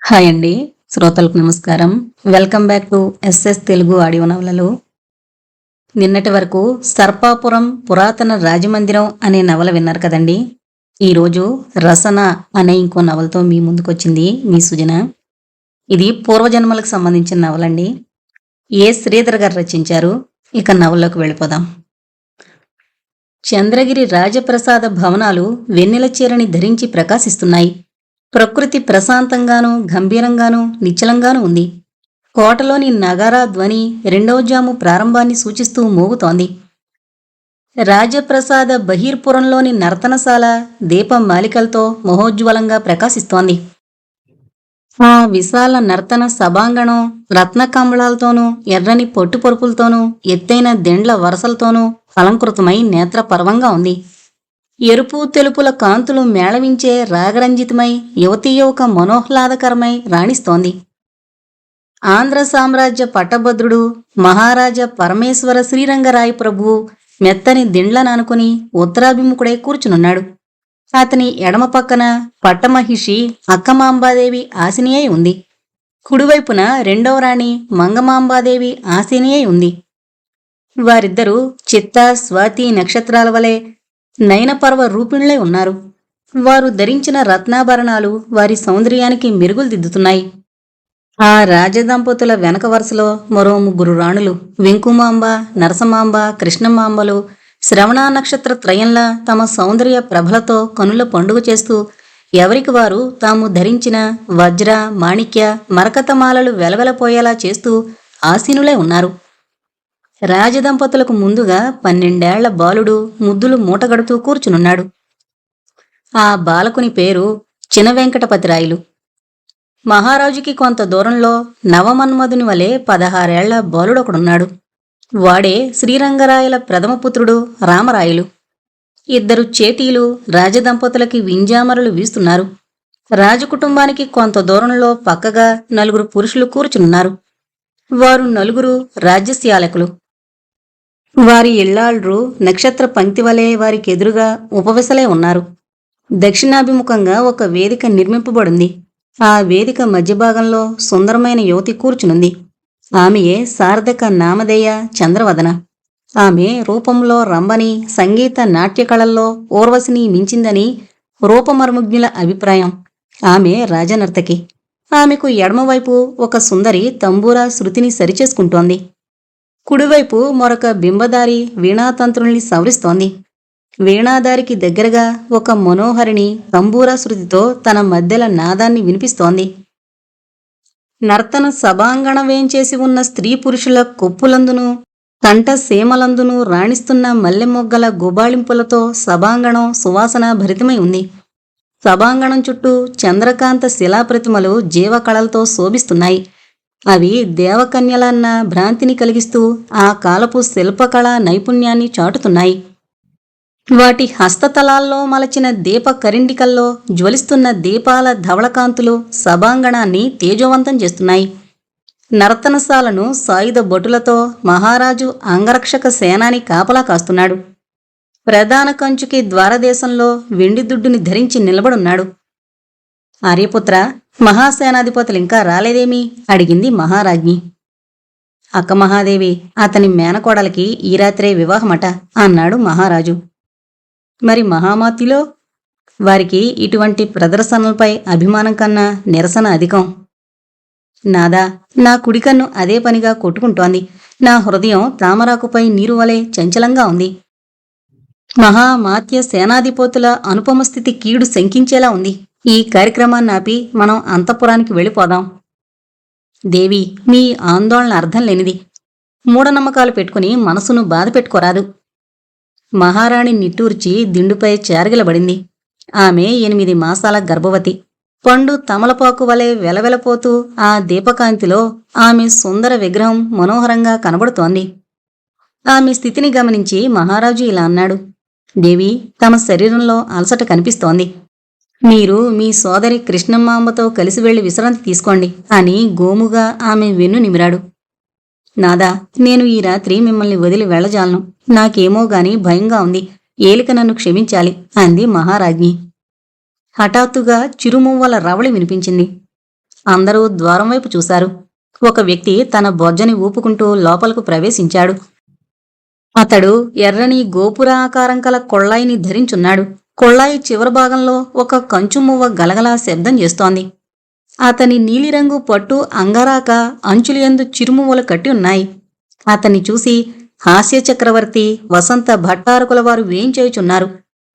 Hi అండి. శ్రోతలకు నమస్కారం. Welcome back to SS Telugu audio నవలలు. నిన్నటి వరకు సర్పాపురం పురాతన రాజమందిరం అనే నవల విన్నారు కదండి. ఈరోజు రసన అనే ఇంకో నవలతో మీ ముందుకొచ్చింది మీ సుజన. ఇది పూర్వజన్మలకు సంబంధించిన నవలండి. శ్రీధర్ గారు రచించారు. ఇక నవల్లోకి వెళ్ళిపోదాం. చంద్రగిరి రాజప్రసాద భవనాలు వెన్నెల చీరని ధరించి ప్రకాశిస్తున్నాయి. ప్రకృతి ప్రశాంతంగానూ గంభీరంగానూ నిశ్చలంగానూ ఉంది. కోటలోని నగారా ధ్వని రెండవ జాము ప్రారంభాన్ని సూచిస్తూ మోగుతోంది. రాజప్రసాద బహిర్పురంలోని నర్తనశాల దీపమాలికలతో మహోజ్వలంగా ప్రకాశిస్తోంది. ఆ విశాల నర్తన సభాంగణం రత్నకమలాలతోనూ ఎర్రని పొట్టుపరుపులతోనూ ఎత్తైన దెండ్ల వరసలతోనూ అలంకృతమై నేత్రపర్వంగా ఉంది. ఎరుపు తెలుపుల కాంతులు మేళవించే రాగరంజితమై యువతీయువక మనోహ్లాదకరమై రాణిస్తోంది. ఆంధ్ర సామ్రాజ్య పట్టభద్రుడు మహారాజా పరమేశ్వర శ్రీరంగరాయ ప్రభువు మెత్తని దిండ్లనానుకుని ఉత్తరాభిముఖుడై కూర్చునున్నాడు. అతని ఎడమ పక్కన పట్టమహిషి అక్కమాంబాదేవి ఆశినియై ఉంది. కుడివైపున రెండవ రాణి మంగమాంబాదేవి ఆశినియై ఉంది. వారిద్దరూ చిత్త స్వాతి నక్షత్రాల వలె నయనపర్వ రూపిణులై ఉన్నారు. వారు ధరించిన రత్నాభరణాలు వారి సౌందర్యానికి మెరుగులు దిద్దుతున్నాయి. ఆ రాజదంపతుల వెనక వరుసలో మరో ముగ్గురు రాణులు వెంకుమాంబ, నరసమాంబ, కృష్ణమాంబలు శ్రవణ నక్షత్ర త్రయంలా తమ సౌందర్య ప్రభలతో కనుల పండుగ చేస్తూ ఎవరికి వారు తాము ధరించిన వజ్ర మాణిక్య మరకతమాలలు వెలవెలపోయేలా చేస్తూ ఆసీనులై ఉన్నారు. రాజదంపతులకు ముందుగా 12 ఏళ్ల బాలుడు ముద్దులు మూటగడుతూ కూర్చునున్నాడు. ఆ బాలకుని పేరు చినవెంకటపతిరాయలు. మహారాజుకి కొంత దూరంలో నవమన్మధుని వలె 16 ఏళ్ల బాలుడొకడున్నాడు. వాడే శ్రీరంగరాయల ప్రథమపుత్రుడు రామరాయలు. ఇద్దరు చేటీలు రాజదంపతులకి వింజామరలు వీస్తున్నారు. రాజకుటుంబానికి కొంత దూరంలో పక్కగా 4 పురుషులు కూర్చునున్నారు. వారు 4 రాజ్యశాలకులు. వారి ఇళ్లాళ్రు నక్షత్ర పంక్తి వలె వారికెదురుగా ఉపవిసలే ఉన్నారు. దక్షిణాభిముఖంగా ఒక వేదిక నిర్మింపబడింది. ఆ వేదిక మధ్యభాగంలో సుందరమైన యువతి కూర్చునుంది. ఆమెయే సార్థక నామధేయ చంద్రవదన. ఆమె రూపంలో రంభని, సంగీత నాట్యకళల్లో ఊర్వశిని మించిందని రూపమర్మజ్ఞుల అభిప్రాయం. ఆమె రాజనర్తకి. ఆమెకు ఎడమవైపు ఒక సుందరి తంబూరా శృతిని సరిచేసుకుంటోంది. కుడివైపు మరొక బింబదారి వీణాతంత్రుల్ని సవరిస్తోంది. వీణాదారికి దగ్గరగా ఒక మనోహరిణి తంబూరా శృతితో తన మధ్యల నాదాన్ని వినిపిస్తోంది. నర్తన సభాంగణ వేంచేసి ఉన్న స్త్రీ పురుషుల కొప్పులందును కంఠ సీమలందును రాణిస్తున్న మల్లెమొగ్గల గుబాళింపులతో సభాంగణం సువాసన భరితమై ఉంది. సభాంగణం చుట్టూ చంద్రకాంత శిలాప్రతిమలు జీవకళలతో శోభిస్తున్నాయి. అవి దేవకన్యలన్న భ్రాంతిని కలిగిస్తూ ఆ కాలపు శిల్పకళా నైపుణ్యాన్ని చాటుతున్నాయి. వాటి హస్తతలాల్లో మలచిన దీప కరిండికల్లో జ్వలిస్తున్న దీపాల ధవళకాంతులు సభాంగణాన్ని తేజోవంతం చేస్తున్నాయి. నర్తనశాలను సాయుధ భటులతో మహారాజు అంగరక్షక సేనాని కాపలా కాస్తున్నాడు. ప్రధాన కంచుకి ద్వారదేశంలో వెండి దుడ్డుని ధరించి నిలబడున్నాడు. ఆర్యపుత్ర, మహాసేనాధిపతులింకా రాలేదేమీ? అడిగింది మహారాజ్ఞి. అక్క మహాదేవి, అతని మేనకోడలికి ఈ రాత్రే వివాహమట అన్నాడు మహారాజు. మరి మహామాతిలో? వారికి ఇటువంటి ప్రదర్శనలపై అభిమానం కన్నా నిరసన అధికం. నాదా, నా కుడికన్ను అదే పనిగా కొట్టుకుంటోంది. నా హృదయం తామరాకుపై నీరు వలె చంచలంగా ఉంది. మహామాత్య సేనాధిపతుల అనుపమ స్థితి కీడు శంకించేలా ఉంది. ఈ కార్యక్రమాన్ని ఆపి మనం అంతఃపురానికి వెళ్ళిపోదాం. దేవి, మీ ఆందోళన అర్థం లేనిది. మూఢనమ్మకాలు పెట్టుకుని మనసును బాధ పెట్టుకోరాదు. మహారాణి నిట్టూర్చి దిండుపై చేరగిలబడింది. ఆమె 8 మాసాల గర్భవతి. పండు తమలపాకు వలె వెలవెలపోతూ ఆ దీపకాంతిలో ఆమె సుందర విగ్రహం మనోహరంగా కనబడుతోంది. ఆమె స్థితిని గమనించి మహారాజు ఇలా అన్నాడు. దేవి, తమ శరీరంలో అలసట కనిపిస్తోంది. మీరు మీ సోదరి కృష్ణమ్మాంబతో కలిసి వెళ్లి విశ్రాంతి తీసుకోండి అని గోముగా ఆమె వెన్ను నిమిరాడు. నాదా, నేను ఈ రాత్రి మిమ్మల్ని వదిలి వెళ్లజాలను. నాకేమో గాని భయంగా ఉంది. ఏలిక నన్ను క్షమించాలి అంది మహారాజ్ఞి. హఠాత్తుగా చిరుమువ్వల రవళి వినిపించింది. అందరూ ద్వారం వైపు చూశారు. ఒక వ్యక్తి తన బొజ్జని ఊపుకుంటూ లోపలకు ప్రవేశించాడు. అతడు ఎర్రని గోపురాకారం కల కొళ్ళాయిని ధరించున్నాడు. కొళ్ళాయి చివరి భాగంలో ఒక కంచుమువ్వ గలగలా శబ్దం చేస్తోంది. అతని నీలిరంగు పట్టు అంగరాక అంచులయందు చిరుమువ్వలు కట్టి ఉన్నాయి. అతన్ని చూసి హాస్య చక్రవర్తి వసంత భట్టారకుల వారు వేయించేయుచున్నారు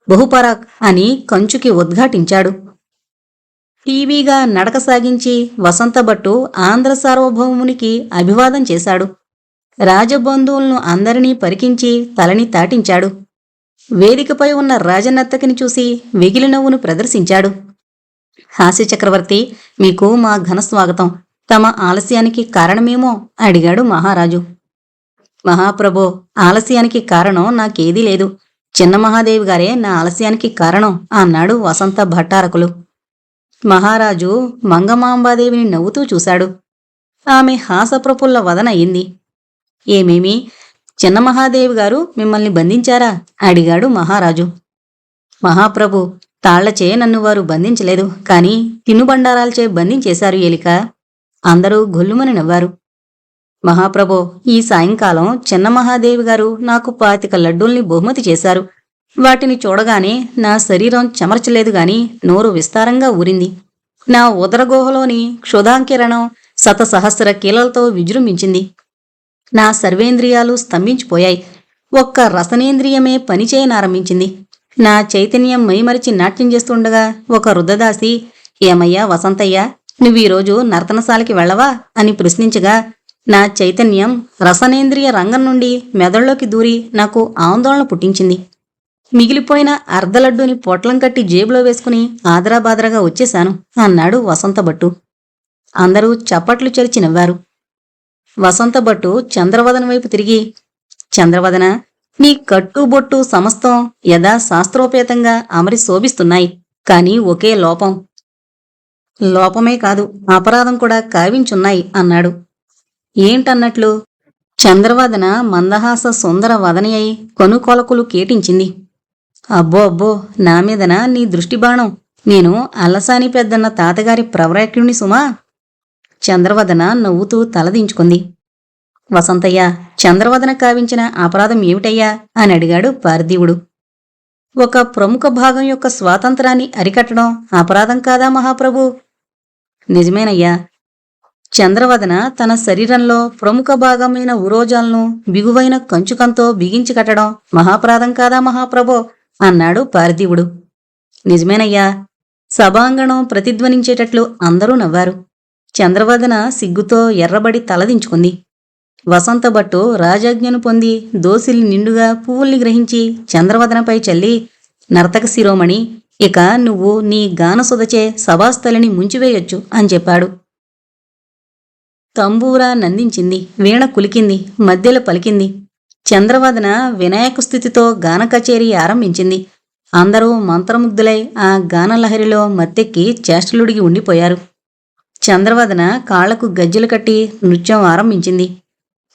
బహుపరాక్ అని కంచుకి ఉద్ఘాటించాడు. టీవీగా నడక సాగించి వసంతభట్టు ఆంధ్ర సార్వభౌమునికి అభివాదం చేశాడు. రాజబంధువులను అందరినీ పరికించి తలని తాటించాడు. వేదికపై ఉన్న రాజనర్తకిని చూసి వెగిలి నవ్వును ప్రదర్శించాడు. హాస్య చక్రవర్తి, మీకు మా ఘనస్వాగతం. తమ ఆలస్యానికి కారణమేమో అడిగాడు మహారాజు. మహాప్రభో, ఆలస్యానికి కారణం నాకేదీ లేదు. చిన్న మహాదేవి గారే నా ఆలస్యానికి కారణం అన్నాడు వసంత భట్టారకులు. మహారాజు మంగమాంబాదేవిని నవ్వుతూ చూశాడు. ఆమె హాసప్రఫుల్ల వదన అయింది. ఏమేమి, చిన్న మహాదేవి గారు మిమ్మల్ని బంధించారా అడిగాడు మహారాజు. మహాప్రభు, తాళ్లచే నన్ను వారు బంధించలేదు, కాని తినుబండారాలచే బంధించేశారు ఏలిక. అందరూ గొల్లుమని నవ్వారు. మహాప్రభో, ఈ సాయంకాలం చిన్న మహాదేవి గారు నాకు 25 లడ్డూల్ని బహుమతి చేశారు. వాటిని చూడగానే నా శరీరం చెమర్చలేదు గాని నోరు విస్తారంగా ఊరింది. నా ఉదరగోహలోని క్షుధాంకిరణం శతసహస్ర కీలలతో విజృంభించింది. నా సర్వేంద్రియాలు స్తంభించిపోయాయి. ఒక్క రసనేంద్రియమే పనిచేయనారంభించింది. నా చైతన్యం మైమరిచి నాట్యం చేస్తుండగా ఒక వృద్ధదాసి, ఏమయ్యా వసంతయ్య, నువ్వీరోజు నర్తనశాలకి వెళ్ళవా అని ప్రశ్నించగా నా చైతన్యం రసనేంద్రియ రంగం నుండి మెదడులోకి దూరి నాకు ఆందోళన పుట్టించింది. మిగిలిపోయిన అర్ధలడ్డూని పొట్లం కట్టి జేబులో వేసుకుని ఆదరాబాదరగా వచ్చేశాను అన్నాడు వసంతభట్టు. అందరూ చప్పట్లు చెరిచి నవ్వారు. వసంతభట్టు చంద్రవదన వైపు తిరిగి, చంద్రవదన, నీ కట్టుబొట్టు సమస్తం యథా శాస్త్రోపేతంగా అమరి శోభిస్తున్నాయి. కాని ఒకే లోపం. లోపమే కాదు, అపరాధం కూడా కావించున్నాయి అన్నాడు. ఏంటన్నట్లు? చంద్రవదన మందహాస సుందర వదని అయి కొనుకొలకులు కేటించింది. అబ్బో అబ్బో, నా మీదన నీ దృష్టిబాణం. నేను అల్లసాని పెద్దన్న తాతగారి ప్రవరక్యుణ్ణి సుమా. చంద్రవదన నవ్వుతూ తలదించుకుంది. వసంతయ్య, చంద్రవదన కావించిన అపరాధం ఏమిటయ్యా అని అడిగాడు పార్థివుడు. ఒక ప్రముఖ భాగం యొక్క స్వాతంత్రాన్ని అరికట్టడం అపరాధం కాదా మహాప్రభు? నిజమేనయ్యా. చంద్రవదన తన శరీరంలో ప్రముఖ భాగమైన ఉరోజాలను బిగువైన కంచుకంతో బిగించి కట్టడం మహాప్రాధం కాదా మహాప్రభో అన్నాడు పార్థివుడు. నిజమేనయ్యా. సభాంగణం ప్రతిధ్వనించేటట్లు అందరూ నవ్వారు. చంద్రవదన సిగ్గుతో ఎర్రబడి తలదించుకుంది. వసంతభట్టు రాజాజ్ఞను పొంది దోసిలి నిండుగా పువ్వుల్ని గ్రహించి చంద్రవదనపై చల్లి, నర్తక శిరోమణి, ఇక నువ్వు నీ గానసుదచే సభాస్థలిని ముంచివేయొచ్చు అని చెప్పాడు. తంబూరా నందించింది, వీణ కులికింది, మధ్యలో పలికింది. చంద్రవదన వినాయక స్థుతితో గాన కచేరీ ఆరంభించింది. అందరూ మంత్రముగ్ధులై ఆ గానలహరిలో మత్తెక్కి చేష్టలుడిగి ఉండిపోయారు. చంద్రవదన కాళ్లకు గజ్జెలు కట్టి నృత్యం ఆరంభించింది.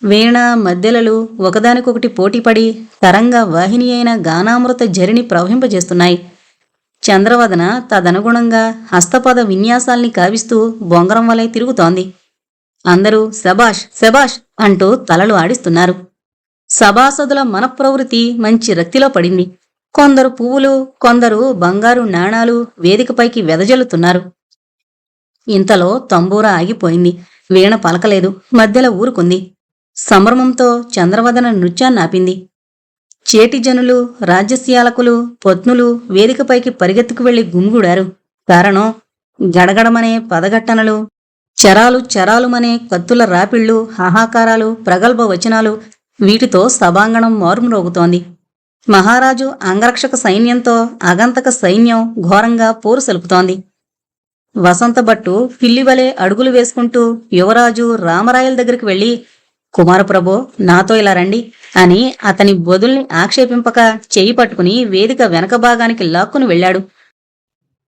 వీణ మద్దెలలు ఒకదానికొకటి పోటీపడి తరంగ వాహిని అయిన గానామృత జరిని ప్రవహింపజేస్తున్నాయి. చంద్రవదన తదనుగుణంగా హస్తపద విన్యాసాల్ని కావిస్తూ బొంగరం వలె తిరుగుతోంది. అందరూ శబాష్ శబాష్ అంటూ తలలు ఆడిస్తున్నారు. సభాసదుల మనఃప్రవృత్తి మంచి రక్తిలో పడింది. కొందరు పువ్వులు, కొందరు బంగారు నాణాలు వేదికపైకి వెదజల్లుతున్నారు. ఇంతలో తంబూరా ఆగిపోయింది. వీణ పలకలేదు, మధ్యలో ఊరుకుంది. సంభ్రమంతో చంద్రవదన నృత్యాన్నాపింది. చేటిజనులు, రాజ్యస్యాలకులు, పత్నులు వేదికపైకి పరిగెత్తుకు వెళ్లి గుమిగూడారు. కారణం, గడగడమనే పదఘట్టనలు, చరాలు చరాలుమనే కత్తుల రాపిళ్లు, హాహాకారాలు, ప్రగల్భ వచనాలు, వీటితో సభాంగణం మారుమ్రోగుతోంది. మహారాజు అంగరక్షక సైన్యంతో అగంతక సైన్యం ఘోరంగా పోరు సలుపుతోంది. వసంతభట్టు పిల్లివలే అడుగులు వేసుకుంటూ యువరాజు రామరాయల దగ్గరికి వెళ్లి, కుమారప్రభో, నాతో ఇలా రండి అని అతని బొదుల్ని ఆక్షేపింపక చెయ్యి పట్టుకుని వేదిక వెనక భాగానికి లాక్కుని వెళ్లాడు.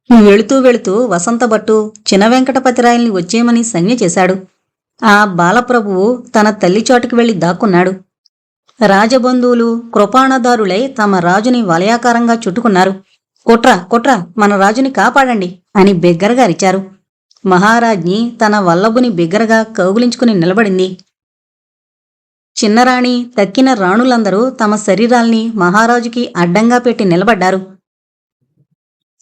వెళుతూ వెళుతూ వసంతభట్టు చిన వెంకటపతిరాయల్ని వచ్చేయమని సంజ్ఞ చేశాడు. ఆ బాలప్రభువు తన తల్లి చోటుకి వెళ్లి దాక్కున్నాడు. రాజబంధువులు కృపాణదారులై తమ రాజుని వలయాకారంగా చుట్టుకున్నారు. కొట్రా కొట్రా, మన రాజుని కాపాడండి అని బెగ్గరగా అరిచారు. మహారాజ్ఞి తన వల్లభుని బిగ్గరగా కౌగిలించుకుని నిలబడింది. చిన్నరాణి తక్కిన రాణులందరూ తమ శరీరాల్ని మహారాజుకి అడ్డంగా పెట్టి నిలబడ్డారు.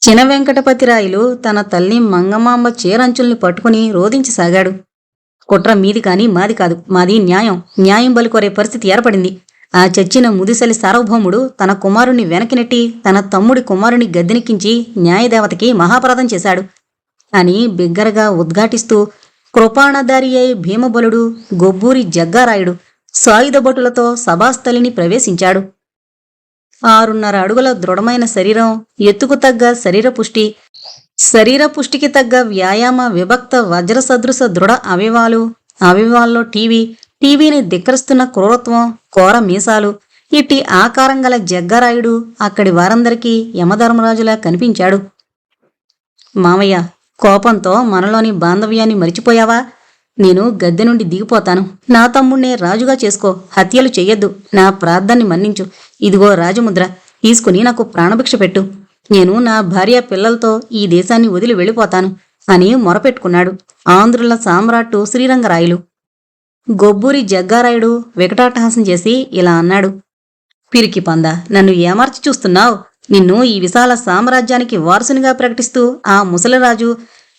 చినవెంకటపతిరాయలు తన తల్లి మంగమాంబ చీరంచుల్ని పట్టుకుని రోదించసాగాడు. కుట్ర మీది కాని మాది కాదు, మాది న్యాయం, న్యాయం బలికొరే పరిస్థితి ఏర్పడింది. ఆ చచ్చిన ముదిసలి సార్వభౌముడు తన కుమారుణ్ణి వెనక్కి నెట్టి తన తమ్ముడి కుమారుని గద్దెనెక్కించి న్యాయదేవతకి మహాపరాధం చేశాడు అని బిగ్గరగా ఉద్ఘాటిస్తూ కృపాణధారి అయి భీమబలుడు గొబ్బూరి జగ్గారాయుడు సాయుధభటులతో సభాస్థలిని ప్రవేశించాడు. 6.5 అడుగుల దృఢమైన శరీరం, ఎత్తుకు తగ్గ శరీరపుష్టికి తగ్గ వ్యాయామ విభక్త వజ్ర సదృశ దృఢ అవయవాల్లో టీవీని ధిక్కరిస్తున్న క్రూరత్వం, కోర మీసాలు, ఇట్టి ఆకారం గల జగ్గారాయుడు అక్కడి వారందరికీ యమధర్మరాజులా కనిపించాడు. మామయ్య, కోపంతో మనలోని బాంధవ్యాన్ని మరిచిపోయావా? నేను గద్దె నుండి దిగిపోతాను. నా తమ్ముణ్ణే రాజుగా చేసుకో, హత్యలు చెయ్యొద్దు, నా ప్రార్థన్ని మన్నించు. ఇదిగో రాజముద్ర, తీసుకుని నాకు ప్రాణభిక్ష పెట్టు. నేను నా భార్య పిల్లలతో ఈ దేశాన్ని వదిలి వెళ్ళిపోతాను అని మొరపెట్టుకున్నాడు ఆంధ్రుల సామ్రాట్టు శ్రీరంగరాయలు. గొబ్బూరి జగ్గారాయుడు వికటాటహాసం చేసి ఇలా అన్నాడు. పిరికి పంద, నన్ను ఏమార్చి చూస్తున్నావు? నిన్ను ఈ విశాల సామ్రాజ్యానికి వారసునిగా ప్రకటిస్తూ ఆ ముసలిరాజు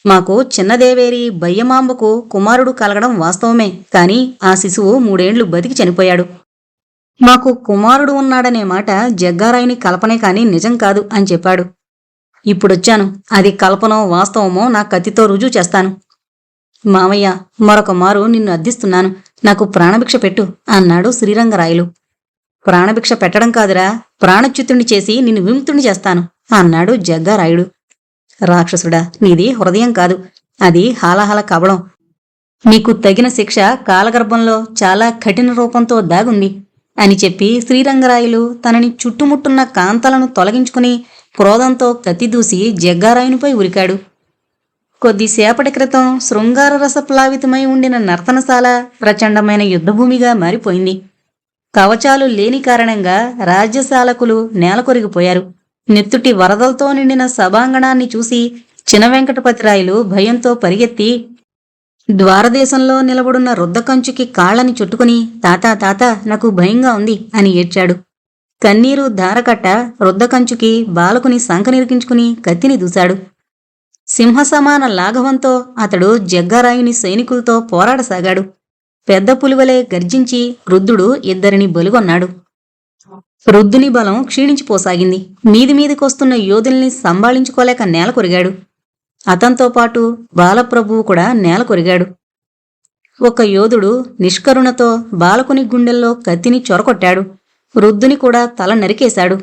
మాకు చిన్నదేవేరి బయ్యమాంబకు కుమారుడు కలగడం వాస్తవమే, కాని ఆ శిశువు 3 ఏండ్లు బతికి చనిపోయాడు. మాకు కుమారుడు ఉన్నాడనే మాట జగ్గారాయుని కల్పనే కాని నిజం కాదు అని చెప్పాడు. ఇప్పుడొచ్చాను, అది కల్పనో వాస్తవమో నా కత్తితో రుజువు చేస్తాను. మామయ్య, మరొక మారు నిన్ను అర్థిస్తున్నాను, నాకు ప్రాణభిక్ష పెట్టు అన్నాడు శ్రీరంగరాయలు. ప్రాణభిక్ష పెట్టడం కాదురా, ప్రాణచ్యుతుణ్ణి చేసి నిన్ను విముక్తుణ్ణి చేస్తాను అన్నాడు జగ్గారాయుడు. రాక్షసుడా, నీది హృదయం కాదు, అది హాలాహల కబళం. నీకు తగిన శిక్ష కాలగర్భంలో చాలా కఠిన రూపంతో దాగుంది అని చెప్పి శ్రీరంగరాయలు తనని చుట్టుముట్టున్న కాంతలను తొలగించుకుని క్రోధంతో కత్తిదూసి జగ్గారాయునిపై ఉరికాడు. కొద్దిసేపటి క్రితం శృంగార రసప్లావితమై ఉండిన నర్తనశాల ప్రచండమైన యుద్ధభూమిగా మారిపోయింది. కవచాలు లేని కారణంగా రాజ్యశాలకులు నేలకొరిగిపోయారు. నెత్తుటి వరదలతో నిండిన సభాంగణాన్ని చూసి చినవెంకటపతిరాయలు భయంతో పరిగెత్తి ద్వారదేశంలో నిలబడున్న రుద్దకంచుకి కాళ్ళని చుట్టుకుని తాత నాకు భయంగా ఉంది అని ఏడ్చాడు. కన్నీరు ధారకట్ట రుద్దకంచుకి బాలకుని సంకనిరికించుకుని కత్తిని దూశాడు. సింహసమాన లాఘవంతో అతడు జగ్గారాయుని సైనికులతో పోరాడసాగాడు. పెద్ద పులివలే గర్జించి రుద్దుడు 2 బలుగొన్నాడు. రుద్దుని బలం క్షీణించిపోసాగింది. మీదికొస్తున్న యోధుల్ని సంభాళించుకోలేక నేల కొరిగాడు. అతంతో పాటు బాలప్రభువు కూడా నేల కొరిగాడు. ఒక యోధుడు నిష్కరుణతో బాలకుని గుండెల్లో కత్తిని చొరకొట్టాడు. రుద్దుని కూడా తల నరికేశాడు.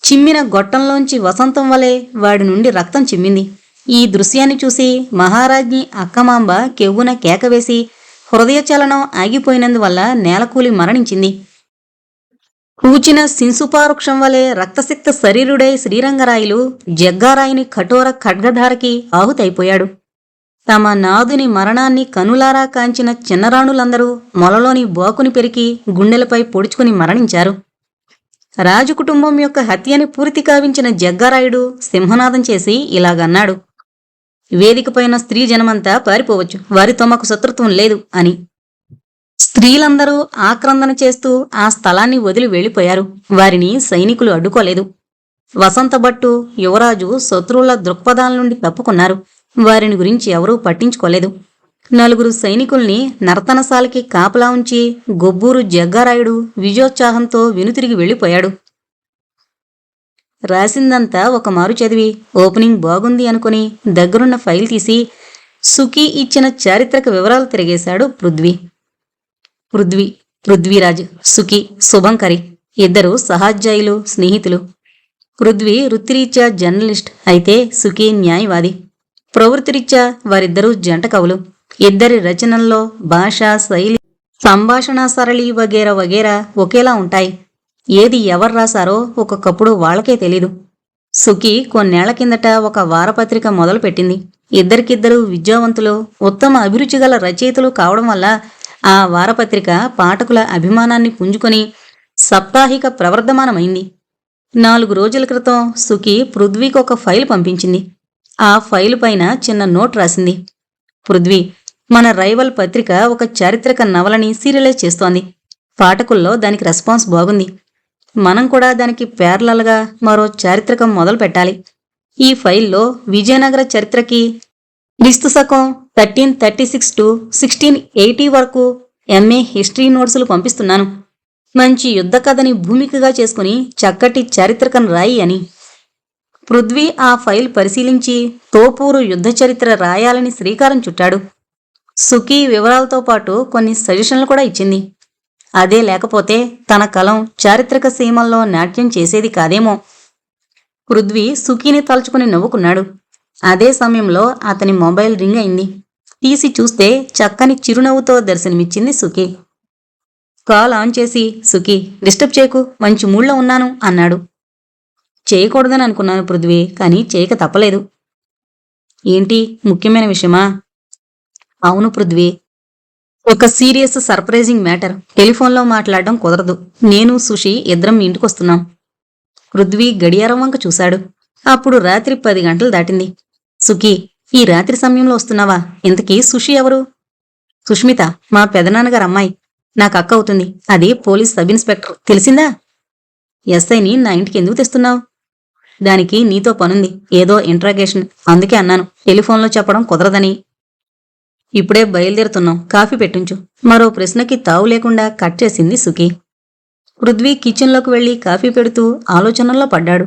చిమ్మిన గొట్టంలోంచి వసంతం వలె వాడి నుండి రక్తం చిమ్మింది. ఈ దృశ్యాన్ని చూసి మహారాజ్ఞి అక్కమాంబ కెవ్వున కేకవేసి హృదయచలనం ఆగిపోయినందువల్ల నేలకూలి మరణించింది. కూచిన శింసుపావృక్షం వలె రక్తసిక్త శరీరుడై శ్రీరంగరాయలు జగ్గారాయుని కఠోర ఖడ్గధారకి ఆహుతైపోయాడు. తమ నాదుని మరణాన్ని కనులారా కాంచిన చిన్నరాణులందరూ మొలలోని బోకుని పెరికి గుండెలపై పొడుచుకుని మరణించారు. రాజకుటుంబం యొక్క హత్యని పూర్తి కావించిన జగ్గారాయుడు సింహనాదం చేసి ఇలాగన్నాడు. వేదికపైన స్త్రీ జనమంతా పారిపోవచ్చు, వారితో మాకు శత్రుత్వం లేదు అని. స్త్రీలందరూ ఆక్రందన చేస్తూ ఆ స్థలాన్ని వదిలి వెళ్లిపోయారు. వారిని సైనికులు అడ్డుకోలేదు. వసంతభట్టు, యువరాజు శత్రువుల దృక్పథాల నుండి తప్పుకున్నారు. వారిని గురించి ఎవరూ పట్టించుకోలేదు. 4 సైనికుల్ని నర్తనశాలకి కాపలా ఉంచి గొబ్బూరు జగ్గారాయుడు విజయోత్సాహంతో వెనుతిరిగి వెళ్లిపోయాడు. రాసిందంతా ఒక మారు చదివి ఓపెనింగ్ బాగుంది అనుకుని దగ్గరున్న ఫైల్ తీసి సుఖీ ఇచ్చిన చారిత్రక వివరాలు తిరిగేశాడు పృథ్వీరాజ్, సుఖీ, శుభంకరి 2 సహాధ్యాయులు, స్నేహితులు. పృథ్వీ వృత్తిరీత్యా జర్నలిస్ట్ అయితే సుఖీ న్యాయవాది. ప్రవృత్తిరీత్యా వారిద్దరూ జంట కవులు. 2 రచనల్లో భాష, శైలి, సంభాషణ సరళి వగేరా ఒకేలా ఉంటాయి. ఏది ఎవరు రాశారో ఒక్కొక్కప్పుడు వాళ్లకే తెలీదు. సుఖీ కొన్నేళ్ల కిందట ఒక వారపత్రిక మొదలుపెట్టింది. 2 విద్యావంతులు, ఉత్తమ అభిరుచిగల రచయితలు కావడం వల్ల ఆ వారపత్రిక పాఠకుల అభిమానాన్ని పుంజుకొని సాప్తాహిక ప్రవర్ధమానమైంది. 4 రోజుల క్రితం సుఖీ పృథ్వీకి ఒక ఫైల్ పంపించింది. ఆ ఫైలు పైన చిన్న నోట్ రాసింది. పృథ్వీ, మన రైవల్ పత్రిక ఒక చారిత్రక నవలని సీరియలైజ్ చేస్తోంది. పాఠకుల్లో దానికి రెస్పాన్స్ బాగుంది. మనం కూడా దానికి ప్యారలల్గా మరో చారిత్రకం మొదలు పెట్టాలి. ఈ ఫైల్లో విజయనగర చరిత్రకి క్రీస్తు శకం 1336 టు 1680 వరకు ఎంఏ హిస్టరీ నోట్సులు పంపిస్తున్నాను. మంచి యుద్ధ కథని భూమికగా చేసుకుని చక్కటి చారిత్రకం రాయి అని. పృథ్వీ ఆ ఫైల్ పరిశీలించి తోపూరు యుద్ధ చరిత్ర రాయాలని శ్రీకారం చుట్టాడు. సుఖీ వివరాలతో పాటు కొన్ని సజెషన్లు కూడా ఇచ్చింది. అదే లేకపోతే తన కలం చారిత్రక సీమల్లో నాట్యం చేసేది కాదేమో. పృథ్వీ సుఖీని తలుచుకుని నవ్వుకున్నాడు. అదే సమయంలో అతని మొబైల్ రింగ్ అయింది. తీసి చూస్తే చక్కని చిరునవ్వుతో దర్శనమిచ్చింది సుఖీ. కాల్ ఆన్ చేసి, సుఖీ, డిస్టర్బ్ చేయకు, మంచి మూడ్లో ఉన్నాను అన్నాడు. చేయకూడదని అనుకున్నాను పృథ్వీ, కానీ చేయక తప్పలేదు. ఏంటి, ముఖ్యమైన విషయమా? అవును పృథ్వీ, ఒక సీరియస్ సర్ప్రైజింగ్ మ్యాటర్. టెలిఫోన్లో మాట్లాడడం కుదరదు. నేను సుషి ఇద్దరం మీ ఇంటికొస్తున్నాం. పృథ్వీ గడియారం వంక చూశాడు. అప్పుడు రాత్రి 10 గంటలు దాటింది. సుఖీ, ఈ రాత్రి సమయంలో వస్తున్నావా? ఇంతకీ సుషి ఎవరు? సుష్మిత, మా పెదనాన్నగారు అమ్మాయి. నాకు అక్క అవుతుంది. అది పోలీస్ సబ్ ఇన్స్పెక్టర్, తెలిసిందా? ఎస్ఐని నా ఇంటికి ఎందుకు తెస్తున్నావు? దానికి నీతో పనుంది, ఏదో ఇంట్రాగేషన్. అందుకే అన్నాను, టెలిఫోన్లో చెప్పడం కుదరదని. ఇప్పుడే బయలుదేరుతున్నాం, కాఫీ పెట్టించు. మరో ప్రశ్నకి తావు లేకుండా కట్ చేసింది సుఖీ. పృథ్వీ కిచెన్లోకి వెళ్లి కాఫీ పెడుతూ ఆలోచనల్లో పడ్డాడు.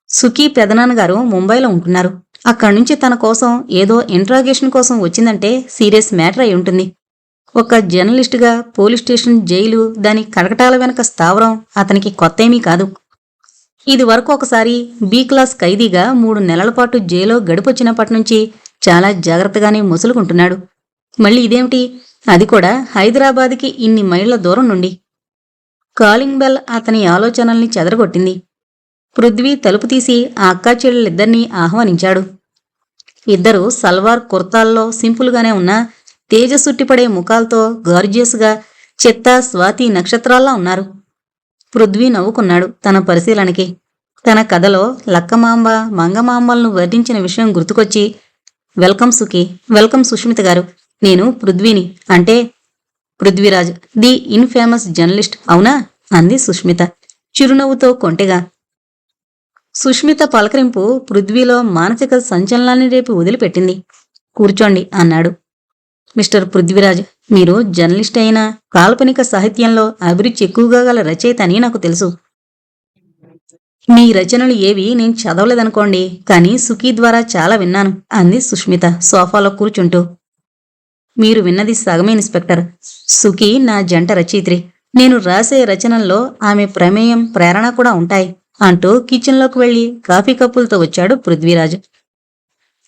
సుఖీ పెదనాన్నగారు ముంబైలో ఉంటున్నారు. అక్కడ్నుంచి తన కోసం ఏదో ఇంట్రాగేషన్ కోసం వచ్చిందంటే సీరియస్ మ్యాటర్ అయి ఉంటుంది. ఒక జర్నలిస్టుగా పోలీస్ స్టేషన్, జైలు, దాని కటకటాల వెనక స్థావరం అతనికి కొత్తేమీ కాదు. ఇది వరకు ఒకసారి బి క్లాస్ ఖైదీగా 3 నెలల పాటు జైల్లో గడిపొచ్చినప్పటినుంచి చాలా జాగ్రత్తగానే ముసులుకుంటున్నాడు. మళ్ళీ ఇదేమిటి, అది కూడా హైదరాబాద్కి ఇన్ని మైళ్ల దూరం నుండి? కాలింగ్ బెల్ అతని ఆలోచనల్ని చెదరగొట్టింది. పృథ్వీ తలుపు తీసి ఆ అక్కా చెల్లెలిద్దరినీ ఆహ్వానించాడు. ఇద్దరు సల్వార్ కుర్తాల్లో సింపుల్గానే ఉన్న తేజస్సుట్టిపడే ముఖాలతో గార్జియస్గా చిత్తా స్వాతి నక్షత్రాల్లా ఉన్నారు. పృథ్వీ నవ్వుకున్నాడు తన పరిశీలనకి. తన కథలో లక్కమాంబ, మంగమాంబలను వర్ణించిన విషయం గుర్తుకొచ్చి, వెల్కమ్ సుఖీ, వెల్కమ్ సుష్మిత గారు. నేను పృథ్వీని, అంటే పృథ్వీరాజ్, ది ఇన్ఫేమస్ జర్నలిస్ట్, అవునా? అంది సుష్మిత చిరునవ్వుతో కొంటెగా. సుష్మిత పలకరింపు పృథ్వీలో మానసిక సంచలనాన్ని రేపి వదిలిపెట్టింది. కూర్చోండి అన్నాడు. మిస్టర్ పృథ్వీరాజ్, మీరు జర్నలిస్ట్ అయినా కాల్పనిక సాహిత్యంలో అభిరుచి ఎక్కువగా గల రచయిత అని నాకు తెలుసు. మీ రచనలు ఏవి నేను చదవలేదనుకోండి, కానీ సుఖీ ద్వారా చాలా విన్నాను అంది సుష్మిత సోఫాలో కూర్చుంటూ. మీరు విన్నది సగమే ఇన్స్పెక్టర్. సుఖీ నా జంట రచయిత్రి. నేను రాసే రచనల్లో ఆమె ప్రమేయం, ప్రేరణ కూడా ఉంటాయి అంటూ కిచెన్లోకి వెళ్లి కాఫీ కప్పులతో వచ్చాడు పృథ్వీరాజ్.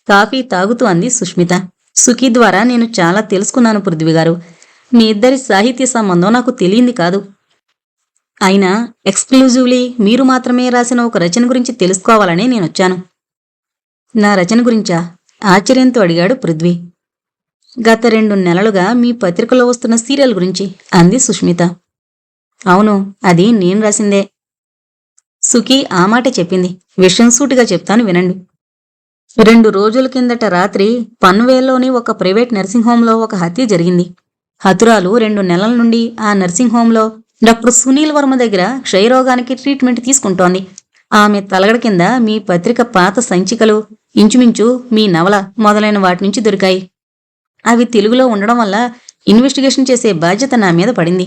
కాఫీ తాగుతూ అంది సుష్మిత. సుఖీ ద్వారా నేను చాలా తెలుసుకున్నాను పృథ్వీగారు. మీ ఇద్దరి సాహిత్య సంబంధం నాకు తెలియంది కాదు. అయినా ఎక్స్క్లూజివ్లీ మీరు మాత్రమే రాసిన ఒక రచన గురించి తెలుసుకోవాలని నేనొచ్చాను. నా రచన గురించా? ఆశ్చర్యంతో అడిగాడు పృథ్వీ. గత 2 నెలలుగా మీ పత్రికలో వస్తున్న సీరియల్ గురించి అంది సుష్మిత. అవును, అది నేను రాసిందే. సుఖీ ఆ మాట చెప్పింది. విషయం సూటిగా చెప్తాను వినండి. 2 రోజుల కిందట రాత్రి పన్వేల్లోని ఒక ప్రైవేట్ నర్సింగ్ హోంలో ఒక హత్య జరిగింది. హతురాలు 2 నెలల నుండి ఆ నర్సింగ్ హోంలో డాక్టర్ సునీల్ వర్మ దగ్గర క్షయరోగానికి ట్రీట్మెంట్ తీసుకుంటోంది. ఆమె తలగడ కింద మీ పత్రిక పాత సంచికలు, ఇంచుమించు మీ నవల మొదలైన వాటి నుంచి దొరికాయి. అవి తెలుగులో ఉండడం వల్ల ఇన్వెస్టిగేషన్ చేసే బాధ్యత నా మీద పడింది.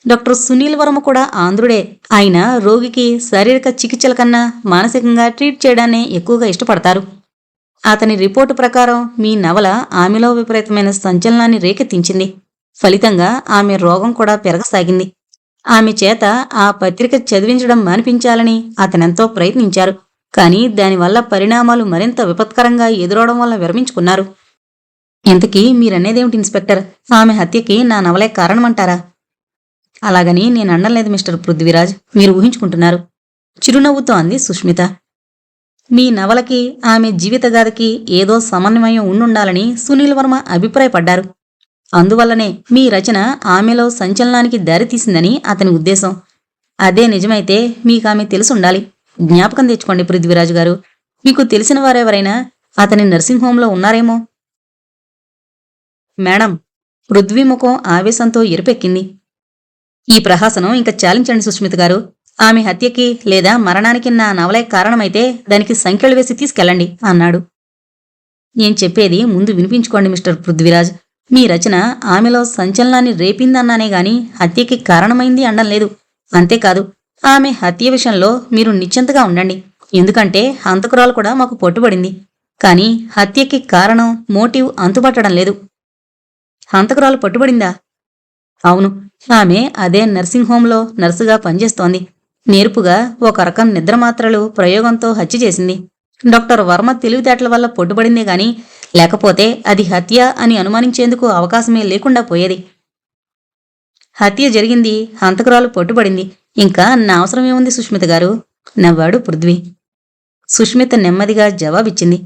డాక్టర్ సునీల్ వర్మ కూడా ఆంధ్రుడే. ఆయన రోగికి శారీరక చికిత్సల కన్నా మానసికంగా ట్రీట్ చేయడాన్ని ఎక్కువగా ఇష్టపడతారు. అతని రిపోర్టు ప్రకారం మీ నవల ఆమెలో విపరీతమైన సంచలనాన్ని రేకెత్తించింది. ఫలితంగా ఆమె రోగం కూడా పెరగసాగింది. ఆమె చేత ఆ పత్రిక చదివించడం మానిపించాలని అతనెంతో ప్రయత్నించారు. కానీ దానివల్ల పరిణామాలు మరింత విపత్కరంగా ఎదురవడం వల్ల విరమించుకున్నారు. ఇంతకీ మీరనేదేమిటి ఇన్స్పెక్టర్? ఆమె హత్యకి నా నవలే కారణమంటారా? అలాగని నేను అనలేదు మిస్టర్ పృథ్వీరాజ్, మీరు ఊహించుకుంటున్నారు. చిరునవ్వుతో అంది సుష్మిత. మీ నవలకి ఆమె జీవితగాథకి ఏదో సమన్వయం ఉండుండాలని సునీల్ వర్మ అభిప్రాయపడ్డారు. అందువల్లనే మీ రచన ఆమెలో సంచలనానికి దారితీసిందని అతని ఉద్దేశం. అదే నిజమైతే మీకామె తెలుసుండాలి. జ్ఞాపకం తెచ్చుకోండి పృథ్వీరాజు గారు, మీకు తెలిసిన వారెవరైనా అతని నర్సింగ్ హోంలో ఉన్నారేమో. మేడం, పృథ్వీ ముఖం ఆవేశంతో ఎరుపెక్కింది. ఈ ప్రహాసనం ఇంక చాలించండి సుష్మిత గారు. ఆమె హత్యకి లేదా మరణానికి నా నవలే కారణమైతే దానికి సంఖ్యలు వేసి తీసుకెళ్ళండి అన్నాడు. నేను చెప్పేది ముందు వినిపించుకోండి మిస్టర్ పృథ్వీరాజ్. మీ రచన ఆమెలో సంచలనాన్ని రేపిందన్నానే గాని హత్యకి కారణమైంది అనడం లేదు. అంతేకాదు, ఆమె హత్య విషయంలో మీరు నిశ్చింతగా ఉండండి. ఎందుకంటే హంతకురాలు కూడా మాకు పట్టుబడింది. కానీ హత్యకి కారణం, మోటివ్ అంతుపట్టడం లేదు. హంతకురాలు పట్టుబడిందా? అవును, ఆమె అదే నర్సింగ్ హోంలో నర్సుగా పనిచేస్తోంది. నేర్పుగా ఒక రకం నిద్రమాత్రలు ప్రయోగంతో హత్య చేసింది. డాక్టర్ వర్మ తెలివితేటల వల్ల పట్టుబడిందే గాని లేకపోతే అది హత్య అని అనుమానించేందుకు అవకాశమే లేకుండా పోయేది. హత్య జరిగింది, హంతకురాలు పట్టుబడింది. ఇంకా నా అవసరమేముంది సుష్మిత గారు? నవ్వాడు పృథ్వీ. సుష్మిత నెమ్మదిగా జవాబిచ్చింది.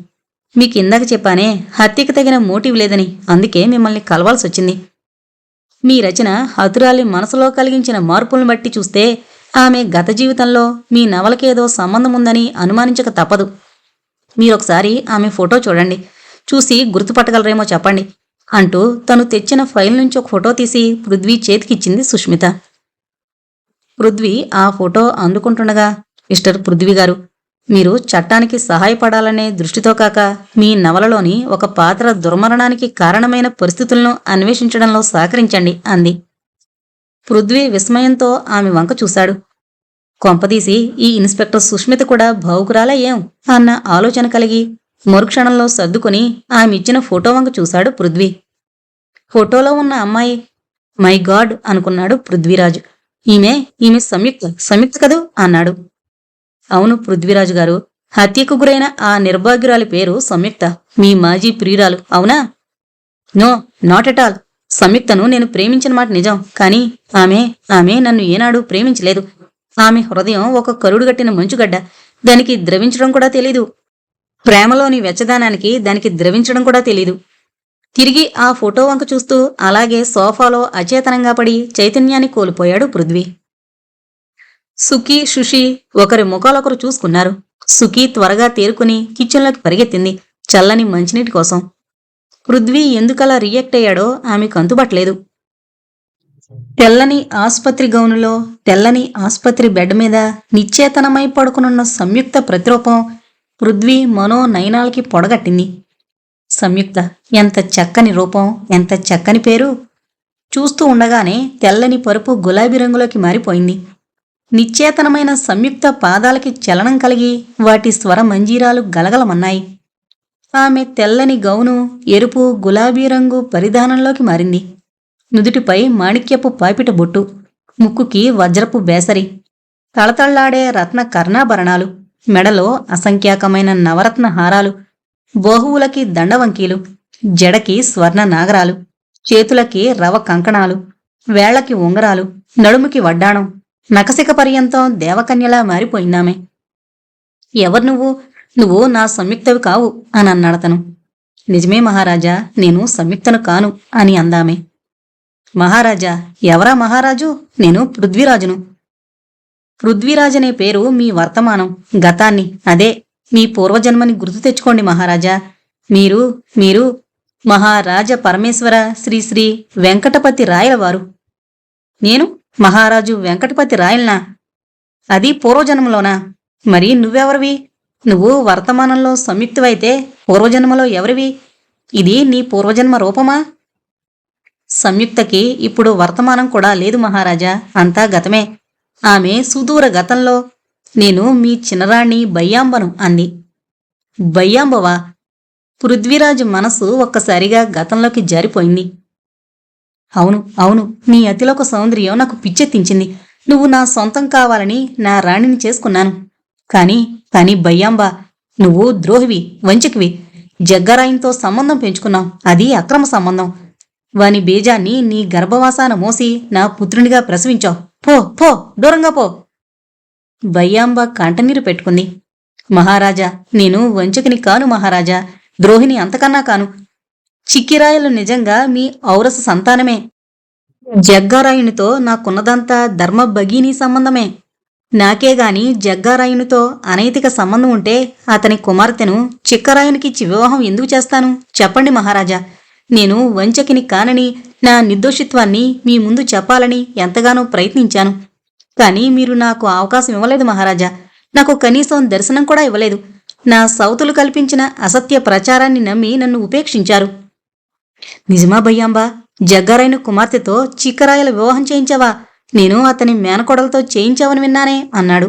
మీకిందాక చెప్పానే, హత్యకి తగిన మోటివ్ లేదని. అందుకే మిమ్మల్ని కలవాల్సొచ్చింది. మీ రచన హతురాలి మనసులో కలిగించిన మార్పులను బట్టి చూస్తే ఆమె గత జీవితంలో మీ నవలకేదో సంబంధముందని అనుమానించక తప్పదు. మీరొకసారి ఆమె ఫోటో చూడండి. చూసి గుర్తుపట్టగలరేమో చెప్పండి అంటూ తను తెచ్చిన ఫైల్ నుంచి ఒక ఫోటో తీసి పృథ్వీ చేతికిచ్చింది సుష్మిత. పృథ్వీ ఆ ఫోటో అందుకుంటుండగా, మిస్టర్ పృథ్వీ గారు, మీరు చట్టానికి సహాయపడాలనే దృష్టితో కాక మీ నవలలోని ఒక పాత్ర దుర్మరణానికి కారణమైన పరిస్థితులను అన్వేషించడంలో సహకరించండి అంది. పృథ్వీ విస్మయంతో ఆమె వంక చూశాడు. కొంపదీసి ఈ ఇన్స్పెక్టర్ సుష్మిత కూడా భావుకురాలా ఏం అన్న ఆలోచన కలిగి మరుక్షణంలో సర్దుకుని ఆమె ఇచ్చిన ఫోటో వంక చూశాడు పృథ్వీ. ఫోటోలో ఉన్న అమ్మాయి, మై గాడ్ అనుకున్నాడు పృథ్వీరాజు. ఈమె సంయుక్త కదూ అన్నాడు. అవును పృథ్వీరాజు గారు, హత్యకు గురైన ఆ నిర్భాగ్యురాలి పేరు సంయుక్త. మీ మాజీ ప్రియురాలు, అవునా? No, not at all. సంయుక్తను నేను ప్రేమించిన మాట నిజం. కానీ ఆమె నన్ను ఏనాడు ప్రేమించలేదు. ఆమె హృదయం ఒక కరుడుగట్టిన మంచుగడ్డ. దానికి ద్రవించడం కూడా తెలీదు. ప్రేమలోని వెచ్చదానానికి దానికి ద్రవించడం కూడా తెలీదు. తిరిగి ఆ ఫోటో వంక చూస్తూ అలాగే సోఫాలో అచేతనంగా పడి చైతన్యాన్ని కోల్పోయాడు పృథ్వీ. సుఖీ, శుషి ఒకరి ముఖాలొకరు చూసుకున్నారు. సుఖీ త్వరగా తేరుకుని కిచెన్లోకి పరిగెత్తింది చల్లని మంచినీటి కోసం. పృథ్వీ ఎందుకలా రియాక్ట్ అయ్యాడో ఆమెకు అంతుబట్టలేదు. తెల్లని ఆస్పత్రి గౌనులో, తెల్లని ఆస్పత్రి బెడ్ మీద నిశ్చేతనమై పడుకునున్న సంయుక్త ప్రతిరూపం పృథ్వీ మనోనయనాలకి పొడగట్టింది. సంయుక్త, ఎంత చక్కని రూపం, ఎంత చక్కని పేరు! చూస్తూ ఉండగానే తెల్లని పరుపు గులాబీ రంగులోకి మారిపోయింది. నిశ్చేతనమైన సంయుక్త పాదాలకి చలనం కలిగి వాటి స్వర మంజీరాలు గలగలమన్నాయి. ఆమె తెల్లని గౌను ఎరుపు, గులాబీ రంగు పరిధానంలోకి మారింది. నుదుటిపై మాణిక్యపు పాపిట బొట్టు, ముక్కుకి వజ్రపు బేసరి, తళతళ్లాడే రత్న కర్ణాభరణాలు, మెడలో అసంఖ్యాకమైన నవరత్న హారాలు, బోహువులకి దండవంకీలు, జడకి స్వర్ణ నాగరాలు, చేతులకి రవ కంకణాలు, వేళ్లకి ఉంగరాలు, నడుముకి వడ్డాణం, నకసిక పర్యంతం దేవకన్యలా మారిపోయిందామె. ఎవరు నువ్వు నా సంయుక్తవి కావు అని అన్నాడతను. నిజమే మహారాజా, నేను సంయుక్తను కాను అని అందామె. మహారాజా, ఎవరా మహారాజు? నేను పృథ్వీరాజును. పృథ్వీరాజనే పేరు మీ వర్తమానం, గతాన్ని, అదే మీ పూర్వజన్మని గుర్తు తెచ్చుకోండి మహారాజా. మీరు మహారాజ పరమేశ్వర శ్రీ శ్రీ వెంకటపతి రాయలవారు. నేను మహారాజు వెంకటపతి రాయల్నా? అది పూర్వజన్మలోనా? మరి నువ్వెవరివి? నువ్వు వర్తమానంలో సంయుక్తవైతే పూర్వజన్మలో ఎవరివి? ఇది నీ పూర్వజన్మ రూపమా? సంయుక్తకి ఇప్పుడు వర్తమానం కూడా లేదు మహారాజా, అంతా గతమే. ఆమె సుదూర గతంలో నేను మీ చిన్నరాణి బయ్యాంబను అంది. బయ్యాంబవా? పృథ్వీరాజు మనసు ఒక్కసారిగా గతంలోకి జారిపోయింది. అవును, నీ అతిలోక సౌందర్యం నాకు పిచ్చెత్తించింది. నువ్వు నా సొంతం కావాలని నా రాణిని చేసుకున్నాను. కాని బయ్యాంబ, నువ్వు ద్రోహివి, వంచకివి. జగ్గారాయంతో సంబంధం పెంచుకున్నావు, అది అక్రమ సంబంధం. వాని బీజాన్ని నీ గర్భవాసాన మోసి నా పుత్రునిగా ప్రసవించావు. పో, దూరంగా పో. బయ్యాంబ కంటనీరు పెట్టుకుంది. మహారాజా, నేను వంచకిని కాను మహారాజా, ద్రోహిని అంతకన్నా కాను. చిక్కిరాయలు నిజంగా మీ ఔరస సంతానమే. జగ్గారాయునితో నాకున్నదంతా ధర్మ భగీనీ సంబంధమే. నాకేగాని జగ్గారాయునితో అనైతిక సంబంధం ఉంటే అతని కుమార్తెను చిక్కరాయునికిచ్చి వివాహం ఎందుకు చేస్తాను చెప్పండి మహారాజా. నేను వంచకిని కానని నా నిర్దోషిత్వాన్ని మీ ముందు చెప్పాలని ఎంతగానో ప్రయత్నించాను. కానీ మీరు నాకు అవకాశం ఇవ్వలేదు మహారాజా. నాకు కనీసం దర్శనం కూడా ఇవ్వలేదు. నా సౌతులు కల్పించిన అసత్య ప్రచారాన్ని నమ్మి నన్ను ఉపేక్షించారు. నిజమా భయ్యాంబా? జగ్గారాయుని కుమార్తెతో చిక్కరాయల వివాహం చేయించావా? నేను అతని మేనకోడలతో చేయించావని విన్నానే అన్నాడు.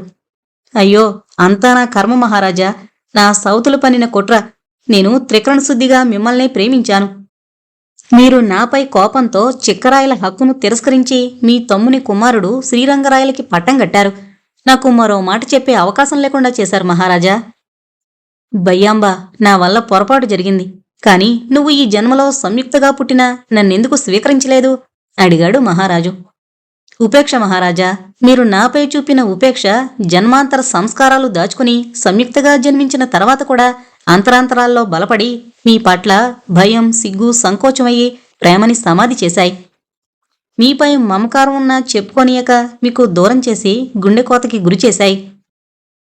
అయ్యో, అంతా నా కర్మ మహారాజా. నా సౌతులు పన్నిన కుట్ర. నేను త్రికరణ శుద్ధిగా మిమ్మల్నే ప్రేమించాను. మీరు నాపై కోపంతో చిక్కరాయల హక్కును తిరస్కరించి మీ తమ్ముని కుమారుడు శ్రీరంగరాయలకి పట్టం కట్టారు. నాకు మరో మాట చెప్పే అవకాశం లేకుండా చేశారు మహారాజా. భయ్యాంబా, నా వల్ల పొరపాటు జరిగింది. కాని నువ్వు ఈ జన్మలో సంయుక్తగా పుట్టినా నన్నెందుకు స్వీకరించలేదు అడిగాడు మహారాజు. ఉపేక్ష మహారాజా, మీరు నాపై చూపిన ఉపేక్ష జన్మాంతర సంస్కారాలు దాచుకుని సంయుక్తగా జన్మించిన తర్వాత కూడా అంతరాంతరాల్లో బలపడి మీ పట్ల భయం, సిగ్గు, సంకోచమయ్యి ప్రేమని సమాధి చేశాయి. మీపై మమకారం ఉన్నా చెప్పుకోనియక మీకు దూరం చేసి గుండెకోతకి గురిచేశాయి.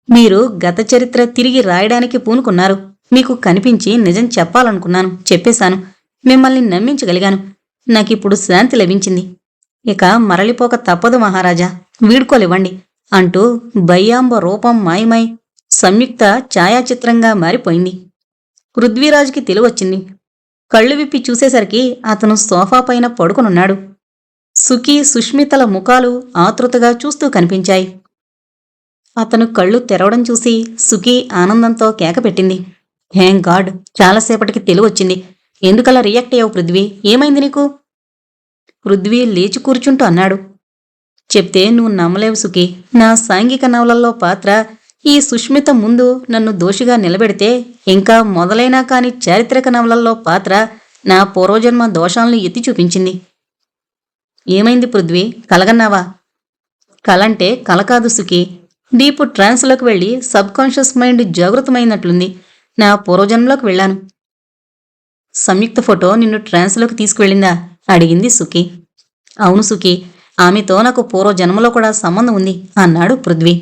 మీరు గత చరిత్ర తిరిగి రాయడానికి పూనుకున్నారు. మీకు కనిపించి నిజం చెప్పాలనుకున్నాను, చెప్పేశాను. మిమ్మల్ని నమ్మించగలిగాను. నాకిప్పుడు శాంతి లభించింది. ఇక మరలిపోక తప్పదు మహారాజా, వీడ్కోలివ్వండి అంటూ భయ్యాంబ రూపం మాయమై సంయుక్త ఛాయాచిత్రంగా మారిపోయింది. పృథ్వీరాజుకి తెలివొచ్చింది. కళ్ళు విప్పి చూసేసరికి అతను సోఫా పైన పడుకునున్నాడు. సుఖీ, సుష్మితల ముఖాలు ఆతృతగా చూస్తూ కనిపించాయి. అతను కళ్ళు తెరవడం చూసి సుఖీ ఆనందంతో కేకపెట్టింది. Thank God, చాలాసేపటికి తెలివొచ్చింది. ఎందుకలా రియాక్ట్ అయ్యావు పృథ్వీ? ఏమైంది నీకు? పృథ్వీ లేచి కూర్చుంటూ అన్నాడు. చెప్తే నువ్వు నమ్మలేవు సుఖీ. నా సాంఘిక నవలల్లో పాత్ర ఈ సుష్మిత ముందు నన్ను దోషిగా నిలబెడితే, ఇంకా మొదలైనా కాని చారిత్రక నవలల్లో పాత్ర నా పూర్వజన్మ దోషాలను ఎత్తి చూపించింది. ఏమైంది పృథ్వీ? కలగన్నావా? కలంటే కల కాదు సుఖీ. డీప్ ట్రాన్స్లోకి వెళ్ళి సబ్కాన్షియస్ మైండ్ జాగృతమైనట్లుంది. నా పూర్వజన్మలోకి వెళ్ళాను. సంయుక్త ఫోటో నిన్ను ట్రాన్స్లోకి తీసుకువెళ్ళిందా అడిగింది సుఖీ. అవును సుఖీ, ఆమెతో నాకు పూర్వజన్మలో కూడా సంబంధం ఉంది అన్నాడు పృథ్వీ.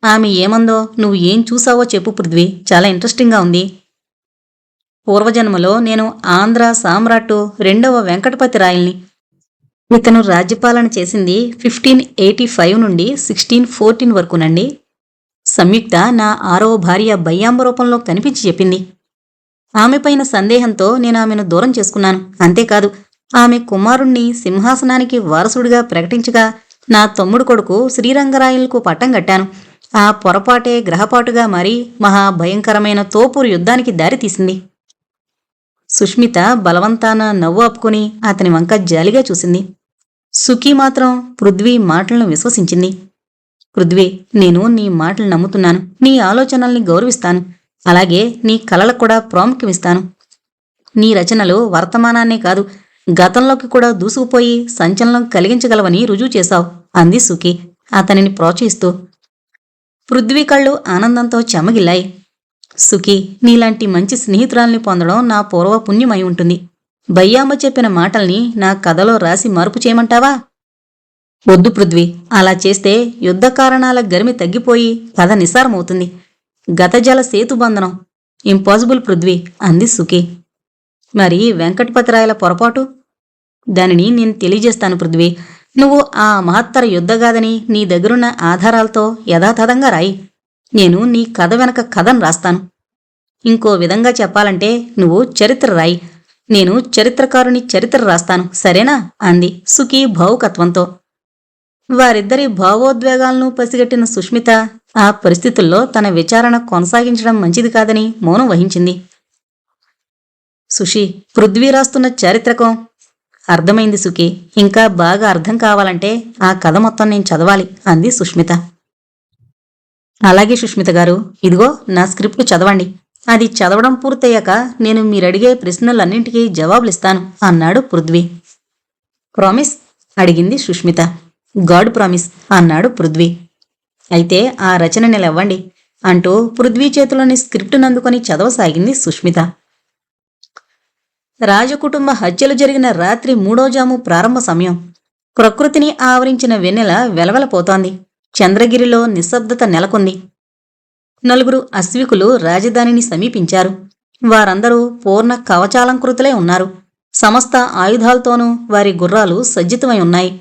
ఆమె ఏమందో, నువ్వు ఏం చూసావో చెప్పు పృథ్వీ, చాలా ఇంట్రెస్టింగ్గా ఉంది. పూర్వజన్మలో నేను ఆంధ్ర సామ్రాట్టు 2వ వెంకటపతి రాయల్ని. ఇతను రాజ్యపాలన చేసింది 1585 నుండి 1614 వరకునండి. సంయుక్త నా 6వ భార్య భయ్యాంబ రూపంలో కనిపించి చెప్పింది. ఆమెపైన సందేహంతో నేను ఆమెను దూరం చేసుకున్నాను. అంతేకాదు, ఆమె కుమారుణ్ణి సింహాసనానికి వారసుడిగా ప్రకటించగా నా తమ్ముడు కొడుకు శ్రీరంగరాయలకు పట్టం కట్టాను. ఆ పొరపాటే గ్రహపాటుగా మారి మహాభయంకరమైన తోపూరు యుద్ధానికి దారితీసింది. సుష్మిత బలవంతాన నవ్వు ఆపుకుని అతని వంక జాలిగా చూసింది. సుఖీ మాత్రం పృథ్వీ మాటలను విశ్వసించింది. పృథ్వీ, నేను నీ మాటలు నమ్ముతున్నాను. నీ ఆలోచనల్ని గౌరవిస్తాను. అలాగే నీ కలలకు కూడా ప్రాముఖ్యమిస్తాను. నీ రచనలు వర్తమానాన్నే కాదు, గతంలోకి కూడా దూసుకుపోయి సంచలనం కలిగించగలవని రుజువు చేశావు అంది సుఖీ అతనిని ప్రోత్సహిస్తూ. పృథ్వీ కళ్ళు ఆనందంతో చెమగిల్లాయి. సుఖీ, నీలాంటి మంచి స్నేహితురాల్ని పొందడం నా పూర్వ పుణ్యమై ఉంటుంది. భయ్యాంబ చెప్పిన మాటల్ని నా కథలో రాసి మార్పు చేయమంటావా? వద్దు పృథ్వీ, అలా చేస్తే యుద్ధ కారణాల గరిమి తగ్గిపోయి కథ నిస్సారమవుతుంది. గతజల సేతుబంధనం ఇంపాసిబుల్ పృథ్వీ అంది సుఖీ. మరి వెంకటపతిరాయల పొరపాటు? దానిని నేను తెలియజేస్తాను పృథ్వీ. నువ్వు ఆ మహత్తర యుద్ధగాథని నీ దగ్గరున్న ఆధారాలతో యథాతథంగా రాయి. నేను నీ కథ వెనక కథను రాస్తాను. ఇంకో విధంగా చెప్పాలంటే నువ్వు చరిత్ర రాయి, నేను చరిత్రకారుని చరిత్ర రాస్తాను, సరేనా అంది సుఖీ భావుకత్వంతో. వారిద్దరి భావోద్వేగాలను పసిగట్టిన సుష్మిత ఆ పరిస్థితుల్లో తన విచారణ కొనసాగించడం మంచిది కాదని మౌనం వహించింది. సుషి, పృథ్వీ రాస్తున్న చారిత్రకం అర్థమైంది సుఖీ. ఇంకా బాగా అర్థం కావాలంటే ఆ కథ మొత్తం నేను చదవాలి అంది సుష్మిత. అలాగే సుష్మిత గారు, ఇదిగో నా స్క్రిప్ట్ చదవండి. అది చదవడం పూర్తయ్యాక నేను మీరడిగే ప్రశ్నలన్నింటికీ జవాబులిస్తాను అన్నాడు పృథ్వీ. ప్రామిస్ అడిగింది సుష్మిత. గాడ్ ప్రామిస్ అన్నాడు పృథ్వీ. అయితే ఆ రచననివ్వండి అంటూ పృథ్వీ చేతిలోని స్క్రిప్టునందుకొని చదవసాగింది సుష్మిత. రాజకుటుంబ హత్యలు జరిగిన రాత్రి 3వ జాము ప్రారంభ సమయం. ప్రకృతిని ఆవరించిన వెన్నెల వెలవెలపోతోంది. చంద్రగిరిలో నిశ్శబ్దత నెలకొంది. నలుగురు అశ్వికులు రాజధానిని సమీపించారు. వారందరూ పూర్ణ కవచాలంకృతులై ఉన్నారు. సమస్త ఆయుధాలతోనూ వారి గుర్రాలు సజ్జితమై ఉన్నాయి.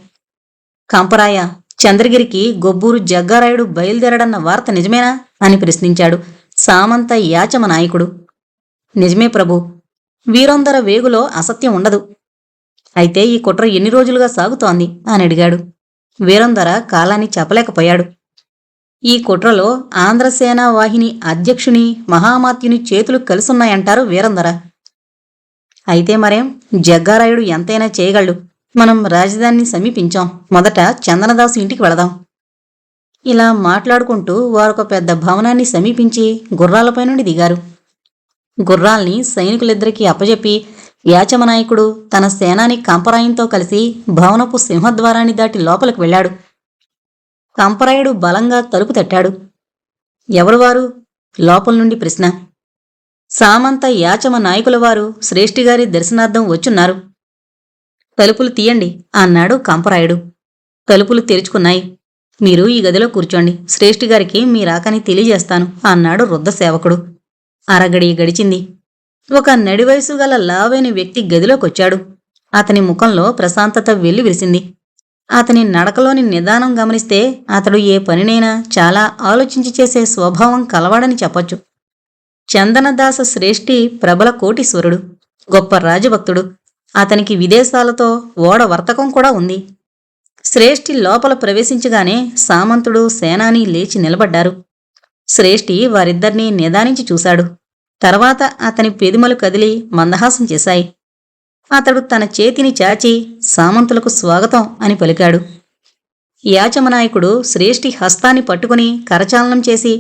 కంపరాయ, చంద్రగిరికి గొబ్బూరు జగ్గారాయుడు బయలుదేరడన్న వార్త నిజమేనా అని ప్రశ్నించాడు సామంత యాచమ నాయకుడు. నిజమే ప్రభు. వీరొందర వేగులో అసత్యం ఉండదు. అయితే ఈ కుట్ర ఎన్ని రోజులుగా సాగుతోంది అని అడిగాడు. వీరొందర కాలాన్ని చెప్పలేకపోయాడు. ఈ కుట్రలో ఆంధ్రసేనా వాహిని అధ్యక్షుని మహామాత్యుని చేతులు కలిసున్నాయంటారు వీరందర. అయితే మరేం, జగ్గారాయుడు ఎంతైనా చేయగలడు. మనం రాజధానిని సమీపించాం. మొదట చందనదాసు ఇంటికి వెళదాం. ఇలా మాట్లాడుకుంటూ వారొక పెద్ద భవనాన్ని సమీపించి గుర్రాలపై నుండి దిగారు. గుర్రాల్ని సైనికులిద్దరికీ అప్పజెప్పి యాచమనాయకుడు తన సేనాని కంపరాయంతో కలిసి భవనపు సింహద్వారాన్ని దాటి లోపలికి వెళ్ళాడు. కంపరాయుడు బలంగా తలుపు తట్టాడు. ఎవరు వారు? లోపల నుండి ప్రశ్న. సామంత యాచమ నాయకుల వారు శ్రేష్ఠిగారి దర్శనార్థం వచ్చున్నారు. తలుపులు తీయండి అన్నాడు కంపరాయుడు. తలుపులు తెరుచుకున్నాయి. మీరు ఈ గదిలో కూర్చోండి, శ్రేష్ఠిగారికి మీ రాకని తెలియజేస్తాను అన్నాడు వృద్ధ సేవకుడు. అరగడి గడిచింది. ఒక నడివయసు గల లావైన వ్యక్తి గదిలోకొచ్చాడు. అతని ముఖంలో ప్రశాంతత వెల్లివిరిసింది. అతని నడకలోని నిదానం గమనిస్తే అతడు ఏ పనినైనా చాలా ఆలోచించి చేసే స్వభావం కలవాడని చెప్పొచ్చు. చందనదాస శ్రేష్ఠి ప్రబల కోటీశ్వరుడు, గొప్ప రాజభక్తుడు. అతనికి విదేశాలతో ఓడ వర్తకం కూడా ఉంది. శ్రేష్ఠి లోపల ప్రవేశించగానే సామంతుడు సేనాని లేచి నిలబడ్డారు. శ్రేష్ఠి వారిద్దరినీ నిదానించి చూశాడు. తర్వాత అతని పెదిమలు కదిలి మందహాసం చేశాయి. అతడు తన చేతిని చాచి సామంతులకు స్వాగతం అని పలికాడు. యాచమనాయకుడు శ్రేష్ఠి హస్తాన్ని పట్టుకుని కరచాలనం చేసి,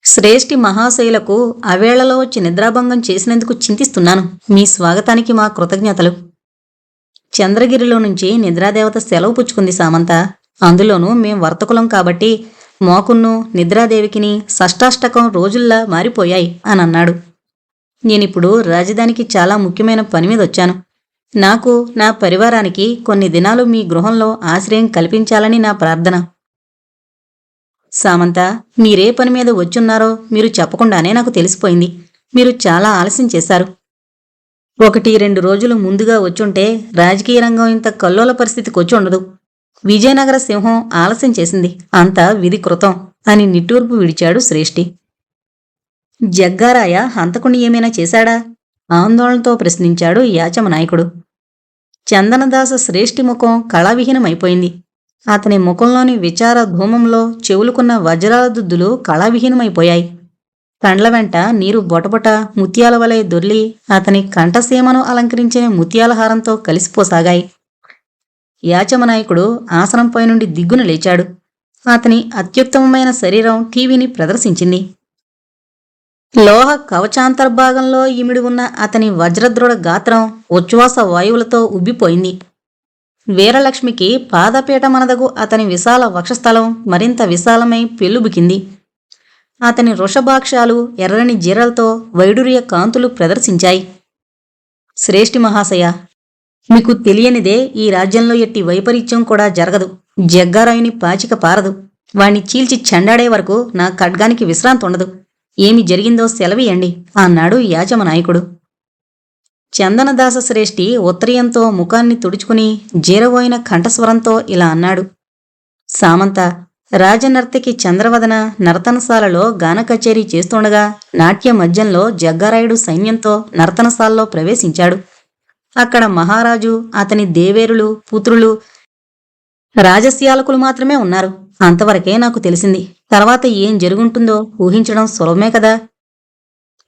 శ్రేష్ఠి మహాశయులకు అవేళలో వచ్చి నిద్రాభంగం చేసినందుకు చింతిస్తున్నాను. మీ స్వాగతానికి మా కృతజ్ఞతలు. చంద్రగిరిలో నుంచి నిద్రాదేవత సెలవు పుచ్చుకుంది సామంత. అందులోనూ మేం వర్తకులం కాబట్టి మోకున్ను నిద్రాదేవికిని షష్టాష్టకం రోజుల్లా మారిపోయాయి అని అన్నాడు. నేనిప్పుడు రాజధానికి చాలా ముఖ్యమైన పని మీద వచ్చాను. నాకు, నా పరివారానికి కొన్ని దినాలు మీ గృహంలో ఆశ్రయం కల్పించాలని నా ప్రార్థన. సామంత, మీరే పని మీద వచ్చున్నారో మీరు చెప్పకుండానే నాకు తెలిసిపోయింది. మీరు చాలా ఆలస్యం చేశారు. 1-2 రోజులు ముందుగా వచ్చుంటే రాజకీయ రంగం ఇంత కల్లోల పరిస్థితికి వచ్చి ఉండదు. విజయనగర సింహం ఆలస్యం చేసింది, అంతా విధి కృతం అని నిట్టూర్పు విడిచాడు శ్రేష్ఠి. జగ్గారాయ హంతకుణ్ణి ఏమైనా చేశాడా? ఆందోళనతో ప్రశ్నించాడు యాచమనాయకుడు. చందనదాస శ్రేష్ఠి ముఖం కళావిహీనమైపోయింది. అతని ముఖంలోని విచార ధూమంలో చెవులుకున్న వజ్రాల దుద్దులు కళావిహీనమైపోయాయి. కండ్ల వెంట నీరు బొటబొట ముత్యాల వలె దొర్లి అతని కంఠసీమను అలంకరించిన ముత్యాలహారంతో కలిసిపోసాగాయి. యాచమనాయకుడు ఆసనంపై నుండి దిగ్గున లేచాడు. అతని అత్యుత్తమమైన శరీరం టీవీని ప్రదర్శించింది. లోహ కవచాంతర్భాగంలో ఇమిడి ఉన్న అతని వజ్రదృఢ గాత్రం ఉచ్ఛ్వాస వాయువులతో ఉబ్బిపోయింది. వీరలక్ష్మికి పాదపీఠమనదగు అతని విశాల వక్షస్థలం మరింత విశాలమై పెళ్ళుబుకింది. అతని వృషభాక్షాలు ఎర్రని జీరలతో వైడూర్య కాంతులు ప్రదర్శించాయి. శ్రేష్ఠి మహాశయ, మీకు తెలియనిదే ఈ రాజ్యంలో ఎట్టి వైపరీత్యం కూడా జరగదు. జగ్గారాయుని పాచిక పారదు. వాణ్ణి చీల్చి చెండాడే వరకు నా ఖడ్గానికి విశ్రాంతి ఉండదు. ఏమి జరిగిందో సెలవియండి అన్నాడు యాచమనాయకుడు. చందనదాస శ్రేష్ఠి ఉత్తరీయంతో ముఖాన్ని తుడుచుకుని జీరబోయిన కంఠస్వరంతో ఇలా అన్నాడు. సామంత, రాజనర్తకి చంద్రవదన నర్తనశాలలో గాన కచేరీ చేస్తుండగా నాట్య మధ్యంలో జగ్గారాయుడు సైన్యంతో నర్తనశాలలో ప్రవేశించాడు. అక్కడ మహారాజు, అతని దేవేరులు, పుత్రులు, రాజస్యాలకులు మాత్రమే ఉన్నారు. అంతవరకే నాకు తెలిసింది. తర్వాత ఏం జరుగుంటుందో ఊహించడం సులభమే కదా.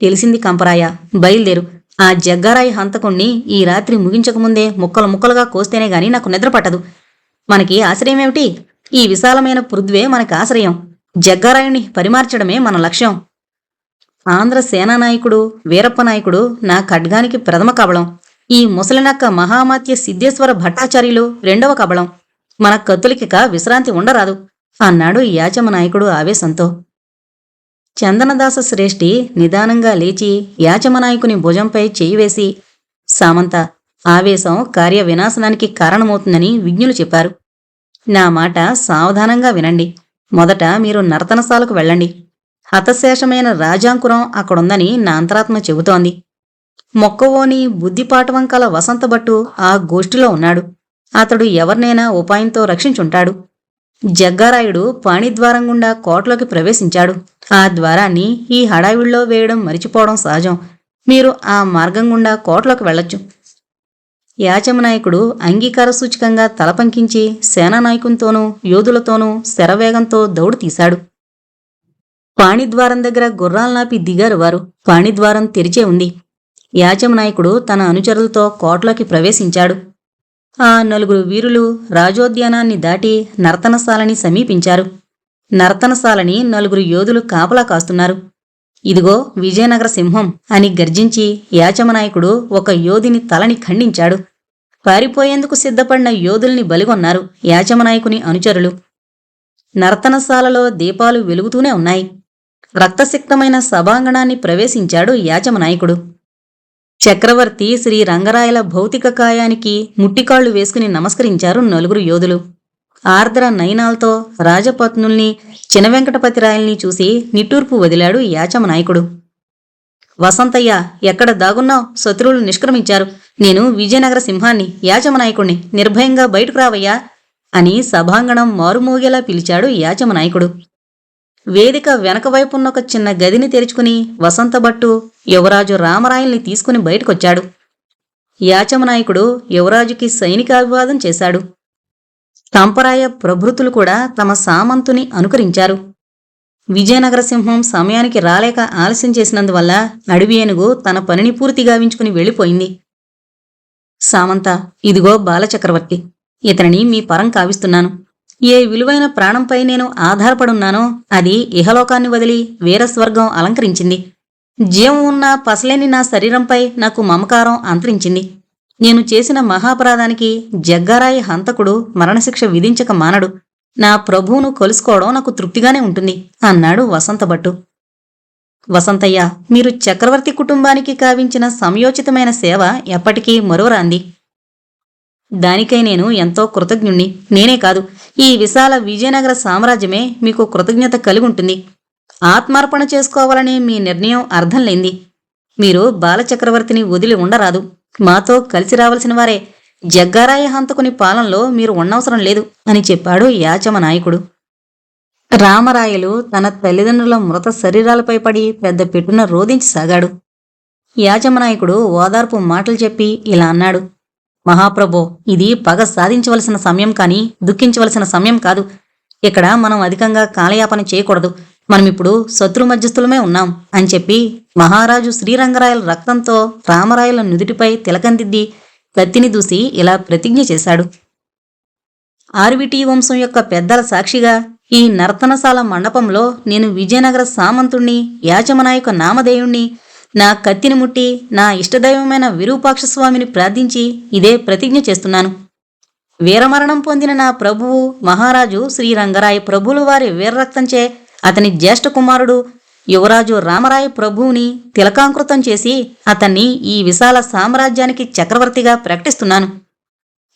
తెలిసింది కంపరాయ, బయలుదేరు. ఆ జగ్గారాయి హంతకుణ్ణి ఈ రాత్రి ముగించకముందే ముక్కలు ముక్కలుగా కోస్తేనే గాని నాకు నిద్ర పట్టదు. మనకి ఆశ్రయమేమిటి? ఈ విశాలమైన పృథ్వే మనకి ఆశ్రయం. జగ్గారాయుణ్ణి పరిమార్చడమే మన లక్ష్యం. ఆంధ్ర సేనానాయకుడు వీరప్పనాయకుడు నా ఖడ్గానికి ప్రథమ కబళం. ఈ ముసలినక్క మహామాత్య సిద్ధేశ్వర భట్టాచార్యులు 2వ కబళం. మన కత్తులికిక విశ్రాంతి ఉండరాదు అన్నాడు యాచమనాయకుడు ఆవేశంతో. చందనదాస శ్రేష్ఠి నిదానంగా లేచి యాచమనాయకుని భుజంపై చేయి వేసి, సామంత, ఆవేశం కార్య వినాశనానికి కారణమవుతుందని విజ్ఞులు చెప్పారు. నా మాట సావధానంగా వినండి. మొదట మీరు నర్తనశాలకు వెళ్ళండి. హతశేషమైన రాజాంకురం అక్కడుందని నా అంతరాత్మ చెబుతోంది. మొక్కవోని బుద్ధిపాటవం కల వసంతభట్టు ఆ గోష్ఠిలో ఉన్నాడు. అతడు ఎవరినైనా ఉపాయంతో రక్షించుంటాడు. జగ్గారాయుడు పాణిద్వారం గుండా కోటలోకి ప్రవేశించాడు. ఆ ద్వారాన్ని ఈ హడావిడిలో వేయడం మరిచిపోవడం సహజం. మీరు ఆ మార్గం గుండా కోటలోకి వెళ్ళొచ్చు. యాచమనాయకుడు అంగీకార సూచకంగా తలపంకించి సేనానాయకునితోనూ యోధులతోనూ శరవేగంతో దౌడు తీశాడు. పాణిద్వారం దగ్గర గుర్రాలనాపి దిగారు వారు. పాణిద్వారం తెరిచే ఉంది. యాచమనాయకుడు తన అనుచరులతో కోటలోకి ప్రవేశించాడు. ఆ 4 వీరులు రాజోద్యానాన్ని దాటి నర్తనశాలని సమీపించారు. నర్తనశాలని 4 యోధులు కాపలా కాస్తున్నారు. ఇదిగో విజయనగర సింహం అని గర్జించి యాచమనాయకుడు ఒక యోధుని తలని ఖండించాడు. పారిపోయేందుకు సిద్ధపడిన యోధుల్ని బలిగొన్నారు యాచమనాయకుని అనుచరులు. నర్తనశాలలో దీపాలు వెలుగుతూనే ఉన్నాయి. రక్తసిక్తమైన సభాంగణాన్ని ప్రవేశించాడు యాచమనాయకుడు. చక్రవర్తి శ్రీ రంగరాయల భౌతిక కాయానికి ముట్టికాళ్లు వేసుకుని నమస్కరించారు 4 యోధులు. ఆర్ద్ర నయనాలతో రాజపత్నుల్ని చినవెంకటపతిరాయల్ని చూసి నిట్టూర్పు వదిలాడు యాచమనాయకుడు. వసంతయ్య, ఎక్కడ దాగున్నావు? శత్రువులు నిష్క్రమించారు. నేను విజయనగర సింహాన్ని, యాచమనాయకుణ్ణి. నిర్భయంగా బయటకు రావయ్యా అని సభాంగణం మారుమోగేలా పిలిచాడు యాచమనాయకుడు. వేదిక వెనకవైపున్న ఒక చిన్న గదిని తెరుచుకుని వసంతభట్టు యువరాజు రామరాయల్ని తీసుకుని బయటకొచ్చాడు. యాచమనాయకుడు యువరాజుకి సైనికాభివాదం చేశాడు. తంపరాయ ప్రభృతులు కూడా తమ సామంతుని అనుకరించారు. విజయనగర సింహం సమయానికి రాలేక ఆలస్యం చేసినందువల్ల అడవి ఏనుగు తన పనిని పూర్తి గావించుకుని వెళ్ళిపోయింది. సామంత, ఇదిగో బాలచక్రవర్తి. ఇతనిని మీ పరం కావిస్తున్నాను. ఏ విలువైన ప్రాణంపై నేను ఆధారపడున్నానో అది ఇహలోకాన్ని వదిలి వీరస్వర్గం అలంకరించింది. జీవం ఉన్న పసలేని నా శరీరంపై నాకు మమకారం అంతరించింది. నేను చేసిన మహాపరాధానికి జగ్గారాయి హంతకుడు మరణశిక్ష విధించక మానడు. నా ప్రభువును కొలుసుకోవడం నాకు తృప్తిగానే ఉంటుంది అన్నాడు వసంతభట్టు. వసంతయ్య, మీరు చక్రవర్తి కుటుంబానికి కావించిన సమయోచితమైన సేవ ఎప్పటికీ మరువరాంది. దానికై నేను ఎంతో కృతజ్ఞుణ్ణి. నేనే కాదు, ఈ విశాల విజయనగర సామ్రాజ్యమే మీకు కృతజ్ఞత కలిగుంటుంది. ఆత్మార్పణ చేసుకోవాలనే మీ నిర్ణయం అర్థం లేంది. మీరు బాలచక్రవర్తిని వదిలి ఉండరాదు. మాతో కలిసి రావలసిన వారే. జగ్గారాయ హంతకుని పాలనలో మీరు ఉండవసరం లేదు అని చెప్పాడు యాచమనాయకుడు. రామరాయలు తన తల్లిదండ్రుల మృత శరీరాలపై పడి పెద్ద పెట్టున రోదించసాగాడు. యాచమనాయకుడు ఓదార్పు మాటలు చెప్పి ఇలా అన్నాడు. మహాప్రభో, ఇది పగ సాధించవలసిన సమయం కాని దుఃఖించవలసిన సమయం కాదు. ఇక్కడ మనం అధికంగా కాలయాపన చేయకూడదు. మనమిప్పుడు శత్రు మధ్యస్థులమే ఉన్నాం అని చెప్పి మహారాజు శ్రీరంగరాయల రక్తంతో రామరాయల నుదుటిపై తిలకందిద్ది కత్తిని దూసి ఇలా ప్రతిజ్ఞ చేశాడు. ఆర్విటీ వంశం యొక్క పెద్దల సాక్షిగా ఈ నర్తనశాల మండపంలో నేను విజయనగర సామంతుణ్ణి, యాచమనాయక నామధేయుణ్ణి, నా కత్తిని ముట్టి నా ఇష్టదైవమైన విరూపాక్షస్వామిని ప్రార్థించి ఇదే ప్రతిజ్ఞ చేస్తున్నాను. వీరమరణం పొందిన నా ప్రభువు మహారాజు శ్రీరంగరాయ ప్రభువులు వారి వీరరక్తంచే అతని జ్యేష్ఠ కుమారుడు యువరాజు రామరాయ ప్రభువుని తిలకాంకృతం చేసి అతన్ని ఈ విశాల సామ్రాజ్యానికి చక్రవర్తిగా ప్రకటిస్తున్నాను.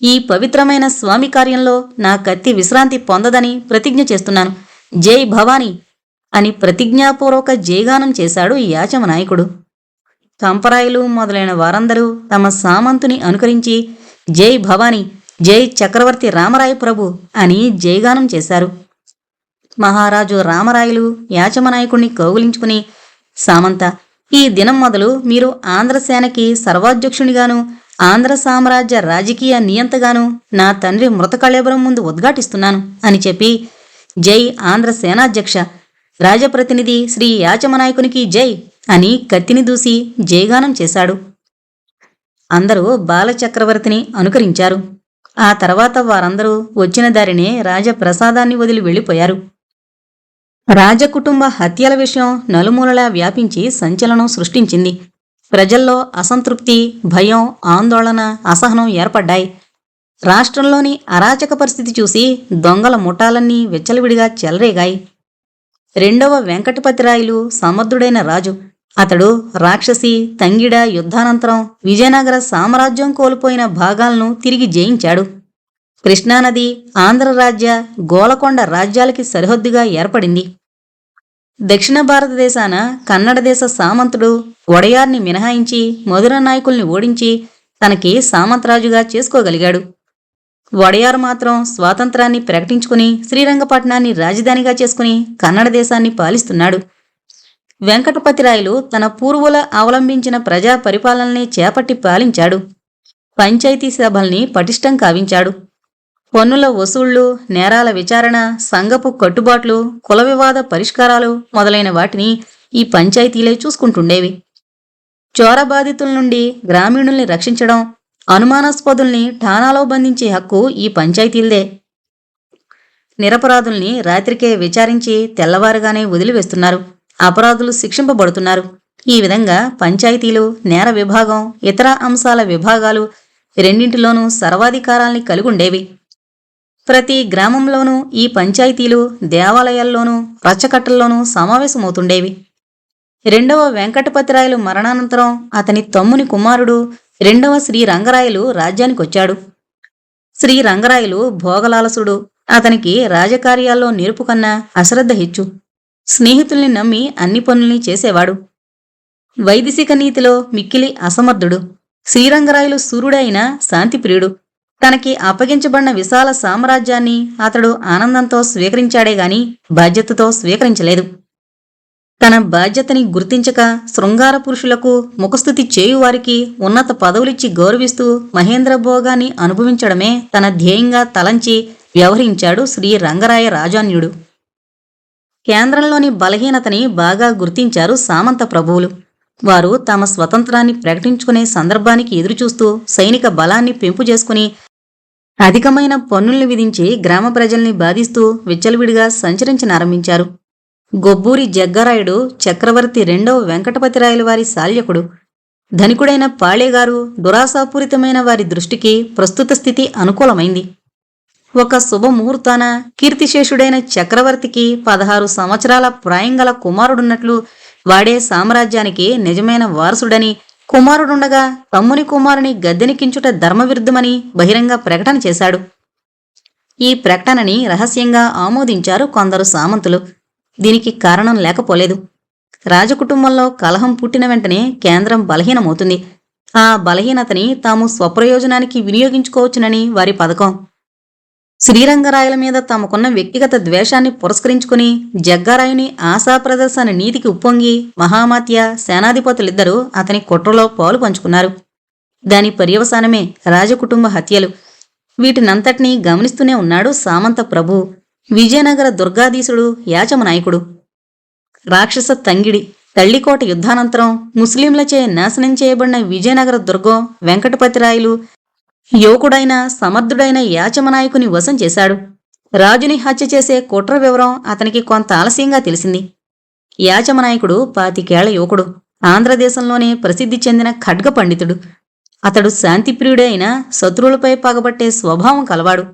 ఈ పవిత్రమైన స్వామి కార్యంలో నా కత్తి విశ్రాంతి పొందదని ప్రతిజ్ఞ చేస్తున్నాను. జై భవానీ అని ప్రతిజ్ఞాపూర్వక జయగానం చేశాడు యాచమనాయకుడు. తంపరాయులు మొదలైన వారందరూ తమ సామంతుని అనుకరించి జై భవానీ, జై చక్రవర్తి రామరాయ ప్రభు అని జయగానం చేశారు. మహారాజు రామరాయలు యాచమనాయకుణ్ణి కౌగులించుకుని, సామంత, ఈ దినం మొదలు మీరు ఆంధ్రసేనకి సర్వాధ్యక్షునిగాను ఆంధ్ర సామ్రాజ్య రాజకీయ నియంతగాను నా తండ్రి మృతకళేబరం ముందు ఉద్ఘాటిస్తున్నాను అని చెప్పి జై ఆంధ్ర సేనాధ్యక్ష, రాజప్రతినిధి శ్రీ యాచమనాయకునికి జై అని కత్తిని దూసి జయగానం చేశాడు. అందరూ బాలచక్రవర్తిని అనుకరించారు. ఆ తర్వాత వారందరూ వచ్చిన దారినే రాజప్రసాదాన్ని వదిలి వెళ్ళిపోయారు. రాజకుటుంబ హత్యల విషయం నలుమూలలా వ్యాపించి సంచలనం సృష్టించింది. ప్రజల్లో అసంతృప్తి, భయం, ఆందోళన, అసహనం ఏర్పడ్డాయి. రాష్ట్రంలోని అరాచక పరిస్థితి చూసి దొంగల ముఠాలన్నీ విచ్చలవిడిగా చెలరేగాయి. 2వ వెంకటపతిరాయలు సమర్థుడైన రాజు. అతడు రాక్షసి తంగిడ యుద్ధానంతరం విజయనగర సామ్రాజ్యం కోల్పోయిన భాగాలను తిరిగి జయించాడు. కృష్ణానది ఆంధ్రరాజ్య, గోలకొండ రాజ్యాలకి సరిహద్దుగా ఏర్పడింది. దక్షిణ భారతదేశాన కన్నడ దేశ సామంతుడు ఒడయార్ని మినహాయించి మధుర నాయకుల్ని ఓడించి తనకి సామంతరాజుగా చేసుకోగలిగాడు. వడయారు మాత్రం స్వాతంత్రాన్ని ప్రకటించుకుని శ్రీరంగపట్నాన్ని రాజధానిగా చేసుకుని కన్నడ దేశాన్ని పాలిస్తున్నాడు. వెంకటపతిరాయలు తన పూర్వుల అవలంబించిన ప్రజా పరిపాలనని చేపట్టి పాలించాడు. పంచాయతీ సభల్ని పటిష్టం కావించాడు. పన్నుల వసూళ్లు, నేరాల విచారణ, సంఘపు కట్టుబాట్లు, కుల వివాద పరిష్కారాలు మొదలైన వాటిని ఈ పంచాయతీలే చూసుకుంటుండేవి. చోర బాధితుల నుండి గ్రామీణుల్ని రక్షించడం, అనుమానాస్పదుల్ని ఠాణాలో బంధించే హక్కు ఈ పంచాయతీలదే. నిరపరాధుల్ని రాత్రికే విచారించి తెల్లవారుగానే వదిలివేస్తున్నారు. అపరాధులు శిక్షింపబడుతున్నారు. ఈ విధంగా పంచాయతీలు, నేర విభాగం, ఇతర అంశాల విభాగాలు రెండింటిలోనూ సర్వాధికారాల్ని కలిగుండేవి. ప్రతి గ్రామంలోనూ ఈ పంచాయతీలు దేవాలయాల్లోనూ రచ్చకట్టల్లోనూ సమావేశమవుతుండేవి. రెండవ వెంకటపతిరాయలు మరణానంతరం అతని తమ్ముని కుమారుడు రెండవ శ్రీరంగరాయలు రాజ్యానికొచ్చాడు. శ్రీరంగరాయలు భోగలాలసుడు. అతనికి రాజకార్యాల్లో నేర్పు కన్నా అశ్రద్ధ హెచ్చు. స్నేహితుల్ని నమ్మి అన్ని పనుల్ని చేసేవాడు. వైదిశిక నీతిలో మిక్కిలి అసమర్థుడు. శ్రీరంగరాయలు సూర్యుడైన శాంతిప్రియుడు. తనకి అప్పగించబడిన విశాల సామ్రాజ్యాన్ని అతడు ఆనందంతో స్వీకరించాడేగాని బాధ్యతతో స్వీకరించలేదు. తన బాధ్యతని గుర్తించక శృంగార పురుషులకు ముఖస్థుతి చేయువారికి ఉన్నత పదవులిచ్చి గౌరవిస్తూ మహేంద్రభోగాన్ని అనుభవించడమే తన ధ్యేయంగా తలంచి వ్యవహరించాడు శ్రీరంగరాయ రాజాన్యుడు. కేంద్రంలోని బలహీనతని బాగా గుర్తించారు సామంత ప్రభువులు. వారు తమ స్వతంత్రాన్ని ప్రకటించుకునే సందర్భానికి ఎదురుచూస్తూ సైనిక బలాన్ని పెంపు చేసుకుని అధికమైన పన్నుల్ని విధించి గ్రామ ప్రజల్ని బాధిస్తూ విచ్చలవిడిగా సంచరించనారంభించారు. గొబ్బూరి జగ్గారాయుడు చక్రవర్తి రెండవ వెంకటపతిరాయలు వారి శాల్యకుడు. ధనికుడైన పాళేగారు దురాశాపూరితమైన వారి దృష్టికి ప్రస్తుత స్థితి అనుకూలమైంది. ఒక శుభముహూర్తాన కీర్తిశేషుడైన చక్రవర్తికి 16 సంవత్సరాల ప్రాయంగల కుమారుడున్నట్లు, వాడే సామ్రాజ్యానికి నిజమైన వారసుడని, కుమారుడుండగా తమ్ముని కుమారుని గద్దెనెక్కించుట ధర్మవిరుద్ధమని బహిరంగ ప్రకటన చేశాడు. ఈ ప్రకటనని రహస్యంగా ఆమోదించారు కొందరు సామంతులు. దీనికి కారణం లేకపోలేదు. రాజకుటుంబంలో కలహం పుట్టిన వెంటనే కేంద్రం బలహీనమవుతుంది. ఆ బలహీనతని తాము స్వప్రయోజనానికి వినియోగించుకోవచ్చునని వారి పథకం. శ్రీరంగరాయల మీద తమకున్న వ్యక్తిగత ద్వేషాన్ని పురస్కరించుకుని జగ్గారాయుని ఆశాప్రదర్శన నీతికి ఉప్పొంగి మహామాత్య, సేనాధిపతులిద్దరూ అతని కుట్రలో పాలు పంచుకున్నారు. దాని పర్యవసానమే రాజకుటుంబ హత్యలు. వీటినంతటినీ గమనిస్తూనే ఉన్నాడు సామంత ప్రభు, విజయనగర దుర్గాధీశుడు, యాచమనాయకుడు. రాక్షస తంగిడి తల్లికోట యుద్ధానంతరం ముస్లింలచే నాశనం చేయబడిన విజయనగర దుర్గం వెంకటపతిరాయలు యువకుడైన సమర్థుడైన యాచమనాయకుని వశం చేశాడు. రాజుని హత్య చేసే కుట్ర వివరం అతనికి కొంత ఆలస్యంగా తెలిసింది. యాచమనాయకుడు 25 ఏళ్ల యువకుడు. ఆంధ్రదేశంలోనే ప్రసిద్ధి చెందిన ఖడ్గ పండితుడు. అతడు శాంతిప్రియుడే అయిన శత్రువులపై పగబట్టే స్వభావం కలవాడు.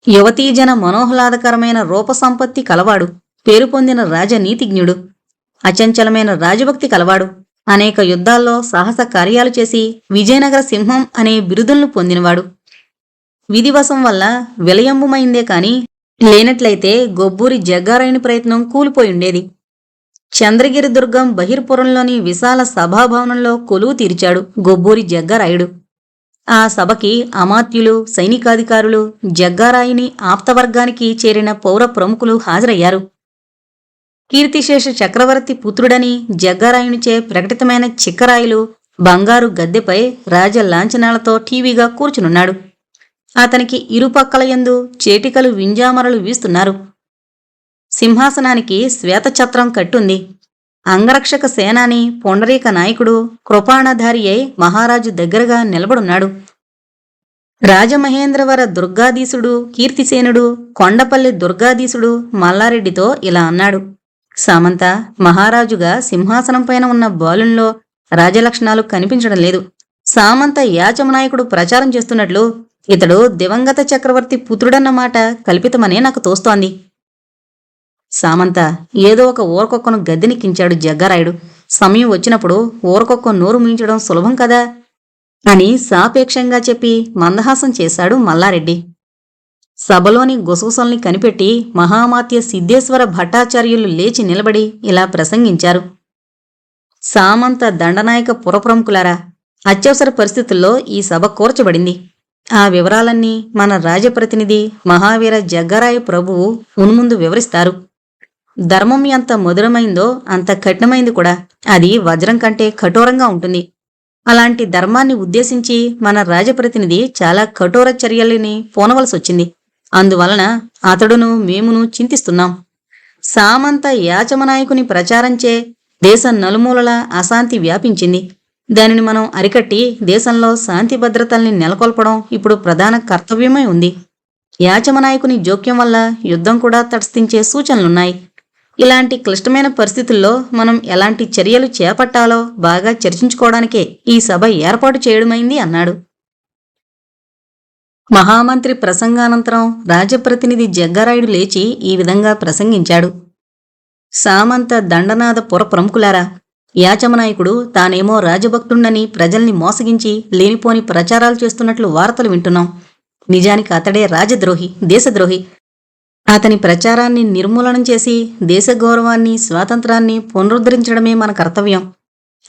యువతీజన మనోహ్లాదకరమైన రూపసంపత్తి కలవాడు. పేరు పొందిన రాజనీతిజ్ఞుడు. అచంచలమైన రాజభక్తి కలవాడు. అనేక యుద్ధాల్లో సాహస కార్యాలు చేసి విజయనగర సింహం అనే బిరుదులను పొందినవాడు. విధివశం వల్ల విలయంబుమైందే కాని లేనట్లయితే గొబ్బూరి జగ్గారాయుని ప్రయత్నం కూలిపోయుండేది. చంద్రగిరి దుర్గం బహిర్పురంలోని విశాల సభాభవనంలో కొలువు తీర్చాడు గొబ్బూరి జగ్గారాయుడు. ఆ సభకి అమాత్యులు, సైనికాధికారులు, జగ్గారాయుని ఆప్తవర్గానికి చేరిన పౌర ప్రముఖులు హాజరయ్యారు. కీర్తిశేష చక్రవర్తి పుత్రుడని జగ్గారాయునిచే ప్రకటితమైన చిక్కరాయులు బంగారు గద్దెపై రాజ లాంఛనాలతో టీవీగా కూర్చునున్నాడు. అతనికి ఇరుపక్కలయందు చేటికలు వింజామరలు వీస్తున్నారు. సింహాసనానికి శ్వేతఛత్రం కట్టుంది. అంగరక్షక సేనాని పొండరీక నాయకుడు కృపాణధారి అయి మహారాజు దగ్గరగా నిలబడున్నాడు. రాజమహేంద్రవర దుర్గాధీశుడు కీర్తిసేనుడు కొండపల్లి దుర్గాధీశుడు మల్లారెడ్డితో ఇలా అన్నాడు. సామంత, మహారాజుగా సింహాసనం పైన ఉన్న బాలుల్లో రాజలక్షణాలు కనిపించడం లేదు. సామంత యాచమనాయకుడు ప్రచారం చేస్తున్నట్లు ఇతడు దివంగత చక్రవర్తి పుత్రుడన్నమాట కల్పితమనే నాకు తోస్తోంది. సామంత, ఏదో ఒక ఊరకొక్కను గద్దెనెక్కించాడు జగ్గారాయుడు. సమయం వచ్చినప్పుడు ఊరకొక్క నోరు మూయించడం సులభం కదా అని సాపేక్షంగా చెప్పి మందహాసం చేశాడు మల్లారెడ్డి. సభలోని గుసగుసల్ని కనిపెట్టి మహామాత్య సిద్ధేశ్వర భట్టాచార్యులు లేచి నిలబడి ఇలా ప్రసంగించారు. సామంత దండనాయక పురప్రముఖులారా, అత్యవసర పరిస్థితుల్లో ఈ సభ కూర్చబడింది. ఆ వివరాలన్నీ మన రాజప్రతినిధి మహావీర జగ్గరాయ ప్రభువు మున్ముందు వివరిస్తారు. ధర్మం ఎంత మధురమైందో అంత కఠినమైంది కూడా. అది వజ్రం కంటే కఠోరంగా ఉంటుంది. అలాంటి ధర్మాన్ని ఉద్దేశించి మన రాజప్రతినిధి చాలా కఠోర చర్యల్ని పూనవలసొచ్చింది. అందువలన అతడును మేమును చింతిస్తున్నాం. సామంత యాచమనాయకుని ప్రచారంచే దేశం నలుమూలలా అశాంతి వ్యాపించింది. దానిని మనం అరికట్టి దేశంలో శాంతి భద్రతల్ని నెలకొల్పడం ఇప్పుడు ప్రధాన కర్తవ్యమై ఉంది. యాచమనాయకుని జోక్యం వల్ల యుద్ధం కూడా తటస్థించే సూచనలున్నాయి. ఇలాంటి క్లిష్టమైన పరిస్థితుల్లో మనం ఎలాంటి చర్యలు చేపట్టాలో బాగా చర్చించుకోవడానికే ఈ సభ ఏర్పాటు చేయడమైంది అన్నాడు. మహామంత్రి ప్రసంగానంతరం రాజప్రతినిధి జగ్గరాయుడు లేచి ఈ విధంగా ప్రసంగించాడు. సామంత దండనాథ పుర ప్రముఖులారా, యాచమనాయకుడు తానేమో రాజభక్తుండని ప్రజల్ని మోసగించి లేనిపోని ప్రచారాలు చేస్తున్నట్లు వార్తలు వింటున్నాం. నిజానికి అతడే రాజద్రోహి, దేశద్రోహి. అతని ప్రచారాన్ని నిర్మూలనం చేసి దేశ గౌరవాన్ని, స్వాతంత్రాన్ని పునరుద్ధరించడమే మన కర్తవ్యం.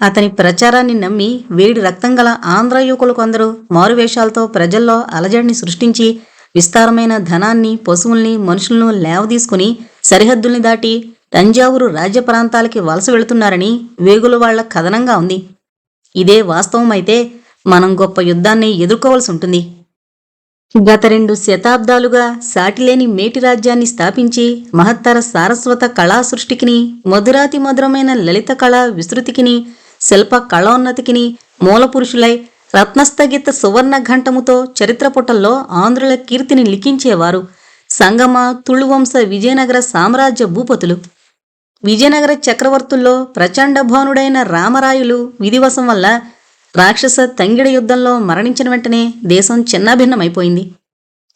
అతని ప్రచారాన్ని నమ్మి వేడి రక్తం గల ఆంధ్ర యువకులు కొందరు మారువేషాలతో ప్రజల్లో అలజడిని సృష్టించి విస్తారమైన ధనాన్ని, పశువుల్ని, మనుషులను లేవదీసుకుని సరిహద్దుల్ని దాటి తంజావూరు రాజ్య ప్రాంతాలకి వలస వెళుతున్నారని వేగుల వాళ్ల కథనంగా ఉంది. ఇదే వాస్తవమైతే మనం గొప్ప యుద్ధాన్ని ఎదుర్కోవలసి ఉంటుంది. గత 2 శతాబ్దాలుగా సాటిలేని మేటి రాజ్యాన్ని స్థాపించి మహత్తర సారస్వత కళా సృష్టికిని, మధురాతి మధురమైన లలిత కళా విస్తృతికిని, శిల్ప కళోన్నతికిని మూలపురుషులై రత్నస్థగిత సువర్ణ ఘంటముతో చరిత్ర పుటల్లో ఆంధ్రుల కీర్తిని లిఖించేవారు సంగమ తుళువంశ విజయనగర సామ్రాజ్య భూపతులు. విజయనగర చక్రవర్తుల్లో ప్రచండభానుడైన రామరాయులు విధివశం వల్ల రాక్షస తంగిడ యుద్ధంలో మరణించిన వెంటనే దేశం చిన్నాభిన్నమైపోయింది.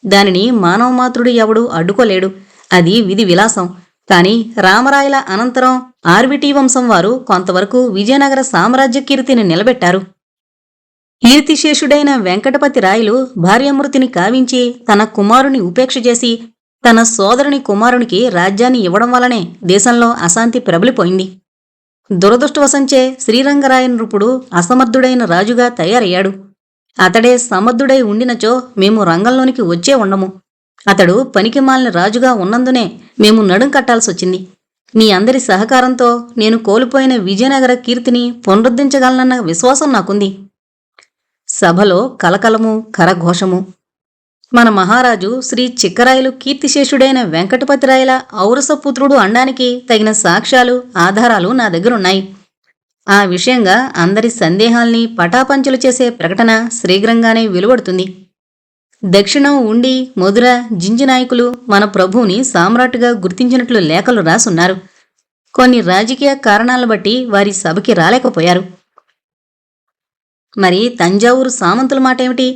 దానిని మానవమాతృడు ఎవడు అడ్డుకోలేడు. అది విధి విలాసం. కాని రామరాయల అనంతరం ఆర్విటీ వంశం వారు కొంతవరకు విజయనగర సామ్రాజ్య కీర్తిని నిలబెట్టారు. కీర్తిశేషుడైన వెంకటపతి రాయలు భార్యామృతిని కావించి తన కుమారుని ఉపేక్ష చేసి తన సోదరుని కుమారునికి రాజ్యాన్ని ఇవ్వడం వల్లనే దేశంలో అశాంతి ప్రబలిపోయింది. దురదృష్టవశంచే శ్రీరంగరాయ నృపుడు అసమర్థుడైన రాజుగా తయారయ్యాడు. అతడే సమర్థుడై ఉండినచో మేము రంగంలోనికి వచ్చే ఉండము. అతడు పనికిమాలిన రాజుగా ఉన్నందునే మేము నడుం కట్టాల్సొచ్చింది. మీ అందరి సహకారంతో నేను కోల్పోయిన విజయనగర కీర్తిని పునరుద్ధరించగలనన్న విశ్వాసం నాకుంది. సభలో కలకలము, కరఘోషము. మన మహారాజు శ్రీ చిక్కరాయలు కీర్తిశేషుడైన వెంకటపతిరాయల ఔరసపుత్రుడు అనడానికి తగిన సాక్ష్యాలు, ఆధారాలు నా దగ్గరున్నాయి. ఆ విషయంగా అందరి సందేహాల్ని పటాపంచలు చేసే ప్రకటన శీఘ్రంగానే వెలువడుతుంది. దక్షిణం ఉండి మధుర జింజి నాయకులు మన ప్రభువుని సామ్రాట్టుగా గుర్తించినట్లు లేఖలు రాసున్నారు. కొన్ని రాజకీయ కారణాలను బట్టి వారి సభకి రాలేకపోయారు. మరి తంజావూరు సామంతుల మాటేమిటి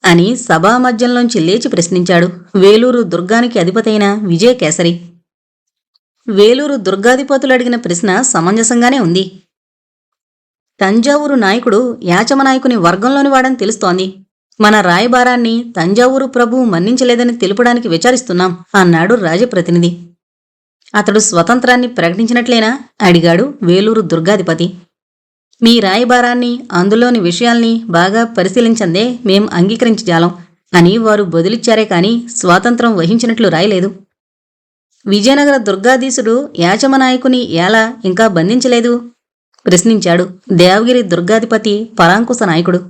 అని సభా మధ్యంలోంచి లేచి ప్రశ్నించాడు వేలూరు దుర్గానికి అధిపతైన విజయకేసరి. వేలూరు దుర్గాధిపతులు అడిగిన ప్రశ్న సమంజసంగానే ఉంది. తంజావూరు నాయకుడు యాచమనాయకుని వర్గంలోని వాడని తెలుస్తోంది. మన రాయబారాన్ని తంజావూరు ప్రభువు మన్నించలేదని తెలుపడానికి విచారిస్తున్నాం అన్నాడు రాజప్రతినిధి. అతడు స్వతంత్రాన్ని ప్రకటించినట్లేనా అడిగాడు వేలూరు దుర్గాధిపతి. మీ రాయబారాన్ని, అందులోని విషయాల్ని బాగా పరిశీలించందే మేం అంగీకరించజాలం అని వారు బదులిచ్చారే కాని స్వాతంత్రం వహించినట్లు రాయలేదు. విజయనగర దుర్గాధీశుడు యాచమనాయకుని ఎలా ఇంకా బంధించలేదు ప్రశ్నించాడు దేవగిరి దుర్గాధిపతి పరాంకుశ నాయకుడు.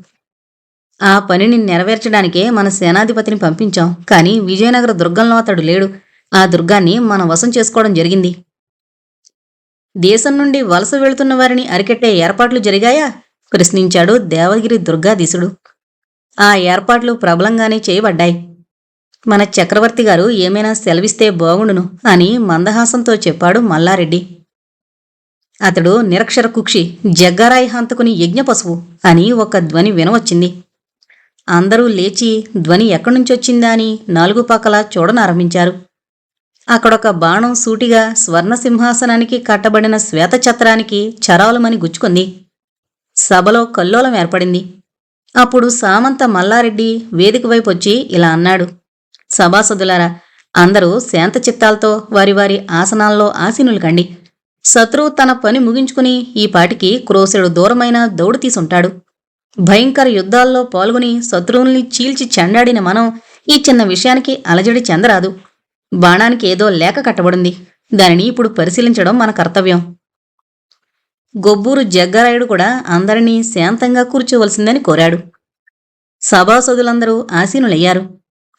ఆ పనిని నెరవేర్చడానికే మన సేనాధిపతిని పంపించాం. కాని విజయనగర దుర్గంలో అతడు లేడు. ఆ దుర్గాన్ని మనం వశం చేసుకోవడం జరిగింది. దేశం నుండి వలస వెళుతున్న వారిని అరికట్టే ఏర్పాట్లు జరిగాయా ప్రశ్నించాడు దేవగిరి దుర్గాధీశుడు. ఆ ఏర్పాట్లు ప్రబలంగానే చేయబడ్డాయి. మన చక్రవర్తి గారు ఏమైనా సెలవిస్తే బాగుండును అని మందహాసంతో చెప్పాడు మల్లారెడ్డి. అతడు నిరక్షర కుక్షి, జగ్గారాయి హంతకుని యజ్ఞ పశువు అని ఒక ధ్వని వినవచ్చింది. అందరూ లేచి ధ్వని ఎక్కడ్నుంచొచ్చిందా అని 4 పక్కలా చూడనారంభించారు. అక్కడొక బాణం సూటిగా స్వర్ణసింహాసనానికి కట్టబడిన శ్వేతఛత్రానికి చరాలుమని గుచ్చుకుంది. సభలో కల్లోలం ఏర్పడింది. అప్పుడు సామంత మల్లారెడ్డి వేదిక వైపు వచ్చి ఇలా అన్నాడు. సభాసదులారా, అందరూ శాంత చిత్తాలతో వారి వారి ఆసనాల్లో ఆసీనులు కండి. శత్రువు తన పని ముగించుకుని ఈ పాటికి క్రోసెడు దూరమైన దౌడు తీసుంటాడు. భయంకర యుద్ధాల్లో పాల్గొని శత్రువుల్ని చీల్చి చెండాడిన మనం ఈ చిన్న విషయానికి అలజడి చెందరాదు. బాణానికి ఏదో లేఖ కట్టబడింది. దానిని ఇప్పుడు పరిశీలించడం మన కర్తవ్యం. గొబ్బూరు జగ్గారాయుడు కూడా అందరినీ శాంతంగా కూర్చోవలసిందని కోరాడు. సభాసదులందరూ ఆసీనులయ్యారు.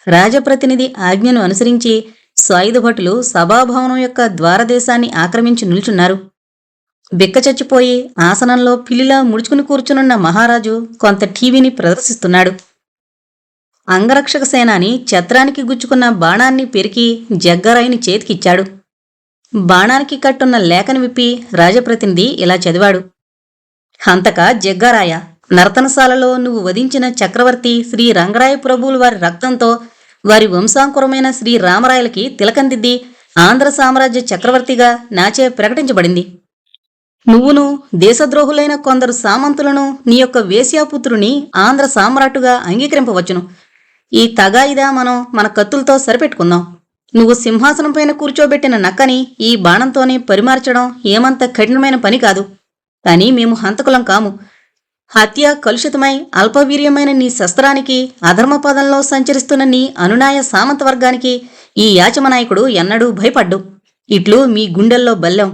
రాజప్రతినిధి ఆజ్ఞను అనుసరించి సాయుధభటులు సభాభవనం యొక్క ద్వారదేశాన్ని ఆక్రమించి నిల్చున్నారు. బిక్కచచ్చిపోయి ఆసనంలో పిల్లిలా ముడుచుకుని కూర్చునున్న మహారాజు కొంత టీవీని ప్రదర్శిస్తున్నాడు. అంగరక్షక సేనాని ఛత్రానికి గుచ్చుకున్న బాణాన్ని పెరికి జగ్గారాయుని చేతికిచ్చాడు. బాణానికి కట్టున్న లేఖను విప్పి రాజప్రతినిధి ఇలా చదివాడు. హంతక జగ్గారాయ, నర్తనశాలలో నువ్వు వధించిన చక్రవర్తి శ్రీ రంగరాయ ప్రభువుల వారి రక్తంతో వారి వంశాంకురమైన శ్రీ రామరాయలకి తిలకందిద్ది ఆంధ్ర సామ్రాజ్య చక్రవర్తిగా నాచే ప్రకటించబడింది. నువ్వును దేశద్రోహులైన కొందరు సామంతులను నీ యొక్క వేశ్యాపుత్రుని ఆంధ్ర సామ్రాట్టుగా అంగీకరింపవచ్చును. ఈ తగాయిదా మనం మన కత్తులతో సరిపెట్టుకుందాం. నువ్వు సింహాసనం పైన కూర్చోబెట్టిన నక్కని ఈ బాణంతోనే పరిమార్చడం ఏమంత కఠినమైన పని కాదు. కానీ మేము హంతకులం కాము. హత్య కలుషితమై అల్పవీర్యమైన నీ శస్త్రానికి, అధర్మపదంలో సంచరిస్తున్న నీ అనునాయ సామంత వర్గానికి ఈ యాచమనాయకుడు ఎన్నడూ భయపడ్డు. ఇట్లు మీ గుండెల్లో బల్లెం.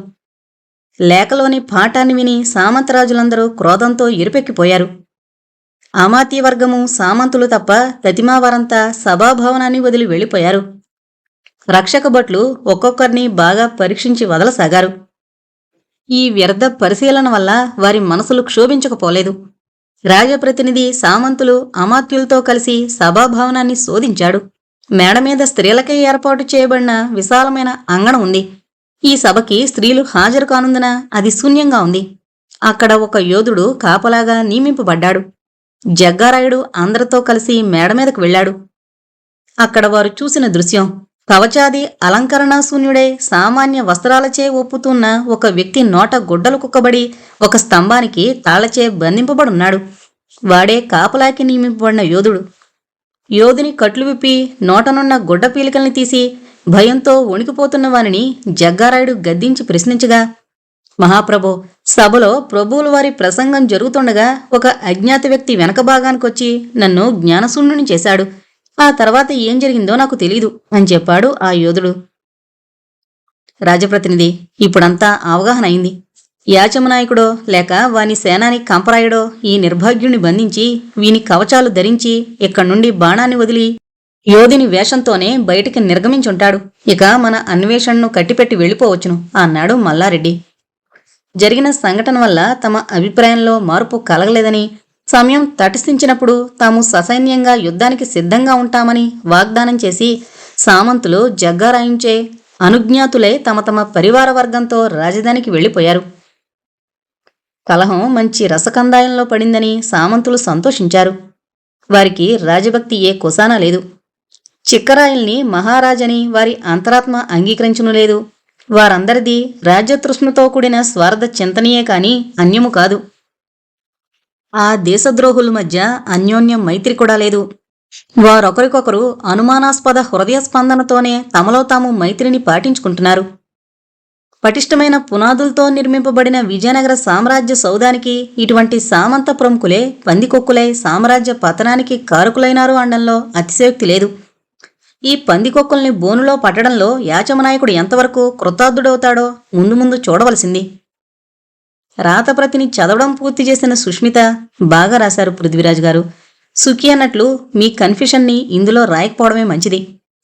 లేఖలోని పాఠాన్ని విని సామంతరాజులందరూ క్రోధంతో ఎరుపెక్కిపోయారు. అమాత్యవర్గము సామంతులు తప్ప ప్రతిమావారంతా సభాభవనాన్ని వదిలి వెళ్ళిపోయారు. రక్షక భట్లు ఒక్కొక్కరిని బాగా పరీక్షించి వదలసాగారు. ఈ వ్యర్థ పరిశీలన వల్ల వారి మనసులు క్షోభించకపోలేదు. రాజప్రతినిధి సామంతులు అమాత్యులతో కలిసి సభాభవనాన్ని శోధించాడు. మేడమీద స్త్రీలకై ఏర్పాటు చేయబడిన విశాలమైన అంగణం ఉంది. ఈ సభకి స్త్రీలు హాజరు కానుందున అది శూన్యంగా ఉంది. అక్కడ ఒక యోధుడు కాపలాగా నియమింపబడ్డాడు. జగ్గారాయుడు అందరితో కలిసి మేడమీదకు వెళ్ళాడు. అక్కడ వారు చూసిన దృశ్యం, కవచాది అలంకరణాశూన్యుడై సామాన్య వస్త్రాలచే ఒప్పుతున్న ఒక వ్యక్తి నోట గుడ్డలు కుక్కబడి ఒక స్తంభానికి తాళ్లచే బంధింపబడున్నాడు. వాడే కాపలాకి నియమింపబడిన యోధుడు. యోధుని కట్లు విప్పి నోటనున్న గుడ్డ పీలికల్ని తీసి భయంతో వణికిపోతున్న వానిని జగ్గారాయుడు గద్దించి ప్రశ్నించగా, మహాప్రభో, సభలో ప్రభువుల వారి ప్రసంగం జరుగుతుండగా ఒక అజ్ఞాత వ్యక్తి వెనక భాగానికొచ్చి నన్ను జ్ఞానశూన్యుని చేశాడు. ఆ తర్వాత ఏం జరిగిందో నాకు తెలీదు అని చెప్పాడు ఆ యోధుడు. రాజప్రతినిధి, ఇప్పుడంతా అవగాహన అయింది. యాచమనాయకుడో లేక వాని సేనాని కంపరాయుడో ఈ నిర్భాగ్యుని బంధించి వీని కవచాలు ధరించి ఇక్కడి నుండి బాణాన్ని వదిలి యోధిని వేషంతోనే బయటికి నిర్గమించుంటాడు. ఇక మన అన్వేషణను కట్టిపెట్టి వెళ్ళిపోవచ్చును అన్నాడు మల్లారెడ్డి. జరిగిన సంఘటన వల్ల తమ అభిప్రాయంలో మార్పు కలగలేదని, సమయం తటస్థించినప్పుడు తాము ససైన్యంగా యుద్ధానికి సిద్ధంగా ఉంటామని వాగ్దానం చేసి సామంతులు జగ్గారాయించే అనుజ్ఞాతులై తమ తమ పరివార వర్గంతో రాజధానికి వెళ్ళిపోయారు. కలహం మంచి రసకందాయంలో పడిందని సామంతులు సంతోషించారు. వారికి రాజభక్తి ఏ కొసానా లేదు. చిక్కరాయల్ని మహారాజని వారి అంతరాత్మ అంగీకరించును లేదు. వారందరిది రాజ్యతృష్ణతో కూడిన స్వార్థ చింతనీయే కాని అన్యము కాదు. ఆ దేశద్రోహుల మధ్య అన్యోన్యం మైత్రి కూడా లేదు. వారొకరికొకరు అనుమానాస్పద హృదయ స్పందనతోనే తమలో తాము మైత్రిని పాటించుకుంటున్నారు. పటిష్టమైన పునాదులతో నిర్మింపబడిన విజయనగర సామ్రాజ్య సౌధానికి ఇటువంటి సామంత ప్రముఖులే పందికొక్కులై సామ్రాజ్య పతనానికి కారకులైనారు అనడంలో అతిశయోక్తి లేదు. ఈ పందికొక్కుల్ని బోనులో పట్టడంలో యాచమనాయకుడు ఎంతవరకు కృతార్థుడవుతాడో ముందు ముందు చూడవలసింది. రాతప్రతిని చదవడం పూర్తి చేసిన సుష్మిత, బాగా రాశారు పృథ్వీరాజ్ గారు. సుఖి అన్నట్లు మీ కన్ఫ్యూషన్ని ఇందులో రాయకపోవడమే మంచిది.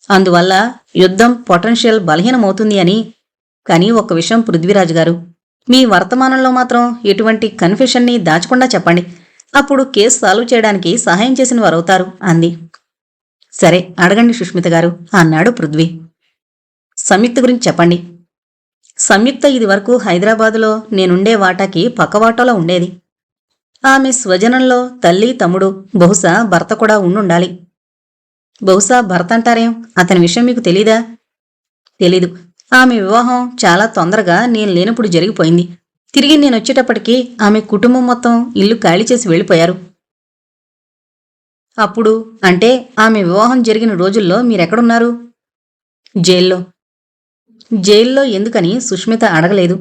అందువల్ల యుద్ధం పొటెన్షియల్ బలహీనమవుతుంది అని. కానీ ఒక్క విషయం పృథ్వీరాజ్ గారు, మీ వర్తమానంలో మాత్రం ఎటువంటి కన్ఫ్యూషన్ని దాచకుండా చెప్పండి. అప్పుడు కేసు సాల్వ్ చేయడానికి సహాయం చేసిన వారవుతారు అంది. సరే, అడగండి సుష్మిత గారు అన్నాడు పృథ్వీ. సంయుక్త గురించి చెప్పండి. సంయుక్త ఇది వరకు హైదరాబాదులో నేనుండే వాటాకి పక్కవాటాలో ఉండేది. ఆమె స్వజనంలో తల్లి తమ్ముడు, బహుశా భర్త కూడా ఉండుండాలి. బహుశా భర్త అంటారేం? అతని విషయం మీకు తెలీదా? తెలీదు. ఆమె వివాహం చాలా తొందరగా నేను లేనప్పుడు జరిగిపోయింది. తిరిగి నేనొచ్చేటప్పటికీ ఆమె కుటుంబం మొత్తం ఇల్లు ఖాళీ చేసి వెళ్ళిపోయారు. అప్పుడు అంటే ఆమె వివాహం జరిగిన రోజుల్లో మీరెక్కడున్నారు? జైల్లో. జైల్లో ఎందుకని సుష్మిత అడగలేదు.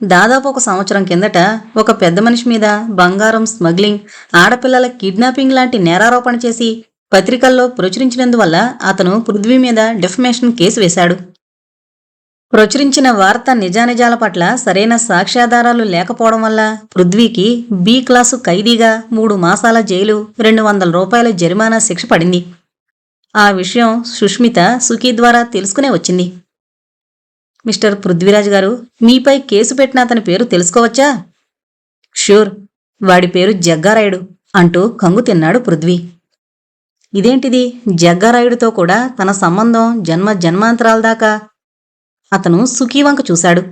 దాదాపు ఒక సంవత్సరం కిందట ఒక పెద్ద మనిషి మీద బంగారం స్మగ్లింగ్, ఆడపిల్లల కిడ్నాపింగ్ లాంటి నేరారోపణ చేసి పత్రికల్లో ప్రచురించినందువల్ల అతను పృథ్వీ మీద డిఫమేషన్ కేసు వేశాడు. ప్రచురించిన వార్త నిజానిజాల పట్ల సరైన సాక్ష్యాధారాలు లేకపోవడం వల్ల పృథ్వీకి బి క్లాసు ఖైదీగా 3 మాసాల జైలు, 200 రూపాయల జరిమానా శిక్ష పడింది. ఆ విషయం సుష్మిత సుఖీ ద్వారా తెలుసుకునే వచ్చింది. మిస్టర్ పృథ్వీరాజ్ గారు, మీపై కేసు పెట్టిన అతని పేరు తెలుసుకోవచ్చా? ష్యూర్, వాడి పేరు జగ్గారాయుడు అంటూ కంగు తిన్నాడు పృథ్వీ. ఇదేంటిది, జగ్గారాయుడితో కూడా తన సంబంధం జన్మ జన్మాంతరాల దాకా? అతను సుఖీ వంక చూశాడు.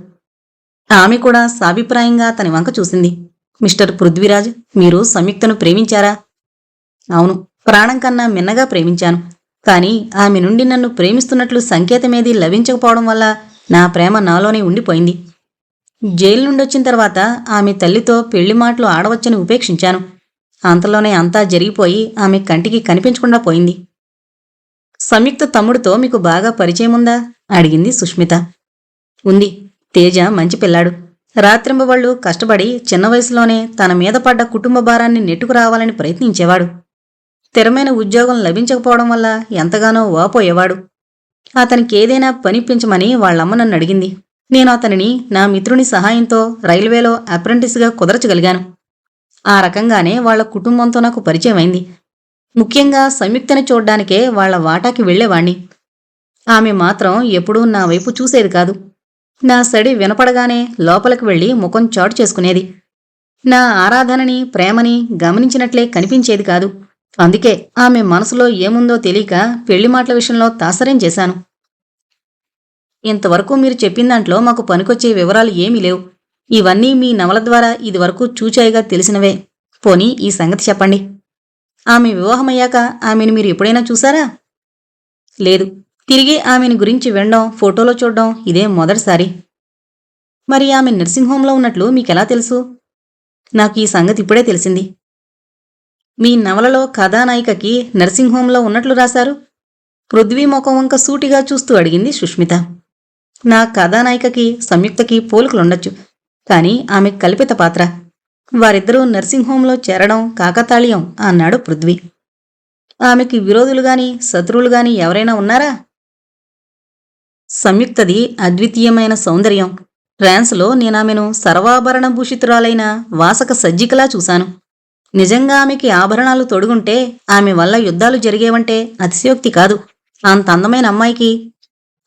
ఆమె కూడా సాభిప్రాయంగా అతని వంక చూసింది. మిస్టర్ పృథ్వీరాజ్, మీరు సంయుక్తను ప్రేమించారా? అవును, ప్రాణం కన్నా మిన్నగా ప్రేమించాను. కానీ ఆమె నుండి నన్ను ప్రేమిస్తున్నట్లు సంకేతమేదీ లభించకపోవడం వల్ల నా ప్రేమ నాలోనే ఉండిపోయింది. జైలు నుండొచ్చిన తర్వాత ఆమె తల్లితో పెళ్లి మాటలు ఆడవచ్చని ఉపేక్షించాను. అంతలోనే అంతా జరిగిపోయి ఆమె కంటికి కనిపించకుండా పోయింది. సంయుక్త తమ్ముడితో మీకు బాగా పరిచయముందా? అడిగింది సుష్మిత. ఉంది. తేజ మంచి పిల్లాడు. రాత్రింబవళ్ళు కష్టపడి చిన్న వయసులోనే తన మీద పడ్డ కుటుంబ భారాన్ని నెట్టుకురావాలని ప్రయత్నించేవాడు. స్థిరమైన ఉద్యోగం లభించకపోవడం వల్ల ఎంతగానో వాపోయేవాడు. అతనికేదైనా పనిపించమని వాళ్ళమ్మ నన్ను అడిగింది. నేను అతనిని నా మిత్రుని సహాయంతో రైల్వేలో అప్రెంటిస్గా కుదరచగలిగాను. ఆ రకంగానే వాళ్ల కుటుంబంతో నాకు పరిచయమైంది. ముఖ్యంగా సంయుక్తని చూడ్డానికే వాళ్ల వాటాకి వెళ్లేవాణ్ణి. ఆమె మాత్రం ఎప్పుడూ నా వైపు చూసేది కాదు. నా సడి వినపడగానే లోపలికి వెళ్లి ముఖం చాటు చేసుకునేది. నా ఆరాధనని, ప్రేమని గమనించినట్లే కనిపించేది కాదు. అందుకే ఆమె మనసులో ఏముందో తెలియక పెళ్లి మాటల విషయంలో తాసరేం చేశాను. ఇంతవరకు మీరు చెప్పిన దాంట్లో మాకు పనికొచ్చే వివరాలు ఏమీ లేవు. ఇవన్నీ మీ నవల ద్వారా ఇదివరకు చూచాయిగా తెలిసినవే. పోనీ ఈ సంగతి చెప్పండి. ఆమె వివాహమయ్యాక ఆమెను మీరు ఎప్పుడైనా చూశారా? లేదు. తిరిగి ఆమెను గురించి వినడం, ఫోటోలో చూడడం ఇదే మొదటిసారి. మరి ఆమె నర్సింగ్ హోంలో ఉన్నట్లు మీకెలా తెలుసు? నాకు ఈ సంగతి ఇప్పుడే తెలిసింది. మీ నవలలో కథానాయికకి నర్సింగ్ హోంలో ఉన్నట్లు రాశారు? పృథ్వీ ముఖం వంక సూటిగా చూస్తూ అడిగింది సుష్మిత. నా కథానాయికకి సంయుక్తకి పోలికలుండొచ్చు, కానీ ఆమె కల్పిత పాత్ర. వారిద్దరూ నర్సింగ్ హోంలో చేరడం కాకతాళీయం అన్నాడు పృథ్వీ. ఆమెకి విరోధులుగాని శత్రువులుగాని ఎవరైనా ఉన్నారా? సంయుక్తది అద్వితీయమైన సౌందర్యం. ఫ్రాన్స్లో నేనామెను సర్వాభరణ భూషితురాలైన వాసక సజ్జికలా చూశాను. నిజంగా ఆమెకి ఆభరణాలు తొడుగుంటే ఆమె వల్ల యుద్ధాలు జరిగేవంటే అతిశయోక్తి కాదు. అంత అందమైన అమ్మాయికి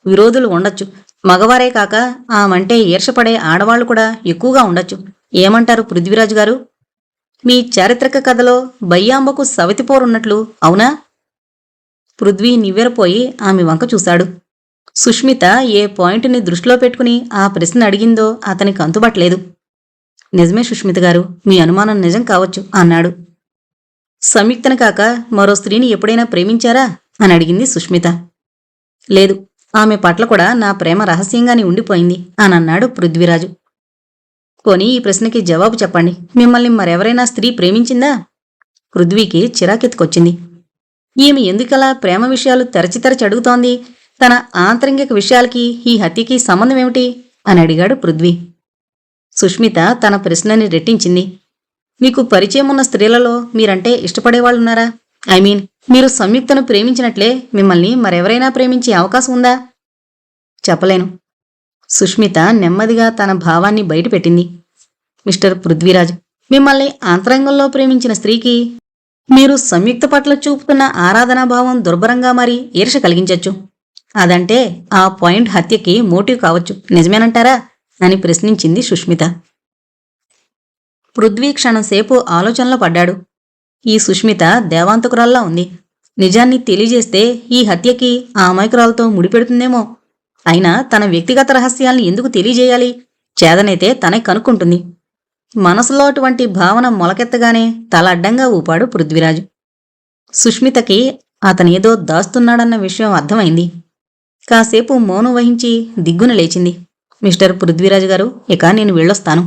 విరోధులు ఉండొచ్చు. మగవారే కాక ఆమంటే ఈర్షపడే ఆడవాళ్లు కూడా ఎక్కువగా ఉండొచ్చు. ఏమంటారు పృథ్వీరాజు గారు? మీ చారిత్రక కథలో బయ్యాంబకు సవతిపోరున్నట్లు అవునా? పృథ్వీ నివ్వెరపోయి ఆమె వంక చూశాడు. సుష్మిత ఏ పాయింట్ని దృష్టిలో పెట్టుకుని ఆ ప్రశ్న అడిగిందో అతనికి అంతుబట్టలేదు. నిజమే సుష్మిత గారు, మీ అనుమానం నిజం కావచ్చు అన్నాడు. సంయుక్తను కాక మరో స్త్రీని ఎప్పుడైనా ప్రేమించారా అని అడిగింది సుష్మిత. లేదు, ఆమె పట్ల కూడా నా ప్రేమ రహస్యంగానే ఉండిపోయింది అని అన్నాడు పృథ్వీరాజు. పోనీ ఈ ప్రశ్నకి జవాబు చెప్పండి. మిమ్మల్ని మరెవరైనా స్త్రీ ప్రేమించిందా? పృథ్వీకి చిరాకెత్తుకొచ్చింది. ఈమె ఎందుకలా ప్రేమ విషయాలు తరచి అడుగుతోంది? తన ఆంతరంగిక విషయాలకి ఈ హత్యకి సంబంధమేమిటి అని అడిగాడు పృథ్వీ. సుష్మిత తన ప్రశ్నని రెట్టించింది. మీకు పరిచయం ఉన్న స్త్రీలలో మీరంటే ఇష్టపడేవాళ్ళున్నారా? ఐ మీన్, మీరు సంయుక్తను ప్రేమించినట్లే మిమ్మల్ని మరెవరైనా ప్రేమించే అవకాశం ఉందా? చెప్పలేను. సుష్మిత నెమ్మదిగా తన భావాన్ని బయటపెట్టింది. మిస్టర్ పృథ్వీరాజ్, మిమ్మల్ని అంతరంగంలో ప్రేమించిన స్త్రీకి మీరు సంయుక్త పట్ల చూపుతున్న ఆరాధనాభావం దుర్భరంగా మారి ఈర్ష కలిగించొచ్చు. అదంటే ఆ పాయింట్ హత్యకి మోటివ్ కావచ్చు. నిజమేనంటారా అని ప్రశ్నించింది సుష్మిత. పృథ్వీ క్షణంసేపు ఆలోచనలో పడ్డాడు. ఈ సుష్మిత దేవాంతకురాల్లా ఉంది. నిజాన్ని తెలియజేస్తే ఈ హత్యకి ఆ అమాయకురాలతో ముడిపెడుతుందేమో. అయినా తన వ్యక్తిగత రహస్యాల్ని ఎందుకు తెలియజేయాలి? చేదనైతే తనే కనుక్కుంటుంది. మనసులో అటువంటి భావన మొలకెత్తగానే తల అడ్డంగా ఊపాడు పృథ్వీరాజు. సుష్మితకి అతనేదో దాస్తున్నాడన్న విషయం అర్థమైంది. కాసేపు మౌనం వహించి దిగ్గున లేచింది. మిస్టర్ పృథ్వీరాజు గారు, ఇక నేను వెళ్ళొస్తాను.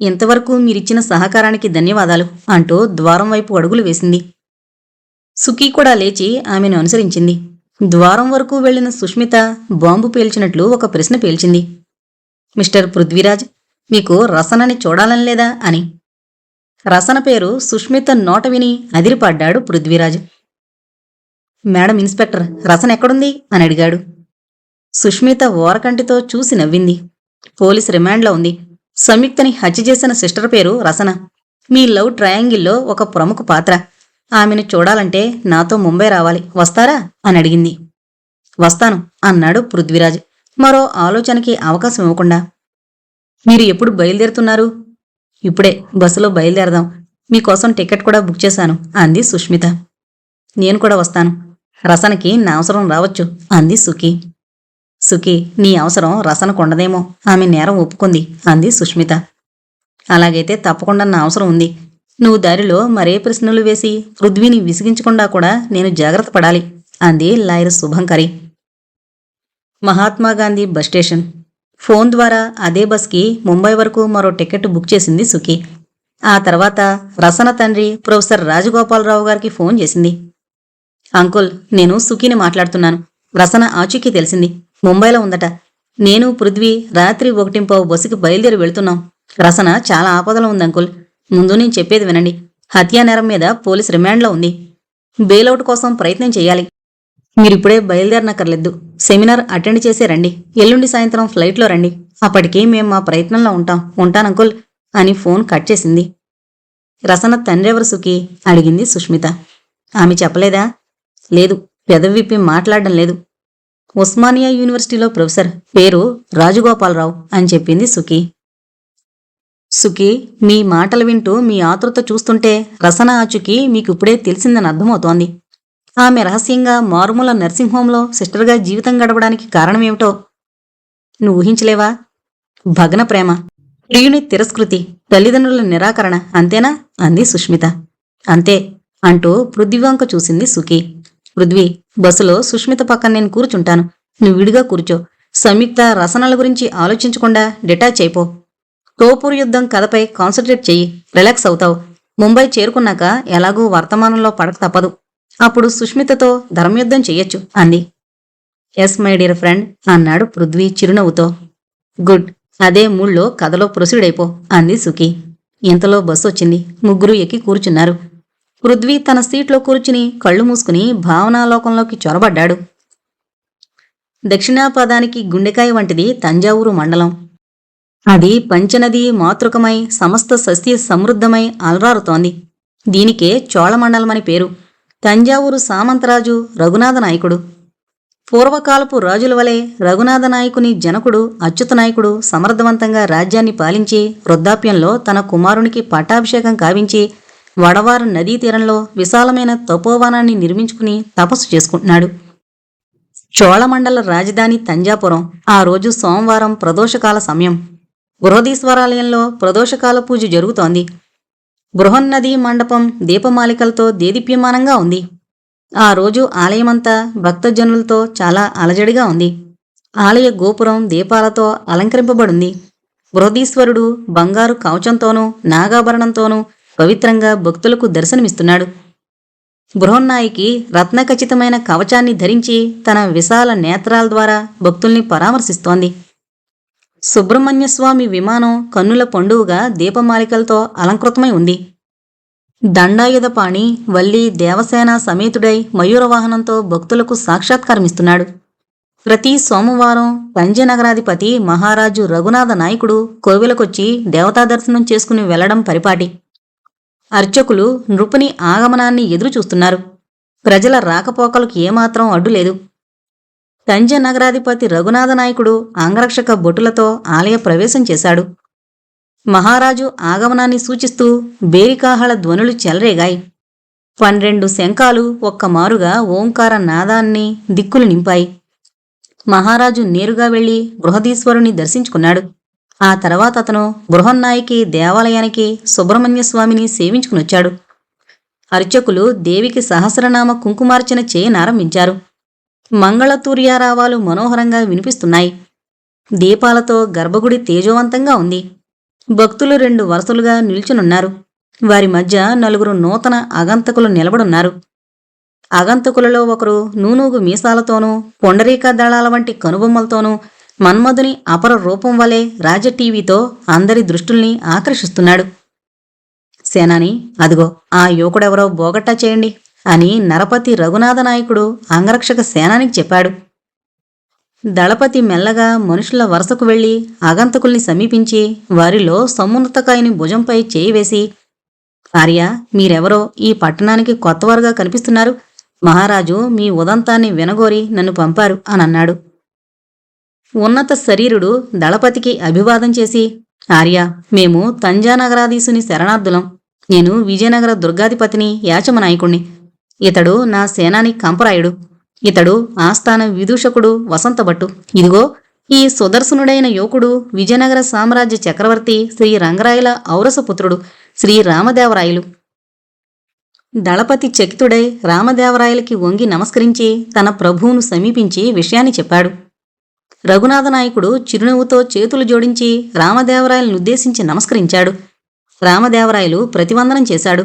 ఇంతవరకు మీరిచ్చిన సహకారానికి ధన్యవాదాలు అంటూ ద్వారం వైపు అడుగులు వేసింది. సుఖీ కూడా లేచి ఆమెను అనుసరించింది. ద్వారం వరకు వెళ్లిన సుష్మిత బాంబు పేల్చినట్లు ఒక ప్రశ్న పేల్చింది. మిస్టర్ పృథ్వీరాజ్, మీకు రసనని చూడాలని లేదా అని. రసన పేరు సుష్మిత నోట విని అదిరిపడ్డాడు పృథ్వీరాజ్. మేడం ఇన్స్పెక్టర్, రసన ఎక్కడుంది అని అడిగాడు. సుష్మిత ఓరకంటితో చూసి నవ్వింది. పోలీస్ రిమాండ్లో ఉంది. సంయుక్తని హత్య చేసిన సిస్టర్ పేరు రసన. మీ లవ్ ట్రయాంగిల్లో ఒక ప్రముఖ పాత్ర. ఆమెను చూడాలంటే నాతో ముంబై రావాలి, వస్తారా అని అడిగింది. వస్తాను అన్నాడు పృథ్వీరాజ్ మరో ఆలోచనకి అవకాశం ఇవ్వకుండా. మీరు ఎప్పుడు బయలుదేరుతున్నారు? ఇప్పుడే బస్సులో బయలుదేరదాం. మీకోసం టికెట్ కూడా బుక్ చేశాను అంది సుష్మిత. నేను కూడా వస్తాను. రసనకి నా అవసరం రావచ్చు అంది సుఖీ. సుఖీ, నీ అవసరం రసనకుండదేమో, ఆమె నేరం ఒప్పుకుంది అంది సుష్మిత. అలాగైతే తప్పకుండా నా అవసరం ఉంది. నువ్వు దారిలో మరే ప్రశ్నలు వేసి పృథ్వీని విసిగించకుండా కూడా నేను జాగ్రత్త పడాలి అంది lawyer Shubhankari. Mahatma Gandhi bus station. Phone ద్వారా అదే బస్కి ముంబై వరకు మరో టికెట్ బుక్ చేసింది సుఖీ. ఆ తర్వాత రసన తండ్రి ప్రొఫెసర్ రాజగోపాలరావు గారికి ఫోన్ చేసింది. అంకుల్, నేను సుఖీని మాట్లాడుతున్నాను. రసన ఆచూకీ తెలిసింది. ముంబైలో ఉందట. నేను పృథ్వీ రాత్రి 1:15 బస్సుకి బయలుదేరి వెళ్తున్నాం. రసన చాలా ఆపదలో ఉంది అంకుల్. ముందు నేను చెప్పేది వినండి. హత్యానేరం మీద పోలీస్ రిమాండ్లో ఉంది. బెయిలౌట్ కోసం ప్రయత్నం చేయాలి. మీరిప్పుడే బయలుదేరనక్కర్లేదు. సెమినార్ అటెండ్ చేసే రండి. ఎల్లుండి సాయంత్రం ఫ్లైట్లో రండి. అప్పటికి మేం మా ప్రయత్నంలో ఉంటానంకుల్ అని ఫోన్ కట్ చేసింది. రసన తండ్రెవరు సుఖీ అడిగింది సుష్మిత. ఆమె చెప్పలేదా? లేదు, పెదవి విప్పి మాట్లాడడం లేదు. ఉస్మానియా యూనివర్సిటీలో ప్రొఫెసర్, పేరు రాజగోపాలరావు అని చెప్పింది సుఖీ. సుఖీ, మీ మాటలు వింటూ మీ ఆతృత చూస్తుంటే రసన ఆచూకీ మీకిప్పుడే తెలిసిందని అర్థమవుతోంది. ఆమె రహస్యంగా మారుమూల నర్సింగ్ హోంలో సిస్టర్గా జీవితం గడపడానికి కారణమేమిటో నువ్వు ఊహించలేవా? భగ్న ప్రేమ, ప్రియుని తిరస్కృతి, తల్లిదండ్రుల నిరాకరణ, అంతేనా అంది సుష్మిత. అంతే అంటూ పృథ్వీ వంక చూసింది సుఖీ. పృథ్వీ, బస్సులో సుష్మిత పక్కన నేను కూర్చుంటాను. నువ్వు విడిగా కూర్చో. సంయుక్త రసనల గురించి ఆలోచించకుండా డిటాచ్ అయిపో. తోపూర్ యుద్ధం కథపై కాన్సన్ట్రేట్ చెయ్యి. రిలాక్స్ అవుతావు. ముంబై చేరుకున్నాక ఎలాగూ వర్తమానంలో పడక తప్పదు. అప్పుడు సుష్మితతో ధర్మయుద్ధం చెయ్యొచ్చు అంది. ఎస్ మై డియర్ ఫ్రెండ్ అన్నాడు పృథ్వీ చిరునవ్వుతో. గుడ్, అదే మూడ్లో కథలో ప్రొసీడ్ అయిపో అంది సుఖీ. ఇంతలో బస్సు వచ్చింది. ముగ్గురు ఎక్కి కూర్చున్నారు. పృథ్వీ తన సీట్లో కూర్చుని కళ్ళు మూసుకుని భావనాలోకంలోకి చొరబడ్డాడు. దక్షిణాపదానికి గుండెకాయ వంటిది తంజావూరు మండలం. అది పంచనది మాతృకమై సమస్త సస్య సమృద్ధమై అలరారుతోంది. దీనికే చోళమండలమని పేరు. తంజావూరు సామంతరాజు రఘునాథ నాయకుడు. పూర్వకాలపు రాజుల వలె రఘునాథ నాయకుని జనకుడు అచ్యుతనాయకుడు సమర్థవంతంగా రాజ్యాన్ని పాలించి వృద్ధాప్యంలో తన కుమారునికి పట్టాభిషేకం కావించి వడవారు నదీ తీరంలో విశాలమైన తపోవనాన్ని నిర్మించుకుని తపస్సు చేసుకుంటున్నాడు. చోళమండల రాజధాని తంజాపురం. ఆ రోజు సోమవారం ప్రదోషకాల సమయం. బృహదీశ్వరాలయంలో ప్రదోషకాల పూజ జరుగుతోంది. బృహన్నదీ మండపం దీపమాలికలతో దేదీప్యమానంగా ఉంది. ఆ రోజు ఆలయమంతా భక్తజనులతో చాలా అలజడిగా ఉంది. ఆలయ గోపురం దీపాలతో అలంకరింపబడింది. బృహదీశ్వరుడు బంగారు కవచంతోనూ నాగాభరణంతోనూ పవిత్రంగా భక్తులకు దర్శనమిస్తున్నాడు. బృహన్నాయికి రత్నఖచితమైన కవచాన్ని ధరించి తన విశాల నేత్రాల ద్వారా భక్తుల్ని పరామర్శిస్తోంది. సుబ్రహ్మణ్యస్వామి విమానం కన్నుల పండువుగా దీపమాలికలతో అలంకృతమై ఉంది. దండాయుధపాణి వల్లి దేవసేన సమేతుడై మయూరవాహనంతో భక్తులకు సాక్షాత్కారమిస్తున్నాడు. ప్రతి సోమవారం పంజనగరాధిపతి మహారాజు రఘునాథ నాయకుడు కోవెలకొచ్చి దేవతా దర్శనం చేసుకుని వెళ్లడం పరిపాటి. అర్చకులు నృపుని ఆగమనాన్ని ఎదురుచూస్తున్నారు. ప్రజల రాకపోకలకు ఏమాత్రం అడ్డులేదు. తంజనగరాధిపతి రఘునాథ నాయకుడు అంగరక్షక బొట్టులతో ఆలయ ప్రవేశం చేశాడు. మహారాజు ఆగమనాన్ని సూచిస్తూ బేరికాహళ ధ్వనులు చెలరేగాయి. 12 శంఖాలు ఒక్కమారుగా ఓంకార నాదాన్ని దిక్కులు నింపాయి. మహారాజు నేరుగా వెళ్లి బృహదీశ్వరుని దర్శించుకున్నాడు. ఆ తర్వాత అతను బృహన్నాయికి దేవాలయానికి సుబ్రహ్మణ్యస్వామిని సేవించుకునొచ్చాడు. అర్చకులు దేవికి సహస్రనామ కుంకుమార్చన చేయనారంభించారు. మంగళతూర్యారావాలు మనోహరంగా వినిపిస్తున్నాయి. దీపాలతో గర్భగుడి తేజోవంతంగా ఉంది. భక్తులు 2 వరుసలుగా నిల్చునున్నారు. వారి మధ్య 4 నూతన ఆగంతకులు నిలబడున్నారు. ఆగంతకులలో ఒకరు నూనూగు మీసాలతోనూ పొండరీక దళాల వంటి కనుబొమ్మలతోనూ మన్మధుని అపర రూపం వలె రాజటీవీతో అందరి దృష్టుల్ని ఆకర్షిస్తున్నాడు. సేనాని, అదిగో ఆ యువకుడెవరో బోగట్టా చేయండి అని నరపతి రఘునాథ నాయకుడు అంగరక్షక సేనానికి చెప్పాడు. దళపతి మెల్లగా మనుషుల వరుసకు వెళ్లి ఆగంతకుల్ని సమీపించి వారిలో సమున్నతకాయని భుజంపై చేయి వేసి, ఆర్య, మీరెవరో ఈ పట్టణానికి కొత్తవారుగా కనిపిస్తున్నారు. మహారాజు మీ ఉదంతాన్ని వినగోరి నన్ను పంపారు అనన్నాడు. ఉన్నత శరీరుడు దళపతికి అభివాదం చేసి, ఆర్య, మేము తంజానగరాధీశుని శరణార్థులం. నేను విజయనగర దుర్గాధిపతిని యాచమనాయకుణ్ణి. ఇతడు నా సేనాని కంపరాయుడు. ఇతడు ఆస్థాన విదూషకుడు వసంతభట్టు. ఇదిగో ఈ సుదర్శనుడైన యువకుడు విజయనగర సామ్రాజ్య చక్రవర్తి శ్రీ రంగరాయల ఔరసపుత్రుడు శ్రీ రామదేవరాయలు. దళపతి చకితుడై రామదేవరాయలకి వంగి నమస్కరించి తన ప్రభువును సమీపించి విషయాన్ని చెప్పాడు. రఘునాథ నాయకుడు చిరునవ్వుతో చేతులు జోడించి రామదేవరాయలనుద్దేశించి నమస్కరించాడు. రామదేవరాయలు ప్రతివందనం చేశాడు.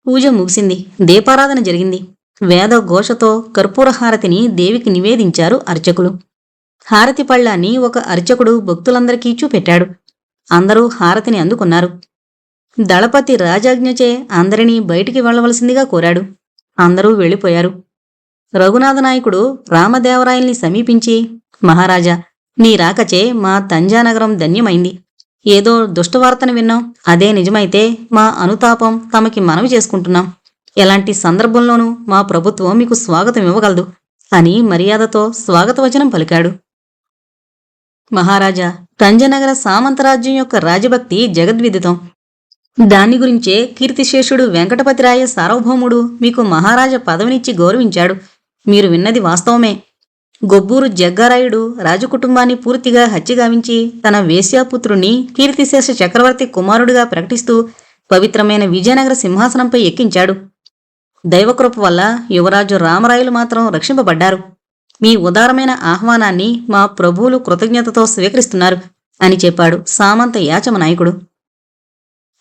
పూజ ముగిసింది. దీపారాధన జరిగింది. వేద ఘోషతో కర్పూర హారతిని దేవికి నివేదించారు అర్చకులు. హారతి పళ్ళాన్ని ఒక అర్చకుడు భక్తులందరికీ చూపెట్టాడు. అందరూ హారతిని అందుకున్నారు. దళపతి రాజాజ్ఞచే అందరినీ బయటికి వెళ్లవలసిందిగా కోరాడు. అందరూ వెళ్ళిపోయారు. రఘునాథ నాయకుడు రామదేవరాయల్ని సమీపించి, మహారాజా, నీ రాకచే మా తంజానగరం ధన్యమైంది. ఏదో దుష్టవార్తను విన్నాం. అదే నిజమైతే మా అనుతాపం తమకి మనవి చేసుకుంటున్నాం. ఎలాంటి సందర్భంలోనూ మా ప్రభుత్వం మీకు స్వాగతం ఇవ్వగలదు అని మర్యాదతో స్వాగతవచనం పలికాడు. మహారాజా, తంజనగర సామంతరాజ్యం యొక్క రాజభక్తి జగద్విదితం. దాని గురించే కీర్తిశేషుడు వెంకటపతిరాయ సార్వభౌముడు మీకు మహారాజా పదవినిచ్చి గౌరవించాడు. మీరు విన్నది వాస్తవమే. గొబ్బూరు జగ్గారాయుడు రాజకుటుంబాన్ని పూర్తిగా హత్యగావించి తన వేశ్యాపుత్రుణ్ణి కీర్తిశేష చక్రవర్తి కుమారుడిగా ప్రకటిస్తూ పవిత్రమైన విజయనగర సింహాసనంపై ఎక్కించాడు. దైవకృప వల్ల యువరాజు రామరాయలు మాత్రం రక్షింపబడ్డారు. మీ ఉదారమైన ఆహ్వానాన్ని మా ప్రభువులు కృతజ్ఞతతో స్వీకరిస్తున్నారు అని చెప్పాడు సామంత యాచమ నాయకుడు.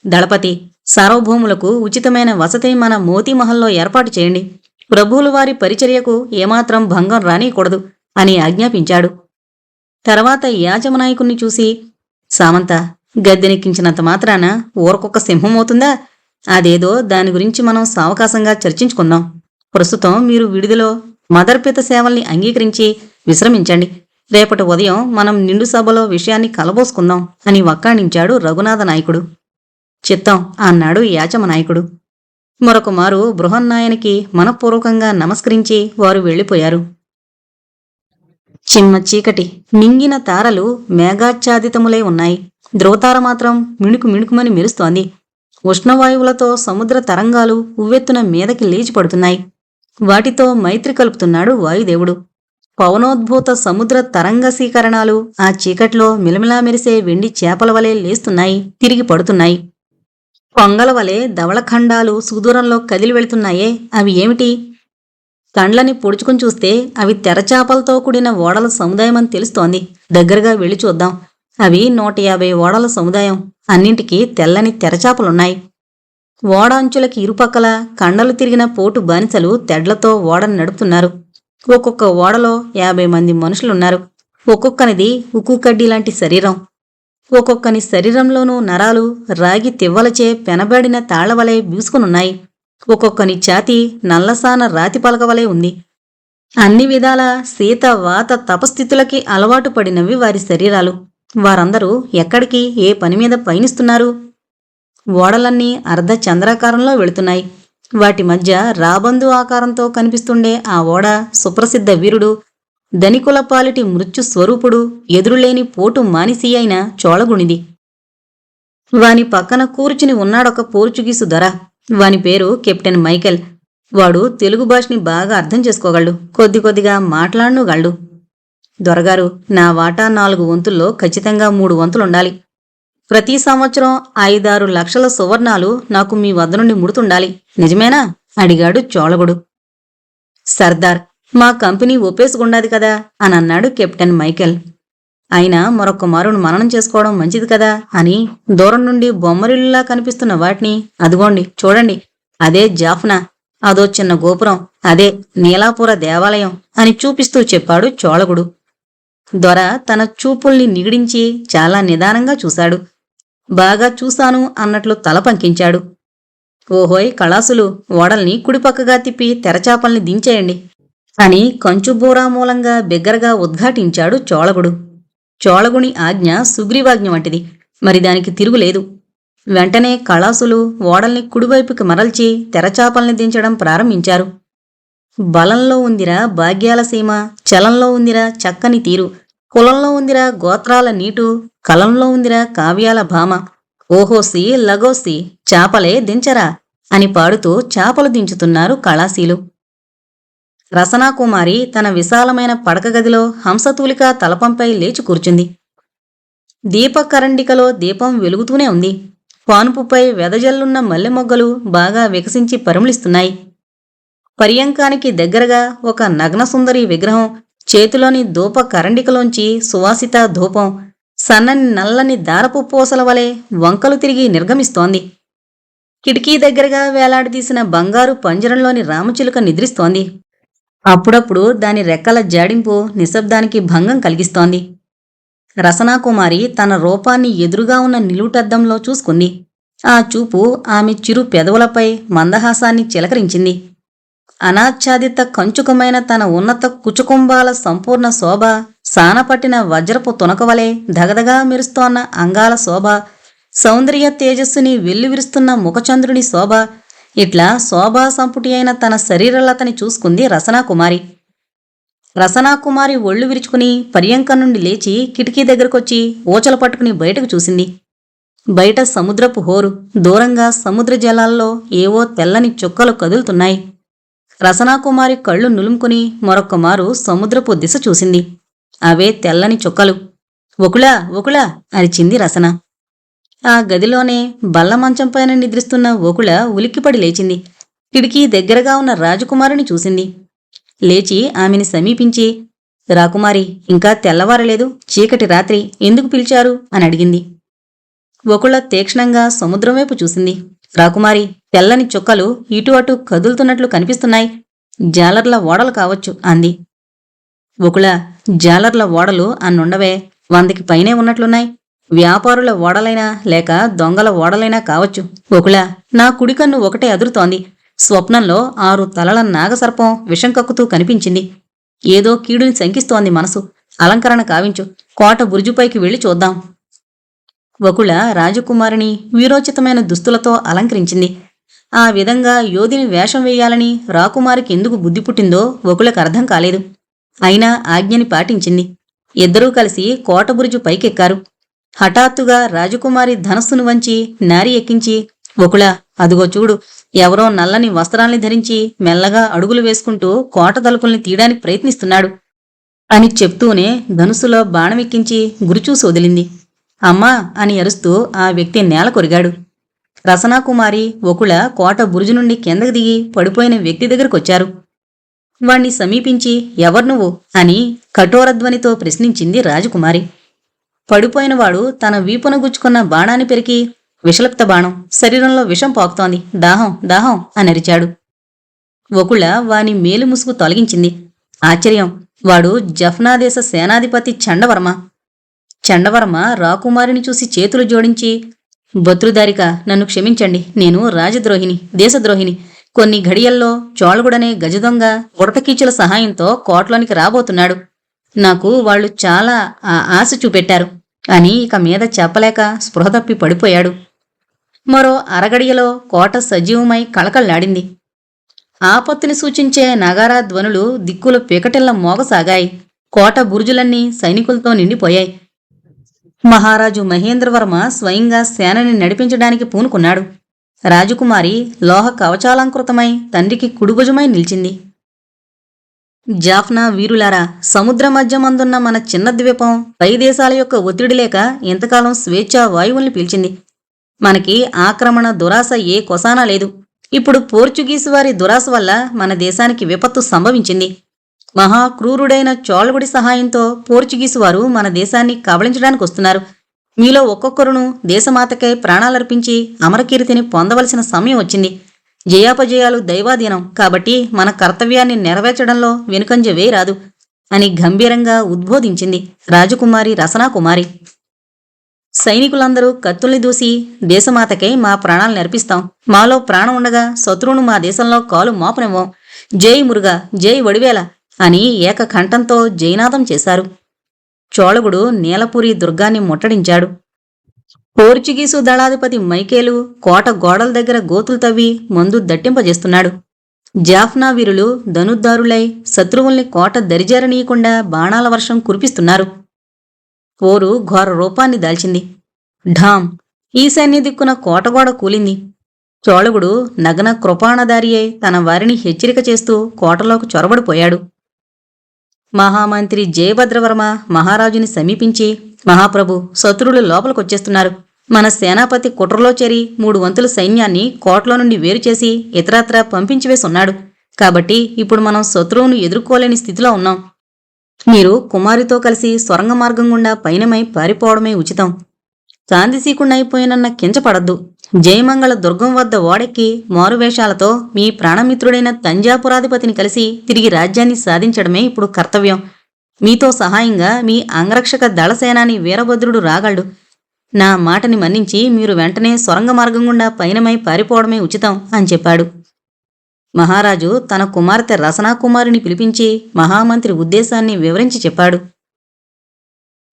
దళపతి, సార్వభౌములకు ఉచితమైన వసతి మన మోతీమహల్లో ఏర్పాటు చేయండి. ప్రభువులు వారి పరిచర్యకు ఏమాత్రం భంగం రానీయకూడదు అని ఆజ్ఞాపించాడు. తర్వాత యాచమనాయకుణ్ణి చూసి, సామంత, గద్దెనెక్కించినంత మాత్రాన ఊరకొక్క సింహమవుతుందా? అదేదో దాని గురించి మనం సావకాశంగా చర్చించుకుందాం. ప్రస్తుతం మీరు విడిదిలో మదర్పిత సేవల్ని అంగీకరించి విశ్రమించండి. రేపటి ఉదయం మనం నిండు సభలో విషయాన్ని కలబోసుకుందాం అని వక్కాణించాడు రఘునాథ నాయకుడు. చిత్తం అన్నాడు యాచమనాయకుడు. మరొక మారు బృహన్నాయనికి మనఃపూర్వకంగా నమస్కరించి వారు వెళ్ళిపోయారు. చిమ్మ చీకటి, మింగిన తారలు మేఘాచ్ఛాదితములై ఉన్నాయి. ధ్రువతార మాత్రం మిణుకు మిణుకుమని మెరుస్తోంది. ఉష్ణవాయువులతో సముద్ర తరంగాలు ఉవ్వెత్తున మీదకి లేచి పడుతున్నాయి. వాటితో మైత్రి కలుపుతున్నాడు వాయుదేవుడు. పవనోద్భూత సముద్ర తరంగసీకరణాలు ఆ చీకట్లో మిలమిలా మెరిసే వెండి చేపల వలె లేస్తున్నాయి, తిరిగి పడుతున్నాయి. కొంగల వలె ధవళఖండాలు సుదూరంలో కదిలి వెళుతున్నాయే, అవి ఏమిటి? కండ్లని పొడుచుకుని చూస్తే అవి తెరచాపలతో కూడిన ఓడల సముదాయమని తెలుస్తోంది. దగ్గరగా వెళ్ళి చూద్దాం. అవి 150 ఓడల సముదాయం. అన్నింటికీ తెల్లని తెరచాపలున్నాయి. ఓడ అంచులకి ఇరుపక్కల కండలు తిరిగిన పోటు బానిసలు తెడ్లతో ఓడను నడుపుతున్నారు. ఒక్కొక్క ఓడలో 50 మంది మనుషులున్నారు. ఒక్కొక్కనిది ఉక్కు కడ్డీ లాంటి శరీరం. ఒక్కొక్కని శరీరంలోనూ నరాలు రాగి తివ్వలచే పెనబడిన తాళ్లవలే బీసుకునున్నాయి. ఒక్కొక్కని ఛాతీ నల్లసాన రాతి పలకవలే ఉంది. అన్ని విధాల శీత వాత తపస్థితులకి అలవాటు పడినవి వారి శరీరాలు. వారందరూ ఎక్కడికి, ఏ పనిమీద పయనిస్తున్నారు? ఓడలన్నీ అర్ధ చంద్రాకారంలో వెళుతున్నాయి. వాటి మధ్య రాబందు ఆకారంతో కనిపిస్తుండే ఆ ఓడ సుప్రసిద్ధ వీరుడు, ధనికుల పాలిటి మృత్యు స్వరూపుడు, ఎదురులేని పోటు మానిసి అయిన చోళగుణిది. వాని పక్కన కూర్చుని ఉన్నాడొక పోర్చుగీసు దొర. వాని పేరు కెప్టెన్ మైకెల్. వాడు తెలుగు భాషని బాగా అర్థం చేసుకోగలడు, కొద్ది కొద్దిగా మాట్లాడనుగలడు. దొరగారు, నా వాటా 4 వంతుల్లో ఖచ్చితంగా 3 వంతులుండాలి. ప్రతి సంవత్సరం 5-6 లక్షల సువర్ణాలు నాకు మీ వద్ద నుండి ముడుతుండాలి. నిజమేనా? అడిగాడు చోళగుడు. సర్దార్, మా కంపెనీ ఒప్పేసుకుండాది కదా అని అన్నాడు కెప్టెన్ మైకెల్. అయినా మరొక్క మారును మననం చేసుకోవడం మంచిది కదా అని దూరం నుండి బొమ్మరిల్లులా కనిపిస్తున్న వాటిని, అదిగోండి చూడండి, అదే జాఫ్నా, అదో చిన్న గోపురం, అదే నీలాపుర దేవాలయం అని చూపిస్తూ చెప్పాడు చోళగుడు. దొర తన చూపుల్ని నిగిడించి చాలా నిదానంగా చూశాడు. బాగా చూశాను అన్నట్లు తల పంకించాడు. ఓహోయ్ కళాసులు, ఓడల్ని కుడిపక్కగా తిప్పి తెరచాపల్ని దించేయండి అని కంచుబూరా మూలంగా బిగ్గరగా ఉద్ఘాటించాడు చోళగుడు. చోళగుని ఆజ్ఞ సుగ్రీవాజ్ఞ వంటిది, మరి దానికి తిరుగులేదు. వెంటనే కళాసులు ఓడల్ని కుడివైపుకి మరల్చి తెరచాపల్ని దించడం ప్రారంభించారు. బలంలో ఉందిరా భాగ్యాల సీమ, చలంలో ఉందిరా చక్కని తీరు, కులంలో ఉందిరా గోత్రాల నీటు, కలంలో ఉందిరా కావ్యాల భామ, ఓహోసి లగోసి చాపలే దించరా అని పాడుతూ చాపలు దించుతున్నారు కళాశీలు. రసనాకుమారి తన విశాలమైన పడకగదిలో హంసతూలిక తలపంపై లేచి కూర్చుంది. దీపకరండికలో దీపం వెలుగుతూనే ఉంది. పానుపుపై వెదజల్లున్న మల్లెమొగ్గలు బాగా వికసించి పరిమళిస్తున్నాయి. పర్యంకానికి దగ్గరగా ఒక నగ్నసుందరి విగ్రహం, చేతిలోని ధూప కరండికలోంచి సువాసిత ధూపం సన్నని నల్లని దారపు పూసల వలె వంకలు తిరిగి నిర్గమిస్తోంది. కిటికీ దగ్గరగా వేలాడదీసిన బంగారు పంజరంలోని రామచిలుక నిద్రిస్తోంది. అప్పుడప్పుడు దాని రెక్కల జాడింపు నిశ్శబ్దానికి భంగం కలిగిస్తోంది. రసనాకుమారి తన రూపాన్ని ఎదురుగా ఉన్న నిలువుటద్దంలో చూసుకుంది. ఆ చూపు ఆమె చిరు పెదవులపై మందహాసాన్ని చిలకరించింది. అనాచ్ఛాదిత కంచుకమైన తన ఉన్నత కుచుకుంబాల సంపూర్ణ శోభ, సానపట్టిన వజ్రపు తునకవలే దగదగా మెరుస్తోన్న అంగాల శోభ, సౌందర్య తేజస్సుని వెల్లివిరుస్తున్న ముఖచంద్రుని శోభ, ఇట్లా శోభా సంపుటి అయిన తన శరీరలతని చూసుకుంది రసనాకుమారి. రసనాకుమారి ఒళ్ళు విరుచుకుని పర్యంకం నుండి లేచి కిటికీ దగ్గరకొచ్చి ఊచలు పట్టుకుని బయటకు చూసింది. బయట సముద్రపు హోరు, దూరంగా సముద్ర జలాల్లో ఏవో తెల్లని చుక్కలు కదులుతున్నాయి. రసనాకుమారి కళ్ళు నులుముకుని మరొక్క మారు సముద్రపు దిశ చూసింది. అవే తెల్లని చుక్కలు. ఒకుళా ఒకుళా అరిచింది రసన. ఆ గదిలోనే బల్లమంచంపైన నిద్రిస్తున్న ఒకుళ ఉలిక్కిపడి లేచింది. కిటికీ దగ్గరగా ఉన్న రాజకుమారిని చూసింది. లేచి ఆమెని సమీపించి, రాకుమారి, ఇంకా తెల్లవారలేదు, చీకటి రాత్రి, ఎందుకు పిలిచారు అని అడిగింది. ఒకుళ తీక్షణంగా సముద్రం వైపు చూసింది. రాకుమారి, తెల్లని చుక్కలు ఇటు అటు కదులుతున్నట్లు కనిపిస్తున్నాయి, జాలర్ల ఓడలు కావచ్చు అంది. ఒకుళ, జాలర్ల ఓడలు అన్నుండవే, 100కి పైనే ఉన్నట్లున్నాయి. వ్యాపారుల ఓడలైనా లేక దొంగల ఓడలైనా కావచ్చు. ఒకుళ, నా కుడికన్ను ఒకటే అదురుతోంది. స్వప్నంలో 6 తలల నాగసర్పం విషం కక్కుతూ కనిపించింది. ఏదో కీడుని శంకిస్తోంది మనసు. అలంకరణ కావించు, కోట బురుజుపైకి వెళ్లి చూద్దాం. ఒకుళ రాజకుమారిని వీరోచితమైన దుస్తులతో అలంకరించింది. ఆ విధంగా యోధిని వేషం వేయాలని రాకుమారికి ఎందుకు బుద్ధి పుట్టిందో ఒకుళకు అర్థం కాలేదు. అయినా ఆజ్ఞని పాటించింది. ఇద్దరూ కలిసి కోట బురుజు పైకెక్కారు. హఠాత్తుగా రాజకుమారి ధనస్సును వంచి నారి ఎక్కించి, ఒకుళ, అదుగో చూడు, ఎవరో నల్లని వస్త్రాల్ని ధరించి మెల్లగా అడుగులు వేసుకుంటూ కోట తలుపుల్ని తీయడానికి ప్రయత్నిస్తున్నాడు అని చెప్తూనే ధనుసులో బాణమెక్కించి గురిచూసి వదిలింది. అమ్మా అని అరుస్తూ ఆ వ్యక్తి నేల కొరిగాడు. రసనాకుమారి, ఒకుళ కోట బురుజు నుండి కిందకు దిగి పడిపోయిన వ్యక్తి దగ్గరకొచ్చారు. వాణ్ణి సమీపించి, ఎవరు నువ్వు అని కఠోరధ్వనితో ప్రశ్నించింది రాజకుమారి. పడిపోయినవాడు తన వీపున గుచ్చుకున్న బాణాన్ని పెరికి, విషలిప్త బాణం, శరీరంలో విషం పాకుతోంది, దాహం దాహం అని అరిచాడు. ఒకుళ వాని మేలు ముసుగు తొలగించింది. ఆశ్చర్యం, వాడు జఫ్నాదేశ సేనాధిపతి చండవర్మ. చండవర్మ రాకుమారిని చూసి చేతులు జోడించి, భద్రుదారిక, నన్ను క్షమించండి, నేను రాజద్రోహిని, దేశద్రోహిని. కొన్ని ఘడియల్లో చోళగుడనే గజదొంగ ఉడతకీచుల సహాయంతో కోటలోనికి రాబోతున్నాడు. నాకు వాళ్లు చాలా ఆశ చూపెట్టారు అని ఇక మీద చెప్పలేక స్పృహ తప్పి పడిపోయాడు. మరో అరగడియలో కోట సజీవమై కళకళ్లాడింది. ఆపత్తిని సూచించే నగారా ధ్వనులు దిక్కులు పీకటిల్ల మోగసాగాయి. కోట బురుజులన్నీ సైనికులతో నిండిపోయాయి. మహారాజు మహేంద్రవర్మ స్వయంగా సేనని నడిపించడానికి పూనుకున్నాడు. రాజకుమారి లోహ కవచాలంకృతమై తండ్రికి కుడిభుజమై నిలిచింది. జాఫ్నా వీరులారా, సముద్ర మధ్యమందున్న మన చిన్న ద్వీపం పై దేశాల యొక్క ఒత్తిడి లేక ఇంతకాలం స్వేచ్ఛా వాయువుల్ని పీల్చింది. మనకి ఆక్రమణ దురాశ ఏ కొసానా లేదు. ఇప్పుడు పోర్చుగీసు వారి దురాశ వల్ల మన దేశానికి విపత్తు సంభవించింది. మహాక్రూరుడైన చోళగుడి సహాయంతో పోర్చుగీసు వారు మన దేశాన్ని కబళించడానికి వస్తున్నారు. మీలో ఒక్కొక్కరును దేశమాతకై ప్రాణాలర్పించి అమరకీర్తిని పొందవలసిన సమయం వచ్చింది. జయాపజయాలు దైవాధీనం కాబట్టి మన కర్తవ్యాన్ని నెరవేర్చడంలో వెనుకంజ వేయరాదు అని గంభీరంగా ఉద్బోధించింది రాజకుమారి రసనాకుమారి. సైనికులందరూ కత్తుల్ని దూసి దేశమాతకై మా ప్రాణాలు నర్పిస్తాం. మాలో ప్రాణం ఉండగా శత్రువును మా దేశంలో కాలు మోపనివ్వం. జై మురుగా, జై వడివేల అని ఏకకంఠంతో జైనాదం చేశారు. చోళగుడు నీలపురి దుర్గాన్ని ముట్టడించాడు. పోర్చుగీసు దళాధిపతి మైకేలు కోట గోడల దగ్గర గోతులు తవ్వి మందు దట్టింపజేస్తున్నాడు. జాఫ్నా వీరులు ధనుద్దారులై శత్రువుల్ని కోట దరిజారనీయకుండా బాణాల వర్షం కురిపిస్తున్నారు. పోరు ఘోర రూపాన్ని దాల్చింది. ఢాం! ఈశాన్య దిక్కున కోటగోడ కూలింది. చోళగుడు నగన కృపాణదారి అయి తన వారిని హెచ్చరిక చేస్తూ కోటలోకి చొరబడిపోయాడు. మహామంత్రి జయభద్రవర్మ మహారాజుని సమీపించి, మహాప్రభు, శత్రువులు లోపలికొచ్చేస్తున్నారు. మన సేనాపతి కుట్రలో చేరి 3 వంతుల సైన్యాన్ని కోటలో నుండి వేరుచేసి ఇతరత్రా పంపించివేసున్నాడు. కాబట్టి ఇప్పుడు మనం శత్రువును ఎదుర్కోలేని స్థితిలో ఉన్నాం. మీరు కుమారితో కలిసి సొరంగ మార్గం గుండా పయనమై పారిపోవడమే ఉచితం. చాందిసీకుండైపోయినన్న కించపడద్దు. జయమంగళ దుర్గం వద్ద ఓడెక్కి మారువేషాలతో మీ ప్రాణమిత్రుడైన తంజాపురాధిపతిని కలిసి తిరిగి రాజ్యాన్ని సాధించడమే ఇప్పుడు కర్తవ్యం. మీతో సహాయంగా మీ అంగరక్షక దళసేనాని వీరభద్రుడు రాగలడు. నా మాటని మన్నించి మీరు వెంటనే సొరంగ మార్గం గుండా పయనమై పారిపోవడమే ఉచితం అని చెప్పాడు. మహారాజు తన కుమార్తె రసనాకుమారిని పిలిపించి మహామంత్రి ఉద్దేశాన్ని వివరించి చెప్పాడు.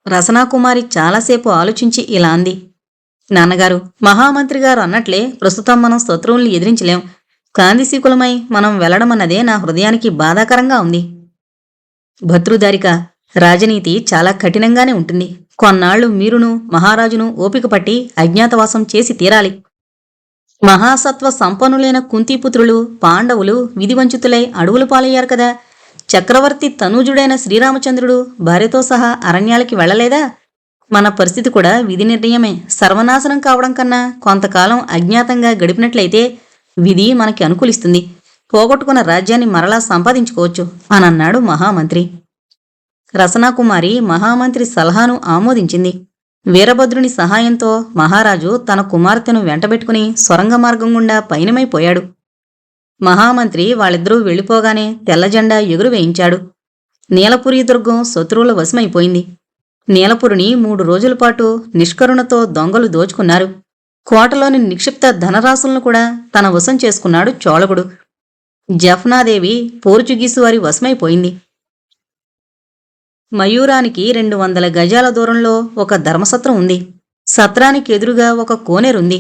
రసనాకుమారి చాలాసేపు ఆలోచించి ఇలా అంది. నాన్నగారు, మహామంత్రి గారు అన్నట్లే ప్రస్తుతం మనం శత్రువుల్ని ఎదిరించలేం. కాందిశీకులమై మనం వెళ్లడమన్నదే నా హృదయానికి బాధాకరంగా ఉంది. భద్రుదారిక, రాజనీతి చాలా కఠినంగానే ఉంటుంది. కొన్నాళ్లు మీరును మహారాజును ఓపిక పట్టి అజ్ఞాతవాసం చేసి తీరాలి. మహాసత్వ సంపన్నులైన కుంతీపుత్రులు పాండవులు విధివంచితులై అడవులు పాలయ్యారు కదా. చక్రవర్తి తనూజుడైన శ్రీరామచంద్రుడు భార్యతో సహా అరణ్యాలకి వెళ్లలేదా? మన పరిస్థితి కూడా విధి నిర్ణయమే. సర్వనాశనం కావడం కన్నా కొంతకాలం అజ్ఞాతంగా గడిపినట్లయితే విధి మనకి అనుకూలిస్తుంది. పోగొట్టుకున్న రాజ్యాన్ని మరలా సంపాదించుకోవచ్చు అనన్నాడు మహామంత్రి. రసనాకుమారి మహామంత్రి సలహాను ఆమోదించింది. వీరభద్రుని సహాయంతో మహారాజు తన కుమార్తెను వెంటబెట్టుకుని సొరంగ మార్గం గుండా పయనమైపోయాడు. మహామంత్రి వాళ్ళిద్దరూ వెళ్లిపోగానే తెల్లజెండా ఎగురు వేయించాడు. నీలపురి దుర్గం శత్రువుల వశమైపోయింది. నీలపురిని 3 రోజుల పాటు నిష్కరుణతో దొంగలు దోచుకున్నారు. కోటలోని నిక్షిప్త ధనరాశులను కూడా తన వశం చేసుకున్నాడు చోళగుడు. జఫ్నాదేవి పోర్చుగీసు వారి వశమైపోయింది. మయూరానికి 200 గజాల దూరంలో ఒక ధర్మసత్రం ఉంది. సత్రానికి ఎదురుగా ఒక కోనేరుంది.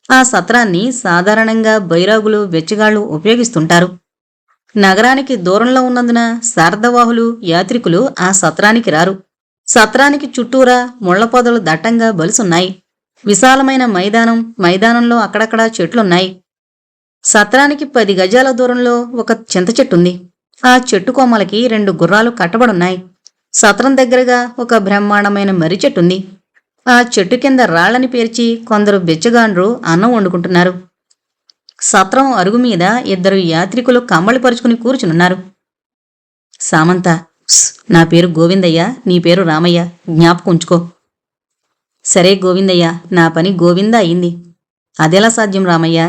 ఆ సత్రాన్ని సాధారణంగా బైరాగులు వెచ్చగాళ్లు ఉపయోగిస్తుంటారు. నగరానికి దూరంలో ఉన్నందున శార్దవాహులు యాత్రికులు ఆ సత్రానికి రారు. సత్రానికి చుట్టూరా ముళ్లపొదలు దట్టంగా బలుసున్నాయి. విశాలమైన మైదానంలో అక్కడక్కడా చెట్లున్నాయి. సత్రానికి 10 గజాల దూరంలో ఒక చింత చెట్టుంది. ఆ చెట్టు కొమ్మలకి 2 గుర్రాలు కట్టబడున్నాయి. సత్రం దగ్గరగా ఒక బ్రహ్మాండమైన మర్రి చెట్టుంది. ఆ చెట్టు కింద రాళ్లని పేర్చి కొందరు బెచ్చగాండ్రు అన్నం వండుకుంటున్నారు. సత్రం అరుగు మీద 2 యాత్రికులు కమ్మలి పరుచుకుని కూర్చునున్నారు. సామంత, నా పేరు గోవిందయ్య, నీ పేరు రామయ్య, జ్ఞాపకం ఉంచుకో. సరే గోవిందయ్య, నా పని గోవింద అయింది. అదెలా సాధ్యం రామయ్య?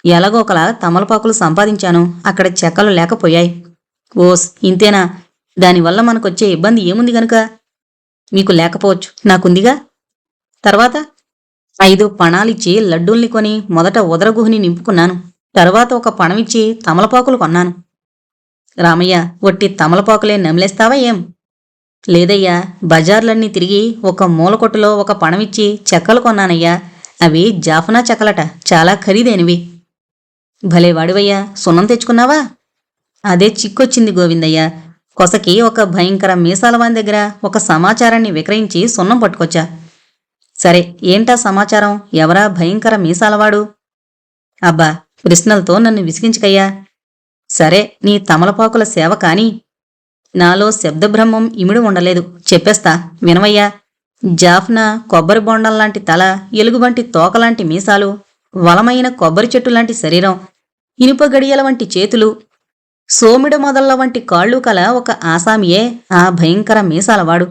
ఎలాగోకలా తమలపాకులు సంపాదించాను, అక్కడ చెక్కలు లేకపోయాయి. ఓస్, ఇంతేనా? దానివల్ల మనకొచ్చే ఇబ్బంది ఏముంది గనుక? మీకు లేకపోవచ్చు, నాకుందిగా. తర్వాత 5 పణాలిచ్చి లడ్డూల్ని కొని మొదట ఉదరగుహని నింపుకున్నాను. తర్వాత ఒక పణమిచ్చి తమలపాకులు కొన్నాను. రామయ్య, ఒట్టి తమలపాకులే నమిలేస్తావా ఏం? లేదయ్యా, బజార్లన్నీ తిరిగి ఒక మూలకొట్టులో ఒక పణమిచ్చి చెక్కలు కొన్నానయ్యా. అవి జాఫనా చెక్కలట, చాలా ఖరీదైనవి. భలే వాడివయ్యా, సున్నం తెచ్చుకున్నావా? అదే చిక్కొచ్చింది గోవిందయ్య. కొసకి ఒక భయంకర మీసాలవాని దగ్గర ఒక సమాచారాన్ని విక్రయించి సున్నం పట్టుకొచ్చా. సరే, ఏంటా సమాచారం? ఎవరా భయంకర మీసాలవాడు? అబ్బా, ప్రశ్నలతో నన్ను విసిగించకయ్యా. సరే, నీ తమలపాకుల సేవ కాని. నాలో శబ్దబ్రహ్మం ఇమిడి ఉండలేదు, చెప్పేస్తా వినవయ్యా. జాఫ్నా కొబ్బరి బొండంలాంటి తల, ఎలుగుబంటి తోకలాంటి మీసాలు, వలమైన కొబ్బరి చెట్టు లాంటి శరీరం, ఇనుప గడియల వంటి చేతులు, సోమిడి మొదళ్ల వంటి కాళ్ళు కల ఒక ఆసామియే ఆ భయంకర మీసాలవాడు.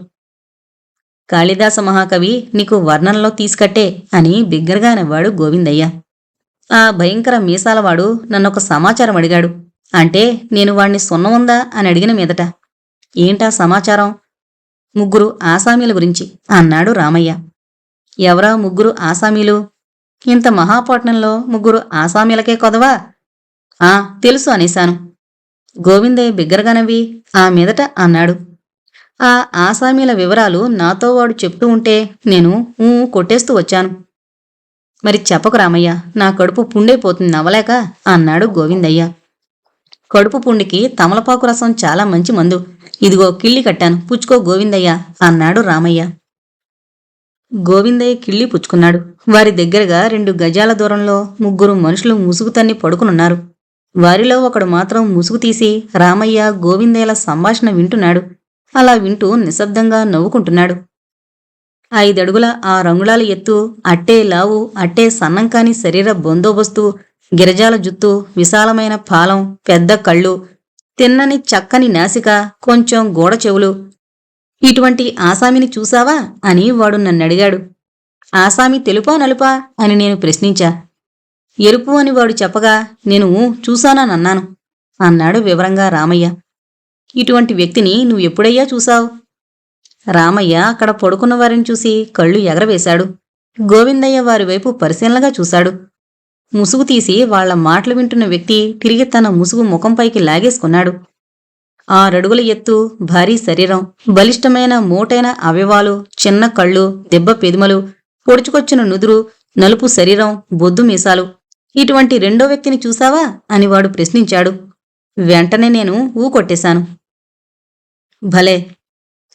కాళిదాస మహాకవి నీకు వర్ణనలో తీసుకట్టే అని బిగ్గరగా నవ్వాడు గోవిందయ్య. ఆ భయంకర మీసాలవాడు నన్నొక సమాచారం అడిగాడు. అంటే నేను వాణ్ణి సున్నముందా అని అడిగిన మీదట, ఏంటా సమాచారం? ముగ్గురు ఆసామీల గురించి అన్నాడు రామయ్య. ఎవరా ముగ్గురు ఆసామీలు? ఇంత మహాపట్నంలో ముగ్గురు ఆసామీలకే కొదవా? ఆ తెలుసు అనేశాను. గోవిందయ్య బిగ్గరగా నవ్వి ఆ మీదట అన్నాడు. ఆ ఆసామీల వివరాలు నాతో వాడు చెప్తూ ఉంటే నేను కొట్టేస్తూ వచ్చాను. మరి చెప్పకు రామయ్య, నా కడుపు పుండైపోతుంది నవ్వలేక అన్నాడు గోవిందయ్య. కడుపు పుండికి తమలపాకు రసం చాలా మంచి మందు. ఇదిగో కిళ్ళి కట్టాను, పుచ్చుకో గోవిందయ్య అన్నాడు రామయ్య. గోవిందయ్య కిళ్ళి పుచ్చుకున్నాడు. వారి దగ్గరగా 2 గజాల దూరంలో ముగ్గురు మనుషులు ముసుగు తన్ని పడుకునున్నారు. వారిలో ఒకడు మాత్రం ముసుగు తీసి రామయ్య గోవిందయ్యల సంభాషణ వింటున్నాడు. అలా వింటూ నిశ్శబ్దంగా నవ్వుకుంటున్నాడు. 5 అడుగుల 6 అంగుళాల ఎత్తు, అట్టే లావు, అట్టే సన్నం కాని శరీర బందోబస్తు, గిరజాల జుత్తు, విశాలమైన పాలం, పెద్ద కళ్ళు, తిన్నని చక్కని నాసిక, కొంచెం గోడ చెవులు. ఇటువంటి ఆసామిని చూసావా అని వాడు నన్నడిగాడు. ఆసామి తెలుపా నలుపా అని నేను ప్రశ్నించా. ఎరుపు అని వాడు చెప్పగా నేను చూశానన్నాను అన్నాడు వివరంగా రామయ్య. ఇటువంటి వ్యక్తిని నువ్వెప్పుడయ్యా చూశావు? రామయ్య అక్కడ పడుకున్న వారిని చూసి కళ్ళు ఎగరవేశాడు. గోవిందయ్య వారి వైపు పరిశీలనగా చూశాడు. ముసుగు తీసి వాళ్ల మాటలు వింటున్న వ్యక్తి తిరిగి తన ముసుగు ముఖంపైకి లాగేసుకున్నాడు. 6 అడుగుల ఎత్తు, భారీ శరీరం, బలిష్టమైన మోటైన అవయవాలు, చిన్న కళ్ళు, దెబ్బ పెదిమలు, పొడుచుకొచ్చిన నుదురు, నలుపు శరీరం, బొద్దు మీసాలు. ఇటువంటి రెండో వ్యక్తిని చూశావా అని వాడు ప్రశ్నించాడు. వెంటనే నేను కొట్టేశాను. భలే,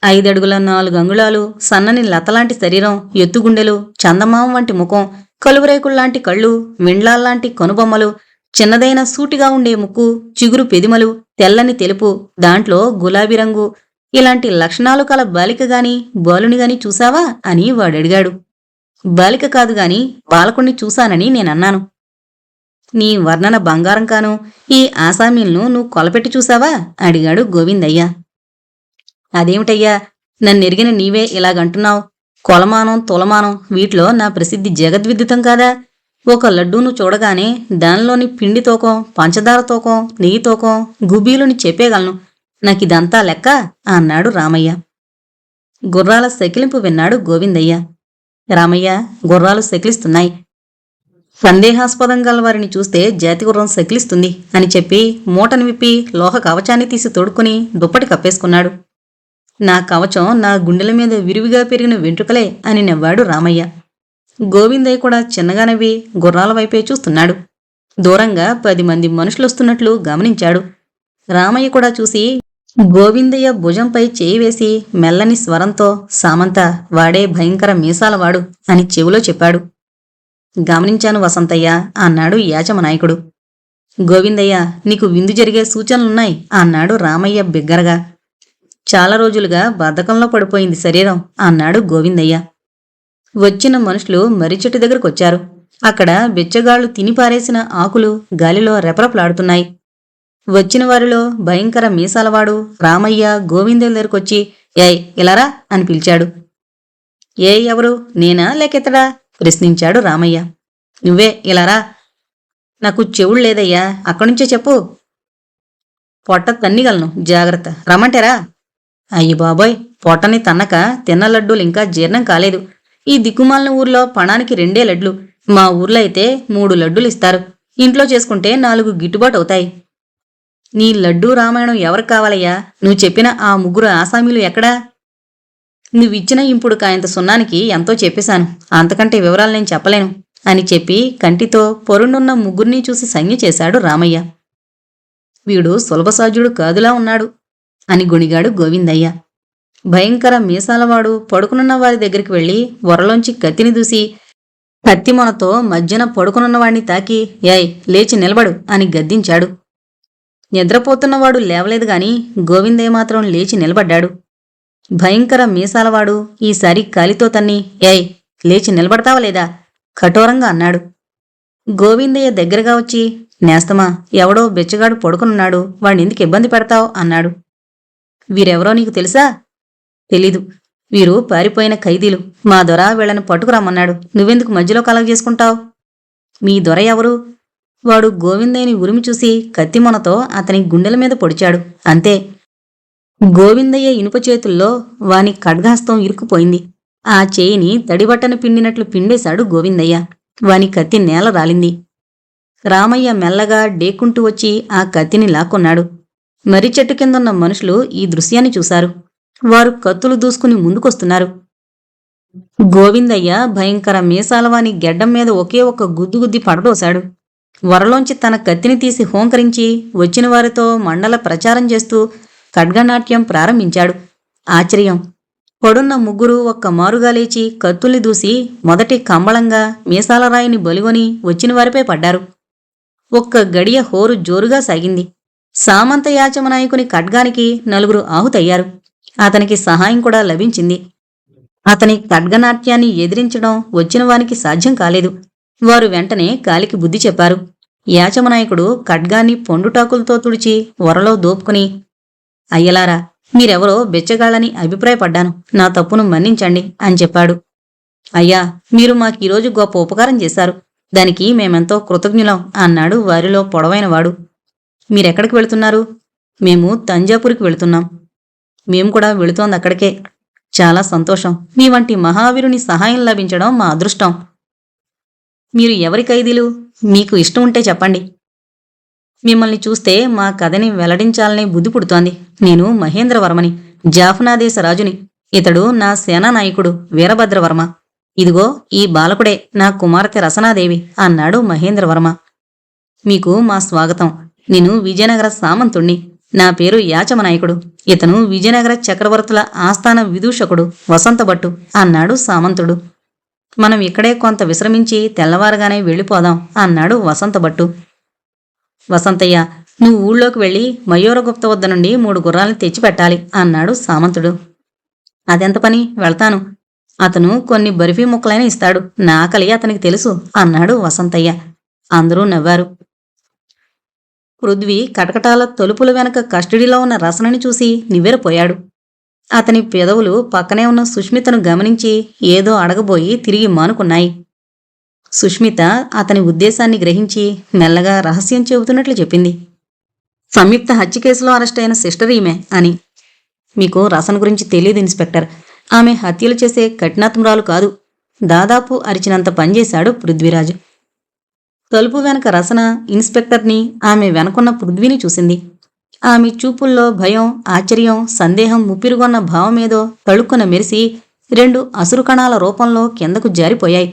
5 అడుగుల 4 అంగుళాలు, సన్నని లతలాంటి శరీరం, ఎత్తుగుండెలు, చందమామ వంటి ముఖం, కలువరేకుల్లాంటి కళ్ళు, విండ్లాల్లాంటి కనుబొమ్మలు, చిన్నదైన సూటిగా ఉండే ముక్కు, చిగురు పెదిమలు, తెల్లని తెలుపు, దాంట్లో గులాబీ రంగు, ఇలాంటి లక్షణాలు కల బాలికగాని బాలునిగాని చూశావా అని వాడడిగాడు. బాలిక కాదుగాని బాలకుణ్ణి చూశానని నేనన్నాను. నీ వర్ణన బంగారం కాను. ఈ ఆసామీలను నువ్వు కొలపెట్టి చూశావా అడిగాడు గోవిందయ్య. అదేమిటయ్యా, నన్నెరిగిన నీవే ఇలాగంటున్నావు? కొలమానం తులమానం వీటిలో నా ప్రసిద్ధి జగద్విదితం కాదా? ఒక లడ్డూను చూడగానే దానిలోని పిండి తూకం, పంచదార తూకం, నెయ్యి తూకం, గుబీలుని చెప్పేయగలను. నాకిదంతా లెక్క అన్నాడు రామయ్య. గుర్రాల సెకిలింపు విన్నాడు గోవిందయ్య. రామయ్య, గుర్రాలు సెకిలిస్తున్నాయి. సందేహాస్పదం గల వారిని చూస్తే జాతి గుర్రం సెకిలిస్తుంది అని చెప్పి మూటను విప్పి లోహ కవచాన్ని తీసి తోడుకుని దుప్పటి కప్పేసుకున్నాడు. నా కవచం నా గుండెల మీద విరివిగా పెరిగిన వెంట్రుకలే అని నవ్వాడు రామయ్య. గోవిందయ్య కూడా చిన్నగా నవ్వి గుర్రాల వైపే చూస్తున్నాడు. దూరంగా 10 మంది మనుషులొస్తున్నట్లు గమనించాడు. రామయ్య కూడా చూసి గోవిందయ్య భుజంపై చేయి వేసి మెల్లని స్వరంతో, సామంత, వాడే భయంకర మీసాలవాడు అని చెవిలో చెప్పాడు. గమనించాను వసంతయ్య అన్నాడు యాచమనాయకుడు. గోవిందయ్య, నీకు విందు జరిగే సూచనలున్నాయి అన్నాడు రామయ్య బిగ్గరగా. చాలా రోజులుగా బద్ధకంలో పడిపోయింది శరీరం అన్నాడు గోవిందయ్య. వచ్చిన మనుషులు మర్రిచెట్టు దగ్గరకొచ్చారు. అక్కడ బెచ్చగాళ్లు తిని పారేసిన ఆకులు గాలిలో రెపరెపలాడుతున్నాయి. వచ్చిన వారిలో భయంకర మీసాలవాడు రామయ్య గోవిందయ్య దగ్గరకొచ్చి ఏయ్ ఇలారా అని పిలిచాడు. ఎవరు, నేనా లేకెత్తడా ప్రశ్నించాడు రామయ్య. నువ్వే, ఇలారా. నాకు చెవుడు లేదయ్యా, అక్కడుంచే చెప్పు. పొట్ట తన్నిగలను, జాగ్రత్త, రమ్మంటారా? అయ్యి బాబోయ్, పొట్టని తన్నక తిన్న లడ్డూలు ఇంకా జీర్ణం కాలేదు. ఈ దిక్కుమాలిన ఊర్లో పణానికి 2 లడ్లు, మా ఊర్లో అయితే 3 లడ్డూలు ఇస్తారు. ఇంట్లో చేసుకుంటే 4 గిట్టుబాటు అవుతాయి. నీ లడ్డూ రామాయణం ఎవరికి కావాలయ్యా? నువ్వు చెప్పిన ఆ 3 ఆసామీలు ఎక్కడా? నువ్విచ్చిన ఇంపుడు కాయంత సున్నానికి ఎంతో చెప్పేశాను, అంతకంటే వివరాలు నేను చెప్పలేను అని చెప్పి కంటితో పొరుండున్న 3 చూసి సంజ్ఞ చేశాడు రామయ్య. వీడు సులభసాధ్యుడు కాదులా ఉన్నాడు అని గొణిగాడు గోవిందయ్య. భయంకర మీసాలవాడు పడుకునున్న వారి దగ్గరికి వెళ్లి వరలోంచి కత్తిని దూసి కత్తిమొనతో మధ్యన పడుకునున్నవాడిని తాకి ఏయ్ లేచి నిలబడు అని గద్దించాడు. నిద్రపోతున్నవాడు లేవలేదు గాని గోవిందయ్య మాత్రం లేచి నిలబడ్డాడు. భయంకర మీసాలవాడు ఈసారి కాలితో తన్ని ఏయ్ లేచి నిలబడతావా లేదా కఠోరంగా అన్నాడు. గోవిందయ్య దగ్గరగా వచ్చి నేస్తమా, ఎవడో బెచ్చగాడు పడుకునున్నాడు, వాణ్ణెందుకు ఇబ్బంది పెడతావ్ అన్నాడు. వీరెవరో నీకు తెలుసా? తెలీదు. వీరు పారిపోయిన ఖైదీలు. మా దొర వీళ్ళని పట్టుకురమ్మన్నాడు. నువ్వెందుకు మధ్యలో కలగజేసుకుంటావ్? మీ దొర ఎవరు? వాడు గోవిందయ్యని ఉరిమి చూసి కత్తిమొనతో అతని గుండెల మీద పొడిచాడు, అంతే. గోవిందయ్య ఇనుప చేతుల్లో వాని ఖడ్గహస్తం ఇరుక్కుపోయింది. ఆ చేయిని తడిబట్టను పిండినట్లు పిండేశాడు గోవిందయ్య. వాని కత్తి నేల రాలింది. రామయ్య మెల్లగా డేకుంటూ వచ్చి ఆ కత్తిని లాక్కొన్నాడు. మర్రి చెట్టు కిందున్న మనుషులు ఈ దృశ్యాన్ని చూశారు. వారు కత్తులు దూసుకుని ముందుకొస్తున్నారు. గోవిందయ్య భయంకర మీసాలవాని గెడ్డం మీద ఒకే ఒక్క గుద్దుగుద్ది పడదోశాడు. వరలోంచి తన కత్తిని తీసి హోంకరించి వచ్చిన వారితో మండల ప్రచారం చేస్తూ ఖడ్గనాట్యం ప్రారంభించాడు. ఆశ్చర్యం! పడున్న ముగ్గురు ఒక్క మారుగా లేచి కత్తుల్ని దూసి మొదటి కంబళంగా మీసాల రాయిని బలిగొని వచ్చిన వారిపై పడ్డారు. ఒక్క గడియ హోరు జోరుగా సాగింది. సామంత యాచమనాయకుని ఖడ్గానికి నలుగురు ఆహుతయ్యారు. అతనికి సహాయం కూడా లభించింది. అతని ఖడ్గనాట్యాన్ని ఎదిరించడం వచ్చిన వానికి సాధ్యం కాలేదు. వారు వెంటనే కాలికి బుద్ధి చెప్పారు. యాచమనాయకుడు ఖడ్గాన్ని పొండుటాకులతో తుడిచి వరలో దోపుకుని, అయ్యలారా, మీరెవరో బెచ్చగాళ్ళని అభిప్రాయపడ్డాను. నా తప్పును మన్నించండి అని చెప్పాడు. అయ్యా, మీరు మాకీరోజు గొప్ప ఉపకారం చేశారు. దానికి మేమెంతో కృతజ్ఞులం అన్నాడు వారిలో పొడవైనవాడు. మీరెక్కడికి వెళుతున్నారు? మేము తంజాపూర్కి వెళుతున్నాం. మేము కూడా వెళుతోందక్కడికే. చాలా సంతోషం. మీ వంటి మహావీరుని సహాయం లభించడం మా అదృష్టం. మీరు ఎవరి ఖైదీలు? మీకు ఇష్టం ఉంటే చెప్పండి. మిమ్మల్ని చూస్తే మా కథని వెల్లడించాలనే బుద్ధి పుడుతోంది. నేను మహేంద్రవర్మని, జాఫ్నాదేశ రాజుని. ఇతడు నా సేనానాయకుడు వీరభద్రవర్మ. ఇదిగో ఈ బాలకుడే నా కుమార్తె రసనాదేవి అన్నాడు మహేంద్రవర్మ. మీకు మా స్వాగతం. నేను విజయనగర సామంతుణ్ణి. నా పేరు యాచమనాయకుడు. ఇతను విజయనగర చక్రవర్తుల ఆస్థాన విదూషకుడు వసంతభట్టు అన్నాడు సామంతుడు. మనం ఇక్కడే కొంత విశ్రమించి తెల్లవారుగానే వెళ్ళిపోదాం అన్నాడు వసంతభట్టు. వసంతయ్య, నువ్వు ఊళ్ళోకి వెళ్ళి మయూరగుప్త వద్ద నుండి 3 గుర్రాలను తెచ్చిపెట్టాలి అన్నాడు సామంతుడు. అదెంత పని, వెళ్తాను. అతను కొన్ని బర్ఫీ ముక్కలైనా ఇస్తాడు. నా ఆకలి అతనికి తెలుసు అన్నాడు వసంతయ్య. అందరూ నవ్వారు. పృథ్వీ కటకటాల తలుపుల వెనక కస్టడీలో ఉన్న రసనని చూసి నివ్వెరపోయాడు. అతని పెదవులు పక్కనే ఉన్న సుష్మితను గమనించి ఏదో అడగబోయి తిరిగి మానుకున్నాయి. సుష్మిత అతని ఉద్దేశాన్ని గ్రహించి మెల్లగా రహస్యం చెబుతున్నట్లు చెప్పింది. సంయుక్త హత్య కేసులో అరెస్ట్ అయిన సిస్టర్ ఈమె అని. మీకు రసన్ గురించి తెలియదు ఇన్స్పెక్టర్. ఆమె హత్యలు చేసే కఠినాత్మురాలు కాదు. దాదాపు అరిచినంత పనిచేశాడు పృథ్వీరాజు. తలుపు వెనక రసన ఇన్స్పెక్టర్ని, ఆమె వెనకున్న పృథ్వీని చూసింది. ఆమె చూపుల్లో భయం, ఆశ్చర్యం, సందేహం ముప్పిరుగొన్న భావమేదో తళుక్కున మెరిసి 2 అసురుకణాల రూపంలో కిందకు జారిపోయాయి.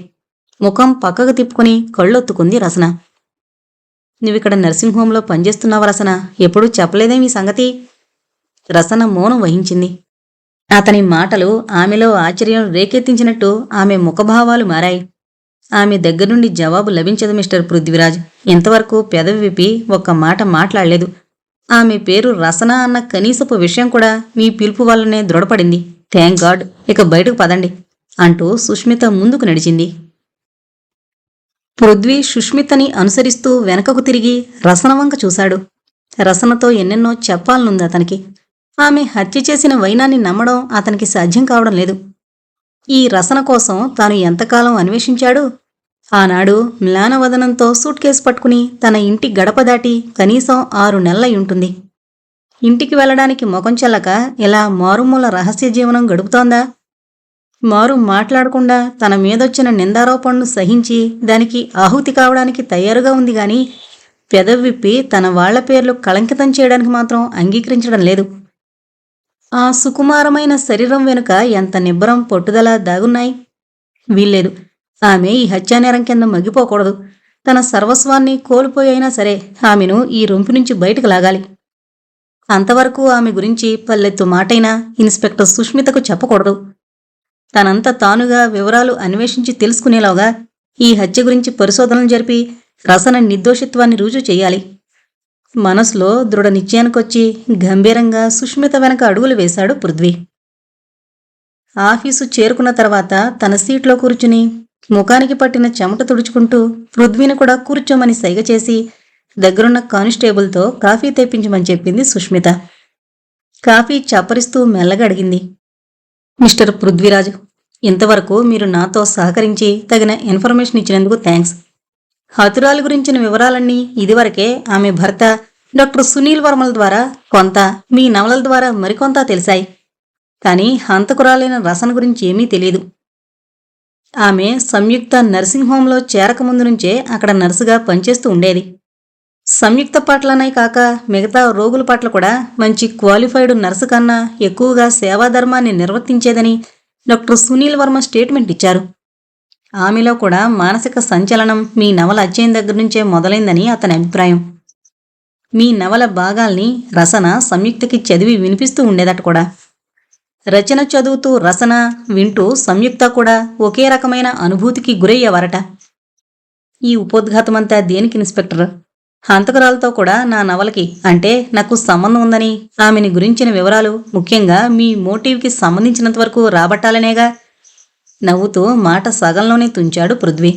ముఖం పక్కకు తిప్పుకుని కళ్ళొత్తుకుంది రసన. నువ్విక్కడ నర్సింగ్ హోంలో పనిచేస్తున్నావా రసన? ఎప్పుడూ చెప్పలేదేమీ సంగతి? రసన మౌనం వహించింది. అతని మాటలు ఆమెలో ఆశ్చర్యం రేకెత్తించినట్టు ఆమె ముఖభావాలు మారాయి. ఆమె దగ్గరుండి జవాబు లభించదు మిస్టర్ పృథ్వీరాజ్. ఇంతవరకు పెదవి విప్పి ఒక్క మాట మాట్లాడలేదు. ఆమె పేరు రసన అన్న కనీసపు విషయం కూడా మీ పిలుపు వల్లనే దృఢపడింది. Thank God. ఇక బయటకు పదండి అంటూ సుష్మిత ముందుకు నడిచింది. పృథ్వీ సుష్మితని అనుసరిస్తూ వెనకకు తిరిగి రసన వంక చూశాడు. రసనతో ఎన్నెన్నో చెప్పాలనుంది అతనికి. ఆమె హత్య చేసిన వైనాన్ని నమ్మడం అతనికి సాధ్యం కావడం లేదు. ఈ రసన కోసం తాను ఎంతకాలం అన్వేషించాడు. ఆనాడు మ్లానవదనంతో సూట్ కేసు పట్టుకుని తన ఇంటి గడప దాటి కనీసం 6 నెలలయ్యుంటుంది. ఇంటికి వెళ్లడానికి ముఖం చెల్లక ఇలా మారుమూల రహస్య జీవనం గడుపుతోందా? మారు మాట్లాడకుండా తన మీదొచ్చిన నిందారోపణను సహించి దానికి ఆహుతి కావడానికి తయారుగా ఉంది గాని పెదవిప్పి తన వాళ్ల పేర్లు కళంకితం చేయడానికి మాత్రం అంగీకరించడం లేదు. ఆ సుకుమారమైన శరీరం వెనుక ఎంత నిబ్బరం, పట్టుదల దాగున్నాయి. వీల్లేదు. ఆమె ఈ హత్యానేరం కింద మగ్గిపోకూడదు. తన సర్వస్వాన్ని కోల్పోయైనా సరే ఆమెను ఈ రొంపి నుంచి బయటకు లాగాలి. అంతవరకు ఆమె గురించి పల్లెత్తు మాటైనా ఇన్స్పెక్టర్ సుష్మితకు చెప్పకూడదు. తనంత తానుగా వివరాలు అన్వేషించి తెలుసుకునేలాగా ఈ హత్య గురించి పరిశోధనలు జరిపి రసన నిర్దోషిత్వాన్ని రుజువు చెయ్యాలి. మనసులో దృఢ నిశ్చయానికొచ్చి గంభీరంగా సుష్మిత వెనక అడుగులు వేశాడు పృథ్వీ. ఆఫీసు చేరుకున్న తర్వాత తన సీట్లో కూర్చుని ముఖానికి పట్టిన చెమట తుడుచుకుంటూ పృథ్వీని కూడా కూర్చోమని సైగ చేసి దగ్గరున్న కానిస్టేబుల్తో కాఫీ తెప్పించమని చెప్పింది సుష్మిత. కాఫీ చప్పరిస్తూ మెల్లగా అడిగింది. మిస్టర్ పృథ్వీరాజ్, ఇంతవరకు మీరు నాతో సహకరించి తగిన ఇన్ఫర్మేషన్ ఇచ్చినందుకు థ్యాంక్స్. హతురాలి గురించిన వివరాలన్నీ ఇదివరకే ఆమె భర్త డాక్టర్ సునీల్ వర్మల ద్వారా కొంత, మీ నవలల ద్వారా మరికొంత తెలిసాయి. కానీ హంతకురాలైన రసన గురించి ఏమీ తెలియదు. ఆమె సంయుక్త నర్సింగ్ హోంలో చేరకముందు నుంచే అక్కడ నర్సుగా పనిచేస్తూ ఉండేది. సంయుక్త పట్లనే కాక మిగతా రోగుల పట్ల కూడా మంచి క్వాలిఫైడ్ నర్సు కన్నా ఎక్కువగా సేవాధర్మాన్ని నిర్వర్తించేదని డాక్టర్ సునీల్ వర్మ స్టేట్మెంట్ ఇచ్చారు. ఆమెలో కూడా మానసిక సంచలనం మీ నవల అధ్యయనం దగ్గర నుంచే మొదలైందని అతని అభిప్రాయం. మీ నవల భాగాల్ని రసన సంయుక్తకి చదివి వినిపిస్తూ ఉండేదట కూడా. రచన చదువుతూ రసన, వింటూ సంయుక్త కూడా ఒకే రకమైన అనుభూతికి గురయ్యేవారట. ఈ ఉపోద్ఘాతమంతా దేనికి ఇన్స్పెక్టర్? హంతకురాలతో కూడా నా నవలకి, అంటే నాకు సంబంధం ఉందని, ఆమెని గురించిన వివరాలు ముఖ్యంగా మీ మోటివ్కి సంబంధించినంత వరకు రాబట్టాలనేగా. నవ్వుతూ మాట సగంలోనే తుంచాడు Prithvi.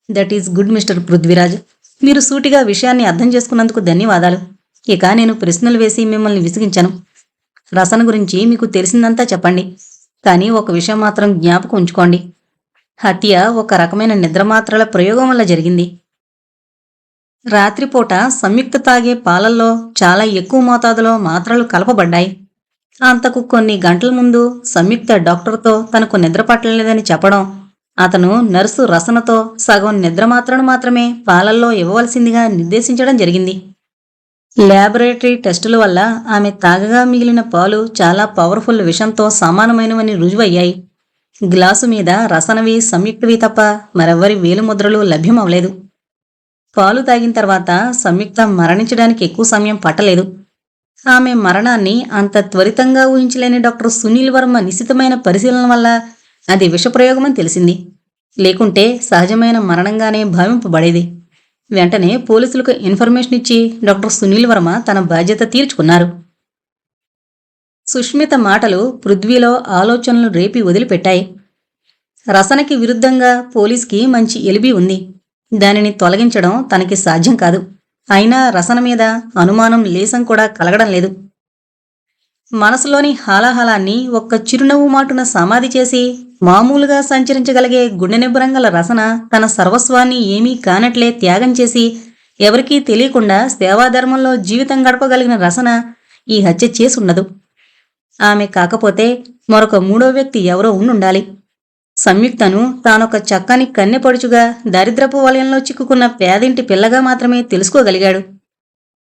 That is good mister Prithviraj. మీరు సూటిగా విషయాన్ని అర్థం చేసుకున్నందుకు ధన్యవాదాలు. ఇక నేను ప్రశ్నలు వేసి మిమ్మల్ని విసిగించను. రసన గురించి మీకు తెలిసిందంతా చెప్పండి. కానీ ఒక విషయం మాత్రం జ్ఞాపకం ఉంచుకోండి. హత్య ఒక రకమైన నిద్రమాత్రల ప్రయోగం వల్ల జరిగింది. రాత్రిపూట సంయుక్త తాగే పాలల్లో చాలా ఎక్కువ మోతాదులో మాత్రలు కలపబడ్డాయి. అంతకు కొన్ని గంటల ముందు సంయుక్త డాక్టర్తో తనకు నిద్ర పట్టలేదని చెప్పడం, అతను నర్సు రసనతో సగం నిద్ర మాత్రమే పాలల్లో ఇవ్వవలసిందిగా నిర్దేశించడం జరిగింది. ల్యాబొరేటరీ టెస్టుల వల్ల ఆమె తాగగా మిగిలిన పాలు చాలా పవర్ఫుల్ విషంతో సమానమైనవని రుజువయ్యాయి. గ్లాసు మీద రసనవి సంయుక్తవి తప్ప మరెవ్వరి వేలుముద్రలు లభ్యమవలేదు. పాలు తాగిన తర్వాత సంయుక్త మరణించడానికి ఎక్కువ సమయం పట్టలేదు. ఆమె మరణాన్ని అంత త్వరితంగా ఊహించలేని డాక్టర్ సునీల్ వర్మ నిశితమైన పరిశీలన వల్ల అది విషప్రయోగమని తెలిసింది. లేకుంటే సహజమైన మరణంగానే భావింపబడేది. వెంటనే పోలీసులకు ఇన్ఫర్మేషన్ ఇచ్చి డాక్టర్ సునీల్ వర్మ తన బాధ్యత తీర్చుకున్నారు. సుష్మిత మాటలు పృథ్వీలో ఆలోచనలు రేపి వదిలిపెట్టాయి. రసనకి విరుద్ధంగా పోలీస్కి మంచి ఎలిబి ఉంది. దానిని తొలగించడం తనకి సాధ్యం కాదు. అయినా రసన మీద అనుమానం లేసం కూడా కలగడం లేదు. మనసులోని హాలాహలాన్ని ఒక్క చిరునవ్వు మాటున సమాధి చేసి మామూలుగా సంచరించగలిగే గుండెనిబ్బరంగల రసన తన సర్వస్వాన్ని ఏమీ కానట్లే త్యాగం చేసి ఎవరికీ తెలియకుండా సేవాధర్మంలో జీవితం గడపగలిగిన రసన ఈ హత్య చేసుండదు. ఆమె కాకపోతే మరొక మూడో వ్యక్తి ఎవరో ఉండుండాలి. సంయుక్తను తానొక చక్కని కన్నెపడుచుగా దరిద్రపు వలయంలో చిక్కుకున్న పేదింటి పిల్లగా మాత్రమే తెలుసుకోగలిగాడు.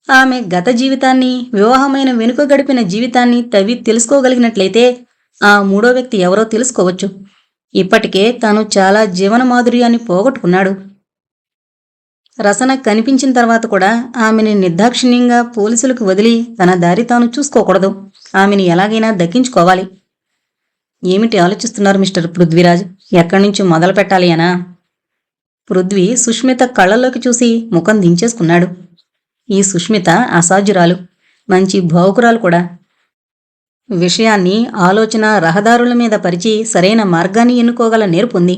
ఆమె గత జీవితాన్ని, వివాహమైన వెనుక గడిపిన జీవితాన్ని తవ్వి తెలుసుకోగలిగినట్లయితే ఆ మూడో వ్యక్తి ఎవరో తెలుసుకోవచ్చు. ఇప్పటికే తాను చాలా జీవన మాధుర్యాన్ని పోగొట్టుకున్నాడు. రసన కనిపించిన తర్వాత కూడా ఆమెని నిర్దాక్షిణ్యంగా పోలీసులకు వదిలి తన దారి తాను చూసుకోకూడదు. ఆమెని ఎలాగైనా దక్కించుకోవాలి. ఏమిటి ఆలోచిస్తున్నారు మిస్టర్ పృథ్వీరాజ్? ఎక్కడి నుంచి మొదలు పెట్టాలి అనా? పృథ్వీ సుష్మిత కళ్ళల్లోకి చూసి ముఖం దించేసుకున్నాడు. ఈ సుష్మిత అసాధ్యురాలు, మంచి భావుకురాలు కూడా. విషయాన్ని ఆలోచన రహదారుల మీద పరిచి సరైన మార్గాన్ని ఎన్నుకోగల నేర్పుంది.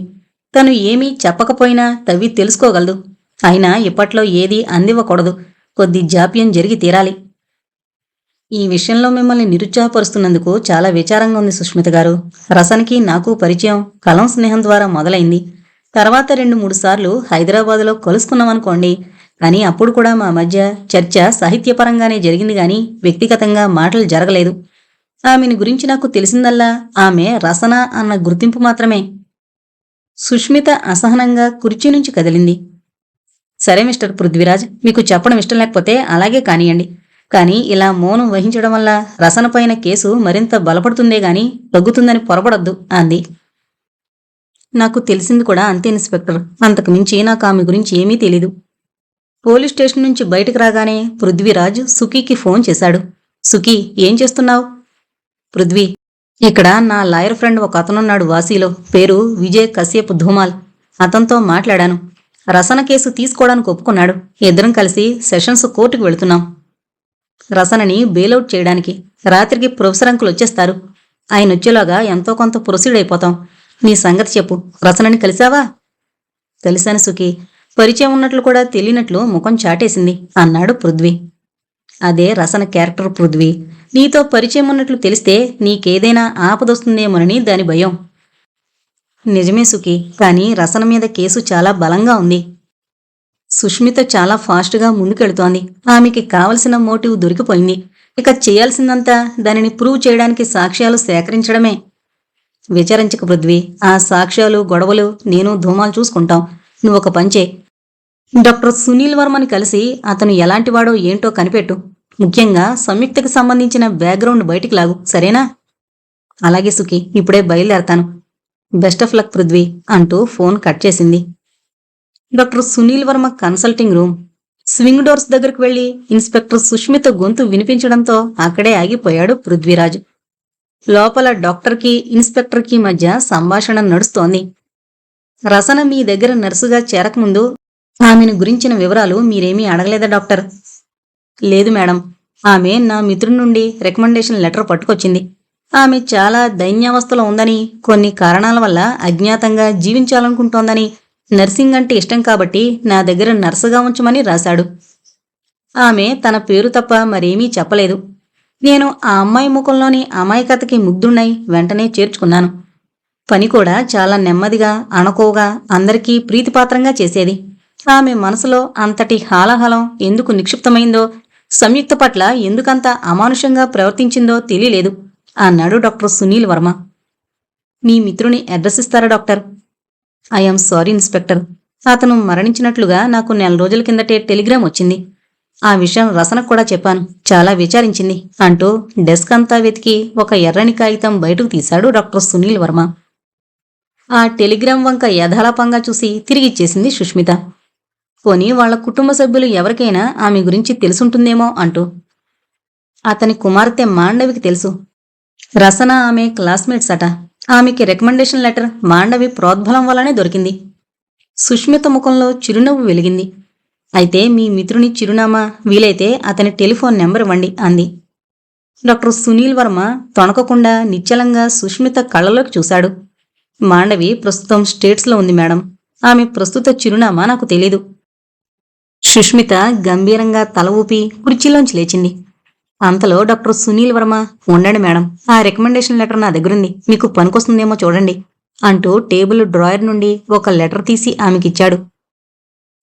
తను ఏమీ చెప్పకపోయినా తవ్వి తెలుసుకోగలదు. అయినా ఇప్పట్లో ఏదీ అందివ్వకూడదు. కొద్ది జాప్యం జరిగి తీరాలి. ఈ విషయంలో మిమ్మల్ని నిరుత్సాహపరుస్తున్నందుకు చాలా విచారంగా ఉంది సుష్మిత గారు. రసన్కి నాకు పరిచయం కలం స్నేహం ద్వారా మొదలైంది. తర్వాత 2-3 సార్లు హైదరాబాదులో కలుసుకున్నామనుకోండి. కానీ అప్పుడు కూడా మా మధ్య చర్చ సాహిత్యపరంగానే జరిగింది గాని వ్యక్తిగతంగా మాటలు జరగలేదు. ఆమెను గురించి నాకు తెలిసిందల్లా ఆమె రసన అన్న గుర్తింపు మాత్రమే. సుష్మిత అసహనంగా కుర్చీ నుంచి కదిలింది. సరే మిస్టర్ పృథ్వీరాజ్, మీకు చెప్పడం ఇష్టం లేకపోతే అలాగే కానియండి. కానీ ఇలా మౌనం వహించడం వల్ల రసనపైన కేసు మరింత బలపడుతుందే గాని తగ్గుతుందని పొరపడొద్దు అంది. నాకు తెలిసింది కూడా అంతే ఇన్స్పెక్టర్. అంతకు మించి నాకు ఆమె గురించి ఏమీ తెలీదు. పోలీస్ స్టేషన్ నుంచి బయటకు రాగానే పృథ్వీరాజ్ సుఖీకి ఫోన్ చేశాడు. సుఖీ, ఏం చేస్తున్నావు? పృథ్వీ, ఇక్కడ నా లాయర్ ఫ్రెండ్ ఒక అతనున్నాడు వాసీలో, పేరు విజయ్ కశ్యప్ ధూమాల్. అతనితో మాట్లాడాను. రసన కేసు తీసుకోవడానికి ఒప్పుకున్నాడు. ఇద్దరం కలిసి సెషన్స్ కోర్టుకు వెళుతున్నాం. రసనని బెయిలౌట్ చేయడానికి. రాత్రికి ప్రొఫెసర్ అంకుల్ వచ్చేస్తారు. ఆయన వచ్చేలోగా ఎంతో కొంత ప్రొసీడ్ అయిపోతాం. నీ సంగతి చెప్పు. రసనని కలిశావా? కలిశాను సుఖీ. పరిచయం ఉన్నట్లు కూడా తెలియనట్లు ముఖం చాటేసింది అన్నాడు పృథ్వీ. అదే రసన క్యారెక్టర్ పృథ్వీ. నీతో పరిచయం ఉన్నట్లు తెలిస్తే నీకేదైనా ఆపదొస్తుందేమోనని దాని భయం. నిజమే సుఖీ, కానీ రసన మీద కేసు చాలా బలంగా ఉంది. సుష్మిత చాలా ఫాస్ట్గా ముందుకెడుతోంది. ఆమెకి కావలసిన మోటివ్ దొరికిపోయింది. ఇక చేయాల్సిందంతా దానిని ప్రూవ్ చేయడానికి సాక్ష్యాలు సేకరించడమే. విచారించక పృథ్వీ, ఆ సాక్ష్యాలు గొడవలు నేను ధూమాలు చూసుకుంటాం. నువ్వొక పంచే, డాక్టర్ సునీల్ వర్మని కలిసి అతను ఎలాంటివాడో ఏంటో కనిపెట్టు. ముఖ్యంగా సంయుక్తకి సంబంధించిన బ్యాక్గ్రౌండ్ బయటికి లాగు, సరేనా? అలాగే సుఖీ, ఇప్పుడే బయలుదేరతాను. బెస్ట్ ఆఫ్ లక్ పృథ్వీ అంటూ ఫోన్ కట్ చేసింది. Doctor Sunil Varma consulting room. Swing doors దగ్గరకు వెళ్లి ఇన్స్పెక్టర్ సుష్మిత గొంతు వినిపించడంతో అక్కడే ఆగిపోయాడు పృథ్వీరాజు. లోపల డాక్టర్కి ఇన్స్పెక్టర్కి మధ్య సంభాషణ నడుస్తోంది. రసన మీ దగ్గర నర్సుగా చేరకముందు ఆమెను గురించిన వివరాలు మీరేమీ అడగలేదా డాక్టర్? లేదు మేడం, ఆమె నా మిత్రుడి నుండి రికమెండేషన్ లెటర్ పట్టుకొచ్చింది. ఆమె చాలా దైన్యావస్థలో ఉందని, కొన్ని కారణాల వల్ల అజ్ఞాతంగా జీవించాలనుకుంటోందని, నర్సింగ్ అంటే ఇష్టం కాబట్టి నా దగ్గర నర్సుగా ఉంచమని రాశాడు. ఆమె తన పేరు తప్ప మరేమీ చెప్పలేదు. నేను ఆ అమ్మాయి ముఖంలోని అమాయకతకి ముగ్ధున్నై వెంటనే చేర్చుకున్నాను. పని కూడా చాలా నెమ్మదిగా, అణకువగా, అందరికీ ప్రీతిపాత్రంగా చేసేది. ఆమె మనసులో అంతటి హాలాహలం ఎందుకు నిక్షిప్తమైందో, సంయుక్త పట్ల ఎందుకంత అమానుషంగా ప్రవర్తించిందో తెలియలేదు అన్నాడు డాక్టర్ సునీల్ వర్మ. మీ మిత్రుని అడ్రస్ ఇస్తారా డాక్టర్? ఐఎమ్ సారీ ఇన్స్పెక్టర్, అతను మరణించినట్లుగా నాకు 4 రోజుల కిందటే టెలిగ్రామ్ వచ్చింది. ఆ విషయం రసనకు కూడా చెప్పాను. చాలా విచారించింది అంటూ డెస్క్ అంతా వెతికి ఒక ఎర్రని కాగితం బయటకు తీశాడు డాక్టర్ సునీల్ వర్మ. ఆ టెలిగ్రామ్ వంక యథాలాపంగా చూసి తిరిగిచ్చేసింది సుష్మిత. పోనీ వాళ్ల కుటుంబ సభ్యులు ఎవరికైనా ఆమె గురించి తెలుసుంటుందేమో అంటూ. అతని కుమార్తె మాండవికి తెలుసు. రసన ఆమె క్లాస్మేట్స్ అట. ఆమెకి రికమెండేషన్ లెటర్ మాండవి ప్రోద్బలం వల్లనే దొరికింది. సుష్మిత ముఖంలో చిరునవ్వు వెలిగింది. అయితే మీ మిత్రుని చిరునామా, వీలైతే అతని టెలిఫోన్ నెంబర్ ఇవ్వండి అంది. డాక్టర్ సునీల్ వర్మ తొణకకుండా నిశ్చలంగా సుష్మిత కళ్ళలోకి చూశాడు. మాండవి ప్రస్తుతం స్టేట్స్లో ఉంది మేడం. ఆమె ప్రస్తుత చిరునామా నాకు తెలీదు. సుష్మిత గంభీరంగా తల ఊపి కుర్చీలోంచి లేచింది. అంతలో డాక్టర్ సునీల్ వర్మ, ఉండండి మేడం, ఆ రికమెండేషన్ లెటర్ నా దగ్గరుంది, మీకు పనికొస్తుందేమో చూడండి అంటూ టేబుల్ డ్రాయర్ నుండి ఒక లెటర్ తీసి ఆమెకిచ్చాడు.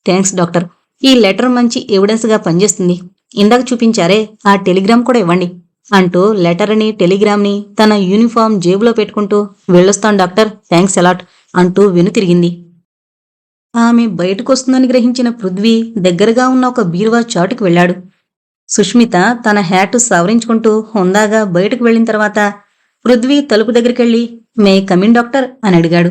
థ్యాంక్స్ డాక్టర్, ఈ లెటర్ మంచి ఎవిడెన్స్గా పనిచేస్తుంది. ఇందాక చూపించారే ఆ టెలిగ్రామ్ కూడా ఇవ్వండి అంటూ లెటర్ని టెలిగ్రామ్ని తన యూనిఫామ్ జేబులో పెట్టుకుంటూ, వెళ్ళొస్తాను డాక్టర్, థ్యాంక్స్ అలాట్ అంటూ వెనుతిరిగింది. ఆమె బయటకొస్తుందని గ్రహించిన పృథ్వీ దగ్గరగా ఉన్న ఒక బీరువా చాటుకు వెళ్లాడు. సుష్మిత తన హ్యాటు సవరించుకుంటూ హుందాగా బయటకు వెళ్లిన తర్వాత పృథ్వీ తలుపు దగ్గరికెళ్లి, మే కమిన్ డాక్టర్ అని అడిగాడు.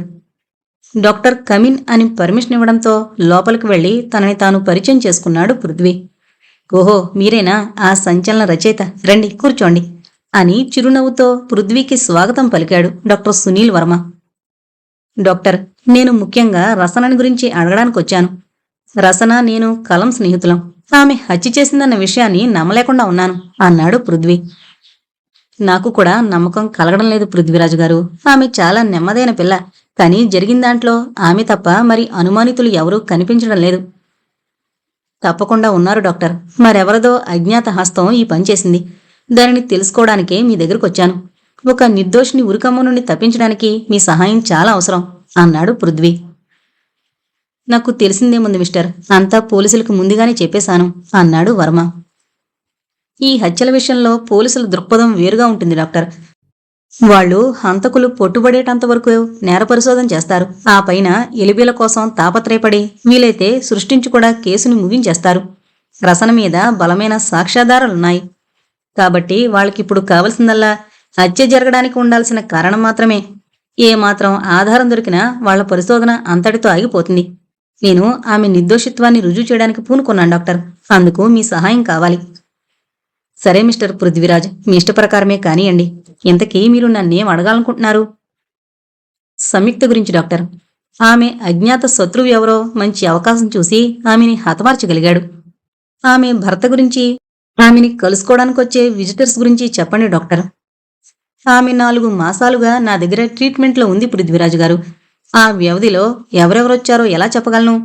డాక్టర్ కమిన్ అని పర్మిషన్ ఇవ్వడంతో లోపలికి వెళ్లి తనని తాను పరిచయం చేసుకున్నాడు పృథ్వీ. ఓహో, మీరేనా ఆ సంచలన రచయిత, రండి కూర్చోండి అని చిరునవ్వుతో పృథ్వీకి స్వాగతం పలికాడు డాక్టర్ సునీల్ వర్మ. డాక్టర్, నేను ముఖ్యంగా రసనని గురించి అడగడానికొచ్చాను. రసన నేను కలం స్నేహితులం. ఆమె హత్య చేసిందన్న విషయాన్ని నమ్మలేకుండా ఉన్నాను అన్నాడు పృథ్వీ. నాకు కూడా నమ్మకం కలగడం లేదు పృథ్వీరాజు గారు. ఆమె చాలా నెమ్మదైన పిల్ల, కానీ జరిగిన దాంట్లో ఆమె తప్ప మరి అనుమానితులు ఎవరూ కనిపించడం లేదు. తప్పకుండా ఉన్నారు డాక్టర్, మరెవరదో అజ్ఞాత హస్తం ఈ పని చేసింది. దానిని తెలుసుకోవడానికే మీ దగ్గరకొచ్చాను. ఒక నిర్దోషిని ఉరికమ్మ నుండి తప్పించడానికి మీ సహాయం చాలా అవసరం అన్నాడు పృథ్వీ. నాకు తెలిసిందేముంది మిస్టర్, అంతా పోలీసులకు ముందుగానే చెప్పేశాను అన్నాడు వర్మ. ఈ హత్యల విషయంలో పోలీసుల దృక్పథం వేరుగా ఉంటుంది డాక్టర్. వాళ్ళు హంతకులు పొట్టుబడేటంత వరకు నేర పరిశోధన చేస్తారు. ఆ పైన ఎలిబీల కోసం తాపత్రయపడి వీలైతే సృష్టించి కూడా కేసుని ముగించేస్తారు. రసన మీద బలమైన సాక్ష్యాధారాలున్నాయి కాబట్టి వాళ్ళకిప్పుడు కావలసిందల్లా హత్య జరగడానికి ఉండాల్సిన కారణం మాత్రమే. ఏమాత్రం ఆధారం దొరికినా వాళ్ల పరిశోధన అంతటితో ఆగిపోతుంది. నేను ఆమె నిర్దోషిత్వాన్ని రుజువు చేయడానికి పూనుకున్నాను డాక్టర్. అందుకు మీ సహాయం కావాలి. సరే మిస్టర్ పృథ్వీరాజ్, మీ ఇష్టప్రకారమే కానియండి. ఇంతకీ మీరు నన్నేం అడగాలనుకుంటున్నారు? సంయుక్త గురించి డాక్టర్. ఆమె అజ్ఞాత శత్రువు ఎవరో మంచి అవకాశం చూసి ఆమెని హతమార్చగలిగాడు. ఆమె భర్త గురించి, ఆమెని కలుసుకోవడానికొచ్చే విజిటర్స్ గురించి చెప్పండి డాక్టర్. ఆమె 4 మాసాలుగా నా దగ్గర ట్రీట్మెంట్లో ఉంది పృథ్వీరాజు గారు. ఆ వ్యవధిలో ఎవరెవరొచ్చారో ఎలా చెప్పగలను?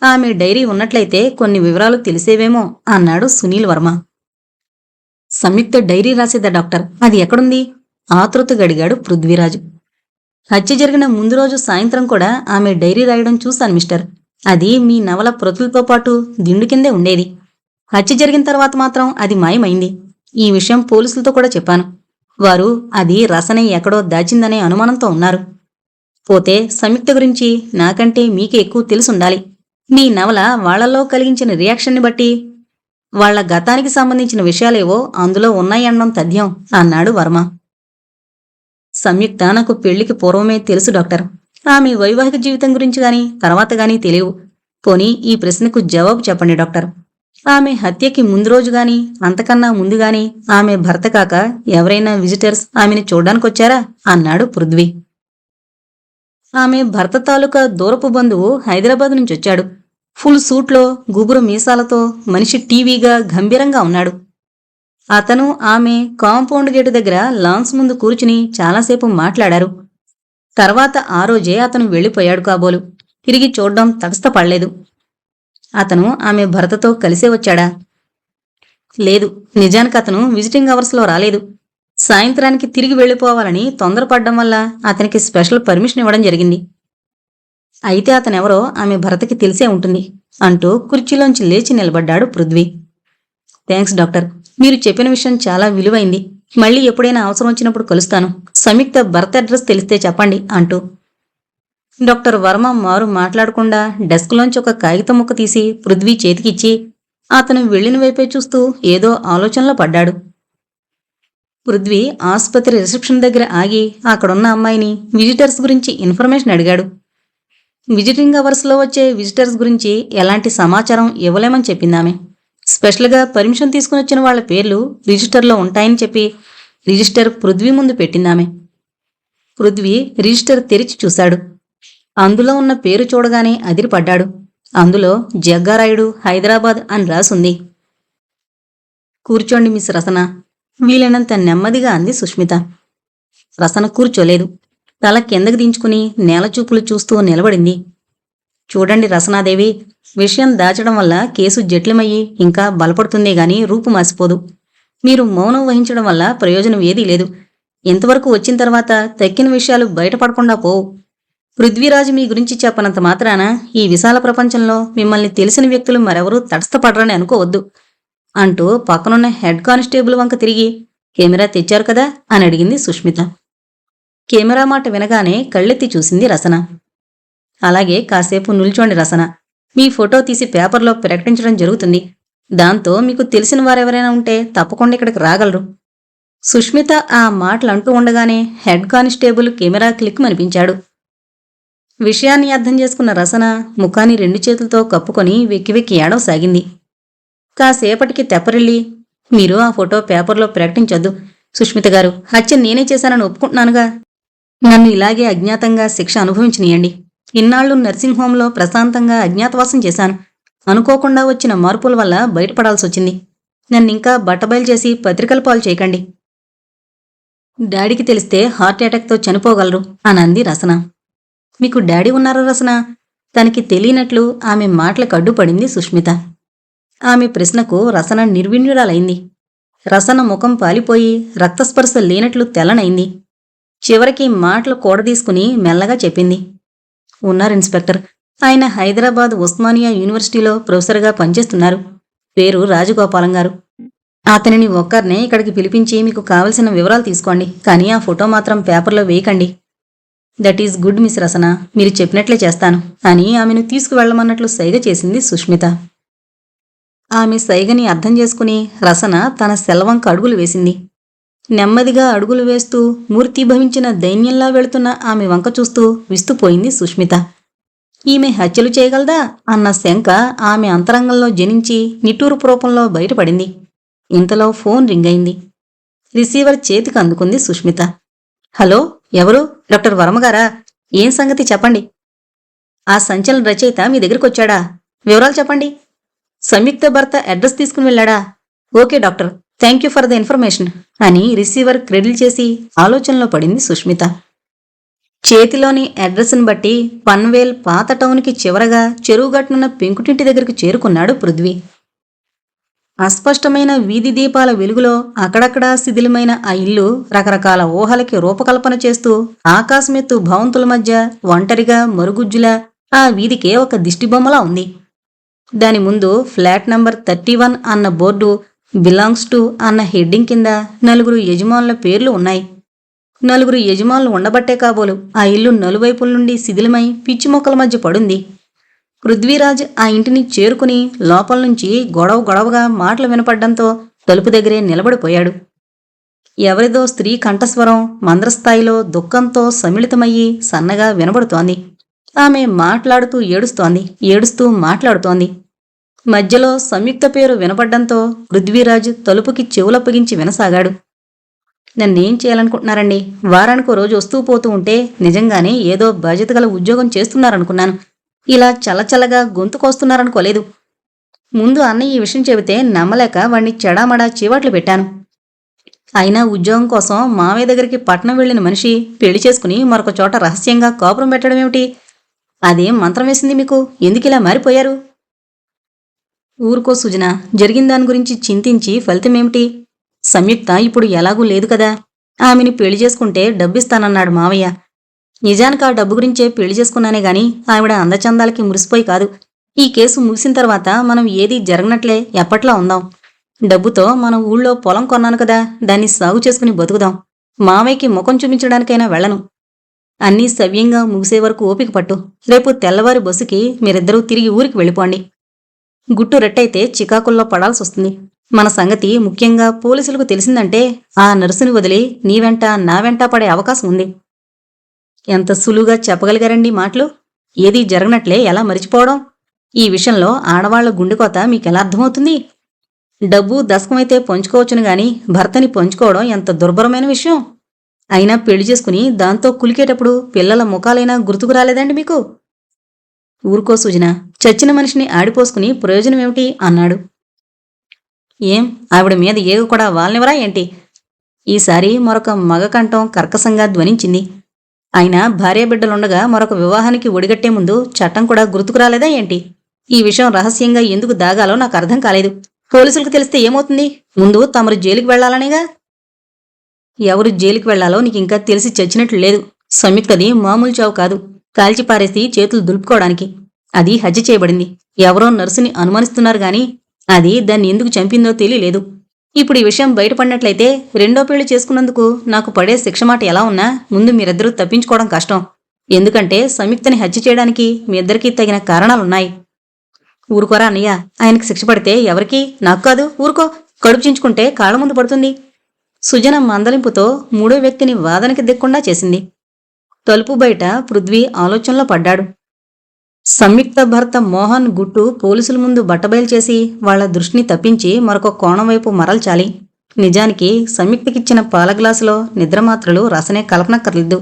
ఆమె డైరీ ఉన్నట్లయితే కొన్ని వివరాలు తెలిసేవేమో అన్నాడు సునీల్ వర్మ. సంయుక్త డైరీ రాసేదా డాక్టర్? అది ఎక్కడుంది? ఆతృతగా అడిగాడు పృథ్వీరాజు. హత్య జరిగిన ముందు రోజు సాయంత్రం కూడా ఆమె డైరీ రాయడం చూశాను మిస్టర్. అది మీ నవల ప్రతులతో పాటు దిండు కిందే ఉండేది. హత్య జరిగిన తర్వాత మాత్రం అది మాయమైంది. ఈ విషయం పోలీసులతో కూడా చెప్పాను. వారు అది రసనే ఎక్కడో దాచిందనే అనుమానంతో ఉన్నారు. పోతే సంయుక్త గురించి నాకంటే మీకే ఎక్కువ తెలుసుండాలి. మీ నవల వాళ్లలో కలిగించిన రియాక్షన్ని బట్టి వాళ్ల గతానికి సంబంధించిన విషయాలేవో అందులో ఉన్నాయనడం తథ్యం అన్నాడు వర్మ. సంయుక్త నాకు పెళ్లికి పూర్వమే తెలుసు డాక్టర్. ఆమె వైవాహిక జీవితం గురించి గాని తర్వాత గాని తెలియవు. పోనీ ఈ ప్రశ్నకు జవాబు చెప్పండి డాక్టర్. ఆమె హత్యకి ముందు రోజు గాని అంతకన్నా ముందుగాని ఆమె భర్త కాక ఎవరైనా విజిటర్స్ ఆమెను చూడ్డానికొచ్చారా అన్నాడు పృథ్వీ. ఆమె భర్త తాలూకా దూరపు బంధువు హైదరాబాద్ నుంచి వచ్చాడు. ఫుల్ సూట్లో గుబురు మీసాలతో మనిషి టీవీగా గంభీరంగా ఉన్నాడు. అతను ఆమె కాంపౌండ్ గేటు దగ్గర లాన్స్ ముందు కూర్చుని చాలాసేపు మాట్లాడారు. తర్వాత ఆ రోజే అతను వెళ్ళిపోయాడు కాబోలు. తిరిగి చూడ్డం తటస్థపడలేదు. అతను ఆమె భర్తతో కలిసే వచ్చాడా? లేదు, నిజానికి అతను విజిటింగ్ అవర్స్లో రాలేదు. సాయంత్రానికి తిరిగి వెళ్ళిపోవాలని తొందరపడ్డం వల్ల అతనికి స్పెషల్ పర్మిషన్ ఇవ్వడం జరిగింది. అయితే అతనెవరో ఆమె భర్తకి తెలిసే ఉంటుంది అంటూ కుర్చీలోంచి లేచి నిలబడ్డాడు పృథ్వీ. Thanks doctor. మీరు చెప్పిన విషయం చాలా విలువైంది. మళ్ళీ ఎప్పుడైనా అవసరం వచ్చినప్పుడు కలుస్తాను. సంయుక్త భర్త అడ్రస్ తెలిస్తే చెప్పండి అంటూ డాక్టర్ వర్మ మారు మాట్లాడకుండా డెస్క్లోంచి ఒక కాగితం ముక్క తీసి పృథ్వీ చేతికిచ్చి అతను వెళ్లిన వైపే చూస్తూ ఏదో ఆలోచనలో పడ్డాడు. పృథ్వీ ఆసుపత్రి రిసెప్షన్ దగ్గర ఆగి అక్కడున్న అమ్మాయిని విజిటర్స్ గురించి ఇన్ఫర్మేషన్ అడిగాడు. విజిటింగ్ అవర్స్లో వచ్చే విజిటర్స్ గురించి ఎలాంటి సమాచారం ఇవ్వలేమని చెప్పిందామె. స్పెషల్గా పర్మిషన్ తీసుకుని వచ్చిన వాళ్ల పేర్లు రిజిస్టర్లో ఉంటాయని చెప్పి రిజిస్టర్ పృథ్వీ ముందు పెట్టిందామె. పృథ్వీ రిజిస్టర్ తెరిచి చూశాడు. అందులో ఉన్న పేరు చూడగానే అదిరిపడ్డాడు. అందులో జగ్గారాయుడు, హైదరాబాద్ అని రాసుంది. కూర్చోండి మిస్ రసన, వీలైనంత నెమ్మదిగా అంది సుష్మిత. రసన కూర్చోలేదు. తల కిందకి దించుకుని నేలచూపులు చూస్తూ నిలబడింది. చూడండి రసనాదేవి, విషయం దాచడం వల్ల కేసు జట్లమయ్యి ఇంకా బలపడుతుందే గాని రూపు మాసిపోదు. మీరు మౌనం వహించడం వల్ల ప్రయోజనం ఏదీ లేదు. ఇంతవరకు వచ్చిన తర్వాత తక్కిన విషయాలు బయటపడకుండా పోవు. పృథ్వీరాజు మీ గురించి చెప్పనంత మాత్రాన ఈ విశాల ప్రపంచంలో మిమ్మల్ని తెలిసిన వ్యక్తులు మరెవరూ తటస్థపడరని అనుకోవద్దు అంటూ పక్కనున్న హెడ్ కానిస్టేబుల్ వంక తిరిగి కెమెరా తెచ్చారు కదా అని అడిగింది సుష్మిత. కెమెరా మాట వినగానే కళ్ళెత్తి చూసింది రసన. అలాగే కాసేపు నిల్చోండి రసన, మీ ఫోటో తీసి పేపర్లో ప్రకటించడం జరుగుతుంది. దాంతో మీకు తెలిసిన వారెవరైనా ఉంటే తప్పకుండా ఇక్కడికి రాగలరు. సుష్మిత ఆ మాటలంటూ ఉండగానే హెడ్ కానిస్టేబుల్ కెమెరా క్లిక్ మనిపించాడు. విషయాన్ని అర్థం చేసుకున్న రసన ముఖాన్ని 2 చేతులతో కప్పుకొని వెక్కి వెక్కి ఏడవసాగింది. కాసేపటికి తెప్పరిల్లి, మీరు ఆ ఫోటో పేపర్లో ప్రకటించొద్దు సుష్మిత గారు, హత్య నేనే చేశానని ఒప్పుకుంటున్నానుగా. నన్ను ఇలాగే అజ్ఞాతంగా శిక్ష అనుభవించనీయండి. ఇన్నాళ్లు నర్సింగ్ హోంలో ప్రశాంతంగా అజ్ఞాతవాసం చేశాను. అనుకోకుండా వచ్చిన మార్పుల వల్ల బయటపడాల్సొచ్చింది. నన్నింకా బట్టబయలు చేసి పత్రికల పాలు చేయకండి. డాడీకి తెలిస్తే హార్ట్ అటాక్తో చనిపోగలరు అని అంది రసన. మీకు డాడీ ఉన్నారా రసన? తనకి తెలియనట్లు ఆమె మాటలకు అడ్డుపడింది సుష్మిత. ఆమె ప్రశ్నకు రసన నిర్విణ్యురాలైంది. రసన ముఖం పాలిపోయి రక్తస్పర్శ లేనట్లు తెల్లనైంది. చివరికి మాటలు కూడదీసుకుని మెల్లగా చెప్పింది. ఉన్నారు ఇన్స్పెక్టర్. ఆయన హైదరాబాద్ ఉస్మానియా యూనివర్సిటీలో ప్రొఫెసర్గా పనిచేస్తున్నారు. పేరు రాజగోపాలం గారు. అతనిని ఒక్కరినే ఇక్కడికి పిలిపించి మీకు కావలసిన వివరాలు తీసుకోండి. కానీ ఆ ఫోటో మాత్రం పేపర్లో వేయకండి. దట్ ఈజ్ గుడ్ మిస్ రసన, మీరు చెప్పినట్లే చేస్తాను అని ఆమెను తీసుకువెళ్లమన్నట్లు సైగ చేసింది సుష్మిత. ఆమె సైగని అర్థం చేసుకుని రసన తన సెలవంక అడుగులు వేసింది. నెమ్మదిగా అడుగులు వేస్తూ మూర్తిభవించిన దైన్యంలా వెళుతున్న ఆమె వంక చూస్తూ విస్తుపోయింది సుష్మిత. ఈమె హత్యలు చేయగలదా అన్న శంక ఆమె అంతరంగంలో జనించి నిట్టూర్పు రూపంలో బయటపడింది. ఇంతలో ఫోన్ రింగ్ అయింది. రిసీవర్ చేతికి అందుకుంది సుష్మిత. హలో, ఎవరు? డాక్టర్ వర్మగారా? ఏం సంగతి చెప్పండి. ఆ సంచలన రచయిత మీ దగ్గరికొచ్చాడా? వివరాలు చెప్పండి. సంయుక్త భర్త అడ్రస్ తీసుకుని వెళ్ళాడా? Okay doctor, thank you for the information అని రిసీవర్ క్రెడిల్ చేసి ఆలోచనలో పడింది సుష్మిత. చేతిలోని అడ్రస్ని బట్టి పన్వేల్ పాత టౌన్కి చివరగా చెరువుగట్టునున్న పెంకుటింటి దగ్గరికి చేరుకున్నాడు పృథ్వీ. అస్పష్టమైన వీధి దీపాల వెలుగులో అక్కడక్కడా శిథిలమైన ఆ ఇల్లు రకరకాల ఊహలకి రూపకల్పన చేస్తూ ఆకాశమెత్తు భవంతుల మధ్య ఒంటరిగా మరుగుజ్జులా ఆ వీధికే ఒక దిష్టిబొమ్మలా ఉంది. దాని ముందు ఫ్లాట్ నంబర్ 31 అన్న బోర్డు, బిలాంగ్స్ టు అన్న హెడ్డింగ్ కింద నలుగురు యజమానుల పేర్లు ఉన్నాయి. నలుగురు యజమానులు ఉండబట్టే కాబోలు ఆ ఇల్లు నలువైపుల నుండి శిథిలమై పిచ్చి మొక్కల మధ్య పడుంది. పృథ్వీరాజ్ ఆ ఇంటిని చేరుకుని లోపల నుంచి గొడవగా మాటలు వినపడ్డంతో తలుపు దగ్గరే నిలబడిపోయాడు. ఎవరిదో స్త్రీ కంఠస్వరం మంద్రస్థాయిలో దుఃఖంతో సమ్మిళితమయ్యి సన్నగా వినబడుతోంది. ఆమె మాట్లాడుతూ ఏడుస్తూ మాట్లాడుతోంది. మధ్యలో సంయుక్త పేరు వినపడ్డంతో పృథ్వీరాజ్ తలుపుకి చెవులప్పగించి వినసాగాడు. నన్నేం చేయాలనుకుంటున్నారండి? వారానికో రోజు వస్తూ పోతూ ఉంటే నిజంగానే ఏదో బాధ్యత గల ఉద్యోగం చేస్తున్నారనుకున్నాను. ఇలా చల్లచల్లగా గొంతుకొస్తున్నారనుకోలేదు. ముందు అన్నయ్య ఈ విషయం చెబితే నమ్మలేక వాణ్ణి చెడామడా చీవాట్లు పెట్టాను. అయినా ఉద్యోగం కోసం మావయ్య దగ్గరికి పట్నం వెళ్లిన మనిషి పెళ్లి చేసుకుని మరొక చోట రహస్యంగా కాపురం పెట్టడం ఏమిటి? అదేం మంత్రం వేసింది మీకు? ఎందుకిలా మారిపోయారు? ఊరుకో సుజన, జరిగిన దాని గురించి చింతించి ఫలితమేమిటి? సంయుక్త ఇప్పుడు ఎలాగూ లేదు కదా. ఆమెని పెళ్లి చేసుకుంటే డబ్బిస్తానన్నాడు మావయ్య. నిజానికి ఆ డబ్బు గురించే పెళ్లి చేసుకున్నానే గాని ఆవిడ అందచందాలకి మురిసిపోయి కాదు. ఈ కేసు ముగిసిన తర్వాత మనం ఏదీ జరగనట్లే ఎప్పట్లా ఉందాం. డబ్బుతో మన ఊళ్ళో పొలం కొన్నాను కదా, దాన్ని సాగు చేసుకుని బతుకుదాం. మావయ్యకి ముఖం చూపించడానికైనా వెళ్ళను. అన్నీ సవ్యంగా ముగిసే వరకు ఓపిక పట్టు. రేపు తెల్లవారి బస్సుకి మీరిద్దరూ తిరిగి ఊరికి వెళ్ళిపోండి. గుట్టు రెట్టయితే చికాకుల్లో పడాల్సొస్తుంది. మన సంగతి ముఖ్యంగా పోలీసులకు తెలిసిందంటే ఆ నర్సుని వదిలి నీ వెంట నా వెంట పడే అవకాశం ఉంది. ఎంత సులువుగా చెప్పగలిగారండి మాటలు? ఏదీ జరగనట్లే ఎలా మరిచిపోవడం? ఈ విషయంలో ఆడవాళ్ల గుండెకోత మీకెలా అర్థమవుతుంది? డబ్బు దశకమైతే పంచుకోవచ్చును గాని భర్తని పంచుకోవడం ఎంత దుర్భరమైన విషయం. అయినా పెళ్లి చేసుకుని దాంతో కులికేటప్పుడు పిల్లల ముఖాలైనా గుర్తుకు రాలేదండి మీకు? ఊరుకో సుజన, చచ్చిన మనిషిని ఆడిపోసుకుని ప్రయోజనమేమిటి అన్నాడు. ఏం ఆవిడ మీద ఏగ కూడా వాళ్ళనివరా ఏంటి? ఈసారి మరొక మగకంఠం కర్కశంగా ధ్వనించింది. అయినా భార్యాబిడ్డలుండగా మరొక వివాహానికి ఒడిగట్టే ముందు చట్టం కూడా గుర్తుకు రాలేదా ఏంటి? ఈ విషయం రహస్యంగా ఎందుకు దాగాలో నాకు అర్థం కాలేదు. పోలీసులకు తెలిస్తే ఏమవుతుంది? ముందు తమరు జైలుకి వెళ్లాలనేగా. ఎవరు జైలుకి వెళ్లాలో నీకింకా తెలిసి చచ్చినట్లు లేదు. సంయుక్తది మామూలు చావు కాదు, కాల్చిపారేసి చేతులు దులుపుకోవడానికి. అది హత్య చేయబడింది. ఎవరో నర్సుని అనుమానిస్తున్నారు గాని అది దాన్ని ఎందుకు చంపిందో తెలియలేదు. ఇప్పుడు ఈ విషయం బయటపడినట్లయితే రెండో పెళ్లి చేసుకున్నందుకు నాకు పడే శిక్ష మాట ఎలా ఉన్నా ముందు మీరిద్దరూ తప్పించుకోవడం కష్టం. ఎందుకంటే సంయుక్తని హత్య చేయడానికి మీ ఇద్దరికీ తగిన కారణాలున్నాయి. ఊరుకోరా అన్నయ్య, ఆయనకి శిక్ష పడితే ఎవరికి? నాకు కాదు, ఊరుకో. కడుపు చించుకుంటే కాళ్ళ ముందు పడుతుంది. సుజన మందలింపుతో మూడో వ్యక్తిని వాదనకి దిక్కుండా చేసింది. తలుపు బయట పృథ్వీ ఆలోచనలో పడ్డాడు. సంయుక్త భర్త మోహన్ గుట్టు పోలీసుల ముందు బట్టబయలు చేసి వాళ్ల దృష్టిని తప్పించి మరొక కోణం వైపు మరల్చాలి. నిజానికి సంయుక్తకిచ్చిన పాల గ్లాసులో నిద్రమాత్రలు రసనే కలపనక్కర్లేదు.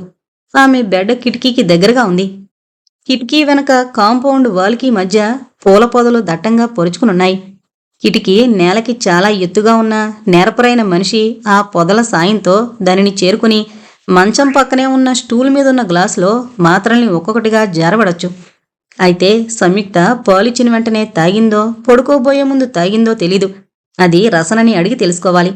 ఆమె బెడ్ కిటికీకి దగ్గరగా ఉంది. కిటికీ వెనక కాంపౌండ్ వాల్కి మధ్య పూల పొదలు దట్టంగా పొరుచుకునున్నాయి. కిటికీ నేలకి చాలా ఎత్తుగా ఉన్న నేరపరైన మనిషి ఆ పొదల సాయంతో దానిని చేరుకుని మంచం పక్కనే ఉన్న స్టూల్ మీదున్న గ్లాసులో మాత్రల్ని ఒక్కొక్కటిగా జారబడచ్చు. అయితే సంయుక్త పాలిచ్చిన వెంటనే తాగిందో పడుకోబోయే ముందు తాగిందో తెలీదు. అది రసనని అడిగి తెలుసుకోవాలి.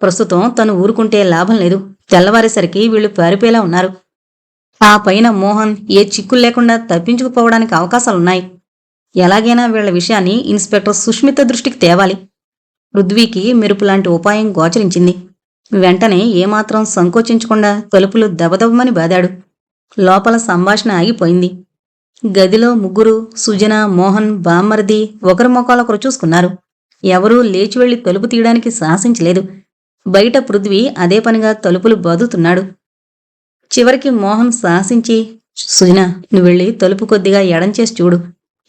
ప్రస్తుతం తను ఊరుకుంటే లాభం లేదు. తెల్లవారేసరికి వీళ్లు పారిపోయేలా ఉన్నారు. ఆ పైన మోహన్ ఏ చిక్కులు లేకుండా తప్పించుకుపోవడానికి అవకాశాలున్నాయి. ఎలాగైనా వీళ్ల విషయాన్ని ఇన్స్పెక్టర్ సుష్మిత దృష్టికి తేవాలి. పృథ్వీకి మెరుపులాంటి ఉపాయం గోచరించింది. వెంటనే ఏమాత్రం సంకోచించకుండా తలుపులు దబదబమని బాదాడు. లోపల సంభాషణ ఆగిపోయింది. గదిలో ముగ్గురు, సుజన, మోహన్, బామ్మర్ది ఒకరి ముఖాలొకరు చూసుకున్నారు. ఎవరూ లేచి వెళ్లి తలుపు తీయడానికి సాహసించలేదు. బయట పృథ్వీ అదే పనిగా తలుపులు బాదుతున్నాడు. చివరికి మోహన్ సాహసించి, సుజన, నువ్వెళ్ళి తలుపు కొద్దిగా ఎడంచేసి చూడు.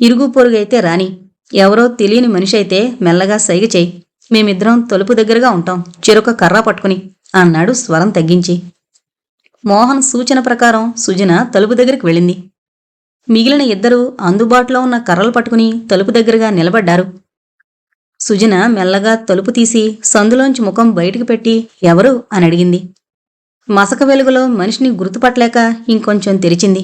ఇరుగు పొరుగైతే రాని, ఎవరో తెలియని మనిషి అయితే మెల్లగా సైగ చేయి. మేమిద్దరం తలుపు దగ్గరగా ఉంటాం, చెరొక కర్ర పట్టుకుని అన్నాడు స్వరం తగ్గించి. మోహన్ సూచన ప్రకారం సుజన తలుపు దగ్గరికి వెళ్ళింది. మిగిలిన ఇద్దరూ అందుబాటులో ఉన్న కర్రలు పట్టుకుని తలుపు దగ్గరగా నిలబడ్డారు. సుజన మెల్లగా తలుపు తీసి సందులోంచి ముఖం బయటికి పెట్టి ఎవరు అని అడిగింది. మసక వెలుగులో మనిషిని గుర్తుపట్టలేక ఇంకొంచెం తెరిచింది.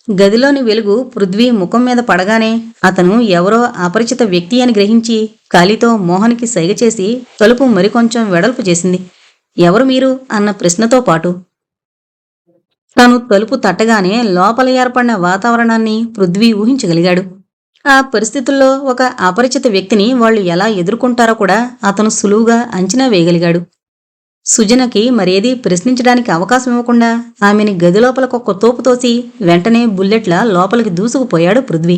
గదిలోని వెలుగు పృథ్వీ ముఖం మీద పడగానే అతను ఎవరో అపరిచిత వ్యక్తి అని గ్రహించి కాలితో మోహన్కి సైగ చేసి తలుపు మరికొంచెం వెడల్పు చేసింది. ఎవరు మీరు అన్న ప్రశ్నతో పాటు. తను తలుపు తట్టగానే లోపల ఏర్పడిన వాతావరణాన్ని పృథ్వీ ఊహించగలిగాడు. ఆ పరిస్థితుల్లో ఒక అపరిచిత వ్యక్తిని వాళ్ళు ఎలా ఎదుర్కొంటారో కూడా అతను సులువుగా అంచనా వేయగలిగాడు. సుజనకి మరేదీ ప్రశ్నించడానికి అవకాశం ఇవ్వకుండా ఆమెని గదిలోపలకొక్క తోపు తోసి వెంటనే బుల్లెట్లా లోపలికి దూసుకుపోయాడు పృథ్వీ.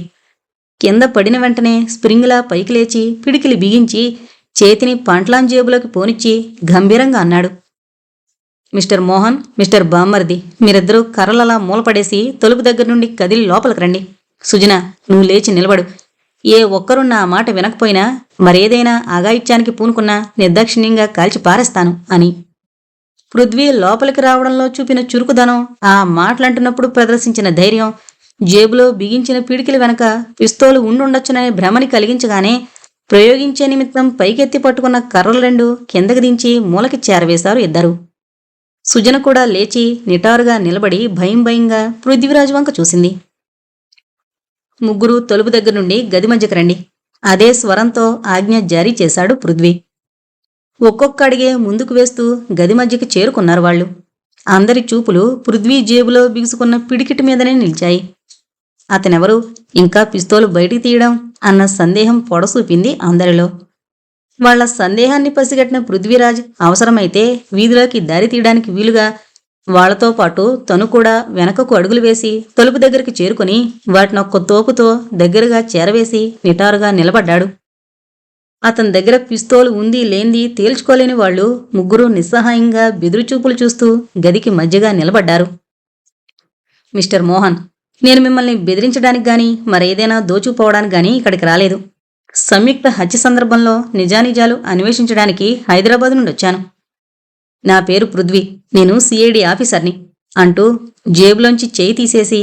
కింద పడిన వెంటనే స్ప్రింగ్లా పైకి లేచి పిడికిలి బిగించి చేతిని పంట్లాన్ జేబులోకి పోనిచ్చి గంభీరంగా అన్నాడు. మిస్టర్ మోహన్, మిస్టర్ బామ్మర్ది, మీరిద్దరూ కర్రలలా మూలపడేసి తలుపు దగ్గర నుండి కదిలి లోపలికి రండి. సుజన, నువ్వు లేచి నిలబడు. ఏ ఒక్కరూ నా మాట వినకపోయినా మరేదైనా అఘాయిత్యానికి పూనుకున్నా నిర్దాక్షిణ్యంగా కాల్చి పారేస్తాను అని. పృథ్వీ లోపలికి రావడంలో చూపిన చురుకుదనం, ఆ మాటలంటున్నప్పుడు ప్రదర్శించిన ధైర్యం, జేబులో బిగించిన పిడికిల వెనక పిస్తోలు ఉండుండొచ్చుననే భ్రమని కలిగించగానే ప్రయోగించే నిమిత్తం పైకెత్తి పట్టుకున్న కర్రలు రెండు కిందకి దించి మూలకి చేరవేశారు ఇద్దరు. సుజన కూడా లేచి నిటారుగా నిలబడి భయం భయంగా పృథ్వీరాజు వంక చూసింది. ముగ్గురు తలుపు దగ్గర నుండి గది మధ్యకి రండి. అదే స్వరంతో ఆజ్ఞ జారీ చేశాడు పృథ్వీ. ఒక్కొక్క అడిగే ముందుకు వేస్తూ గది మధ్యకి చేరుకున్నారు వాళ్ళు. అందరి చూపులు పృథ్వీ జేబులో బిగుసుకున్న పిడికిటి మీదనే నిలిచాయి. అతనెవరు, ఇంకా పిస్తోలు బయటికి తీయడం అన్న సందేహం పొడసూపింది అందరిలో. వాళ్ల సందేహాన్ని పసిగట్టిన పృథ్వీరాజ్ అవసరమైతే వీధిలోకి దారి తీయడానికి వీలుగా వాళ్లతో పాటు తను కూడా వెనకకు అడుగులు వేసి తలుపు దగ్గరికి చేరుకుని వాటినొక్క తోపుతో దగ్గరగా చేరవేసి నిటారుగా నిలబడ్డాడు. అతని దగ్గర పిస్తోలు ఉంది లేంది తేల్చుకోలేని వాళ్లు ముగ్గురు నిస్సహాయంగా బెదురుచూపులు చూస్తూ గదికి మధ్యగా నిలబడ్డారు. మిస్టర్ మోహన్, నేను మిమ్మల్ని బెదిరించడానికి గాని మరేదైనా దోచుకుపోవడానికి గాని ఇక్కడికి రాలేదు. సంయుక్త హత్య సందర్భంలో నిజానిజాలు అన్వేషించడానికి హైదరాబాద్ నుండి వచ్చాను. నా పేరు పృథ్వీ, నేను సిఐడి ఆఫీసర్ని అంటూ జేబులోంచి చేయి తీసేసి,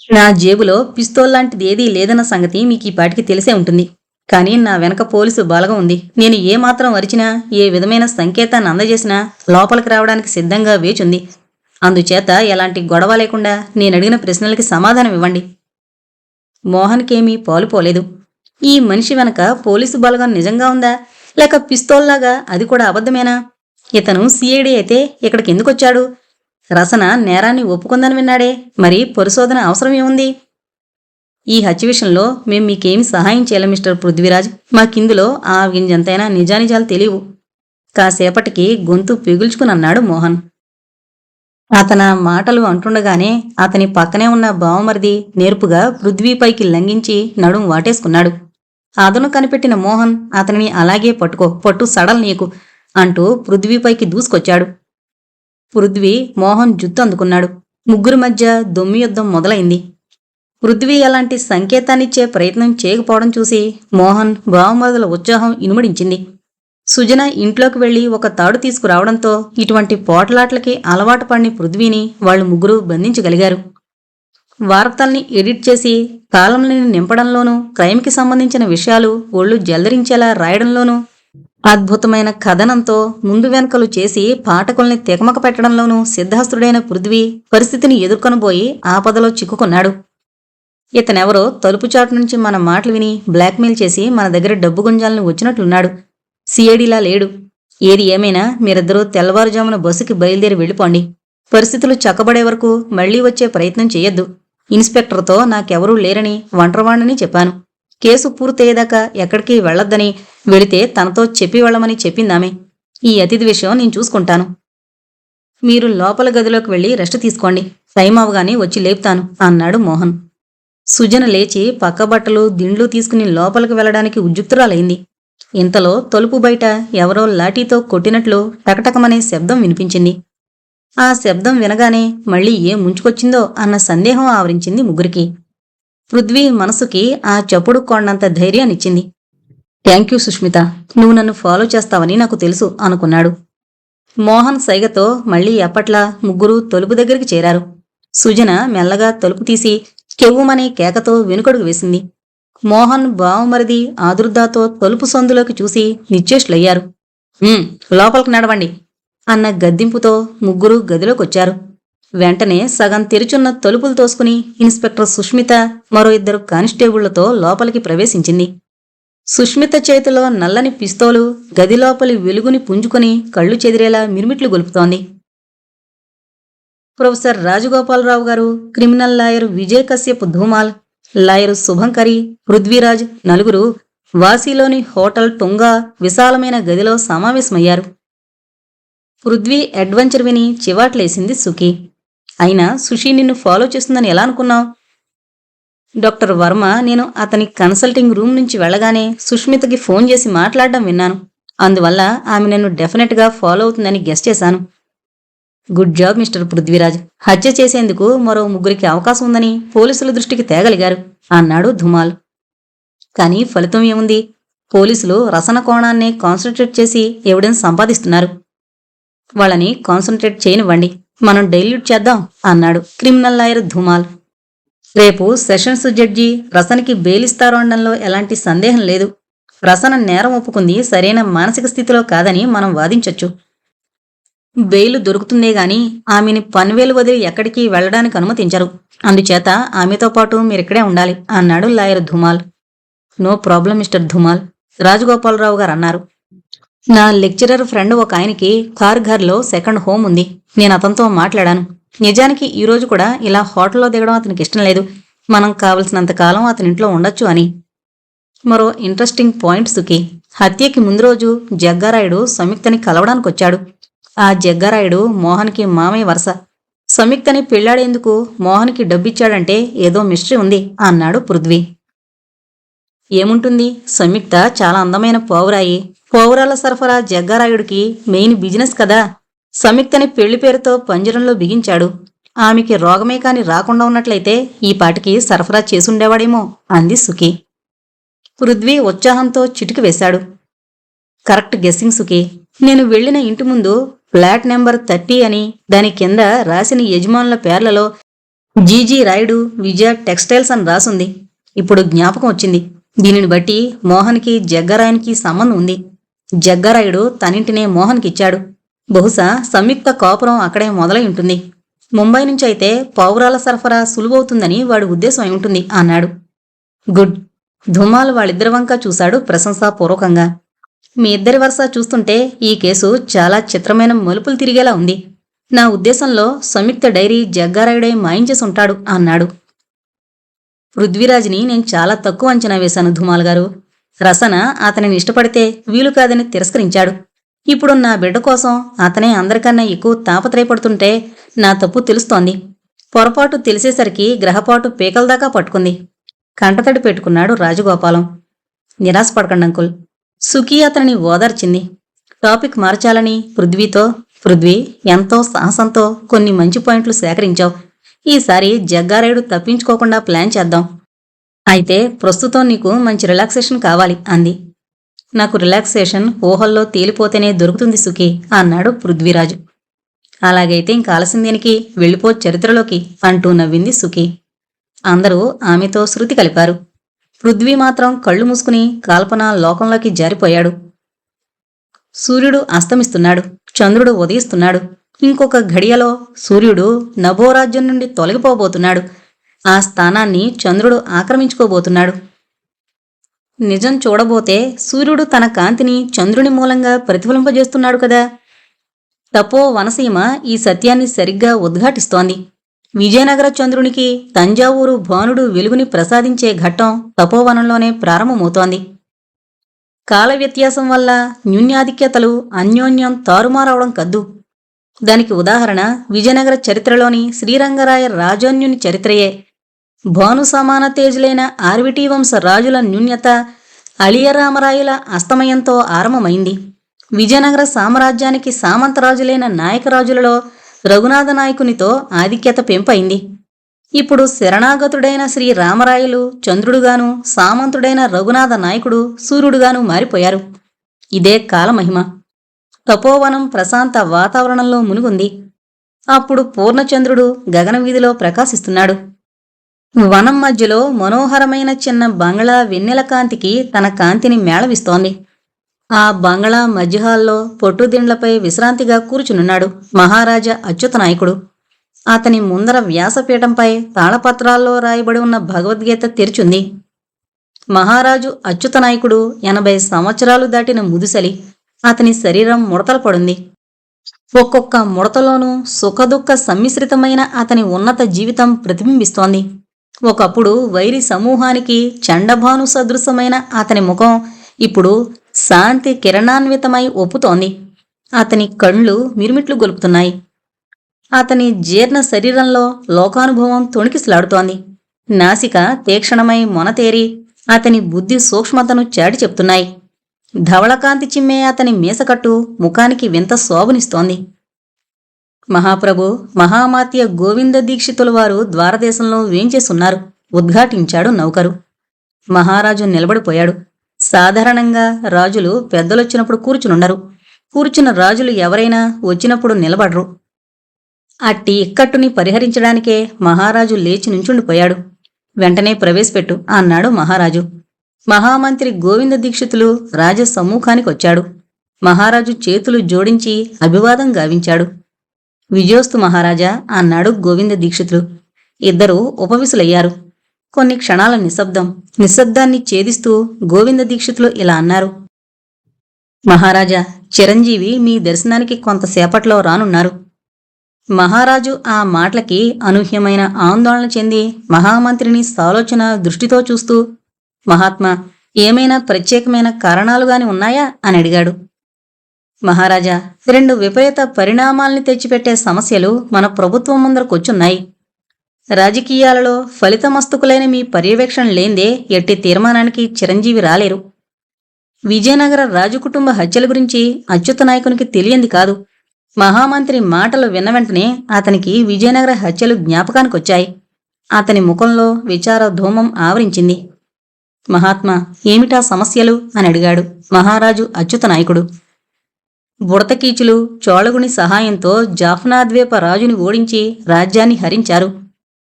నా జేబులో పిస్తోల్లాంటిది ఏదీ లేదన్న సంగతి మీకు ఈ పాటికి తెలిసే ఉంటుంది. కానీ నా వెనక పోలీసు బలగం ఉంది. నేను ఏమాత్రం అరిచినా, ఏ విధమైన సంకేతాన్ని అందజేసినా లోపలికి రావడానికి సిద్ధంగా వేచుంది. అందుచేత ఎలాంటి గొడవ లేకుండా నేనడిగిన ప్రశ్నలకి సమాధానం ఇవ్వండి. మోహన్కేమీ పాలుపోలేదు. ఈ మనిషి వెనక పోలీసు బలగం నిజంగా ఉందా, లేక పిస్తోల్లాగా అది కూడా అబద్ధమేనా? ఇతను సిఐడి అయితే ఇక్కడికి ఎందుకొచ్చాడు? రసన నేరాన్ని ఒప్పుకుందని విన్నాడే, మరి పరిశోధన అవసరం ఏముంది? ఈ హత్య విషయంలో మేం మీకేమి సహాయం చేయలేం మిస్టర్ పృథ్వీరాజ్. మాకిందులో ఆ గింజంతైనా నిజానిజాలు తెలియవు. కాసేపటికి గొంతు పిగుల్చుకుని అన్నాడు మోహన్. అతన మాటలు అంటుండగానే అతని పక్కనే ఉన్న బావమరిది నేర్పుగా పృథ్వీపైకి లంఘించి నడుం వాటేసుకున్నాడు. అదను కనిపెట్టిన మోహన్ అతనిని అలాగే పట్టు సడల్ నీకు అంటూ పృథ్వీపైకి దూసుకొచ్చాడు. పృథ్వీ మోహన్ జుత్తు అందుకున్నాడు. ముగ్గురి మధ్య దొమ్మి యుద్ధం మొదలైంది. పృథ్వీ అలాంటి సంకేతాన్నిచ్చే ప్రయత్నం చేయకపోవడం చూసి మోహన్ బావమరుదుల ఉత్సాహం ఇనుమడించింది. సుజన ఇంట్లోకి వెళ్లి ఒక తాడు తీసుకురావడంతో ఇటువంటి పోట్లాట్లకి అలవాటు పడిన పృథ్వీని వాళ్లు ముగ్గురు బంధించగలిగారు. వార్తల్ని ఎడిట్ చేసి కాలంని నింపడంలోనూ, క్రైమ్కి సంబంధించిన విషయాలు ఒళ్ళు జల్దరించేలా రాయడంలోనూ, అద్భుతమైన కథనంతో ముందు వెనకలు చేసి పాఠకుల్ని తెకమక పెట్టడంలోనూ సిద్ధహస్తుడైన పృథ్వీ పరిస్థితిని ఎదుర్కొనబోయి ఆపదలో చిక్కుకున్నాడు. ఇతనెవరో తలుపుచాటు నుంచి మన మాటలు విని బ్లాక్మెయిల్ చేసి మన దగ్గర డబ్బు గుంజాలను వచ్చినట్లున్నాడు. సిఐడిలా లేడు. ఏది ఏమైనా మీరిద్దరూ తెల్లవారుజామున బస్సుకి బయలుదేరి వెళ్ళిపోండి. పరిస్థితులు చక్కబడే వరకు మళ్లీ వచ్చే ప్రయత్నం చెయ్యొద్దు. ఇన్స్పెక్టర్తో నాకెవరూ లేరని ఒంటరివాణ్ణని చెప్పాను. కేసు పూర్తయ్యేదాకా ఎక్కడికి వెళ్లొద్దని, వెళితే తనతో చెప్పి వెళ్ళమని చెప్పిందామే. ఈ అతిథి విషయం నేను చూసుకుంటాను. మీరు లోపల గదిలోకి వెళ్లి రెస్ట్ తీసుకోండి. టైం అవగానే వచ్చి లేపుతాను అన్నాడు మోహన్. సుజన లేచి పక్క బట్టలు దిండ్లు తీసుకుని లోపలికి వెళ్లడానికి ఉద్యుక్తురాలైంది. ఇంతలో తలుపు బయట ఎవరో లాఠీతో కొట్టినట్లు టకటకమనే శబ్దం వినిపించింది. ఆ శబ్దం వినగానే మళ్లీ ఏం ముంచుకొచ్చిందో అన్న సందేహం ఆవరించింది ముగ్గురికి. పృథ్వీ మనసుకి ఆ చప్పుడు కొండంత ధైర్యాన్నిచ్చింది. థ్యాంక్యూ సుష్మిత, నువ్వు నన్ను ఫాలో చేస్తావని నాకు తెలుసు అనుకున్నాడు. మోహన్ సైగతో మళ్లీ ఎప్పట్లా ముగ్గురు తలుపు దగ్గరికి చేరారు. సుజన మెల్లగా తలుపు తీసి కెవ్వుమనే కేకతో వెనుకడుగు వేసింది. మోహన్ బావమరిది ఆదుర్దాతో తలుపు సందులోకి చూసి నిశ్చేష్లయ్యారు. లోపలికి నడవండి అన్న గద్దింపుతో ముగ్గురు గదిలోకొచ్చారు. వెంటనే సగం తెరుచున్న తలుపులు తోసుకుని ఇన్స్పెక్టర్ సుష్మిత మరో ఇద్దరు కానిస్టేబుళ్లతో లోపలికి ప్రవేశించింది. సుష్మిత చేతిలో నల్లని పిస్తోలు గదిలోపలి వెలుగుని పుంజుకొని కళ్ళు చెదిరేలా మిరుమిట్లు గొలుపుతోంది. ప్రొఫెసర్ రాజగోపాలరావు గారు, criminal lawyer Vijay Kashyap Dhumal, lawyer Shubhankari, Prithviraj నలుగురు వాసీలోని హోటల్ టుంగా విశాలమైన గదిలో సమావేశమయ్యారు. పృథ్వీ అడ్వెంచర్ విని చివాట్లేసింది సుఖి. అయినా సుషి నిన్ను ఫాలో చేస్తుందని ఎలా అనుకున్నావు? డాక్టర్ వర్మ, నేను అతని కన్సల్టింగ్ రూమ్ నుంచి వెళ్లగానే సుష్మితకి ఫోన్ చేసి మాట్లాడడం విన్నాను. అందువల్ల ఆమె నన్ను డెఫినెట్గా ఫాలో అవుతుందని గెస్ చేశాను. Good job mister Prithviraj. హత్య చేసేందుకు మరో ముగ్గురికి అవకాశం ఉందని పోలీసుల దృష్టికి తేగలిగారు అన్నాడు ధుమాల్. కానీ ఫలితం ఏముంది? పోలీసులు రసన కోణాన్నే కాన్సన్ట్రేట్ చేసి ఎవిడెన్స్ సంపాదిస్తున్నారు. వాళ్ళని కాన్సన్ట్రేట్ చేయనివ్వండి, మనం డైల్యూట్ చేద్దాం అన్నాడు క్రిమినల్ లాయర్ ధుమాల్. రేపు సెషన్స్ జడ్జి రసనకి బెయిలిస్తారు అనడంలో ఎలాంటి సందేహం లేదు. రసన నేరం ఒప్పుకుంది సరైన మానసిక స్థితిలో కాదని మనం వాదించొచ్చు. బెయిలు దొరుకుతుందే గాని ఆమెని పన్వేలు వదిలి ఎక్కడికి వెళ్లడానికి అనుమతించరు. అందుచేత ఆమెతో పాటు మీరిక్కడే ఉండాలి అన్నాడు lawyer Dhumal. No problem mister Dhumal, Rajagopalarao గారు అన్నారు. నా లెక్చరర్ ఫ్రెండ్ ఒక ఆయనకి కార్ఘర్లో సెకండ్ హోమ్ ఉంది. నేను అతనితో మాట్లాడాను. నిజానికి ఈరోజు కూడా ఇలా హోటల్లో దిగడం అతనికి ఇష్టం లేదు. మనం కావలసినంతకాలం అతనింట్లో ఉండొచ్చు అని. మరో ఇంట్రెస్టింగ్ పాయింట్ సుఖి. హత్యకి ముందు రోజు జగ్గారాయుడు సంయుక్తని కలవడానికొచ్చాడు. ఆ జగ్గారాయుడు మోహన్కి మామయ్య వరస. సంయుక్తని పెళ్లాడేందుకు మోహన్కి డబ్బిచ్చాడంటే ఏదో మిస్టరీ ఉంది అన్నాడు పృథ్వీ. ఏముంటుంది, సంయుక్త చాలా అందమైన పావురాయి. పావురాల సరఫరా జగ్గారాయుడికి మెయిన్ బిజినెస్ కదా. సంయుక్తని పెళ్లి పేరుతో పంజరంలో బిగించాడు. ఆమెకి రోగమే కాని రాకుండా ఉన్నట్లయితే ఈ పాటికి సరఫరా చేసుండేవాడేమో అంది సుఖి. పృథ్వీ ఉత్సాహంతో చిటికి వేశాడు. Correct guessing Sukhi. నేను వెళ్లిన ఇంటి ముందు ఫ్లాట్ నెంబర్ 30 అని దాని కింద రాసిన యజమానుల పేర్లలో జీజీ రాయుడు విజయ టెక్స్టైల్స్ అని రాసుంది. ఇప్పుడు జ్ఞాపకం వచ్చింది. దీనిని బట్టి మోహన్కి జగ్గారాయునికి సంబంధం ఉంది. జగ్గారాయుడు తనింటినే మోహన్కిచ్చాడు. బహుశా సంయుక్త కాపురం అక్కడే మొదలై ఉంటుంది. ముంబై నుంచి అయితే పావురాల సరఫరా సులువవుతుందని వాడి ఉద్దేశం అయి ఉంటుంది అన్నాడు. గుడ్. ధుమాల్ వాళ్ళిద్దరి వంక చూశాడు ప్రశంసాపూర్వకంగా. మీ ఇద్దరి వరుస చూస్తుంటే ఈ కేసు చాలా చిత్రమైన మలుపులు తిరిగేలా ఉంది. నా ఉద్దేశంలో సంయుక్త డైరీ జగ్గారాయుడై మాయించేసి ఉంటాడు అన్నాడు. పృథ్వీరాజ్ని నేను చాలా తక్కువ అంచనా వేశాను ధుమాల్ గారు. రసన అతనిని ఇష్టపడితే వీలు కాదని తిరస్కరించాడు. ఇప్పుడు నా బిడ్డ కోసం అతనే అందరికన్నా ఎక్కువ తాపత్రయపడుతుంటే నా తప్పు తెలుస్తోంది. పొరపాటు తెలిసేసరికి గ్రహపాటు పీకలదాకా పట్టుకుంది. కంటతడి పెట్టుకున్నాడు రాజగోపాలం. నిరాశపడకండి అంకుల్. సుఖి అతనిని ఓదార్చింది. టాపిక్ మార్చాలని పృథ్వీతో, పృథ్వీ, ఎంతో సాహసంతో కొన్ని మంచి పాయింట్లు సేకరించావు. ఈసారి జగ్గారాయుడు తప్పించుకోకుండా ప్లాన్ చేద్దాం. అయితే ప్రస్తుతం నీకు మంచి రిలాక్సేషన్ కావాలి అంది. నాకు రిలాక్సేషన్ ఊహల్లో తేలిపోతేనే దొరుకుతుంది సుఖి అన్నాడు పృథ్వీరాజు. అలాగైతే ఇంక ఆలసిందేనికి, వెళ్ళిపో చరిత్రలోకి అంటూ నవ్వింది సుఖి. అందరూ ఆమెతో శృతి కలిపారు. పృథ్వీ మాత్రం కళ్ళు మూసుకుని కాల్పన లోకంలోకి జారిపోయాడు. సూర్యుడు అస్తమిస్తున్నాడు, చంద్రుడు ఉదయిస్తున్నాడు. ఇంకొక ఘడియలో సూర్యుడు నభోరాజ్యం నుండి తొలగిపోబోతున్నాడు. ఆ స్థానాన్ని చంద్రుడు ఆక్రమించుకోబోతున్నాడు. నిజం చూడబోతే సూర్యుడు తన కాంతిని చంద్రుని మూలంగా ప్రతిఫలింపజేస్తున్నాడు కదా. తపో వనసీమ ఈ సత్యాన్ని సరిగ్గా ఉద్ఘాటిస్తోంది. విజయనగర చంద్రునికి తంజావూరు భానుడు వెలుగుని ప్రసాదించే ఘట్టం తపోవనంలోనే ప్రారంభమవుతోంది. కాల వ్యత్యాసం వల్ల న్యూన్యాధిక్యతలు అన్యోన్యం తారుమారవడం కద్దు. దానికి ఉదాహరణ విజయనగర చరిత్రలోని శ్రీరంగరాయ రాజన్యుని చరిత్రయే. భాను సమాన తేజులైన ఆర్విటీ వంశ రాజుల న్యూన్యత అళియరామరాయుల అస్తమయంతో ఆరంభమైంది. విజయనగర సామ్రాజ్యానికి సామంతరాజులైన నాయకరాజులలో రఘునాథ నాయకునితో ఆధిక్యత పెంపైంది. ఇప్పుడు శరణాగతుడైన శ్రీ రామరాయలు చంద్రుడుగాను, సామంతుడైన రఘునాథ నాయకుడు సూర్యుడుగాను మారిపోయారు. ఇదే కాలమహిమ. తపోవనం ప్రశాంత వాతావరణంలో మునుగుంది. అప్పుడు పూర్ణచంద్రుడు గగనవీధిలో ప్రకాశిస్తున్నాడు. వనం మధ్యలో మనోహరమైన చిన్న బంగ్లా వెన్నెల కాంతికి తన కాంతిని మేళవిస్తోంది. ఆ బంగళా మధ్యహాల్లో పొట్టుదిండ్లపై విశ్రాంతిగా కూర్చునున్నాడు మహారాజా అచ్యుతనాయకుడు. అతని ముందర వ్యాసపీఠంపై తాళపత్రాల్లో రాయబడి ఉన్న భగవద్గీత తెరిచుంది. మహారాజు అచ్యుతనాయకుడు 80 సంవత్సరాలు దాటిన ముదుసలి. అతని శరీరం ముడతలు పడుంది. ఒక్కొక్క ముడతలోనూ సుఖదుఖ సమ్మిశ్రితమైన అతని ఉన్నత జీవితం ప్రతిబింబిస్తోంది. ఒకప్పుడు వైరి సమూహానికి చండభాను సదృశమైన అతని ముఖం ఇప్పుడు శాంతి కిరణాన్వితమై ఒప్పుతోంది. అతని కళ్ళు మిరుమిట్లు గొలుపుతున్నాయి. అతని జీర్ణ శరీరంలో లోకానుభవం తొణికిసలాడుతోంది. నాసిక తీక్షణమై మొనతేరి అతని బుద్ధి సూక్ష్మతను చాటి చెప్తున్నాయి. ధవళకాంతి చిమ్మే అతని మీసకట్టు ముఖానికి వింత శోభనిస్తోంది. మహాప్రభు మహామాత్య గోవింద దీక్షితుల వారు ద్వారదేశంలో వేంచేసున్నారు ఉద్ఘాటించాడు నౌకరు. మహారాజు నిలబడిపోయాడు. సాధారణంగా రాజులు పెద్దలొచ్చినప్పుడు కూర్చునుండరు. కూర్చున్న రాజులు ఎవరైనా వచ్చినప్పుడు నిలబడరు. అట్టి ఇక్కట్టుని పరిహరించడానికే మహారాజు లేచి నుంచుండిపోయాడు. వెంటనే ప్రవేశపెట్టు అన్నాడు మహారాజు. మహామంత్రి గోవింద దీక్షితులు రాజసమ్మూఖానికొచ్చాడు. మహారాజు చేతులు జోడించి అభివాదం గావించాడు. విజయోస్తు మహారాజా అన్నాడు గోవింద దీక్షితులు. ఇద్దరూ ఉపవిసులయ్యారు. కొన్ని క్షణాల నిశ్శబ్దాన్ని ఛేదిస్తూ గోవింద దీక్షితులు ఇలా అన్నారు. మహారాజా, చిరంజీవి మీ దర్శనానికి కొంతసేపట్లో రానున్నారు. మహారాజు ఆ మాటలకి అనూహ్యమైన ఆందోళన చెంది మహామంత్రిని సాలోచన దృష్టితో చూస్తూ, మహాత్మా, ఏమైనా ప్రత్యేకమైన కారణాలుగాని ఉన్నాయా అని అడిగాడు. మహారాజా, 2 విపరీత పరిణామాల్ని తెచ్చిపెట్టే సమస్యలు మన ప్రభుత్వం ముందరకొచ్చున్నాయి. రాజకీయాలలో ఫలితమస్తుకులైన మీ పర్యవేక్షణ లేందే ఎట్టి తీర్మానానికి చిరంజీవి రాలేరు. విజయనగర రాజకుటుంబ హత్యల గురించి అచ్యుతనాయకునికి తెలియంది కాదు. మహామంత్రి మాటలు విన్న వెంటనే అతనికి విజయనగర హత్యలు జ్ఞాపకానికొచ్చాయి. అతని ముఖంలో విచార ధూమం ఆవరించింది. మహాత్మా, ఏమిటా సమస్యలు అని అడిగాడు మహారాజు అచ్యుతనాయకుడు. బుడతకీచులు చోళగుని సహాయంతో జాఫ్నాద్వీప రాజుని ఓడించి రాజ్యాన్ని హరించారు.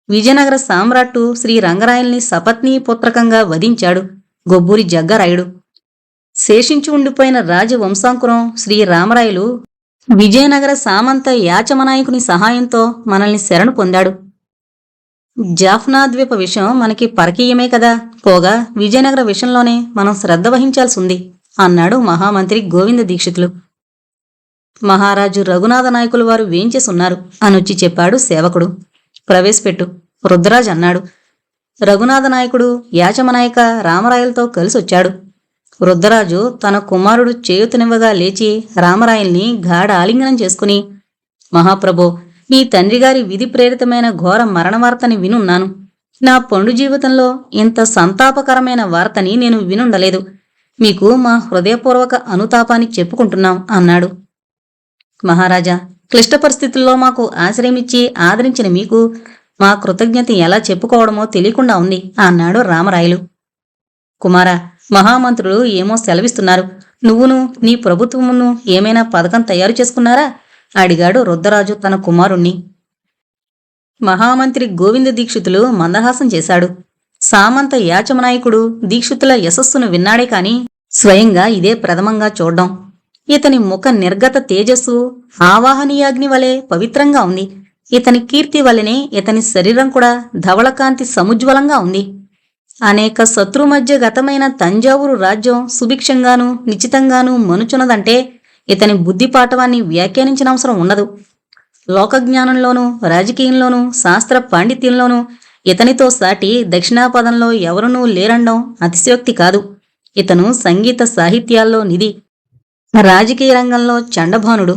విజయనగర సామ్రాట్టు శ్రీ రంగరాయల్ని సపత్నీ పుత్రకంగా వధించాడు గొబ్బూరి జగ్గరాయుడు. శేషించి ఉండిపోయిన రాజవంశాంకురం శ్రీ రామరాయలు విజయనగర సామంత యాచమనాయకుని సహాయంతో మనల్ని శరణు పొందాడు. జాఫ్నాద్వీప విషయం మనకి పరకీయమే కదా, పోగా విజయనగర విషయంలోనే మనం శ్రద్ధ వహించాల్సి ఉంది అన్నాడు మహామంత్రి గోవింద దీక్షితులు. మహారాజు రఘునాథ నాయకులు వారు వేంచేసున్నారు అనొచ్చి చెప్పాడు సేవకుడు. ప్రవేశపెట్టు రుద్రరాజ్ అన్నాడు. రఘునాథ నాయకుడు యాచమనాయక రామరాయలతో కలిసొచ్చాడు. రుద్రరాజు తన కుమారుడు చేయుతనివ్వగా లేచి రామరాయల్ని గాఢ ఆలింగనం చేసుకుని, మహాప్రభో, మీ తండ్రిగారి విధి ప్రేరితమైన ఘోర మరణ వార్తని వినున్నాను. నా పండు జీవితంలో ఇంత సంతాపకరమైన వార్తని నేను వినుండలేదు. మీకు మా హృదయపూర్వక అనుతాపాన్ని చెప్పుకుంటున్నాం అన్నాడు. మహారాజా, క్లిష్ట పరిస్థితుల్లో మాకు ఆశ్రయమిచ్చి ఆదరించిన మీకు మా కృతజ్ఞత ఎలా చెప్పుకోవడమో తెలియకుండా ఉంది అన్నాడు రామరాయలు. కుమారా, మహామంత్రులు ఏమో సెలవిస్తున్నారు. నువ్వును నీ ప్రభుత్వమును ఏమైనా పథకం తయారు చేసుకున్నారా అడిగాడు రుద్రరాజు తన కుమారుణ్ణి. మహామంత్రి గోవింద దీక్షితులు మందహాసం చేశాడు. సామంత యాచమనాయకుడు దీక్షితుల యశస్సును విన్నాడే కాని స్వయంగా ఇదే ప్రథమంగా చూడ్డం. ఇతని ముఖ నిర్గత తేజస్సు ఆవాహనీయాగ్ని వలె పవిత్రంగా ఉంది. ఇతని కీర్తి వల్లనే ఇతని శరీరం కూడా ధవళకాంతి సముజ్వలంగా ఉంది. అనేక శత్రు మధ్య గతమైన తంజావూరు రాజ్యం సుభిక్షంగానూ నిశ్చితంగానూ మనుచున్నదంటే ఇతని బుద్ధిపాటవాన్ని వ్యాఖ్యానించిన అవసరం ఉండదు. లోకజ్ఞానంలోనూ రాజకీయంలోనూ శాస్త్ర పాండిత్యంలోనూ ఇతనితో సాటి దక్షిణాపదంలో ఎవరునూ లేరండం అతిశయోక్తి కాదు. ఇతను సంగీత సాహిత్యాల్లో నిధి, రాజకీయ రంగంలో చండభానుడు,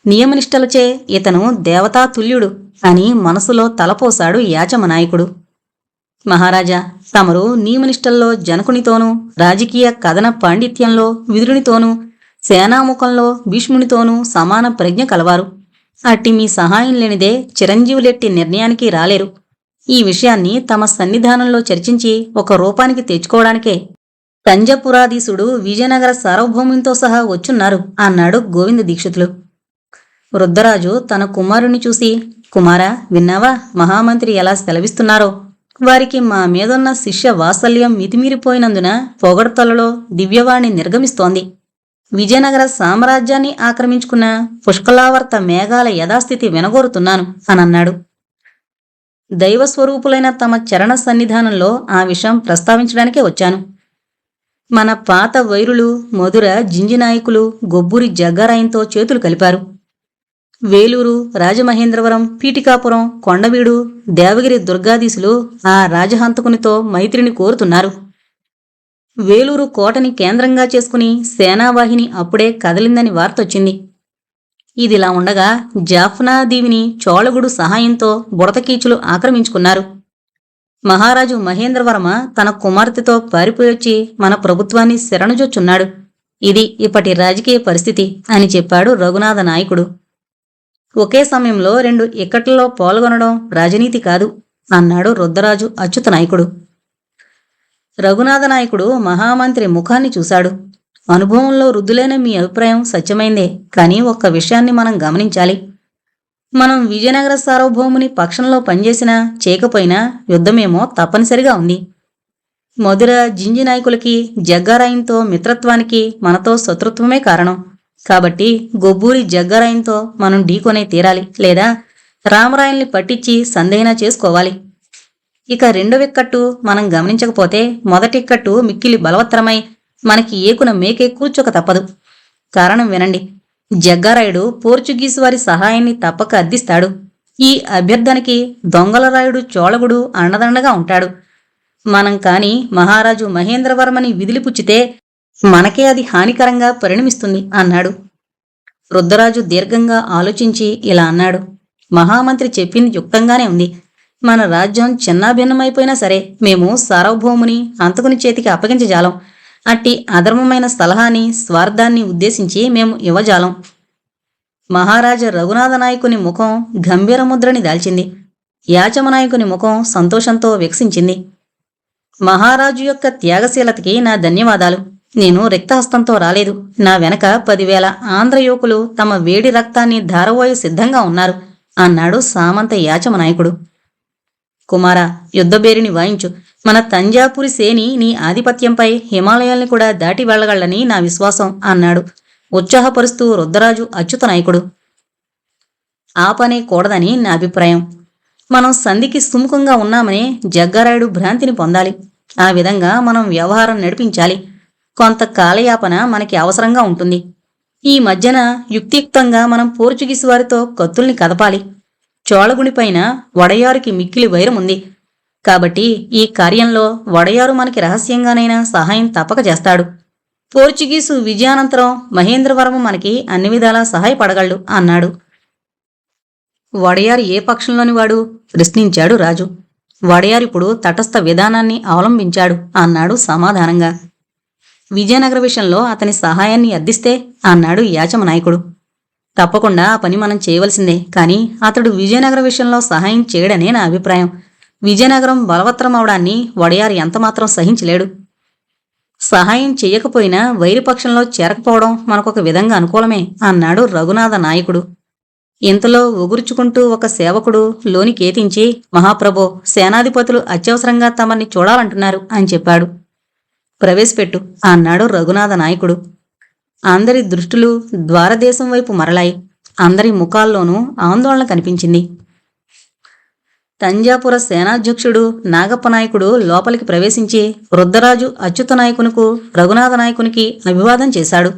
నియమనిష్టలచే ఇతను దేవతాతుల్యుడు అని మనసులో తలపోశాడు యాచమనాయకుడు. మహారాజా, తమరు నియమనిష్టల్లో జనకునితోనూ, రాజకీయ కథన పాండిత్యంలో విదురునితోనూ, సేనాముఖంలో భీష్మునితోనూ సమాన ప్రజ్ఞ కలవారు. అట్టి మీ సహాయం లేనిదే చిరంజీవులెట్టి నిర్ణయానికి రాలేరు. ఈ విషయాన్ని తమ సన్నిధానంలో చర్చించి ఒక రూపానికి తెచ్చుకోవడానికే తంజపురాధీశుడు విజయనగర సార్వభౌమునితో సహా వచ్చున్నారు అన్నాడు గోవింద దీక్షితులు. రుద్రరాజు తన కుమారుణ్ణి చూసి, కుమారా, విన్నావా మహామంత్రి ఎలా సెలవిస్తున్నారో? వారికి మా మీదున్న శిష్య వాత్సల్యం మితిమీరిపోయినందున పొగడ్తలలో దివ్యవాణి నిర్గమిస్తోంది. విజయనగర సామ్రాజ్యాన్ని ఆక్రమించుకున్న పుష్కలావర్త మేఘాల యథాస్థితి వినగోరుతున్నాను అనన్నాడు. దైవస్వరూపులైన తమ చరణ సన్నిధానంలో ఆ విషయం ప్రస్తావించడానికే వచ్చాను. మన పాత వైరులు మధుర జింజినాయకులు గొబ్బూరి జగ్గారాయంతో చేతులు కలిపారు. వేలూరు, రాజమహేంద్రవరం, పీఠికాపురం, కొండవీడు, దేవగిరి దుర్గాధీశులు ఆ రాజహంతకునితో మైత్రిని కోరుతున్నారు. వేలూరు కోటని కేంద్రంగా చేసుకుని సేనావాహిని అప్పుడే కదిలిందని వార్తొచ్చింది. ఇదిలా ఉండగా జాఫ్నాదీవిని చోళగుడు సహాయంతో బుడతకీచులు ఆక్రమించుకున్నారు. మహారాజు మహేంద్రవర్మ తన కుమార్తెతో పారిపోయొచ్చి మన ప్రభుత్వాన్ని శరణుజొచ్చున్నాడు. ఇది ఇప్పటి రాజకీయ పరిస్థితి అని చెప్పాడు రఘునాథ నాయకుడు. ఒకే సమయంలో 2 ఇక్కట్లలో పాల్గొనడం రాజనీతి కాదు అన్నాడు రుద్రరాజు అచ్యుత నాయకుడు. రఘునాథ నాయకుడు మహామంత్రి ముఖాన్ని చూశాడు. అనుభవంలో వృద్ధులైన మీ అభిప్రాయం సత్యమైందే, కానీ ఒక్క విషయాన్ని మనం గమనించాలి. మనం విజయనగర సార్వభౌముని పక్షంలో పనిచేసినా చేయకపోయినా యుద్ధమేమో తప్పనిసరిగా ఉంది. మధుర జింజి నాయకులకి జగ్గారాయంతో మిత్రత్వానికి మనతో శత్రుత్వమే కారణం. కాబట్టి గొబ్బూరి జగ్గారాయంతో మనం ఢీకొనే తీరాలి, లేదా రామరాయల్ని పట్టించి సందేహన చేసుకోవాలి. ఇక రెండవ ఇక్కట్టు మనం గమనించకపోతే మొదటి ఇక్కట్టు మిక్కిలి బలవత్తరమై మనకి ఏకున మేకే కూర్చోక తప్పదు. కారణం వినండి. జగ్గారాయుడు పోర్చుగీసు వారి సహాయాన్ని తప్పక అర్థిస్తాడు. ఈ అభ్యర్థనకి దొంగలరాయుడు చోళగుడు అండదండగా ఉంటాడు. మనం కాని మహారాజు మహేంద్రవర్మని విదిలిపుచ్చితే మనకే అది హానికరంగా పరిణమిస్తుంది అన్నాడు. రుద్రరాజు దీర్ఘంగా ఆలోచించి ఇలా అన్నాడు. మహామంత్రి చెప్పింది యుక్తంగానే ఉంది. మన రాజ్యం చిన్నాభిన్నమైపోయినా సరే మేము సార్వభౌముని హంతకుని చేతికి అప్పగించజాలం. అట్టి అధర్మమైన సలహాని స్వార్థాన్ని ఉద్దేశించి మేము ఇవ్వజాలం. మహారాజా రఘునాథ నాయకుని ముఖం గంభీరముద్రని దాల్చింది. యాచమనాయకుని ముఖం సంతోషంతో వికసించింది. మహారాజు యొక్క త్యాగశీలతకి నా ధన్యవాదాలు. నేను రిక్తహస్తంతో రాలేదు. నా వెనక 10,000 ఆంధ్ర యువకులు తమ వేడి రక్తాన్ని ధారవోయ సిద్ధంగా ఉన్నారు అన్నాడు సామంత యాచమనాయకుడు. కుమారా, యుద్ధబేరిని వాయించు. మన తంజాపురి సేని నీ ఆధిపత్యంపై హిమాలయాల్ని కూడా దాటి వెళ్లగలని నా విశ్వాసం అన్నాడు ఉత్సాహపరుస్తూ రుద్రరాజు అచ్యుత నాయకుడు. ఆ పనే కూడదని నా అభిప్రాయం. మనం సంధికి సుముఖంగా ఉన్నామని జగ్గారాయుడు భ్రాంతిని పొందాలి. ఆ విధంగా మనం వ్యవహారం నడిపించాలి. కొంత కాలయాపన మనకి అవసరంగా ఉంటుంది. ఈ మధ్యన యుక్తియుక్తంగా మనం పోర్చుగీసు వారితో కత్తుల్ని కదపాలి. చోళగునిపైన వడయారుకి మిక్కిలి వైరముంది. కాబట్టి ఈ కార్యంలో వడయారు మనకి రహస్యంగానైనా సహాయం తప్పక చేస్తాడు. పోర్చుగీసు విజయానంతరం మహేంద్రవర్మ మనకి అన్ని విధాలా సహాయపడగలడు అన్నాడు. వడయారు ఏ పక్షంలోని వాడు? ప్రశ్నించాడు రాజు. వడయారిప్పుడు తటస్థ విధానాన్ని అవలంబించాడు అన్నాడు సమాధానంగా. విజయనగర విషయంలో అతని సహాయాన్ని అర్థిస్తే అన్నాడు యాచమనాయకుడు. తప్పకుండా ఆ పని మనం చేయవలసిందే, కానీ అతడు విజయనగర విషయంలో సహాయం చేయడనే నా అభిప్రాయం. విజయనగరం బలవత్తరం అవడాన్ని వడయారు ఎంతమాత్రం సహించలేడు. సహాయం చెయ్యకపోయినా వైరిపక్షంలో చేరకపోవడం మనకొక విధంగా అనుకూలమే అన్నాడు రఘునాథ నాయకుడు. ఇంతలో ఒగుర్చుకుంటూ ఒక సేవకుడు లోనికేతించి, మహాప్రభో, సేనాధిపతులు అత్యవసరంగా తమని చూడాలంటున్నారు అని చెప్పాడు. ప్రవేశపెట్టు అన్నాడు రఘునాథ నాయకుడు. అందరి దృష్టులు ద్వారదేశం వైపు మరలాయి. అందరి ముఖాల్లోనూ ఆందోళన కనిపించింది. తంజాపుర సేనాధ్యక్షుడు నాగప్ప నాయకుడు లోపలికి ప్రవేశించి రుద్రరాజు అచ్యుత నాయకునికు రఘునాథ నాయకునికి అభివాదం చేశాడు.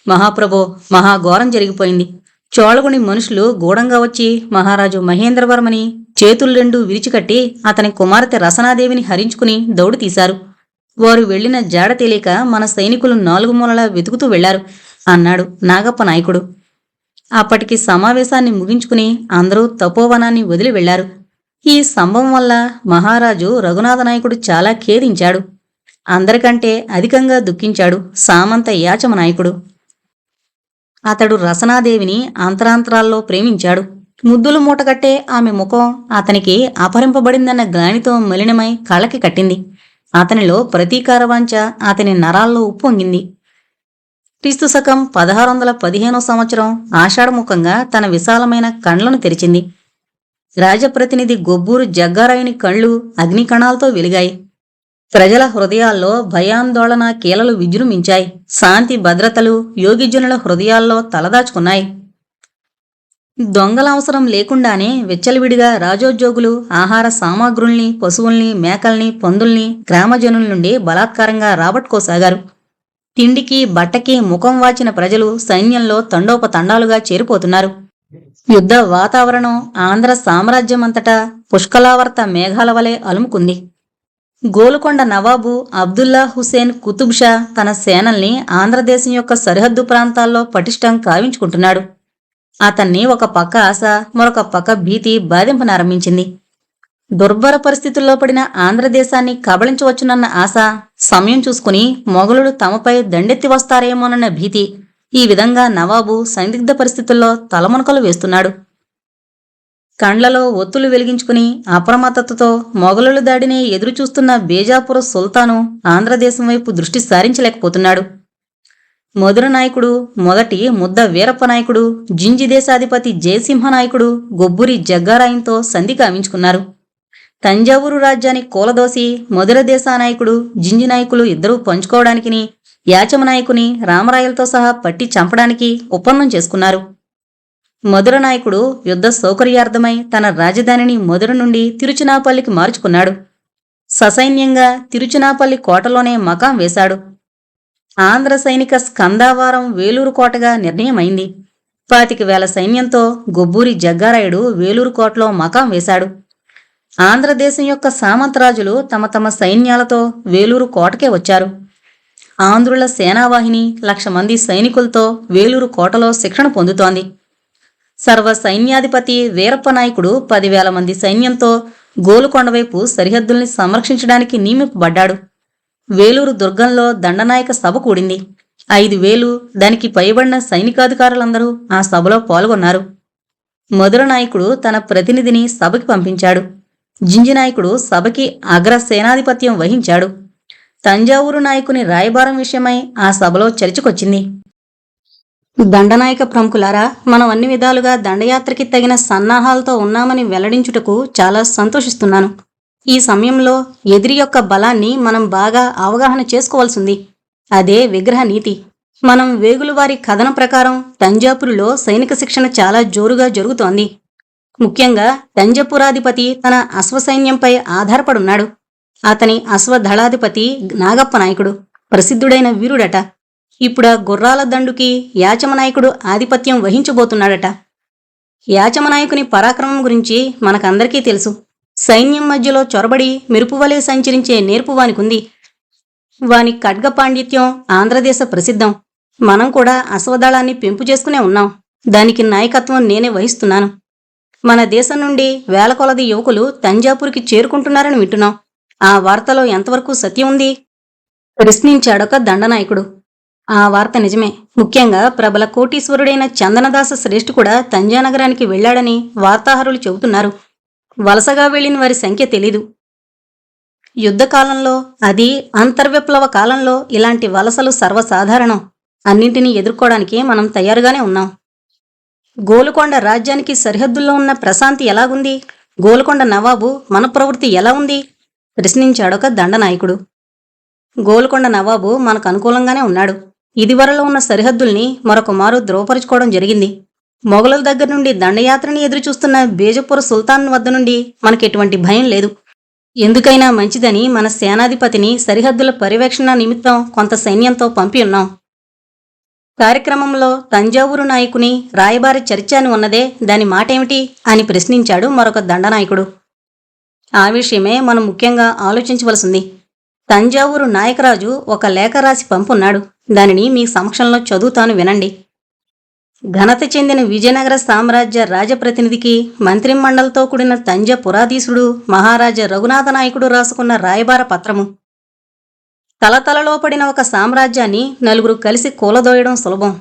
మహాప్రభో, మహాఘోరం జరిగిపోయింది. చోళగుని మనుషులు గూఢంగా వచ్చి మహారాజు మహేంద్రవర్మని చేతులు 2 విరిచికట్టి అతని కుమార్తె రసనాదేవిని హరించుకుని దౌడు తీశారు. వారు వెళ్లిన జాడ తెలియక మన సైనికులు 4 మూలలా వెతుకుతూ వెళ్లారు అన్నాడు నాగప్ప నాయకుడు. అప్పటికి సమావేశాన్ని ముగించుకుని అందరూ తపోవనాన్ని వదిలి వెళ్లారు. ఈ సంభవం వల్ల మహారాజు రఘునాథ నాయకుడు చాలా ఖేదించాడు. అందరికంటే అధికంగా దుఃఖించాడు సామంత యాచమ నాయకుడు. అతడు రసనాదేవిని అంతరాంతరాల్లో ప్రేమించాడు. ముద్దులు మూటగట్టే ఆమె ముఖం అతనికి అపహరింపబడిందన్న గ్లానితో మలినమై కళ్ళకి కట్టింది. అతనిలో ప్రతీకారవాంఛ అతని నరాల్లో ఉప్పొంగింది. క్రీస్తుశకం 1615 సంవత్సరం ఆషాఢముఖంగా తన విశాలమైన కండ్లను తెరిచింది. రాజప్రతినిధి గొబ్బూరు జగ్గారాయుని కళ్ళు అగ్నికణాలతో వెలిగాయి. ప్రజల హృదయాల్లో భయాందోళన కీలలు విజృంభించాయి. శాంతి భద్రతలు యోగిజనుల హృదయాల్లో తలదాచుకున్నాయి. దొంగల అవసరం లేకుండానే విచ్చలవిడిగా రాజోద్యోగులు ఆహార సామాగ్రుల్ని, పశువుల్ని, మేకల్ని, పందుల్ని గ్రామజనుల నుండి బలాత్కారంగా రాబట్టుకోసాగారు. తిండికి బట్టకి ముఖం వాచిన ప్రజలు సైన్యంలో తండోపతండాలుగా చేరిపోతున్నారు. యుద్ధ వాతావరణం ఆంధ్ర సామ్రాజ్యమంతటా పుష్కలావర్త మేఘాల వలె అలుముకుంది. గోలుకొండ నవాబు అబ్దుల్లా హుసేన్ కుతుబ్ షా తన సేనల్ని ఆంధ్రదేశం యొక్క సరిహద్దు ప్రాంతాల్లో పటిష్టం కావించుకుంటున్నాడు. అతన్ని ఒక పక్క ఆశ, మరొక పక్క భీతి బాధింపనారంభించింది. దుర్భర పరిస్థితుల్లో పడిన ఆంధ్రదేశాన్ని కబళించవచ్చునన్న ఆశ, సమయం చూసుకుని మొఘలులు తమపై దండెత్తి వస్తారేమోనన్న భీతి, ఈ విధంగా నవాబు సందిగ్ధ పరిస్థితుల్లో తలమునకలు వేస్తున్నాడు. కండ్లలో ఒత్తులు వెలిగించుకుని అప్రమత్తతతో మొఘలుల దాడిని ఎదురుచూస్తున్న బేజాపుర సుల్తాను ఆంధ్రదేశం వైపు దృష్టి సారించలేకపోతున్నాడు. మధుర నాయకుడు మొదటి ముద్ద వీరప్ప నాయకుడు, జింజి దేశాధిపతి జయసింహ నాయకుడు గొబ్బురి జగ్గారాయంతో సంధి కావించుకున్నారు. తంజావూరు రాజ్యాన్ని కూలదోసి మధుర దేశానాయకుడు, జింజి నాయకులు ఇద్దరూ పంచుకోవడానికిని యాచమ నాయకుని రామరాయలతో సహా పట్టి చంపడానికి ఒప్పందం చేసుకున్నారు. మధుర నాయకుడు యుద్ధ సౌకర్యార్థమై తన రాజధానిని మధుర నుండి తిరుచునాపల్లికి మార్చుకున్నాడు. ససైన్యంగా తిరుచునాపల్లి కోటలోనే మకాం వేశాడు. ఆంధ్ర సైనిక స్కందావారం వేలూరు కోటగా నిర్ణయమైంది. 25,000 సైన్యంతో గొబ్బూరి జగ్గారాయుడు వేలూరు కోటలో మకాం వేశాడు. ఆంధ్రదేశం యొక్క సామంతరాజులు తమ తమ సైన్యాలతో వేలూరు కోటకే వచ్చారు. ఆంధ్రుల సేనావాహిని 1,00,000 మంది సైనికులతో వేలూరు కోటలో శిక్షణ పొందుతోంది. సర్వ సైన్యాధిపతి వీరప్ప నాయకుడు 10,000 మంది సైన్యంతో గోలుకొండవైపు సరిహద్దుల్ని సంరక్షించడానికి నియమింపబడ్డాడు. వేలూరు దుర్గంలో దండనాయక సభ కూడింది. 5,000 దానికి పైబడిన సైనికాధికారులందరూ ఆ సభలో పాల్గొన్నారు. మధుర నాయకుడు తన ప్రతినిధిని సభకి పంపించాడు. జింజి నాయకుడు సభకి అగ్ర సేనాధిపత్యం వహించాడు. తంజావూరు నాయకుని రాయబారం విషయమై ఆ సభలో చర్చకొచ్చింది. దండనాయక ప్రముఖులారా, మనం అన్ని విధాలుగా దండయాత్రకి తగిన సన్నాహాలతో ఉన్నామని వెల్లడించుటకు చాలా సంతోషిస్తున్నాను. ఈ సమయంలో ఎదిరి యొక్క బలాన్ని మనం బాగా అవగాహన చేసుకోవాల్సింది. అదే విగ్రహ నీతి. మనం వేగులవారి కథనం ప్రకారం తంజాపురులో సైనిక శిక్షణ చాలా జోరుగా జరుగుతోంది. ముఖ్యంగా తంజపురాధిపతి తన అశ్వసైన్యంపై ఆధారపడున్నాడు. అతని అశ్వదళాధిపతి నాగప్ప నాయకుడు ప్రసిద్ధుడైన వీరుడట. ఇప్పుడా గుర్రాల దండుకి యాచమనాయకుడు ఆధిపత్యం వహించబోతున్నాడట. యాచమనాయకుని పరాక్రమం గురించి మనకందరికీ తెలుసు. సైన్యం మధ్యలో చొరబడి మెరుపువలే సంచరించే నేర్పు వానికుంది. వాని ఖడ్గ పాండిత్యం ఆంధ్రదేశ ప్రసిద్ధం. మనం కూడా అశ్వదళాన్ని పెంపు చేసుకునే ఉన్నాం. దానికి నాయకత్వం నేనే వహిస్తున్నాను. మన దేశం నుండి వేల కొలది యువకులు తంజాపూర్కి చేరుకుంటున్నారని వింటున్నాం. ఆ వార్తలో ఎంతవరకు సత్యం ఉంది? ప్రశ్నించాడొక దండనాయకుడు. ఆ వార్త నిజమే. ముఖ్యంగా ప్రబల కోటీశ్వరుడైన చందనదాస శ్రేష్ఠి కూడా తంజానగరానికి వెళ్లాడని వార్తాహరులు చెబుతున్నారు. వలసగా వెళ్లిన వారి సంఖ్య తెలీదు. యుద్ధకాలంలో, అది అంతర్విప్లవ కాలంలో ఇలాంటి వలసలు సర్వసాధారణం. అన్నింటినీ ఎదుర్కోవడానికి మనం తయారుగానే ఉన్నాం. గోలుకొండ రాజ్యానికి సరిహద్దుల్లో ఉన్న ప్రశాంతి ఎలాగుంది? గోలుకొండ నవాబు మన ప్రవృత్తి ఎలా ఉంది? ప్రశ్నించాడొక దండనాయకుడు. గోలుకొండ నవాబు మనకు అనుకూలంగానే ఉన్నాడు. ఇదివరలో ఉన్న సరిహద్దుల్ని మరొక మారు ధ్రువపరుచుకోవడం జరిగింది. మొఘలుల దగ్గర నుండి దండయాత్రని ఎదురుచూస్తున్న బేజపుర సుల్తాన్ వద్ద నుండి మనకెటువంటి భయం లేదు. ఎందుకైనా మంచిదని మన సేనాధిపతిని సరిహద్దుల పర్యవేక్షణ నిమిత్తం కొంత సైన్యంతో పంపి ఉన్నాం. కార్యక్రమంలో తంజావూరు నాయకుని రాయబారి చర్చ అని ఉన్నదే, దాని మాటేమిటి అని ప్రశ్నించాడు మరొక దండనాయకుడు. ఆ విషయమే మనం ముఖ్యంగా ఆలోచించవలసింది. తంజావూరు నాయకరాజు ఒక లేఖ రాసి పంపున్నాడు. దానిని మీ సమక్షంలో చదువుతాను, వినండి. ఘనత చెందిన విజయనగర సామ్రాజ్య రాజప్రతినిధికి మంత్రిమండలితో కూడిన తంజపురాధీశుడు మహారాజా రఘునాథ నాయకుడు రాసుకున్న రాయబార పత్రము. తలతలలో పడిన ఒక సామ్రాజ్యాన్ని నలుగురు కలిసి కూలదోయడం సులభం,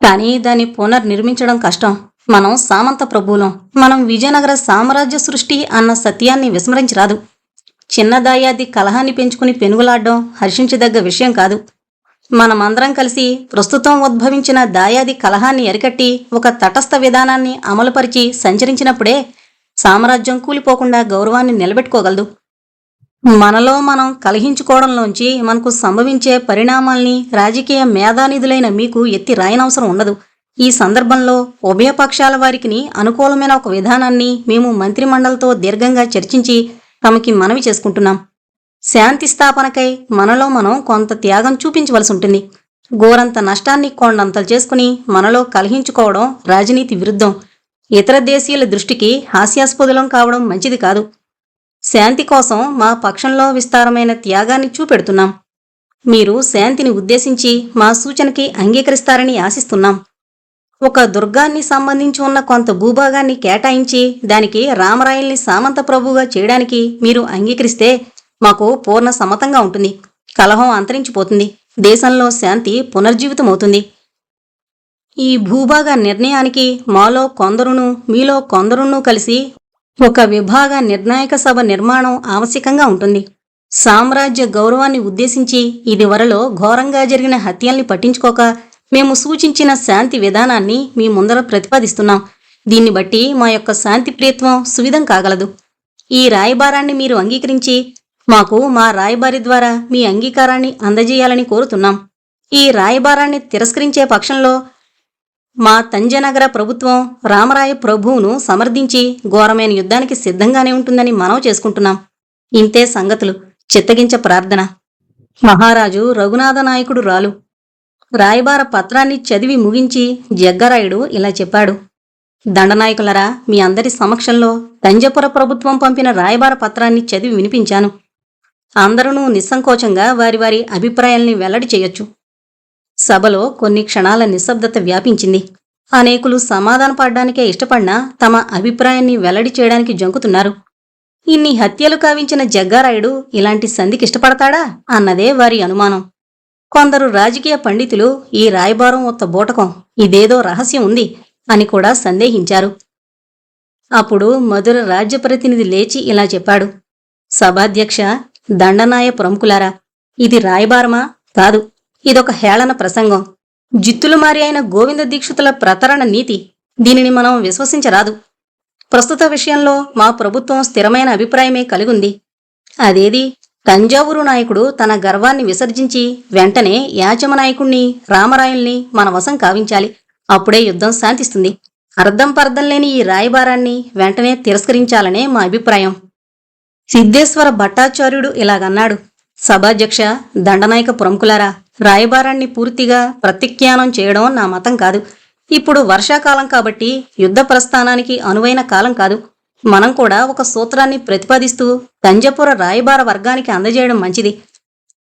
కానీ దాన్ని పునర్నిర్మించడం కష్టం. మనం సామంత ప్రభువులం. మనం విజయనగర సామ్రాజ్య సృష్టి అన్న సత్యాన్ని విస్మరించరాదు. చిన్న దాయాది కలహాన్ని పెంచుకుని పెనుగులాడ్డం హర్షించదగ్గ విషయం కాదు. మనమందరం కలిసి ప్రస్తుతం ఉద్భవించిన దాయాది కలహాన్ని అరికట్టి ఒక తటస్థ విధానాన్ని అమలుపరిచి సంచరించినప్పుడే సామ్రాజ్యం కూలిపోకుండా గౌరవాన్ని నిలబెట్టుకోగలదు. మనలో మనం కలహించుకోవడంలోంచి మనకు సంభవించే పరిణామాల్ని రాజకీయ మేధానిధులైన మీకు ఎత్తి రాయనవసరం ఉండదు. ఈ సందర్భంలో ఉభయ పక్షాల వారికిని అనుకూలమైన ఒక విధానాన్ని మేము మంత్రిమండలితో దీర్ఘంగా చర్చించి తమకి మనవి చేసుకుంటున్నాం. శాంతి స్థాపనకై మనలో మనం కొంత త్యాగం చూపించవలసి ఉంటుంది. గోరంత నష్టాన్ని కొండంతలు చేసుకుని మనలో కలహించుకోవడం రాజనీతి విరుద్ధం. ఇతర దేశీయుల దృష్టికి హాస్యాస్పదలం కావడం మంచిది కాదు. శాంతి కోసం మా పక్షంలో విస్తారమైన త్యాగాన్ని చూపెడుతున్నాం. మీరు శాంతిని ఉద్దేశించి మా సూచనకి అంగీకరిస్తారని ఆశిస్తున్నాం. ఒక దుర్గాన్ని సంబంధించి ఉన్న కొంత భూభాగాన్ని కేటాయించి దానికి రామరాయల్ని సామంత ప్రభువుగా చేయడానికి మీరు అంగీకరిస్తే మాకు పూర్ణ సమ్మతంగా ఉంటుంది. కలహం అంతరించిపోతుంది. దేశంలో శాంతి పునర్జీవితమవుతుంది. ఈ భూభాగ నిర్ణయానికి మాలో కొందరును మీలో కొందరును కలిసి ఒక విభాగ నిర్ణాయక సభ నిర్మాణం ఆవశ్యకంగా ఉంటుంది. సామ్రాజ్య గౌరవాన్ని ఉద్దేశించి ఇదివరలో ఘోరంగా జరిగిన హత్యల్ని పట్టించుకోక మేము సూచించిన శాంతి విధానాన్ని మీ ముందర ప్రతిపాదిస్తున్నాం. దీన్ని బట్టి మా యొక్క శాంతి ప్రియత్వం సువిధం కాగలదు. ఈ రాయబారాన్ని మీరు అంగీకరించి మాకు మా రాయబారి ద్వారా మీ అంగీకారాన్ని అందజేయాలని కోరుతున్నాం. ఈ రాయబారాన్ని తిరస్కరించే పక్షంలో మా తంజనగర ప్రభుత్వం రామరాయ ప్రభువును సమర్థించి ఘోరమైన యుద్ధానికి సిద్ధంగానే ఉంటుందని మనవి చేసుకుంటున్నాం. ఇంతే సంగతులు. చిత్తగించ ప్రార్థన. మహారాజు రఘునాథ నాయకుడు రాలు. రాయబార పత్రాన్ని చదివి ముగించి జగ్గరాయుడు ఇలా చెప్పాడు. దండనాయకులరా, మీ అందరి సమక్షంలో తంజపుర ప్రభుత్వం పంపిన రాయబార పత్రాన్ని చదివి వినిపించాను. అందరూ నిస్సంకోచంగా వారి వారి అభిప్రాయాల్ని వెల్లడి చేయొచ్చు. సభలో కొన్ని క్షణాల నిశ్శబ్దత వ్యాపించింది. అనేకులు సమాధానపడ్డానికే ఇష్టపడినా తమ అభిప్రాయాన్ని వెల్లడి చేయడానికి జంకుతున్నారు. ఇన్ని హత్యలు కావించిన జగ్గారాయుడు ఇలాంటి సంధికి ఇష్టపడతాడా అన్నదే వారి అనుమానం. కొందరు రాజకీయ పండితులు ఈ రాయబారం ఒత్త బూటకం, ఇదేదో రహస్యం ఉంది అని కూడా సందేహించారు. అప్పుడు మధుర రాజ్య ప్రతినిధి లేచి ఇలా చెప్పాడు. సభాధ్యక్ష, దండనాయ ప్రముఖులారా, ఇది రాయబారమా? కాదు. ఇదొక హేళన ప్రసంగం. జిత్తులు మారి అయిన గోవింద దీక్షితుల ప్రతరణ నీతి. దీనిని మనం విశ్వసించరాదు. ప్రస్తుత విషయంలో మా ప్రభుత్వం స్థిరమైన అభిప్రాయమే కలిగుంది. అదేది, తంజావూరు నాయకుడు తన గర్వాన్ని విసర్జించి వెంటనే యాచమ నాయకుణ్ణి రామరాయుల్ని మన వశం కావించాలి. అప్పుడే యుద్ధం శాంతిస్తుంది. అర్థం పర్థం లేని ఈ రాయబారాన్ని వెంటనే తిరస్కరించాలనే మా అభిప్రాయం. సిద్ధేశ్వర భట్టాచార్యుడు ఇలాగన్నాడు. సభాధ్యక్ష, దండనాయక ప్రముఖులారా, రాయబారాన్ని పూర్తిగా ప్రత్యాఖ్యానం చేయడం నా మతం కాదు. ఇప్పుడు వర్షాకాలం కాబట్టి యుద్ధ ప్రస్థానానికి అనువైన కాలం కాదు. మనం కూడా ఒక సూత్రాన్ని ప్రతిపాదిస్తూ తంజపుర రాయబార వర్గానికి అందజేయడం మంచిది.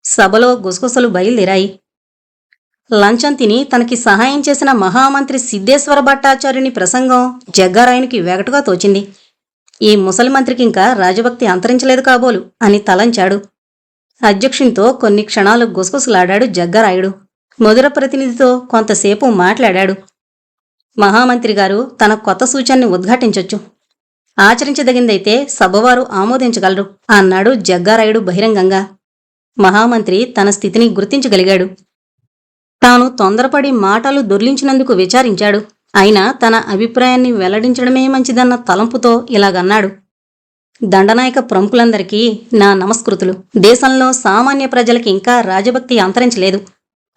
సభలో గుసగుసలు బయలుదేరాయి. లంచం తిని తనకి సహాయం చేసిన మహామంత్రి సిద్ధేశ్వర భట్టాచార్యుని ప్రసంగం జగ్గారాయునికి వెగటుగా తోచింది. ఈ ముసలి మంత్రికి ఇంకా రాజభక్తి అంతరించలేదు కాబోలు అని తలంచాడు. అధ్యక్షునితో కొన్ని క్షణాలు గుసగుసలాడాడు జగ్గారాయుడు. మధుర ప్రతినిధితో కొంతసేపు మాట్లాడాడు. మహామంత్రి గారు తన కొత్త సూచనని ఉద్ఘాటించొచ్చు. ఆచరించదగిందైతే సభవారు ఆమోదించగలరు అన్నాడు జగ్గారాయుడు బహిరంగంగా. మహామంత్రి తన స్థితిని గుర్తించగలిగాడు. తాను తొందరపడి మాటలు దొర్లించినందుకు విచారించాడు. అయినా తన అభిప్రాయాన్ని వెల్లడించడమే మంచిదన్న తలంపుతో ఇలాగన్నాడు. దండనాయక ప్రముఖులందరికీ నా నమస్కృతులు. దేశంలో సామాన్య ప్రజలకి ఇంకా రాజభక్తి అంతరించలేదు.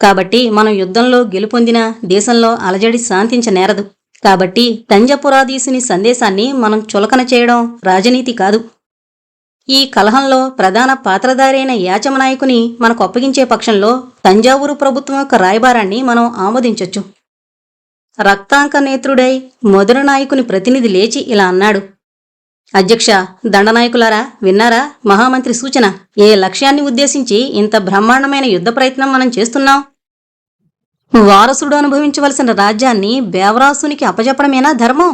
కాబట్టి మనం యుద్ధంలో గెలుపొందినా దేశంలో అలజడి శాంతించనేరదు. కాబట్టి తంజపురాధీశుని సందేశాన్ని మనం చులకన చేయడం రాజనీతి కాదు. ఈ కలహంలో ప్రధాన పాత్రధారి అయిన యాచమనాయకుని మనకు అప్పగించే పక్షంలో తంజావూరు ప్రభుత్వం యొక్క రాయబారాన్ని మనం ఆమోదించొచ్చు. రక్తాంక నేత్రుడై మధుర నాయకుని ప్రతినిధి లేచి ఇలా అన్నాడు. అధ్యక్ష, దండనాయకులారా, విన్నారా మహామంత్రి సూచన? ఏ లక్ష్యాన్ని ఉద్దేశించి ఇంత బ్రహ్మాండమైన యుద్ధ ప్రయత్నం మనం చేస్తున్నాం? వారసుడు అనుభవించవలసిన రాజ్యాన్ని బేవరాసునికి అప్పజెప్పడమేనా ధర్మం?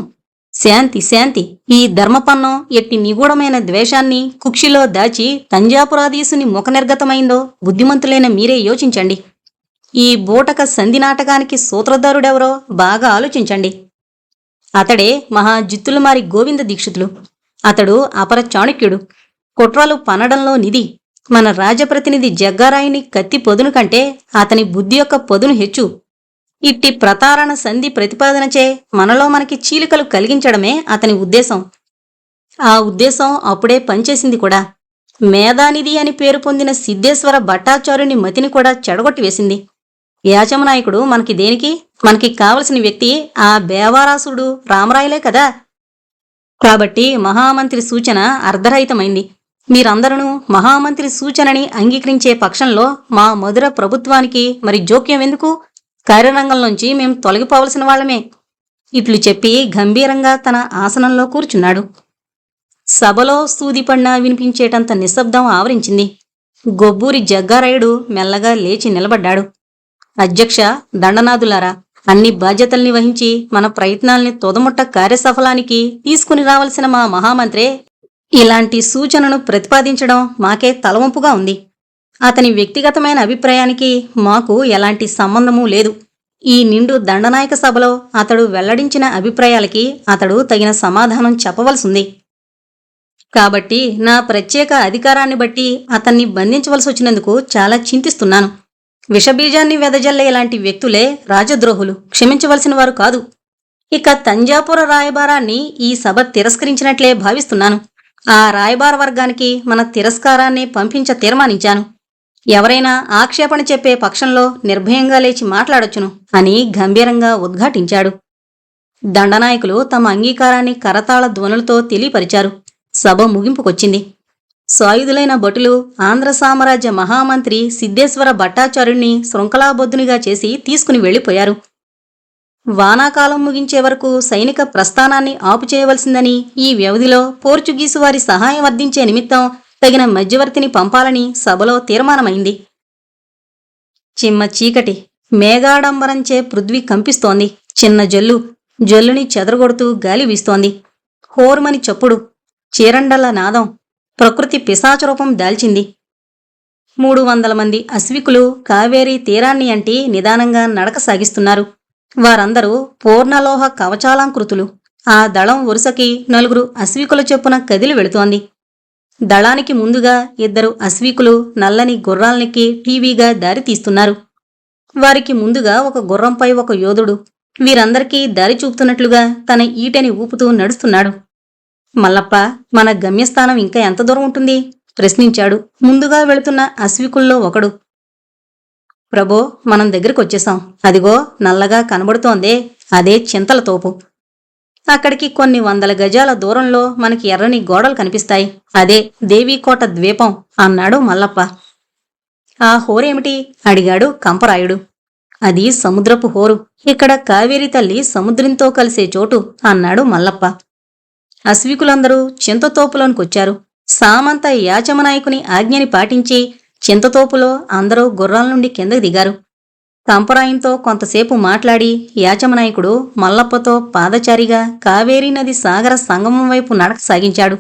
శాంతి, శాంతి. ఈ ధర్మపన్నం ఎట్టి నిగూఢమైన ద్వేషాన్ని కుక్షిలో దాచి తంజాపురాధీశుని ముఖనిర్గతమైందో బుద్ధిమంతులైన మీరే యోచించండి. ఈ బూటక సంధి నాటకానికి సూత్రధారుడెవరో బాగా ఆలోచించండి. అతడే మహాజిత్తులమారి గోవింద దీక్షితులు. అతడు అపర చాణక్యుడు, కుట్రలు పనడంలో నిధి. మన రాజప్రతినిధి జగ్గారాయుని కత్తి పొదును కంటే అతని బుద్ధి యొక్క పొదును హెచ్చు. ఇట్టి ప్రతారణ సంధి ప్రతిపాదనచే మనలో మనకి చీలికలు కలిగించడమే అతని ఉద్దేశం. ఆ ఉద్దేశం అప్పుడే పనిచేసింది కూడా. మేధానిధి అని పేరు పొందిన సిద్ధేశ్వర భట్టాచార్యుని మతిని కూడా చెడగొట్టివేసింది. యాచమనాయకుడు మనకి దేనికి? మనకి కావలసిన వ్యక్తి ఆ బేవారాసుడు రామరాయలే కదా. కాబట్టి మహామంత్రి సూచన అర్ధరహితమైంది. మీరందరూ మహామంత్రి సూచనని అంగీకరించే పక్షంలో మా మధుర ప్రభుత్వానికి మరి జోక్యం ఎందుకు? కార్యరంగంలోంచి మేం తొలగిపోవలసిన వాళ్ళమే. ఇట్లు చెప్పి గంభీరంగా తన ఆసనంలో కూర్చున్నాడు. సభలో సూదిపడినా వినిపించేటంత నిశ్శబ్దం ఆవరించింది. గొబ్బూరి జగ్గారాయుడు మెల్లగా లేచి నిలబడ్డాడు. అధ్యక్ష, దండనాథులారా, అన్ని బాధ్యతల్ని వహించి మన ప్రయత్నాల్ని తొదముట్ట కార్యసఫలానికి తీసుకుని రావలసిన మా మహామంత్రే ఇలాంటి సూచనను ప్రతిపాదించడం మాకే తలవంపుగా ఉంది. అతని వ్యక్తిగతమైన అభిప్రాయానికి మాకు ఎలాంటి సంబంధమూ లేదు. ఈ నిండు దండనాయక సభలో అతడు వెల్లడించిన అభిప్రాయాలకి అతడు తగిన సమాధానం చెప్పవలసింది. కాబట్టి నా ప్రత్యేక అధికారాన్ని బట్టి అతన్ని బంధించవలసి వచ్చినందుకు చాలా చింతిస్తున్నాను. విషబీజాన్ని వెదజల్లే ఇలాంటి వ్యక్తులే రాజద్రోహులు, క్షమించవలసిన వారు కాదు. ఇక తంజాపుర రాయబారాన్ని ఈ సభ తిరస్కరించినట్లే భావిస్తున్నాను. ఆ రాయబార వర్గానికి మన తిరస్కారాన్ని పంపించ తీర్మానించాను. ఎవరైనా ఆక్షేపణ చెప్పే పక్షంలో నిర్భయంగా లేచి మాట్లాడొచ్చును అని గంభీరంగా ఉద్ఘాటించాడు. దండనాయకులు తమ అంగీకారాన్ని కరతాళ ధ్వనులతో తెలియపరిచారు. సభ ముగింపుకొచ్చింది. సాయుధులైన భటులు ఆంధ్ర సామ్రాజ్య మహామంత్రి సిద్ధేశ్వర భట్టాచార్యుణ్ణి శృంఖలాబద్ధునిగా చేసి తీసుకుని వెళ్లిపోయారు. వానాకాలం ముగించే వరకు సైనిక ప్రస్థానాన్ని ఆపుచేయవలసిందని, ఈ వ్యవధిలో పోర్చుగీసు వారి సహాయం అందించే నిమిత్తం తగిన మధ్యవర్తిని పంపాలని సభలో తీర్మానమైంది. చిమ్మ చీకటి, మేఘాడంబరంచే పృథ్వీ కంపిస్తోంది. చిన్న జల్లుని చెదరగొడుతూ గాలి వీస్తోంది. హోర్మని చప్పుడు, చీరండల నాదం ప్రకృతి పిశాచరూపం దాల్చింది. 300 మంది అశ్వికులు కావేరీ తీరాన్ని అంటి నిదానంగా నడక సాగిస్తున్నారు. వారందరూ పూర్ణలోహ కవచాలంకృతులు. ఆ దళం వరుసకి 4 అశ్వికుల చొప్పున కదిలి వెళుతోంది. దళానికి ముందుగా 2 అశ్వికులు నల్లని గుర్రాలనెక్కి టీవీగా దారి తీస్తున్నారు. వారికి ముందుగా ఒక గుర్రంపై ఒక యోధుడు వీరందరికీ దారి చూపుతున్నట్లుగా తన ఈటెని ఊపుతూ నడుస్తున్నాడు. మల్లప్ప, మన గమ్యస్థానం ఇంకా ఎంత దూరం ఉంటుంది? ప్రశ్నించాడు ముందుగా వెళుతున్న అశ్వికుల్లో ఒకడు. ప్రభో, మనం దగ్గరకొచ్చేశాం. అదిగో నల్లగా కనబడుతోందే, అదే చింతల తోపు. అక్కడికి కొన్ని 100 గజాల దూరంలో మనకి ఎర్రని గోడలు కనిపిస్తాయి. అదే దేవీకోట ద్వీపం అన్నాడు మల్లప్ప. ఆ హోరేమిటి? అడిగాడు కంపరాయుడు. అది సముద్రపు హోరు. ఇక్కడ కావేరీ తల్లి సముద్రంతో కలిసే చోటు అన్నాడు మల్లప్ప. అశ్వికులందరూ చింతతోపులోనికొచ్చారు. సామంత యాచమనాయకుని ఆజ్ఞని పాటించి చింతతోపులో అందరూ గుర్రాల నుండి కిందకు దిగారు. కంపరాయంతో కొంతసేపు మాట్లాడి యాచమనాయకుడు మల్లప్పతో పాదచారిగా కావేరీ నది సాగర సంగమం వైపు నడక సాగించాడు.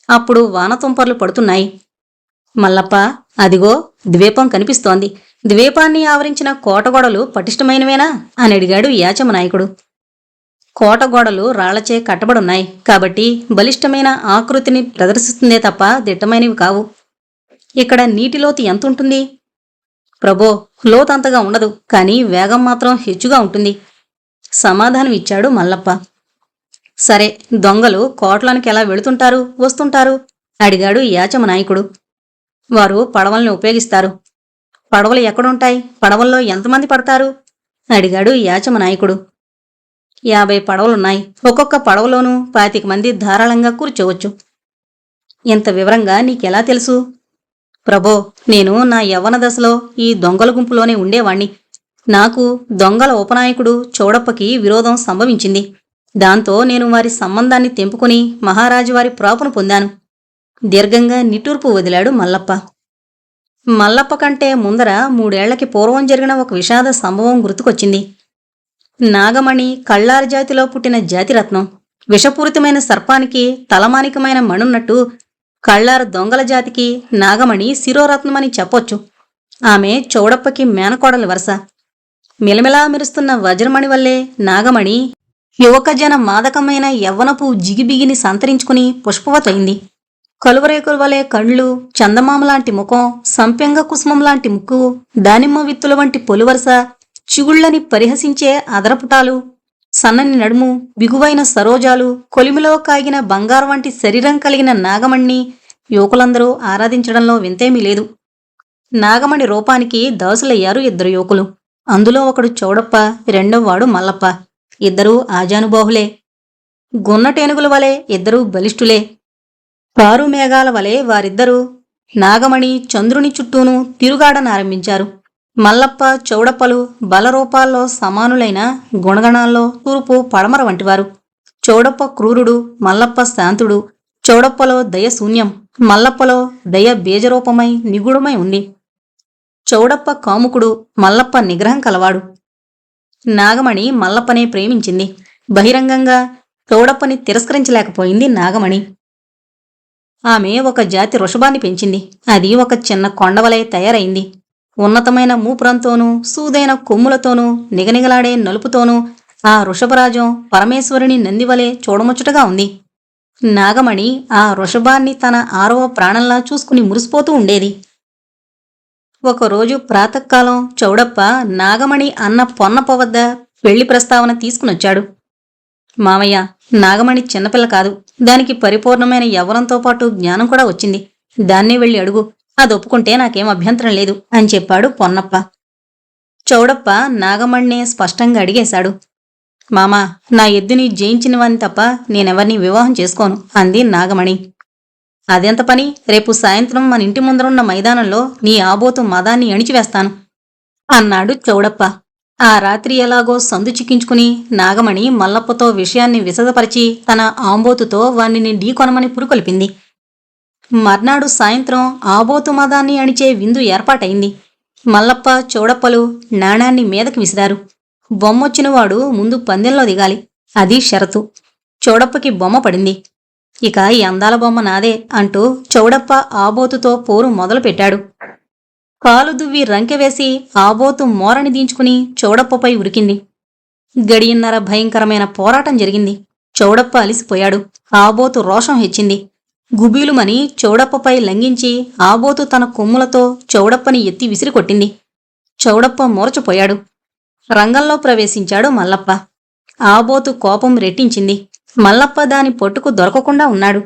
అప్పుడు వానతుంపర్లు పడుతున్నాయి. మల్లప్ప, అదిగో ద్వీపం కనిపిస్తోంది. ద్వీపాన్ని ఆవరించిన కోటగోడలు పటిష్టమైనవేనా అని అడిగాడు యాచమనాయకుడు. కోటగోడలు రాళ్లచే కట్టబడున్నాయి కాబట్టి బలిష్టమైన ఆకృతిని ప్రదర్శిస్తుందే తప్ప దిట్టమైనవి కావు. ఇక్కడ నీటిలోతు ఎంతుంటుంది? ప్రభో, లోతంతగా ఉండదు, కానీ వేగం మాత్రం హెచ్చుగా ఉంటుంది సమాధానం ఇచ్చాడు మల్లప్ప. సరే, దొంగలు కోటలోనికి ఎలా వెళుతుంటారు, వస్తుంటారు అడిగాడు యాచమనాయకుడు. వారు పడవల్ని ఉపయోగిస్తారు. పడవలు ఎక్కడుంటాయి? పడవల్లో ఎంతమంది పడతారు అడిగాడు యాచమనాయకుడు. 50 పడవలున్నాయి. ఒక్కొక్క పడవలోనూ 25 మంది ధారాళంగా కూర్చోవచ్చు. ఇంత వివరంగా నీకెలా తెలుసు? ప్రభో, నేను నా యవ్వన దశలో ఈ దొంగల గుంపులోనే ఉండేవాణ్ణి. నాకు దొంగల ఉపనాయకుడు చౌడప్పకి విరోధం సంభవించింది. దాంతో నేను వారి సంబంధాన్ని తెంపుకుని మహారాజువారి ప్రాపును పొందాను. దీర్ఘంగా నిట్టూర్పు వదిలాడు మల్లప్ప. మల్లప్ప కంటే ముందర 3 ఏళ్లకి పూర్వం జరిగిన ఒక విషాద సంభవం గుర్తుకొచ్చింది. నాగమణి కళ్ళారి జాతిలో పుట్టిన జాతిరత్నం. విషపూరితమైన సర్పానికి తలమానికమైన మణున్నట్టు కళ్ళారు దొంగల జాతికి నాగమణి శిరోరత్నమని చెప్పొచ్చు. ఆమె చౌడప్పకి మేనకోడలి వరస. మిలమిలా మెరుస్తున్న వజ్రమణి వల్లే నాగమణి యువకజన మాదకమైన యవ్వనపు జిగిబిగిని సంతరించుకుని పుష్పవతైంది. కలువరేకుల వలె కళ్ళు, చందమామలాంటి ముఖం, సంపెంగ కుసుమంలాంటి ముక్కు, దానిమ్మ విత్తుల వంటి పొలివరస, చిగుళ్లని పరిహసించే అదరపుటాలు, సన్నని నడుము, బిగువైన సరోజాలు, కొలిమిలో కాగిన బంగారు వంటి శరీరం కలిగిన నాగమణ్ణి యువకులందరూ ఆరాధించడంలో వింతేమీ లేదు. నాగమణి రూపానికి దాసులయ్యారు ఇద్దరు యువకులు. అందులో ఒకడు చౌడప్ప, రెండోవాడు మల్లప్ప. ఇద్దరూ ఆజానుబాహులే. గున్నటేనుగుల వలె ఇద్దరూ బలిష్ఠులే. కారు మేఘాల వలె వారిద్దరూ నాగమణి, చంద్రుని చుట్టూనూ తిరుగాడనారంభించారు. మల్లప్ప, చౌడప్పలు బలరూపాల్లో సమానులైన గుణగణాల్లో తూర్పు పడమర వంటివారు. చౌడప్ప క్రూరుడు, మల్లప్ప శాంతుడు. చౌడప్పలో దయ శూన్యం, మల్లప్పలో దయ బీజరూపమై నిగూఢమై ఉంది. చౌడప్ప కాముకుడు, మల్లప్ప నిగ్రహం కలవాడు. నాగమణి మల్లప్పనే ప్రేమించింది. బహిరంగంగా చౌడప్పని తిరస్కరించలేకపోయింది నాగమణి. ఆమె ఒక జాతి వృషభాన్ని పెంచింది. అది ఒక చిన్న కొండవలే తయారైంది. ఉన్నతమైన మూపురంతోనూ, సూదైన కొమ్ములతోనూ, నిగనిగలాడే నలుపుతోనూ ఆ వృషభరాజం పరమేశ్వరుని నందివలే చూడముచ్చటగా ఉంది. నాగమణి ఆ వృషభాన్ని తన 6వ ప్రాణంలా చూసుకుని మురిసిపోతూ ఉండేది. ఒకరోజు ప్రాతకాలం చౌడప్ప నాగమణి అన్న పొన్నప్ప వద్ద పెళ్లి ప్రస్తావన తీసుకునొచ్చాడు. మామయ్య, నాగమణి చిన్నపిల్ల కాదు. దానికి పరిపూర్ణమైన యవ్వనంతో పాటు జ్ఞానం కూడా వచ్చింది. దాన్నే వెళ్ళి అడుగు. అది ఒప్పుకుంటే నాకేం అభ్యంతరం లేదు అని చెప్పాడు పొన్నప్ప. చౌడప్ప నాగమణినే స్పష్టంగా అడిగేశాడు. మామా, నా ఎద్దుని జయించినవాన్ని తప్ప నేనెవర్నీ వివాహం చేసుకోను అంది నాగమణి. అదెంత పని? రేపు సాయంత్రం మన ఇంటి ముందరున్న మైదానంలో నీ ఆబోతు మదాన్ని అణిచివేస్తాను అన్నాడు చౌడప్ప. ఆ రాత్రి ఎలాగో సందు చిక్కించుకుని నాగమణి మల్లప్పతో విషయాన్ని విశదపరిచి తన ఆంబోతుతో వాణ్ణిని ఢీకొనమని పురుకొల్పింది. మర్నాడు సాయంత్రం ఆబోతు మదాన్ని అణిచే విందు ఏర్పాటైంది. మల్లప్ప, చౌడప్పలు నాణాన్ని మీదకి విసిరారు. బొమ్మొచ్చినవాడు ముందు పందెంలో దిగాలి. అది షరతు. చౌడప్పకి బొమ్మ పడింది. ఇక ఈ అందాల బొమ్మ నాదే అంటూ చౌడప్ప ఆబోతుతో పోరు మొదలుపెట్టాడు. కాలు దువ్వి రంకెవేసి ఆబోతు మోరని దించుకుని చౌడప్పపై ఉరికింది. గడియన్నర భయంకరమైన పోరాటం జరిగింది. చౌడప్ప అలిసిపోయాడు. ఆబోతు రోషం హెచ్చింది. గుబీలుమని చౌడప్పపై లంఘించి ఆబోతు తన కొమ్ములతో చౌడప్పని ఎత్తి విసిరికొట్టింది. చౌడప్ప మూర్చపోయాడు. రంగంలో ప్రవేశించాడు మల్లప్ప. ఆబోతు కోపం రెట్టించింది. మల్లప్ప దాని పొట్టుకు దొరకకుండా ఉన్నాడు.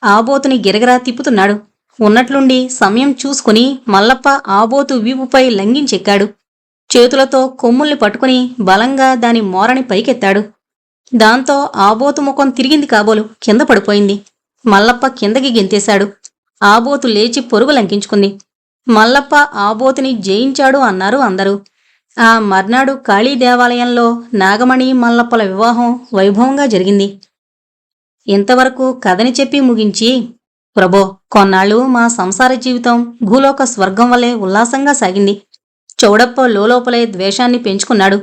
ఆబోతుని గిరగిరా తిప్పుతున్నాడు. ఉన్నట్లుండి సమయం చూసుకుని మల్లప్ప ఆబోతు వీపుపై లంఘించెక్కాడు. చేతులతో కొమ్ముల్ని పట్టుకుని బలంగా దాని మోరని పైకెత్తాడు. దాంతో ఆబోతు ముఖం తిరిగింది కాబోలు కింద పడిపోయింది. మల్లప్ప కిందకి గెంతేశాడు. ఆబోతు లేచి పొరుగు లంకించుకుంది. మల్లప్ప ఆబోతుని జయించాడు అన్నారు అందరూ. ఆ మర్నాడు కాళీ దేవాలయంలో నాగమణి మల్లప్పల వివాహం వైభవంగా జరిగింది. ఇంతవరకు కథని చెప్పి ముగించి, ప్రభో, కొన్నాళ్ళు మా సంసార జీవితం భూలోక స్వర్గం వల్లే ఉల్లాసంగా సాగింది. చౌడప్ప లోలోపలే ద్వేషాన్ని పెంచుకున్నాడు.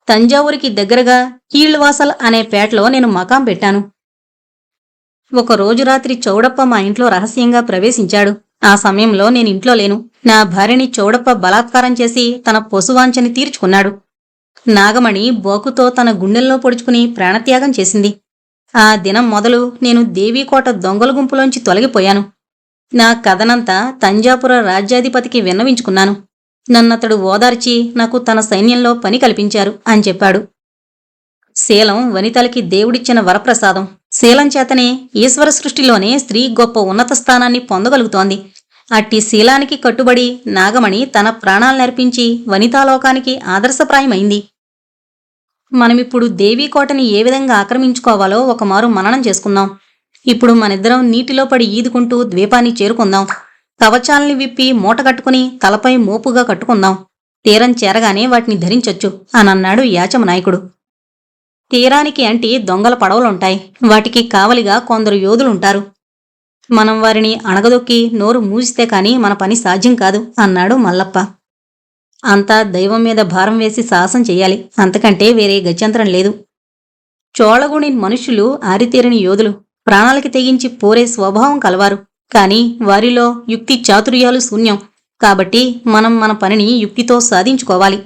తంజావూరికి దగ్గరగా కీళ్వాసల్ అనే పేటలో నేను మకాం పెట్టాను. ఒకరోజు రాత్రి చౌడప్ప మా ఇంట్లో రహస్యంగా ప్రవేశించాడు. ఆ సమయంలో నేను ఇంట్లో లేను. నా భార్యని చౌడప్ప బలాత్కారం చేసి తన పొసువాంఛని తీర్చుకున్నాడు. నాగమణి బోకుతో తన గుండెల్లో పొడుచుకుని ప్రాణత్యాగం చేసింది. ఆ దినం మొదలు నేను దేవీకోట దొంగల గుంపులోంచి తొలగిపోయాను. నా కథనంతా తంజాపుర రాజ్యాధిపతికి విన్నవించుకున్నాను. నన్నతడు ఓదార్చి నాకు తన సైన్యంలో పని కల్పించారు అని చెప్పాడు. శీలం వనితలకి దేవుడిచ్చిన వరప్రసాదం. శీలం చేతనే ఈశ్వర సృష్టిలోనే స్త్రీ గొప్ప ఉన్నత స్థానాన్ని పొందగలుగుతోంది. అట్టి శీలానికి కట్టుబడి నాగమణి తన ప్రాణాలనర్పించి వనితాలోకానికి ఆదర్శప్రాయమైంది. మనమిప్పుడు దేవీకోటని ఏ విధంగా ఆక్రమించుకోవాలో ఒకమారు మననం చేసుకుందాం. ఇప్పుడు మనిద్దరం నీటిలో పడి ఈదుకుంటూ ద్వీపాన్ని చేరుకుందాం. కవచాల్ని విప్పి మూటగట్టుకుని తలపై మోపుగా కట్టుకుందాం. తీరం చేరగానే వాటిని ధరించొచ్చు అనన్నాడు యాచమనాయకుడు. తీరానికి అంటి దొంగల పడవలుంటాయి. వాటికి కావలిగా కొందరు యోధులుంటారు. మనం వారిని అణగదొక్కి నోరు మూసితే కాని మన పని సాధ్యం కాదు అన్నాడు మల్లప్ప. అంతా దైవం మీద భారం వేసి సాహసం చెయ్యాలి. అంతకంటే వేరే గత్యంతరం లేదు. చోళగుని మనుష్యులు ఆరితేరని యోధులు. ప్రాణాలకి తెగించి పోరే స్వభావం కలవారు. కాని వారిలో యుక్తి చాతుర్యాలు శూన్యం. కాబట్టి మనం మన పనిని యుక్తితో సాధించుకోవాలి.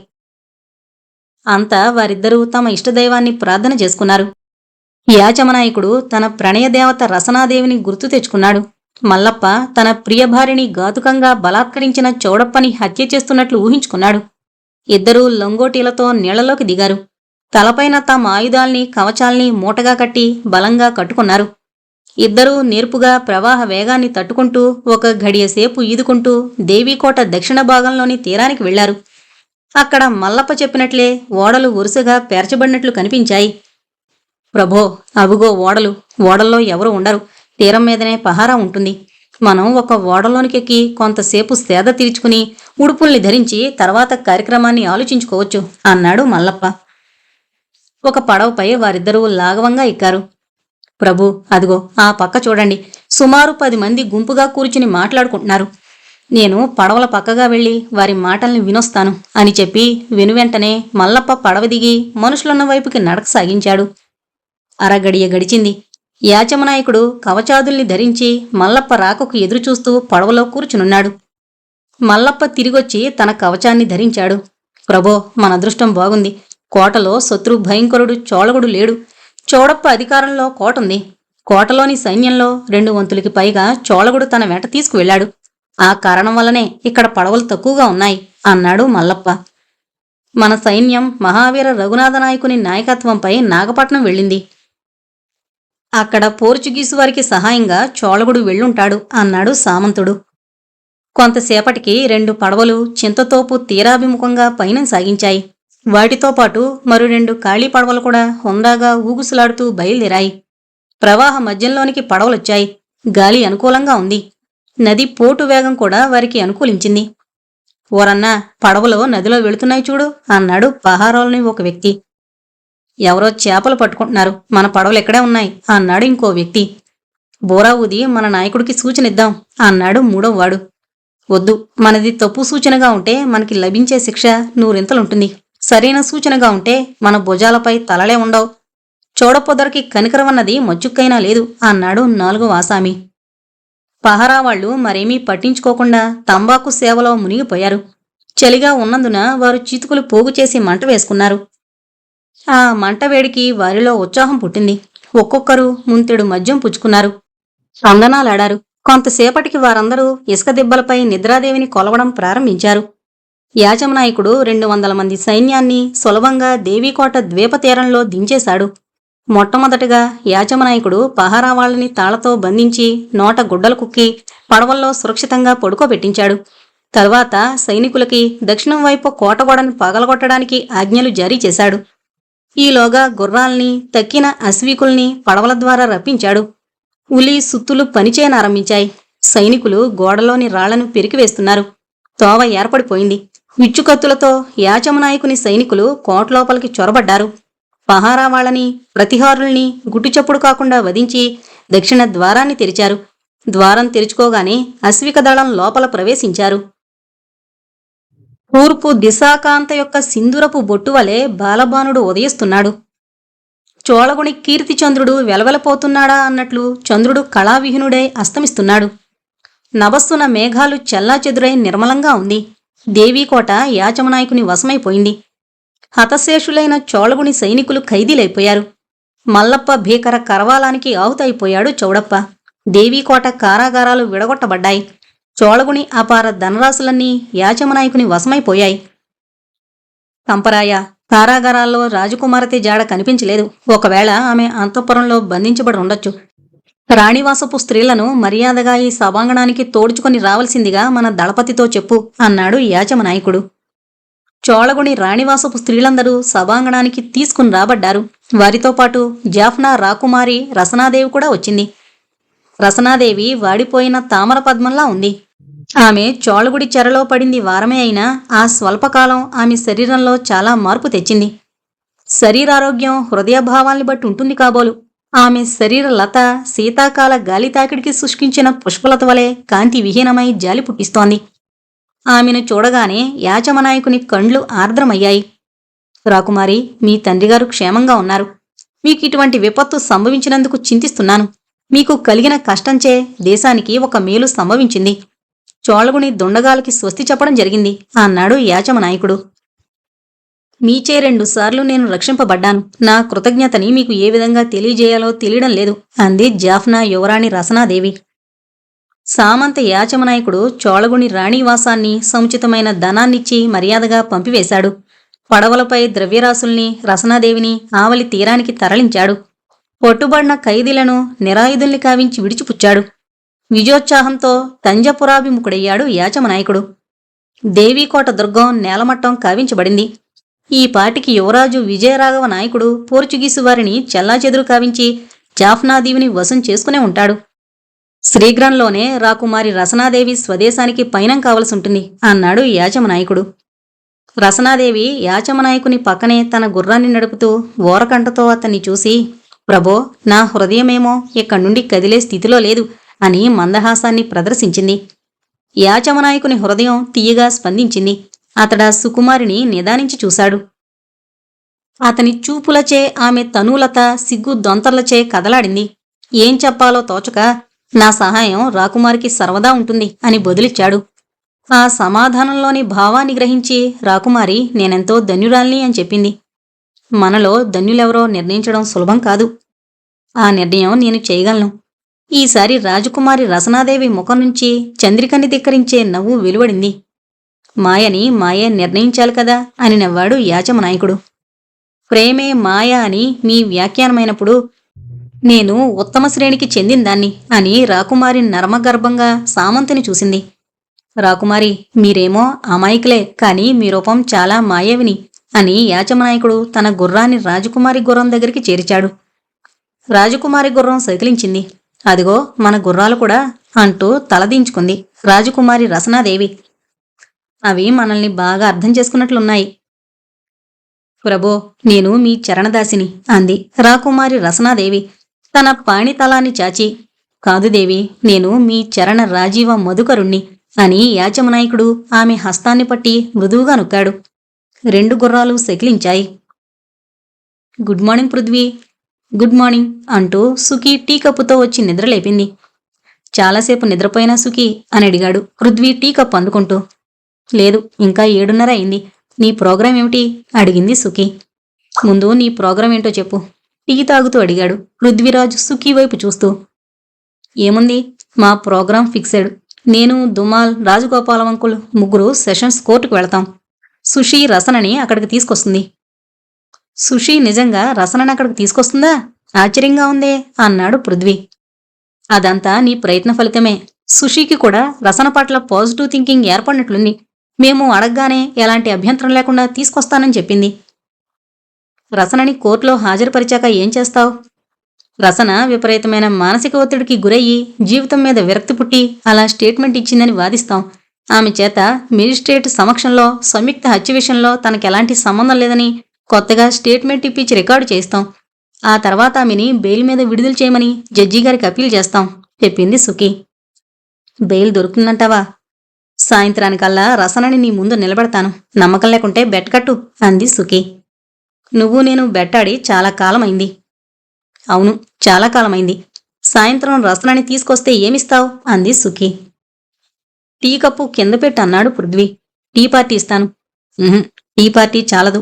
అంతా వారిద్దరూ తమ ఇష్టదైవాన్ని ప్రార్థన చేసుకున్నారు. యాచమనాయకుడు తన ప్రణయదేవత రసనాదేవిని గుర్తు తెచ్చుకున్నాడు. మల్లప్ప తన ప్రియభార్యని ఘాతుకంగా బలాత్కరించిన చౌడప్పని హత్య చేస్తున్నట్లు ఊహించుకున్నాడు. ఇద్దరూ లంగోటీలతో నీళ్లలోకి దిగారు. తలపైన తమ ఆయుధాల్ని కవచాల్ని మూటగా కట్టి బలంగా కట్టుకున్నారు. ఇద్దరూ నేర్పుగా ప్రవాహ వేగాన్ని తట్టుకుంటూ ఒక ఘడియసేపు ఈదుకుంటూ దేవీకోట దక్షిణ భాగంలోని తీరానికి వెళ్లారు. అక్కడ మల్లప్ప చెప్పినట్లే ఓడలు వరుసగా పేర్చబడినట్లు కనిపించాయి. ప్రభో, అవిగో ఓడలు. ఓడల్లో ఎవరు ఉండరు. తీరం మీదనే పహారా ఉంటుంది. మనం ఒక ఓడలోనికెక్కి కొంతసేపు సేద తీర్చుకుని ఉడుపుల్ని ధరించి తర్వాత కార్యక్రమాన్ని ఆలోచించుకోవచ్చు అన్నాడు మల్లప్ప. ఒక పడవపై వారిద్దరూ లాఘవంగా ఎక్కారు. ప్రభు, అదిగో ఆ పక్క చూడండి. సుమారు 10 మంది గుంపుగా కూర్చుని మాట్లాడుకుంటున్నారు. నేను పడవల పక్కగా వెళ్లి వారి మాటల్ని వినొస్తాను అని చెప్పి వెనువెంటనే మల్లప్ప పడవ దిగి మనుషులున్న వైపుకి నడక సాగించాడు. అరగడియ గడిచింది. యాచమనాయకుడు కవచాదుల్ని ధరించి మల్లప్ప రాకకు ఎదురుచూస్తూ పడవలో కూర్చునున్నాడు. మల్లప్ప తిరిగొచ్చి తన కవచాన్ని ధరించాడు. ప్రభో, మన అదృష్టం బాగుంది. కోటలో శత్రు భయంకరుడు చోళగుడు లేడు. చౌడప్ప అధికారంలో కోటుంది. కోటలోని సైన్యంలో 2 వంతులకి పైగా చోళగుడు తన వెంట తీసుకువెళ్లాడు. ఆ కారణం వల్లనే ఇక్కడ పడవలు తక్కువగా ఉన్నాయి అన్నాడు మల్లప్ప. మన సైన్యం మహావీర రఘునాథ నాయకుని నాయకత్వంపై నాగపట్నం వెళ్ళింది. అక్కడ పోర్చుగీసు వారికి సహాయంగా చోళగుడు వెళ్ళుంటాడు అన్నాడు సామంతుడు. కొంతసేపటికి 2 పడవలు చింతతోపు తీరాభిముఖంగా పయనం సాగించాయి. వాటితో పాటు మరో 2 ఖాళీ పడవలు కూడా హుందాగా ఊగుసులాడుతూ బయలుదేరాయి. ప్రవాహ మధ్యంలోనికి పడవలొచ్చాయి. గాలి అనుకూలంగా ఉంది. నది పోటు వేగం కూడా వారికి అనుకూలించింది. ఓరన్నా, పడవలో నదిలో వెళుతున్నాయి చూడు అన్నాడు పహారాలోని ఒక వ్యక్తి. ఎవరో చేపలు పట్టుకుంటున్నారు. మన పడవలు ఎక్కడే ఉన్నాయి అన్నాడు ఇంకో వ్యక్తి. బోరా ఊది మన నాయకుడికి సూచనిద్దాం అన్నాడు మూడోవాడు. వద్దు, మనది తప్పు సూచనగా ఉంటే మనకి లభించే శిక్ష 100 సరైన సూచనగా ఉంటే మన భుజాలపై తలలే ఉండవు. చోడపొదరికి కనికరమన్నది మచ్చుక్కైనా లేదు అన్నాడు 4వ ఆసామి. పహరా వాళ్లు మరేమీ పట్టించుకోకుండా తంబాకు సేవలో మునిగిపోయారు. చలిగా ఉన్నందున వారు చితుకులు పోగు చేసి మంట వేసుకున్నారు. ఆ మంట వేడికి వారిలో ఉత్సాహం పుట్టింది. ఒక్కొక్కరు ముంతెడు మద్యం పుచ్చుకున్నారు. అందనాలాడారు. కొంతసేపటికి వారందరూ ఇసుక దిబ్బలపై నిద్రాదేవిని కొలవడం ప్రారంభించారు. యాచమనాయకుడు 200 మంది సైన్యాన్ని సులభంగా దేవీకోట ద్వీపతీరంలో దించేశాడు. మొట్టమొదటగా యాచమనాయకుడు పహారా వాళ్ళని తాళ్లతో బంధించి నోట గుడ్డలు కుక్కి పడవల్లో సురక్షితంగా పడుకోబెట్టించాడు. తరువాత సైనికులకి దక్షిణం వైపు కోటగోడని పగలగొట్టడానికి ఆజ్ఞలు జారీ చేశాడు. ఈలోగా గుర్రాల్ని, తక్కిన అశ్వీకుల్ని పడవల ద్వారా రప్పించాడు. ఉలి సుత్తులు పనిచేయనారంభించాయి. సైనికులు గోడలోని రాళ్లను పెరికివేస్తున్నారు. తోవ ఏర్పడిపోయింది. విచ్చుకత్తులతో యాచమనాయకుని సైనికులు కోటలోపలికి చొరబడ్డారు. పహారా వాళ్ళని, ప్రతిహారుల్ని గుట్టుచప్పుడు కాకుండా వధించి దక్షిణ ద్వారాన్ని తెరిచారు. ద్వారం తెరుచుకోగానే అశ్విక దళం లోపల ప్రవేశించారు. తూర్పు దిశాకాంత యొక్క సింధురపు బొట్టువలే బాలబానుడు ఉదయిస్తున్నాడు. చోళగుని కీర్తిచంద్రుడు వెలవెలపోతున్నాడా అన్నట్లు చంద్రుడు కళావిహీనుడై అస్తమిస్తున్నాడు. నభస్సున మేఘాలు చెల్లాచెదురై నిర్మలంగా ఉంది. దేవీకోట యాచమనాయకుని వశమైపోయింది. హతశేషులైన చోళగుని సైనికులు ఖైదీలైపోయారు. మల్లప్ప భీకర కరవాలానికి ఆహుతైపోయాడు చౌడప్ప. దేవీకోట కారాగారాలు విడగొట్టబడ్డాయి. చోళగుని అపార ధనరాశులన్నీ యాచమనాయకుని వశమైపోయాయి. కంపరాయ, కారాగారాల్లో రాజకుమారతి జాడ కనిపించలేదు. ఒకవేళ ఆమె అంతఃపురంలో బంధించబడి ఉండొచ్చు. రాణివాసపు స్త్రీలను మర్యాదగా ఈ సభాంగణానికి తోడ్చుకొని రావలసిందిగా మన దళపతితో చెప్పు అన్నాడు యాచమనాయకుడు. చోళగుని రాణివాసపు స్త్రీలందరూ సభాంగణానికి తీసుకుని రాబడ్డారు. వారితో పాటు జాఫ్నా రాకుమారి రసనాదేవి కూడా వచ్చింది. రసనాదేవి వాడిపోయిన తామర పద్మంలా ఉంది. ఆమె చోళగుడి చెరలో పడింది వారమే అయినా ఆ స్వల్పకాలం ఆమె శరీరంలో చాలా మార్పు తెచ్చింది. శరీరారోగ్యం హృదయభావాల్ని బట్టి ఉంటుంది కాబోలు. ఆమె శరీర లత శీతాకాల గాలి తాకిడికి శుష్కించిన పుష్పలత వలె కాంతి విహీనమై జాలి పుట్టిస్తోంది. ఆమెను చూడగానే యాచమనాయకుని కండ్లు ఆర్ద్రమయ్యాయి. రాకుమారి, మీ తండ్రిగారు క్షేమంగా ఉన్నారు. మీకు ఇటువంటి విపత్తు సంభవించినందుకు చింతిస్తున్నాను. మీకు కలిగిన కష్టంచే దేశానికి ఒక మేలు సంభవించింది. చోళగుని దుండగాలకి స్వస్తి చెప్పడం జరిగింది అన్నాడు యాచమనాయకుడు. మీచే 2 సార్లు నేను రక్షింపబడ్డాను. నా కృతజ్ఞతని మీకు ఏ విధంగా తెలియజేయాలో తెలియడం లేదు అంది జాఫ్నా యువరాణి రసనాదేవి. సామంత యాచమనాయకుడు చోళగుని రాణివాసాన్ని సముచితమైన ధనాన్నిచ్చి మర్యాదగా పంపివేశాడు. పడవలపై ద్రవ్యరాశుల్ని, రసనాదేవిని ఆవలి తీరానికి తరలించాడు. పట్టుబడిన ఖైదీలను నిరాయుధుల్ని కావించి విడిచిపుచ్చాడు. విజయోత్సాహంతో తంజపురాభిముఖుడయ్యాడు యాచమనాయకుడు. దేవీకోట దుర్గం నేలమట్టం కావించబడింది. ఈ పాటికి యువరాజు విజయరాఘవ నాయకుడు పోర్చుగీసు వారిని చెల్లాచెదురు కావించి జాఫ్నాదీవిని వశం చేసుకునే ఉంటాడు. శ్రీగ్రంలోనే రాకుమారి రసనాదేవి స్వదేశానికి పయనం కావలసుంటుంది అన్నాడు యాచమనాయకుడు. రసనాదేవి యాచమనాయకుని పక్కనే తన గుర్రాన్ని నడుపుతూ ఓరకంటతో అతన్ని చూసి, ప్రభో, నా హృదయమేమో ఇక్కడి నుండి కదిలే స్థితిలో లేదు అని మందహాసాన్ని ప్రదర్శించింది. యాచమనాయకుని హృదయం తీయగా స్పందించింది. అతడా సుకుమారిని నిదానించి చూశాడు. అతని చూపులచే ఆమె తనూలత సిగ్గు దొంతర్లచే కదలాడింది. ఏం చెప్పాలో తోచక, నా సహాయం రాకుమారికి సర్వదా ఉంటుంది అని బదులిచ్చాడు. ఆ సమాధానంలోని భావాన్ని గ్రహించి రాకుమారి నేనెంతో ధన్యురాల్ని అని చెప్పింది. మనలో ధన్యులెవరో నిర్ణయించడం సులభం కాదు. ఆ నిర్ణయం నేను చేయగలను. ఈసారి రాజకుమారి రసనాదేవి ముఖం నుంచి చంద్రికని ధిక్కరించే నవ్వు వెలువడింది. మాయని మాయే నిర్ణయించాలి కదా అని నవ్వాడు యాచమనాయకుడు. ప్రేమే మాయ అని మీ వ్యాఖ్యానమైనప్పుడు నేను ఉత్తమ శ్రేణికి చెందిందాన్ని అని రాకుమారి నర్మగర్భంగా సామంతుని చూసింది. రాకుమారి, మీరేమో అమాయకులే, కాని మీ రూపం చాలా మాయవిని అని యాచమనాయకుడు తన గుర్రాన్ని రాజకుమారి గుర్రం దగ్గరికి చేర్చాడు. రాజకుమారి గుర్రం సైకిలించింది. అదిగో మన గుర్రాలు కూడా అంటూ తలదించుకుంది రాజకుమారి రసనాదేవి. అవి మనల్ని బాగా అర్థం చేసుకున్నట్లున్నాయి. ప్రభో, నేను మీ చరణదాసిని అంది రాకుమారి రసనాదేవి తన పాణితలాన్ని చాచి. కాదు దేవి, నేను మీ చరణ రాజీవ మధుకరుణ్ణి అని యాచమనాయకుడు ఆమె హస్తాన్ని పట్టి మృదువుగా నొక్కాడు. 2 గుర్రాలు సెకిలించాయి. Good morning Prithvi. Good morning అంటూ సుఖీ టీ కప్పుతో వచ్చి నిద్రలేపింది. చాలాసేపు నిద్రపోయినా సుఖీ అని అడిగాడు పృథ్వీ టీ కప్పు అందుకుంటూ. లేదు, ఇంకా 7:30 అయింది. నీ ప్రోగ్రాం ఏమిటి అడిగింది సుఖీ. ముందు నీ ప్రోగ్రాం ఏంటో చెప్పు టీ తాగుతూ అడిగాడు పృథ్వీరాజు సుఖీ వైపు చూస్తూ. ఏముంది, మా ప్రోగ్రాం ఫిక్సెడ్. నేను, దుమాల్, రాజగోపాలవంకుల్ ముగ్గురు సెషన్స్ కోర్టుకు వెళతాం. సుషీ రసనని అక్కడికి తీసుకొస్తుంది. సుషీ నిజంగా రసనని అక్కడికి తీసుకొస్తుందా? ఆశ్చర్యంగా ఉందే అన్నాడు పృథ్వీ. అదంతా నీ ప్రయత్న ఫలితమే. సుషీకి కూడా రసన పట్ల పాజిటివ్ థింకింగ్ ఏర్పడినట్లుంది. మేము అడగగానే ఎలాంటి అభ్యంతరం లేకుండా తీసుకొస్తానని చెప్పింది. రసనని కోర్టులో హాజరుపరిచాక ఏం చేస్తావు? రసన విపరీతమైన మానసిక ఒత్తిడికి గురయ్యి జీవితం మీద విరక్తి పుట్టి అలా స్టేట్మెంట్ ఇచ్చిందని వాదిస్తాం. ఆమె చేత మెజిస్ట్రేట్ సమక్షంలో సంయుక్త హత్య విషయంలో తనకెలాంటి సంబంధం లేదని కొత్తగా స్టేట్మెంట్ ఇప్పించి రికార్డు చేస్తాం. ఆ తర్వాత ఆమెని బెయిల్ మీద విడుదల చేయమని జడ్జి గారికి అప్పీల్ చేస్తాం చెప్పింది సుఖీ. బెయిల్ దొరుకుతుందంటావా? సాయంత్రానికల్లా రసనని నీ ముందు నిలబెడతాను. నమ్మకం లేకుంటే బెట్ కట్టు అంది సుఖీ. నువ్వు నేను బెట్టాడి చాలా కాలమైంది. అవును, చాలా కాలమైంది. సాయంత్రం రసనని తీసుకొస్తే ఏమిస్తావు అంది సుఖీ. టీ కప్పు కింద పెట్టి అన్నాడు పృథ్వీ. టీ పార్టీ ఇస్తాను. టీ పార్టీ చాలదు.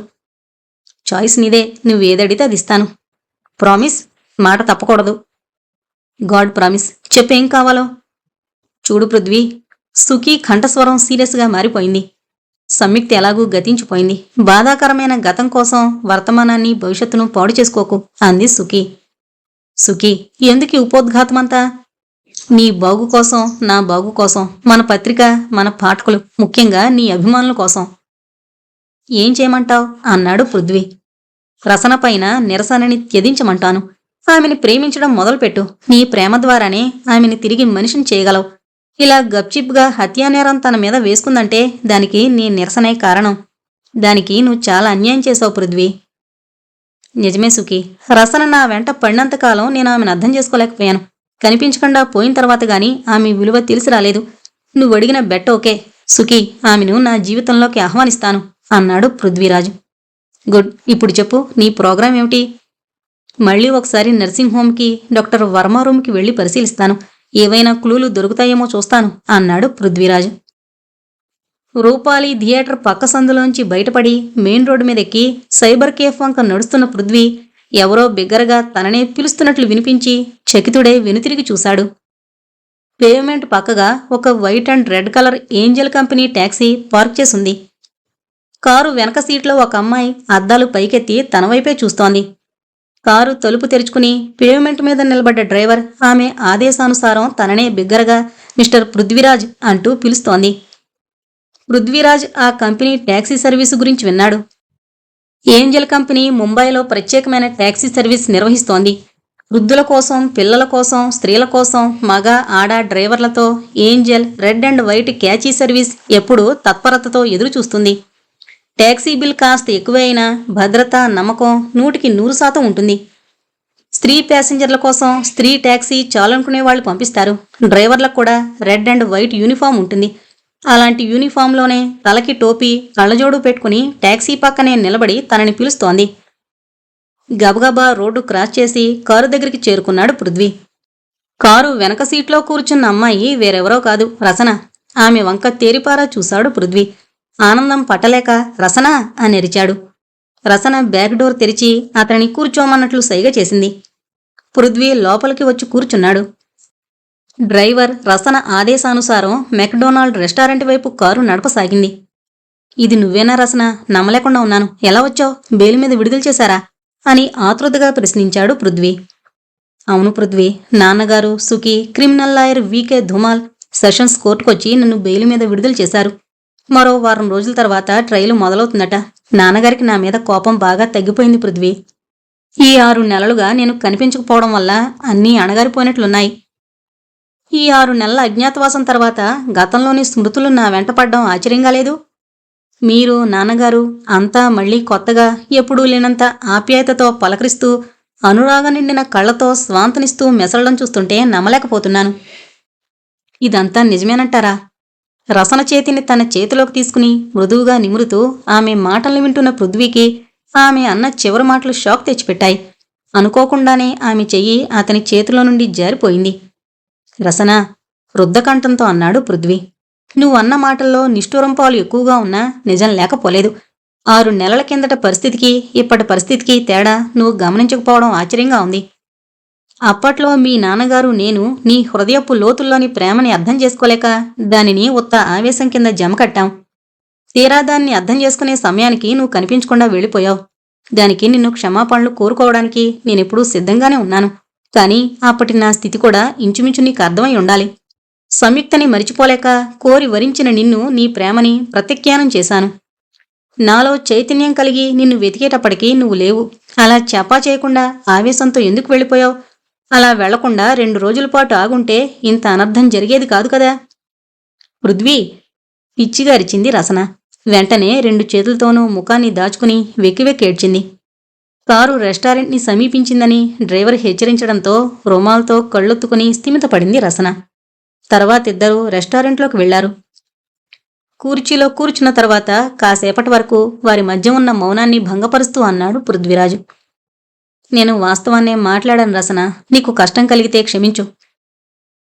చాయిస్ నీదే, నువ్వేదడితే అది ఇస్తాను. ప్రామిస్, మాట తప్పకూడదు. God promise. చెప్పేం కావాలో. చూడు పృథ్వీ. సుఖీ కంఠస్వరం సీరియస్గా మారిపోయింది. సంయుక్త ఎలాగూ గతించిపోయింది. బాధాకరమైన గతం కోసం వర్తమానాన్ని భవిష్యత్తును పాడు చేసుకోకు అంది సుఖీ. సుఖీ, ఎందుకు ఉపోద్ఘాతమంతా? నీ బాగు కోసం, నా బాగు కోసం, మన పత్రిక, మన పాఠకులు, ముఖ్యంగా నీ అభిమానుల కోసం. ఏం చేయమంటావు అన్నాడు పృథ్వీ. రసనపైన నిరసనని త్యజించమంటాను. ఆమెని ప్రేమించడం మొదలుపెట్టు. నీ ప్రేమ ద్వారానే ఆమెని తిరిగి మనిషిని చేయగలవు. ఇలా గప్చిప్గా హత్యానేరం తన మీద వేసుకుందంటే దానికి నీ నిరసనే కారణం. దానికి నువ్వు చాలా అన్యాయం చేసావు పృథ్వీ. నిజమే సుఖీ. రసన నా వెంట పడినంతకాలం నేను ఆమెను అర్థం చేసుకోలేకపోయాను. కనిపించకుండా పోయిన తర్వాత గాని ఆమె విలువ తెలిసి రాలేదు. నువ్వు అడిగిన బెట్ట ఓకే సుఖీ. ఆమెను నా జీవితంలోకి ఆహ్వానిస్తాను అన్నాడు పృథ్వీరాజు. గుడ్. ఇప్పుడు చెప్పు, నీ ప్రోగ్రాం ఏమిటి? మళ్ళీ ఒకసారి నర్సింగ్ హోమ్కి డాక్టర్ వర్మ రూమ్కి వెళ్ళి పరిశీలిస్తాను. ఏవైనా క్లూలు దొరుకుతాయేమో చూస్తాను అన్నాడు పృథ్వీరాజు. రూపాలి థియేటర్ పక్క సందులోంచి బయటపడి మెయిన్ రోడ్డు మీదెక్కి సైబర్ కేఫ్ వంక నడుస్తున్న పృథ్వీ ఎవరో బిగ్గరగా తననే పిలుస్తున్నట్లు వినిపించి చకితుడై వెనుతిరిగి చూశాడు. పేవ్మెంట్ పక్కగా ఒక white and red colour angel company taxi park చేసుంది. కారు వెనక సీట్లో ఒక అమ్మాయి అద్దాలు పైకెత్తి తన వైపే చూస్తోంది. కారు తలుపు తెరుచుకుని పేమెంట్ మీద నిలబడ్డ డ్రైవర్ ఆమె ఆదేశానుసారం తననే బిగ్గరగా మిస్టర్ పృథ్వీరాజ్ అంటూ పిలుస్తోంది. పృథ్వీరాజ్ ఆ కంపెనీ ట్యాక్సీ సర్వీసు గురించి విన్నాడు. ఏంజల్ కంపెనీ ముంబైలో ప్రత్యేకమైన ట్యాక్సీ సర్వీస్ నిర్వహిస్తోంది. వృద్ధుల కోసం, పిల్లల కోసం, స్త్రీల కోసం మగ, ఆడ డ్రైవర్లతో angel red and white catchy service ఎప్పుడూ తత్పరతతో ఎదురు చూస్తుంది. ట్యాక్సీ బిల్ కాస్త ఎక్కువే అయినా భద్రత, నమ్మకం 100% ఉంటుంది. స్త్రీ ప్యాసింజర్ల కోసం స్త్రీ ట్యాక్సీ చాలనుకునే వాళ్ళు పంపిస్తారు. డ్రైవర్లకు కూడా రెడ్ అండ్ వైట్ యూనిఫామ్ ఉంటుంది. అలాంటి యూనిఫామ్లోనే తలకి టోపీ, కళ్ళజోడు పెట్టుకుని ట్యాక్సీ పక్కనే నిలబడి తనని పిలుస్తోంది. గబగబా రోడ్డు క్రాస్ చేసి కారు దగ్గరికి చేరుకున్నాడు పృథ్వీ. కారు వెనక సీట్లో కూర్చున్న అమ్మాయి వేరెవరో కాదు, రసన. ఆమె వంక తేరిపారా చూశాడు పృథ్వీ. ఆనందం పట్టలేక రసనా అని అరిచాడు. రసన బ్యాక్ డోర్ తెరిచి అతనిని కూర్చోమన్నట్లు సైగ చేసింది. పృథ్వీ లోపలికి వచ్చి కూర్చున్నాడు. డ్రైవర్ రసన ఆదేశానుసారం మెక్డొనాల్డ్ రెస్టారెంట్ వైపు కారు నడపసాగింది. ఇది నువ్వేనా రసన? నమ్మలేకుండా ఉన్నాను. ఎలా వచ్చావు? బెయిల్ మీద విడుదల చేశారా అని ఆతృతగా ప్రశ్నించాడు పృథ్వీ. అవును పృథ్వీ, నాన్నగారు సుఖీ, క్రిమినల్ లాయర్ వీకే ధుమాల్ సెషన్స్ కోర్టుకొచ్చి నన్ను బెయిల్ మీద విడుదల చేశారు. మరో వారం రోజుల తర్వాత ట్రయల్ మొదలవుతుందట. నాన్నగారికి నా మీద కోపం బాగా తగ్గిపోయింది పృథ్వీ. ఈ 6 నెలలుగా నేను కనిపించకపోవడం వల్ల అన్నీ అణగారిపోయినట్లున్నాయి. ఈ 6 నెలల అజ్ఞాతవాసం తర్వాత గతంలోని స్మృతులు నా వెంటపడ్డం ఆశ్చర్యంగా లేదు. మీరు, నాన్నగారు అంతా మళ్లీ కొత్తగా ఎప్పుడూ లేనంత ఆప్యాయతతో పలకరిస్తూ, అనురాగం నిండిన కళ్లతో స్వాంతనిస్తూ మెసలడం చూస్తుంటే నమ్మలేకపోతున్నాను. ఇదంతా నిజమేనంటారా? రసన చేతిని తన చేతిలోకి తీసుకుని మృదువుగా నిమురుతూ ఆమె మాటలు వింటున్న పృథ్వీకి ఆమె అన్న చివరి మాటలు షాక్ తెచ్చిపెట్టాయి. అనుకోకుండానే ఆమె చెయ్యి అతని చేతిలో నుండి జారిపోయింది. రసన, రుద్ధకంఠంతో అన్నాడు పృథ్వీ. నువ్వన్న మాటల్లో నిష్ఠూరం పాలు ఎక్కువగా ఉన్నా నిజం లేకపోలేదు. 6 నెలల కిందట పరిస్థితికి ఇప్పటి పరిస్థితికి తేడా నువ్వు గమనించకపోవడం ఆశ్చర్యంగా ఉంది. అప్పట్లో మీ నాన్నగారు నేను నీ హృదయపు లోతుల్లోని ప్రేమని అర్థం చేసుకోలేక దానిని ఉత్త ఆవేశం కింద జమకట్టాం. తీరా దాన్ని అర్థం చేసుకునే సమయానికి నువ్వు కనిపించకుండా వెళ్ళిపోయావు. దానికి నిన్ను క్షమాపణలు కోరుకోవడానికి నేనెప్పుడూ సిద్ధంగానే ఉన్నాను. కానీ అప్పటి నా స్థితి కూడా ఇంచుమించు నీకు అర్థమై ఉండాలి. సంయుక్తని మరిచిపోలేక కోరి వరించిన నిన్ను, నీ ప్రేమని ప్రత్యాఖ్యానం చేశాను. నాలో చైతన్యం కలిగి నిన్ను వెతికేటప్పటికీ నువ్వు లేవు. అలా చెప్పా చేయకుండా ఆవేశంతో ఎందుకు వెళ్ళిపోయావు? అలా వెళ్లకుండా 2 రోజుల పాటు ఆగుంటే ఇంత అనర్థం జరిగేది కాదు కదా. పృథ్వీ, పిచ్చిగా అరిచింది రసన. వెంటనే 2 చేతులతోనూ ముఖాన్ని దాచుకుని వెక్కి వెక్కి ఏడ్చింది. Car రెస్టారెంట్ని సమీపించిందని driver హెచ్చరించడంతో రుమాల్తో కళ్ళొత్తుకుని స్థిమితపడింది రసన. తర్వాతిద్దరూ రెస్టారెంట్లోకి వెళ్లారు. కూర్చీలో కూర్చున్న తర్వాత కాసేపటి వరకు వారి మధ్య ఉన్న మౌనాన్ని భంగపరుస్తూ అన్నాడు పృథ్వీరాజు. నేను వాస్తవాన్నే మాట్లాడాను రసన. నీకు కష్టం కలిగితే క్షమించు.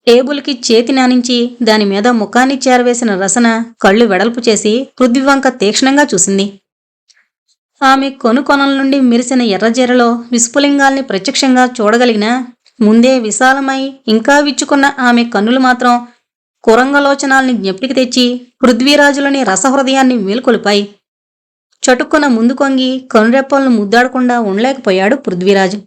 టేబుల్కి చేతి నానించి దానిమీద ముఖాన్ని చేరవేసిన రసన కళ్ళు వెడల్పు చేసి పృథ్వీవంక తీక్షణంగా చూసింది. ఆమె కొనుకొనల నుండి మెరిసిన ఎర్రజీరలో విస్ఫులింగాల్ని ప్రత్యక్షంగా చూడగలిగిన ముందే విశాలమై ఇంకా విచ్చుకున్న ఆమె కన్నులు మాత్రం కురంగలోచనాల్ని జ్ఞప్తికి తెచ్చి పృథ్వీరాజులోని రసహృదయాన్ని మేల్కొలిపాయి. చటుక్కున ముందు కొంగి కనురెప్పలను ముద్దాడకుండా ఉండలేకపోయాడు పృథ్వీరాజు.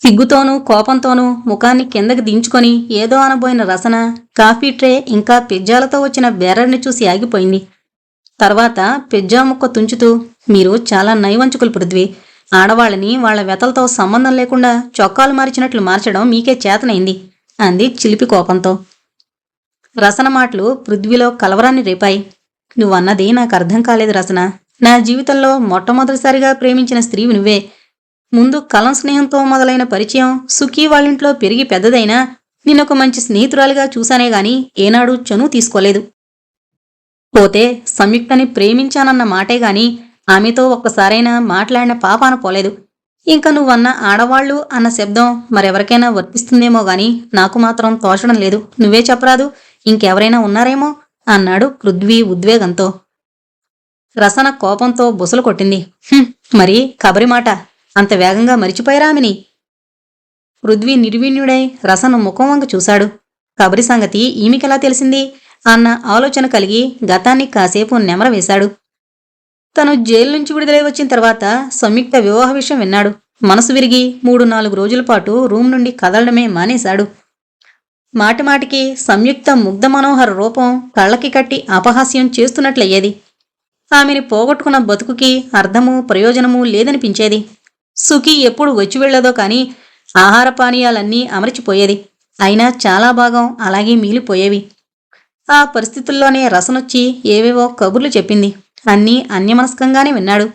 సిగ్గుతోనూ కోపంతోనూ ముఖాన్ని కిందకి దించుకొని ఏదో అనబోయిన రసన కాఫీ ట్రే ఇంకా పిజ్జాలతో వచ్చిన బేరర్ని చూసి ఆగిపోయింది. తర్వాత పిజ్జా ముక్క తుంచుతూ, మీరు చాలా నైవంచుకులు పృథ్వీ. ఆడవాళ్ళని వాళ్ల వెతలతో సంబంధం లేకుండా చొక్కాలు మార్చినట్లు మార్చడం మీకే చేతనైంది అంది చిలిపి కోపంతో. రసన మాటలు పృథ్వీలో కలవరాన్ని రేపాయి. నువ్వన్నది నాకు అర్థం కాలేదు రసన. నా జీవితంలో మొట్టమొదటిసారిగా ప్రేమించిన స్త్రీవి నువ్వే. ముందు కలం స్నేహంతో మొదలైన పరిచయం సుఖీ వాళ్ళింట్లో పెరిగి పెద్దదైనా నిన్నొక మంచి స్నేహితురాలిగా చూశానే గాని ఏనాడు చనువు తీసుకోలేదు. పోతే సంయుక్తని ప్రేమించానన్న మాటే గాని ఆమెతో ఒక్కసారైనా మాట్లాడిన పాపాన పోలేదు. ఇంక నువ్వన్న ఆడవాళ్లు అన్న శబ్దం మరెవరికైనా వర్తిస్తుందేమో గాని నాకు మాత్రం తోచడం లేదు. నువ్వే చెప్పరాదు, ఇంకెవరైనా ఉన్నారేమో అన్నాడు పృథ్వీ ఉద్వేగంతో. రసన కోపంతో బుసలు కొట్టింది. మరి కబరి మాట అంత వేగంగా మరిచిపోయారామిని. పృథ్వీ నిర్వీణ్యుడై రసన ముఖం వంక చూశాడు. కబరి సంగతి ఈమెకెలా తెలిసింది అన్న ఆలోచన కలిగి గతాన్ని కాసేపు నెమరవేశాడు. తను జైలు నుంచి విడుదలై వచ్చిన తర్వాత సంయుక్త వివాహ విషయం విన్నాడు. మనసు విరిగి 3-4 రోజుల పాటు రూమ్ నుండి కదలడమే మానేశాడు. మాటిమాటికి సంయుక్త ముగ్ధ మనోహర రూపం కళ్ళకి కట్టి అపహాస్యం చేస్తున్నట్లయ్యేది. ఆమెని పోగొట్టుకున్న బతుకుకి అర్థమూ ప్రయోజనమూ లేదనిపించేది. సుఖి ఎప్పుడు వచ్చి వెళ్లదో కాని ఆహార పానీయాలన్నీ అమర్చిపోయేది. అయినా చాలా భాగం అలాగే మిగిలిపోయేవి. ఆ పరిస్థితుల్లోనే రసనొచ్చి ఏవేవో కబుర్లు చెప్పింది. అన్నీ అన్యమనస్కంగానే విన్నాడు.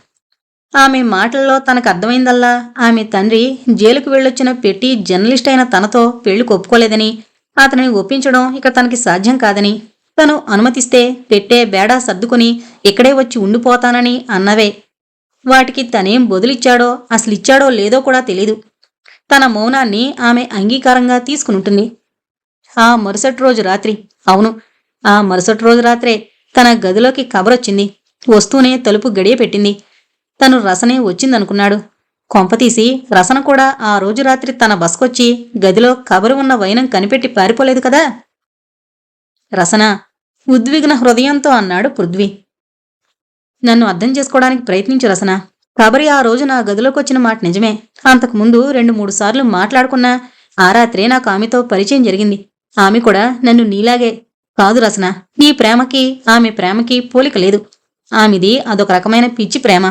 ఆమె మాటల్లో తనకు అర్థమైందల్లా ఆమె తండ్రి జైలుకు వెళ్ళొచ్చిన పెట్టి జర్నలిస్ట్ అయిన తనతో పెళ్లి ఒప్పుకోలేదని, అతనిని ఒప్పించడం ఇక తనకి సాధ్యం కాదని, తను అనుమతిస్తే పెట్టే బేడా సర్దుకుని ఇక్కడే వచ్చి ఉండిపోతానని అన్నవే. వాటికి తనేం బదులిచ్చాడో అసలిచ్చాడో లేదో కూడా తెలీదు. తన మౌనాన్ని ఆమె అంగీకారంగా తీసుకునుంటుంది. ఆ మరుసటి రోజు రాత్రి, అవును, ఆ మరుసటి రోజు రాత్రే తన గదిలోకి కబరొచ్చింది. వస్తూనే తలుపు గడియ పెట్టింది. తను రసనే వచ్చిందనుకున్నాడు. కొంపతీసి రసన కూడా ఆ రోజు రాత్రి తన బస్కొచ్చి గదిలో కబరు ఉన్న వైనం కనిపెట్టి పారిపోలేదు కదా? రసన, ఉద్విగ్న హృదయంతో అన్నాడు పృథ్వీ. నన్ను అర్థం చేసుకోవడానికి ప్రయత్నించు రసన. కబరి ఆ రోజు నా గదిలోకొచ్చిన మాట నిజమే. అంతకుముందు 2-3 సార్లు మాట్లాడుకున్నా ఆ రాత్రే నాకు ఆమెతో పరిచయం జరిగింది. ఆమె కూడా నన్ను నీలాగే కాదు రసన. నీ ప్రేమకి ఆమె ప్రేమకి పోలిక లేదు. ఆమెది అదొక రకమైన పిచ్చి ప్రేమ.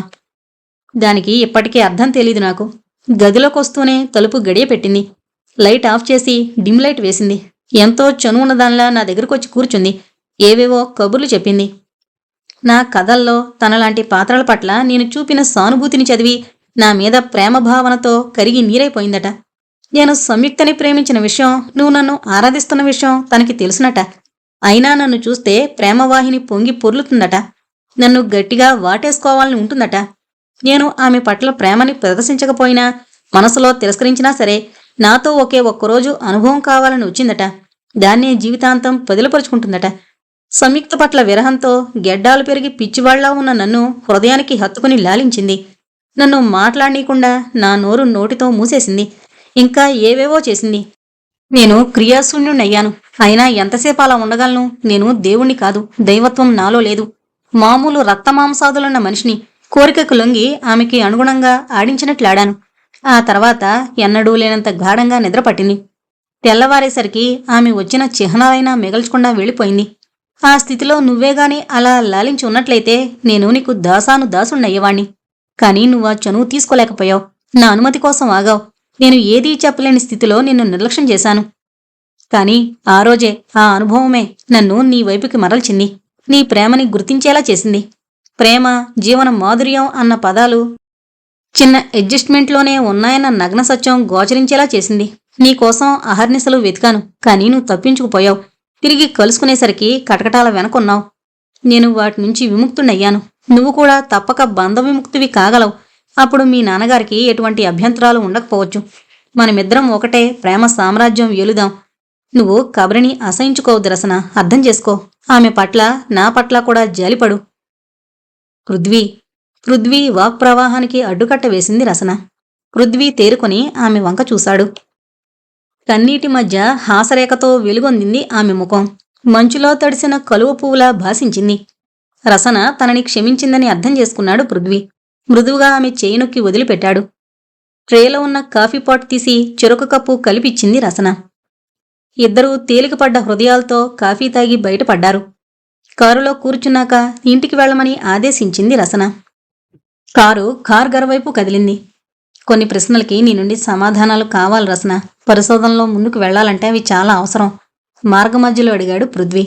దానికి ఇప్పటికీ అర్థం తెలీదు నాకు. గదిలోకొస్తూనే తలుపు గడియ పెట్టింది. లైట్ ఆఫ్ చేసి డిమ్ లైట్ వేసింది. ఎంతో చనువున్నదానిలా నా దగ్గరకొచ్చి కూర్చుంది. ఏవేవో కబుర్లు చెప్పింది. నా కథల్లో తనలాంటి పాత్రల పట్ల నేను చూపిన సానుభూతిని చదివి నా మీద ప్రేమ భావనతో కరిగి నీరైపోయిందట. నేను సంయుక్తని ప్రేమించిన విషయం, నువ్వు నన్ను ఆరాధిస్తున్న విషయం తనకి తెలుసునట. అయినా నన్ను చూస్తే ప్రేమవాహిని పొంగి పొర్లుతుందట. నన్ను గట్టిగా వాటేసుకోవాలని ఉంటుందట. నేను ఆమె పట్ల ప్రేమని ప్రదర్శించకపోయినా, మనసులో తిరస్కరించినా సరే నాతో ఒక్కరోజు అనుభవం కావాలని వచ్చిందట. దాన్నే జీవితాంతం పదిలపరుచుకుంటుందట. సంయుక్త పట్ల విరహంతో గెడ్డాలు పెరిగి పిచ్చివాళ్లా ఉన్న నన్ను హృదయానికి హత్తుకుని లాలించింది. నన్ను మాట్లాడనీయకుండా నా నోరు నోటితో మూసేసింది. ఇంకా ఏవేవో చేసింది. నేను క్రియాశూన్యుణ్ణయ్యాను. అయినా ఎంతసేపు అలా ఉండగలను? నేను దేవుణ్ణి కాదు. దైవత్వం నాలో లేదు. మామూలు రక్తమాంసాదులున్న మనిషిని. కోరికకు లొంగి ఆమెకి అనుగుణంగా ఆడించినట్లాడాను. ఆ తర్వాత ఎన్నడూ లేనంత గాఢంగా నిద్రపట్టింది. తెల్లవారేసరికి ఆమె వచ్చిన చిహ్నాలైనా మిగల్చకుండా వెళ్ళిపోయింది. ఆ స్థితిలో నువ్వేగాని అలా లాలించి ఉన్నట్లయితే నేను నీకు దాసుణ్ణయ్యేవాణ్ణి. కాని నువ్వా చనువు తీసుకోలేకపోయావు. నా అనుమతి కోసం ఆగావు. నేను ఏదీ చెప్పలేని స్థితిలో నిన్ను నిర్లక్ష్యం చేశాను. కాని ఆ రోజే ఆ అనుభవమే నన్ను నీ వైపుకి మరల్చింది. నీ ప్రేమని గుర్తించేలా చేసింది. ప్రేమ, జీవన మాధుర్యం అన్న పదాలు చిన్న అడ్జస్ట్మెంట్లోనే ఉన్నాయన్న నగ్న సత్యం గోచరించేలా చేసింది. నీకోసం అహర్నిశలు వెతికాను. కాని నువ్వు తప్పించుకుపోయావు. తిరిగి కలుసుకునేసరికి కటకటాల వెనకున్నావు. నేను వాటి నుంచి విముక్తున్నయ్యాను. నువ్వు కూడా తప్పక బంధ విముక్తివి కాగలవు. అప్పుడు మీ నాన్నగారికి ఎటువంటి అభ్యంతరాలు ఉండకపోవచ్చు. మనమిద్దరం ఒకటే ప్రేమ సామ్రాజ్యం ఏలుదాం. నువ్వు కబరిని అసహించుకోవద్దు రసన. అర్థం చేసుకో. ఆమె పట్ల, నా పట్ల కూడా జాలిపడు. పృథ్వీ వాక్ప్రవాహానికి అడ్డుకట్ట వేసింది రసన. పృథ్వీ తేరుకొని ఆమె వంక చూశాడు. కన్నీటి మధ్య హాసరేఖతో వెలుగొందింది ఆమె ముఖం. మంచులో తడిసిన కలువ పువ్వులా భాసించింది. రసన తనని క్షమించిందని అర్థం చేసుకున్నాడు పృథ్వీ. మృదువుగా ఆమె చేయి నొక్కి వదిలిపెట్టాడు. ట్రేలో ఉన్న కాఫీ పాట్ తీసి చెరుకు కప్పు కలిపిచ్చింది రసన. ఇద్దరూ తేలికపడ్డ హృదయాలతో కాఫీ తాగి బయటపడ్డారు. కారులో కూర్చున్నాక ఇంటికి వెళ్లమని ఆదేశించింది రసన. కారు గరవైపు కదిలింది. కొన్ని ప్రశ్నలకి నీ నుండి సమాధానాలు కావాలి రసన. పరిశోధనలో ముందుకు వెళ్లాలంటే అవి చాలా అవసరం. మార్గమధ్యలో అడిగాడు పృథ్వీ.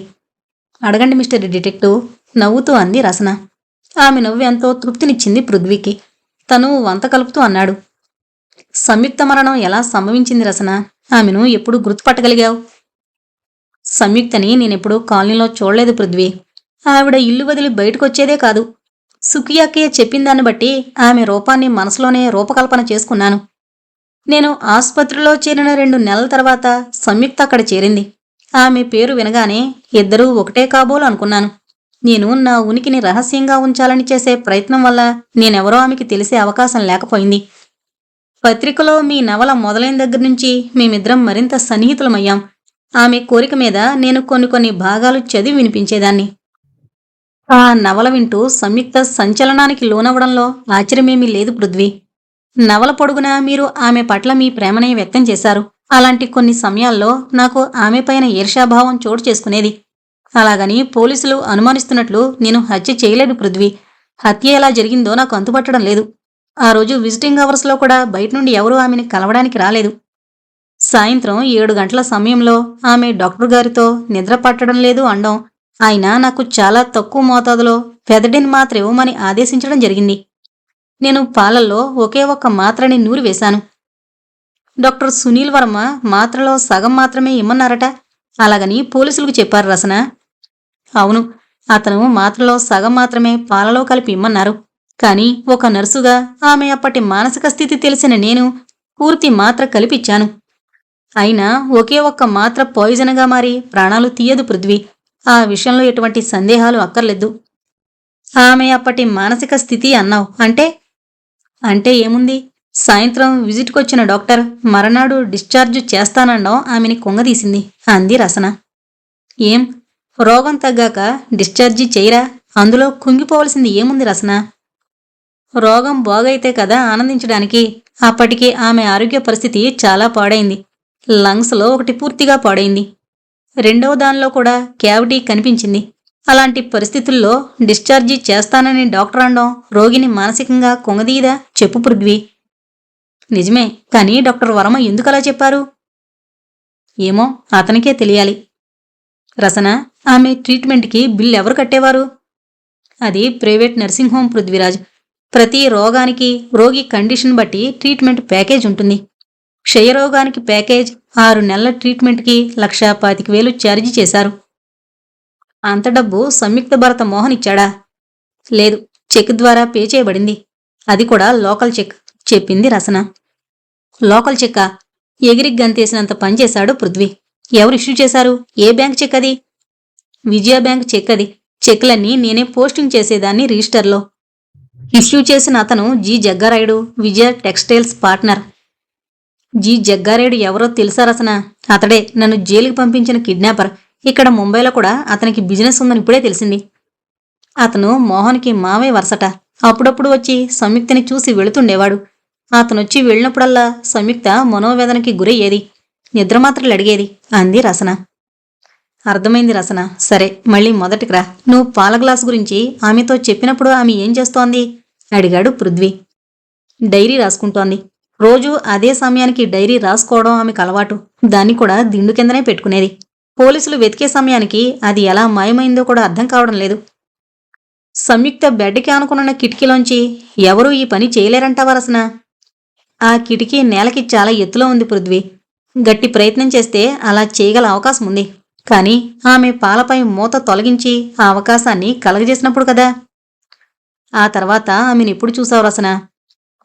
అడగండి మిస్టర్ డిటెక్టివ్, నవ్వుతూ అంది రసన. ఆమె నవ్వు ఎంతో తృప్తినిచ్చింది పృథ్వీకి. తను వంత కలుపుతూ అన్నాడు. సంయుక్త మరణం ఎలా సంభవించింది రసన? ఆమెను ఎప్పుడు గుర్తుపట్టగలిగావు? సంయుక్తని నేనెప్పుడు కాలనీలో చూడలేదు పృథ్వీ. ఆవిడ ఇల్లు వదిలి బయటకొచ్చేదే కాదు. సుఖియాకే చెప్పిందాన్ని బట్టి ఆమె రూపాన్ని మనసులోనే రూపకల్పన చేసుకున్నాను. నేను ఆసుపత్రిలో చేరిన 2 నెలల తర్వాత సంయుక్త అక్కడ చేరింది. ఆమె పేరు వినగానే ఇద్దరూ ఒకటే కాబోలు అనుకున్నాను. నేను నా ఉనికిని రహస్యంగా ఉంచాలని చేసే ప్రయత్నం వల్ల నేనెవరో ఆమెకి తెలిసే అవకాశం లేకపోయింది. పత్రికలో మీ నవల మొదలైన దగ్గర నుంచి మేమిద్దరం మరింత సన్నిహితులమయ్యాం. ఆమె కోరిక మీద నేను కొన్ని భాగాలు చదివి వినిపించేదాన్ని. ఆ నవల వింటూ సంయుక్త సంచలనానికి లోనవడంలో ఆశ్చర్యమేమీ లేదు పృథ్వీ. నవల పొడుగునా మీరు ఆమె పట్ల మీ ప్రేమని వ్యక్తం చేశారు. అలాంటి కొన్ని సమయాల్లో నాకు ఆమెపైన ఈర్ష్యాభావం చోటు చేసుకునేది. అలాగని పోలీసులు అనుమానిస్తున్నట్లు నేను హత్య చేయలేదు పృథ్వీ. హత్య ఎలా జరిగిందో నాకు అంతుపట్టడం లేదు. ఆ రోజు విజిటింగ్ అవర్స్లో కూడా బయట నుండి ఎవరూ ఆమెని కలవడానికి రాలేదు. సాయంత్రం 7 గంటల సమయంలో ఆమె డాక్టర్ గారితో నిద్ర పట్టడం లేదు అనడం, ఆయన నాకు చాలా తక్కువ మోతాదులో పెదడిని మాత్ర ఇవ్వమని ఆదేశించడం జరిగింది. నేను పాలల్లో ఒకే ఒక్క మాత్రని నూరి వేశాను. డాక్టర్ సునీల్ వర్మ మాత్రలో సగం మాత్రమే ఇమ్మన్నారట. అలాగని పోలీసులకు చెప్పారు రసన. అవును, అతను మాత్రలో సగం మాత్రమే పాలలో కలిపి ఇమ్మన్నారు. కానీ ఒక నర్సుగా ఆమె అప్పటి మానసిక స్థితి తెలిసిన నేను పూర్తి మాత్ర కలిపిచ్చాను. అయినా ఒకే ఒక్క మాత్ర పాయిజన్గా మారి ప్రాణాలు తీయదు పృథ్వీ. ఆ విషయంలో ఎటువంటి సందేహాలు అక్కర్లేదు. ఆమె అప్పటి మానసిక స్థితి అన్నావు అంటే ఏముంది? సాయంత్రం విజిట్కొచ్చిన డాక్టర్ మరనాడు డిశ్చార్జ్ చేస్తానడం ఆమెని కొంగదీసింది అంది రసన. ఏం, రోగం తగ్గాక డిశ్చార్జి చేయరా? అందులో కుంగిపోవలసింది ఏముంది రసన? రోగం బాగైతే కదా ఆనందించడానికి. అప్పటికి ఆమె ఆరోగ్య పరిస్థితి చాలా పాడైంది. లంగ్స్లో ఒకటి పూర్తిగా పాడైంది. రెండవ దానిలో కూడా క్యావిటీ కనిపించింది. అలాంటి పరిస్థితుల్లో డిశ్చార్జి చేస్తానని డాక్టర్ అనడం రోగిని మానసికంగా కొంగదీయదా చెప్పు పృథ్వీ. నిజమే, కానీ డాక్టర్ వర్మ ఎందుకలా చెప్పారు? ఏమో అతనికే తెలియాలి. రసన, ఆమె ట్రీట్మెంట్కి బిల్ ఎవరు కట్టేవారు? అది ప్రైవేట్ నర్సింగ్ హోమ్ పృథ్వీరాజ్. ప్రతి రోగానికి రోగి కండిషన్ బట్టి ట్రీట్మెంట్ ప్యాకేజ్ ఉంటుంది. క్షయరోగానికి ప్యాకేజ్ 6 నెలల ట్రీట్మెంట్కి 1,25,000 ఛార్జీ చేశారు. అంత డబ్బు సంయుక్త భరత మోహన్ ఇచ్చాడా? లేదు, చెక్ ద్వారా పే చేయబడింది. అది కూడా లోకల్ చెక్ చెప్పింది రసన. లోకల్ చెక్కా? ఎగిరి గంతేసినంత పనిచేశాడు పృథ్వీ. ఎవరు ఇష్యూ చేశారు? ఏ బ్యాంక్ చెక్ అది? విజయ బ్యాంక్ చెక్ అది. చెక్లన్నీ నేనే పోస్టింగ్ చేసేదాన్ని రిజిస్టర్లో. ఇష్యూ చేసిన అతను జి జగ్గారాయుడు, విజయ టెక్స్టైల్స్ పార్ట్నర్. జి జగ్గారాయుడు ఎవరో తెలుసా రసన? అతడే నన్ను జైలుకి పంపించిన కిడ్నాపర్. ఇక్కడ ముంబైలో కూడా అతనికి బిజినెస్ ఉందని ఇప్పుడే తెలిసింది. అతను మోహన్కి మావే వరసట. అప్పుడప్పుడు వచ్చి సంయుక్తని చూసి వెళుతుండేవాడు. అతనొచ్చి వెళ్ళినప్పుడల్లా సంయుక్త మనోవేదనకి గురయ్యేది. నిద్రమాత్రలు అడిగేది అంది రసన. అర్థమైంది రసన. సరే, మళ్ళీ మొదటికి రా. నువ్వు పాల గ్లాసు గురించి ఆమెతో చెప్పినప్పుడు ఆమె ఏం చేస్తోంది అడిగాడు పృథ్వీ. డైరీ రాసుకుంటోంది. రోజూ అదే సమయానికి డైరీ రాసుకోవడం ఆమెకు అలవాటు. దాన్ని కూడా దిండు కిందనే పెట్టుకునేది. పోలీసులు వెతికే సమయానికి అది ఎలా మాయమైందో కూడా అర్థం కావడం లేదు. సంయుక్త బెడ్కి ఆనుకున్న కిటికీలోంచి ఎవరూ ఈ పని చేయలేరంటావా రసన? ఆ కిటికీ నేలకి చాలా ఎత్తులో ఉంది పృథ్వీ. గట్టి ప్రయత్నం చేస్తే అలా చేయగల అవకాశం ఉంది. కానీ ఆమె పాలపై మూత తొలగించి ఆ అవకాశాన్ని కలగజేసినప్పుడు కదా. ఆ తర్వాత ఆమెను ఎప్పుడు చూసావు రసన?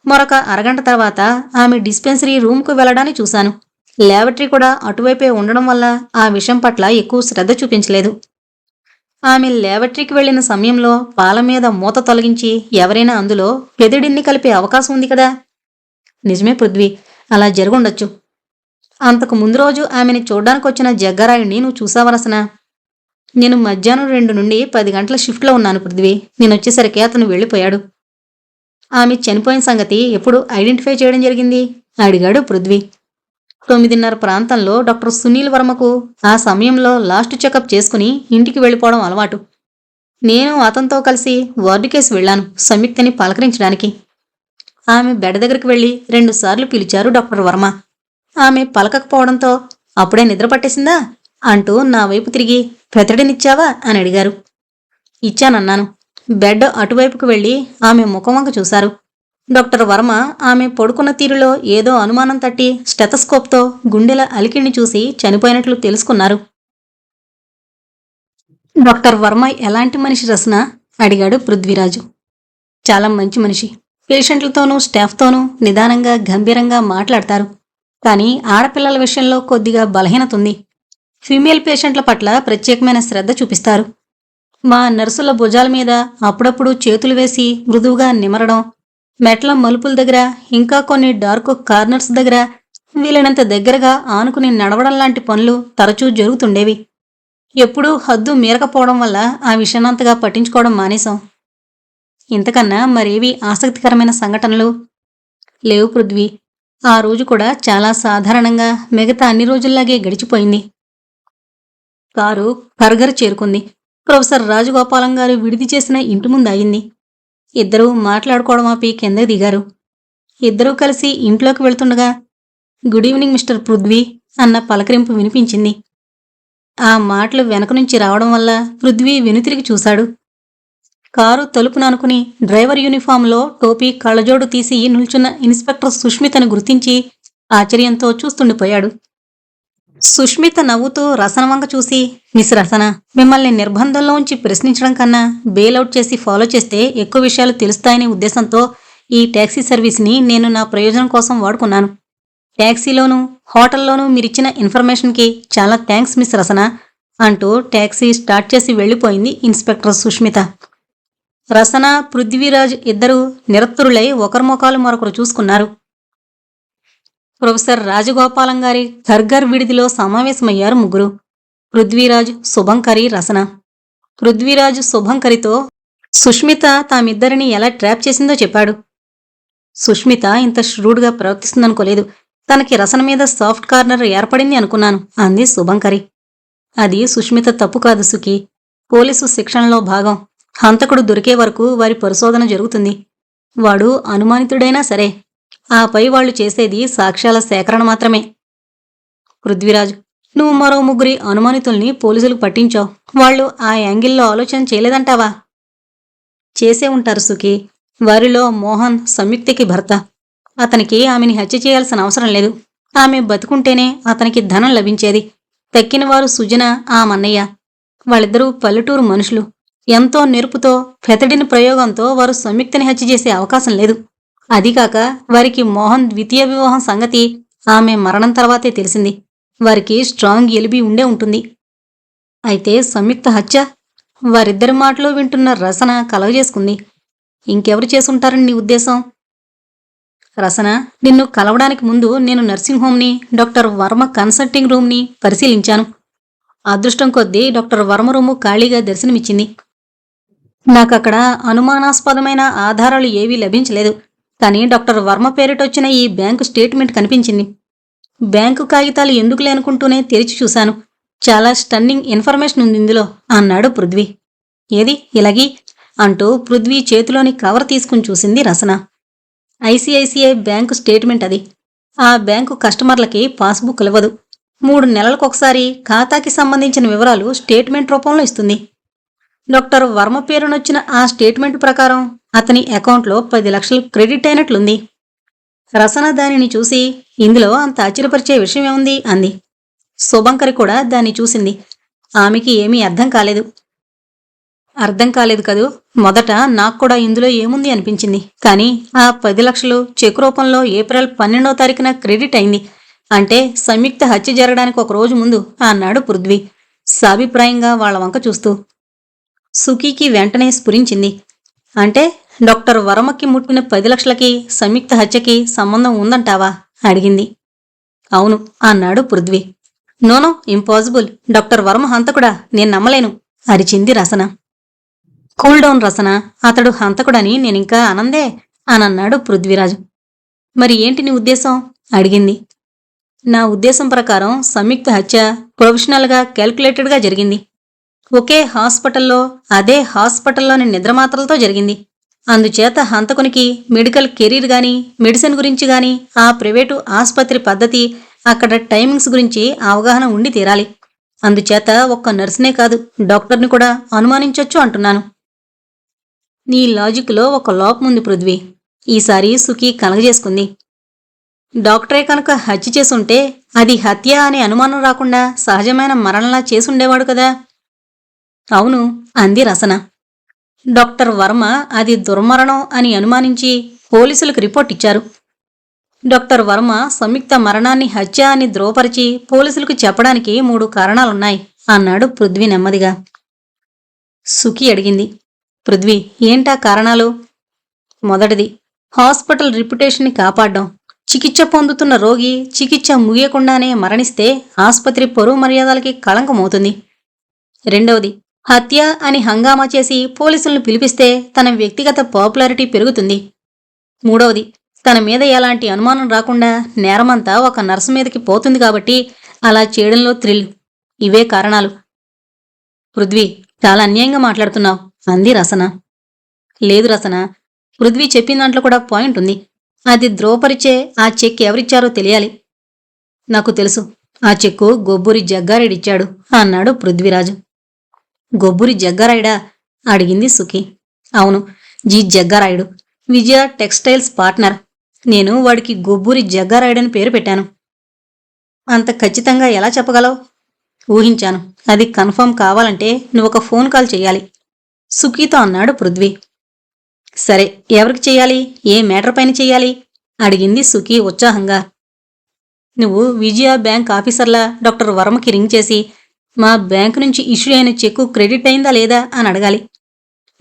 మరొక అరగంట తర్వాత ఆమె డిస్పెన్సరీ రూమ్కు వెళ్లడాన్ని చూశాను. ల్యాబరేటరీ కూడా అటువైపే ఉండడం వల్ల ఆ విషయం పట్ల ఎక్కువ శ్రద్ధ చూపించలేదు. ఆమె ల్యాబరేటరీకి వెళ్లిన సమయంలో పాల మీద మూత తొలగించి ఎవరైనా అందులో పెదిడిన్ని కలిపే అవకాశం ఉంది కదా. నిజమే పృథ్వీ, అలా జరుగుండొచ్చు. అంతకు ముందు రోజు ఆమెని చూడ్డానికి వచ్చిన జగ్గారాయుడిని నువ్వు చూసావరసనా? నేను మధ్యాహ్నం 2 నుండి 10 గంటల షిఫ్ట్లో ఉన్నాను పృథ్వీ. నేనొచ్చేసరికి అతను వెళ్ళిపోయాడు. ఆమె చనిపోయిన సంగతి ఎప్పుడు ఐడెంటిఫై చేయడం జరిగింది అడిగాడు పృథ్వీ. 9:30 ప్రాంతంలో డాక్టర్ సునీల్ వర్మకు ఆ సమయంలో లాస్ట్ చెకప్ చేసుకుని ఇంటికి వెళ్ళిపోవడం అలవాటు. నేను అతనితో కలిసి వార్డు కేసు వెళ్లాను సంయుక్తని పలకరించడానికి. ఆమె బెడ్ దగ్గరికి వెళ్లి 2 సార్లు పిలిచారు డాక్టర్ వర్మ. ఆమె పలకకపోవడంతో అప్పుడే నిద్ర పట్టేసిందా అంటూ నా వైపు తిరిగి పెతడినిచ్చావా అని అడిగారు. ఇచ్చానన్నాను. బెడ్ అటువైపుకు వెళ్లి ఆమె ముఖంవంక చూశారు. డాక్టర్ వర్మ ఆమె పడుకున్న తీరులో ఏదో అనుమానం తట్టి స్టెతస్కోప్తో గుండెల అలికిడిని చూసి చనిపోయినట్లు తెలుసుకున్నారు. డాక్టర్ వర్మ ఎలాంటి మనిషి రసన అడిగాడు పృథ్వీరాజు. చాలా మంచి మనిషి. పేషెంట్లతోనూ స్టాఫ్తోనూ నిదానంగా గంభీరంగా మాట్లాడతారు. కానీ ఆడపిల్లల విషయంలో కొద్దిగా బలహీనత ఉంది. ఫీమేల్ పేషెంట్ల పట్ల ప్రత్యేకమైన శ్రద్ధ చూపిస్తారు. మా నర్సుల భుజాల మీద అప్పుడప్పుడు చేతులు వేసి మృదువుగా నిమరడం, మెట్ల మలుపుల దగ్గర, ఇంకా కొన్ని డార్క్ కార్నర్స్ దగ్గర వీలైనంత దగ్గరగా ఆనుకుని నడవడం లాంటి పనులు తరచూ జరుగుతుండేవి. ఎప్పుడూ హద్దు మీరకపోవడం వల్ల ఆ విషయాన్నంతగా పట్టించుకోవడం మానేశాం. ఇంతకన్నా మరేవి ఆసక్తికరమైన సంఘటనలు? లేవు పృథ్వీ. ఆ రోజు కూడా చాలా సాధారణంగా మిగతా అన్ని రోజుల్లాగే గడిచిపోయింది. కారు ఖర్ఘర్ చేరుకుంది. ప్రొఫెసర్ రాజగోపాలం గారు విడిది చేసిన ఇంటి ముందు ఆగింది. ఇద్దరూ మాట్లాడుకోవడం ఆపి కిందకి దిగారు. ఇద్దరూ కలిసి ఇంట్లోకి వెళ్తుండగా గుడ్ ఈవినింగ్ మిస్టర్ పృథ్వీ అన్న పలకరింపు వినిపించింది. ఆ మాటలు వెనక నుంచి రావడం వల్ల పృథ్వీ వెనుతిరిగి చూశాడు. కారు తలుపునానుకుని డ్రైవర్ యూనిఫాంలో టోపీ కళ్ళజోడు తీసి నిల్చున్న ఇన్స్పెక్టర్ సుష్మితను గుర్తించి ఆశ్చర్యంతో చూస్తుండిపోయాడు. సుష్మిత నవ్వుతూ రసన వంక చూసి, మిస్ రసన, మిమ్మల్ని నిర్బంధంలో ఉంచి ప్రశ్నించడం కన్నా బెయిలౌట్ చేసి ఫాలో చేస్తే ఎక్కువ విషయాలు తెలుస్తాయనే ఉద్దేశంతో ఈ ట్యాక్సీ సర్వీస్ని నేను నా ప్రయోజనం కోసం వాడుకున్నాను. ట్యాక్సీలోనూ హోటల్లోనూ మీరిచ్చిన ఇన్ఫర్మేషన్కి చాలా థ్యాంక్స్ మిస్ రసన అంటూ ట్యాక్సీ స్టార్ట్ చేసి వెళ్ళిపోయింది ఇన్స్పెక్టర్ సుష్మిత. రసన, పృథ్వీరాజ్ ఇద్దరూ నిరత్తురులై ఒకరి ముఖాలు మరొకరు చూసుకున్నారు. ప్రొఫెసర్ రాజగోపాలం గారి ఖర్ఘర్ విడిదిలో సమావేశమయ్యారు ముగ్గురు. పృథ్వీరాజ్, శుభంకరి, రసన. పృథ్వీరాజ్ శుభంకరితో సుష్మిత తామిద్దరిని ఎలా ట్రాప్ చేసిందో చెప్పాడు. సుష్మిత ఇంత ష్రూడ్గా ప్రవర్తిస్తుందనుకోలేదు. తనకి రసన మీద సాఫ్ట్ కార్నర్ ఏర్పడింది అనుకున్నాను అంది శుభంకరి. అది సుష్మిత తప్పు కాదు సుఖీ. పోలీసు శిక్షణలో భాగం. హంతకుడు దొరికే వరకు వారి పరిశోధన జరుగుతుంది. వాడు అనుమానితుడైనా సరే, ఆపై వాళ్లు చేసేది సాక్ష్యాల సేకరణ మాత్రమే. పృథ్వీరాజ్, నువ్వు మరో ముగ్గురి అనుమానితుల్ని పోలీసులకు పట్టించావు. వాళ్లు ఆ యాంగిల్లో ఆలోచన చేయలేదంటావా? చేసే ఉంటారు సుఖీ. వారిలో మోహన్ సంయుక్తకి భర్త. అతనికి ఆమెని హత్య చేయాల్సిన అవసరం లేదు. ఆమె బతుకుంటేనే అతనికి ధనం లభించేది. తక్కినవారు సుజన, ఆ మన్నయ్య. వాళ్ళిద్దరూ పల్లెటూరు మనుషులు. ఎంతో నేర్పుతో, పెతడిని ప్రయోగంతో వారు సంయుక్తని హత్య చేసే అవకాశం లేదు. అదీకాక వారికి మోహన్ ద్వితీయ వివాహం సంగతి ఆమె మరణం తర్వాతే తెలిసింది. వారికి స్ట్రాంగ్ ఎలిబి ఉండే ఉంటుంది. అయితే సంయుక్త హత్య? వారిద్దరి మాటలు వింటున్న రసన కలగజేసుకుంది. ఇంకెవరు చేసుంటారని నీ ఉద్దేశం? రసన, నిన్ను కలవడానికి ముందు నేను నర్సింగ్ హోమ్ని, డాక్టర్ వర్మ కన్సల్టింగ్ రూమ్ని పరిశీలించాను. అదృష్టం కొద్దీ డాక్టర్ వర్మ రూము ఖాళీగా దర్శనమిచ్చింది. నాకక్కడ అనుమానాస్పదమైన ఆధారాలు ఏవీ లభించలేదు. కానీ డాక్టర్ వర్మ పేరిటొచ్చిన ఈ బ్యాంకు స్టేట్మెంట్ కనిపించింది. బ్యాంకు కాగితాలు ఎందుకులే అనుకుంటూనే తెరిచి చూశాను. చాలా స్టన్నింగ్ ఇన్ఫర్మేషన్ ఉంది ఇందులో అన్నాడు పృథ్వీ. ఏది ఇలాగి అంటూ పృథ్వీ చేతిలోని కవర్ తీసుకుని చూసింది రసన. ఐసిఐసిఐ బ్యాంకు స్టేట్మెంట్ అది. ఆ బ్యాంకు కస్టమర్లకి పాస్బుక్ ఇవ్వదు. 3 నెలలకొకసారి ఖాతాకి సంబంధించిన వివరాలు స్టేట్మెంట్ రూపంలో ఇస్తుంది. డాక్టర్ వర్మ పేరునొచ్చిన ఆ స్టేట్మెంట్ ప్రకారం అతని అకౌంట్లో 10 లక్షలు క్రెడిట్ అయినట్లుంది. రసన దానిని చూసి, ఇందులో అంత ఆశ్చర్యపరిచే విషయం ఏముంది అంది. శుభంకరి కూడా దాన్ని చూసింది. ఆమెకి ఏమీ అర్థం కాలేదు. అర్థం కాలేదు కదూ. మొదట నాకు కూడా ఇందులో ఏముంది అనిపించింది. కానీ ఆ 10 లక్షలు చెక్ రూపంలో ఏప్రిల్ 12వ తారీఖున క్రెడిట్ అయింది. అంటే సంయుక్త హత్య జరగడానికి ఒక రోజు ముందు అన్నాడు పృథ్వీ సాభిప్రాయంగా వాళ్ల వంక చూస్తూ. సుఖీకి వెంటనే స్ఫురించింది. అంటే డాక్టర్ వర్మకి ముట్టిన 10 లక్షలకి సంయుక్త హత్యకి సంబంధం ఉందంటావా అడిగింది. అవును అన్నాడు Prithvi. No no, impossible. Doctor Varma హంతకుడా? నేను నమ్మలేను అరిచింది రసన. కూల్ డౌన్ రసన, అతడు హంతకుడని నేనింకా అనందే అనన్నాడు పృథ్వీరాజు. మరి ఏంటి నీ ఉద్దేశం అడిగింది. నా ఉద్దేశం ప్రకారం సంయుక్త హత్య ప్రొఫెషనల్గా క్యాల్కులేటెడ్గా జరిగింది. ఒకే హాస్పిటల్లో, అదే హాస్పిటల్లోని నిద్రమాత్రలతో జరిగింది. అందుచేత హంతకునికి మెడికల్ కెరీర్ గాని, మెడిసిన్ గురించి గాని, ఆ ప్రైవేటు ఆసుపత్రి పద్ధతి, అక్కడ టైమింగ్స్ గురించి అవగాహన ఉండి తీరాలి. అందుచేత ఒక్క నర్సునే కాదు, డాక్టర్ని కూడా అనుమానించొచ్చు అంటున్నాను. నీ లాజిక్లో ఒక లోపం ఉంది పృథ్వీ. ఈసారి సుఖీ కలగజేసుకుంది. డాక్టరే కనుక హత్య చేసుంటే అది హత్య అనే అనుమానం రాకుండా సహజమైన మరణంలా చేసుండేవాడు కదా. అవును అంది రసన. డాక్టర్ వర్మ అది దుర్మరణం అని అనుమానించి పోలీసులకు రిపోర్ట్ ఇచ్చారు. డాక్టర్ వర్మ సంయుక్త మరణాన్ని హత్య అని ధ్రువపరిచి పోలీసులకు చెప్పడానికి 3 కారణాలున్నాయి అన్నాడు పృథ్వీ నెమ్మదిగా. సుఖి అడిగింది. పృథ్వీ, ఏంటా కారణాలు? మొదటిది, హాస్పిటల్ రిప్యుటేషన్ని కాపాడ్డం. చికిత్స పొందుతున్న రోగి చికిత్స ముగియకుండానే మరణిస్తే ఆసుపత్రి పరువు మర్యాదలకి కళంకమవుతుంది. రెండవది, హత్య అని హంగామా చేసి పోలీసులను పిలిపిస్తే తన వ్యక్తిగత పాపులారిటీ పెరుగుతుంది. మూడవది, తన మీద ఎలాంటి అనుమానం రాకుండా నేరమంతా ఒక నర్సు మీదకి పోతుంది కాబట్టి అలా చేయడంలో థ్రిల్. ఇవే కారణాలు. పృథ్వీ, చాలా అన్యాయంగా మాట్లాడుతున్నావు అంది రసన. లేదు రసన, పృథ్వీ చెప్పిన దాంట్లో కూడా పాయింట్ ఉంది. అది ధ్రువపరిచే ఆ చెక్ ఎవరిచ్చారో తెలియాలి. నాకు తెలుసు, ఆ చెక్కు గొబ్బూరి జగ్గారాయుడిచ్చాడు అన్నాడు పృథ్వీరాజు. గొబ్బూరి జగ్గారాయుడా అడిగింది సుఖి. అవును, జి జగ్గారాయుడు, విజయ టెక్స్టైల్స్ పార్ట్నర్. నేను వాడికి గొబ్బూరి జగ్గారాయుడని పేరు పెట్టాను. అంత ఖచ్చితంగా ఎలా చెప్పగలవు? ఊహించాను. అది కన్ఫర్మ్ కావాలంటే నువ్వొక ఫోన్ కాల్ చెయ్యాలి సుఖీతో అన్నాడు పృథ్వీ. సరే, ఎవరికి చెయ్యాలి? ఏ మేటర్ పైన చెయ్యాలి? అడిగింది సుఖీ ఉత్సాహంగా. నువ్వు విజయ బ్యాంక్ ఆఫీసర్లా డాక్టర్ వర్మకి రింగ్ చేసి మా బ్యాంకు నుంచి ఇష్యూ అయిన చెక్కు క్రెడిట్ అయిందా లేదా అని అడగాలి.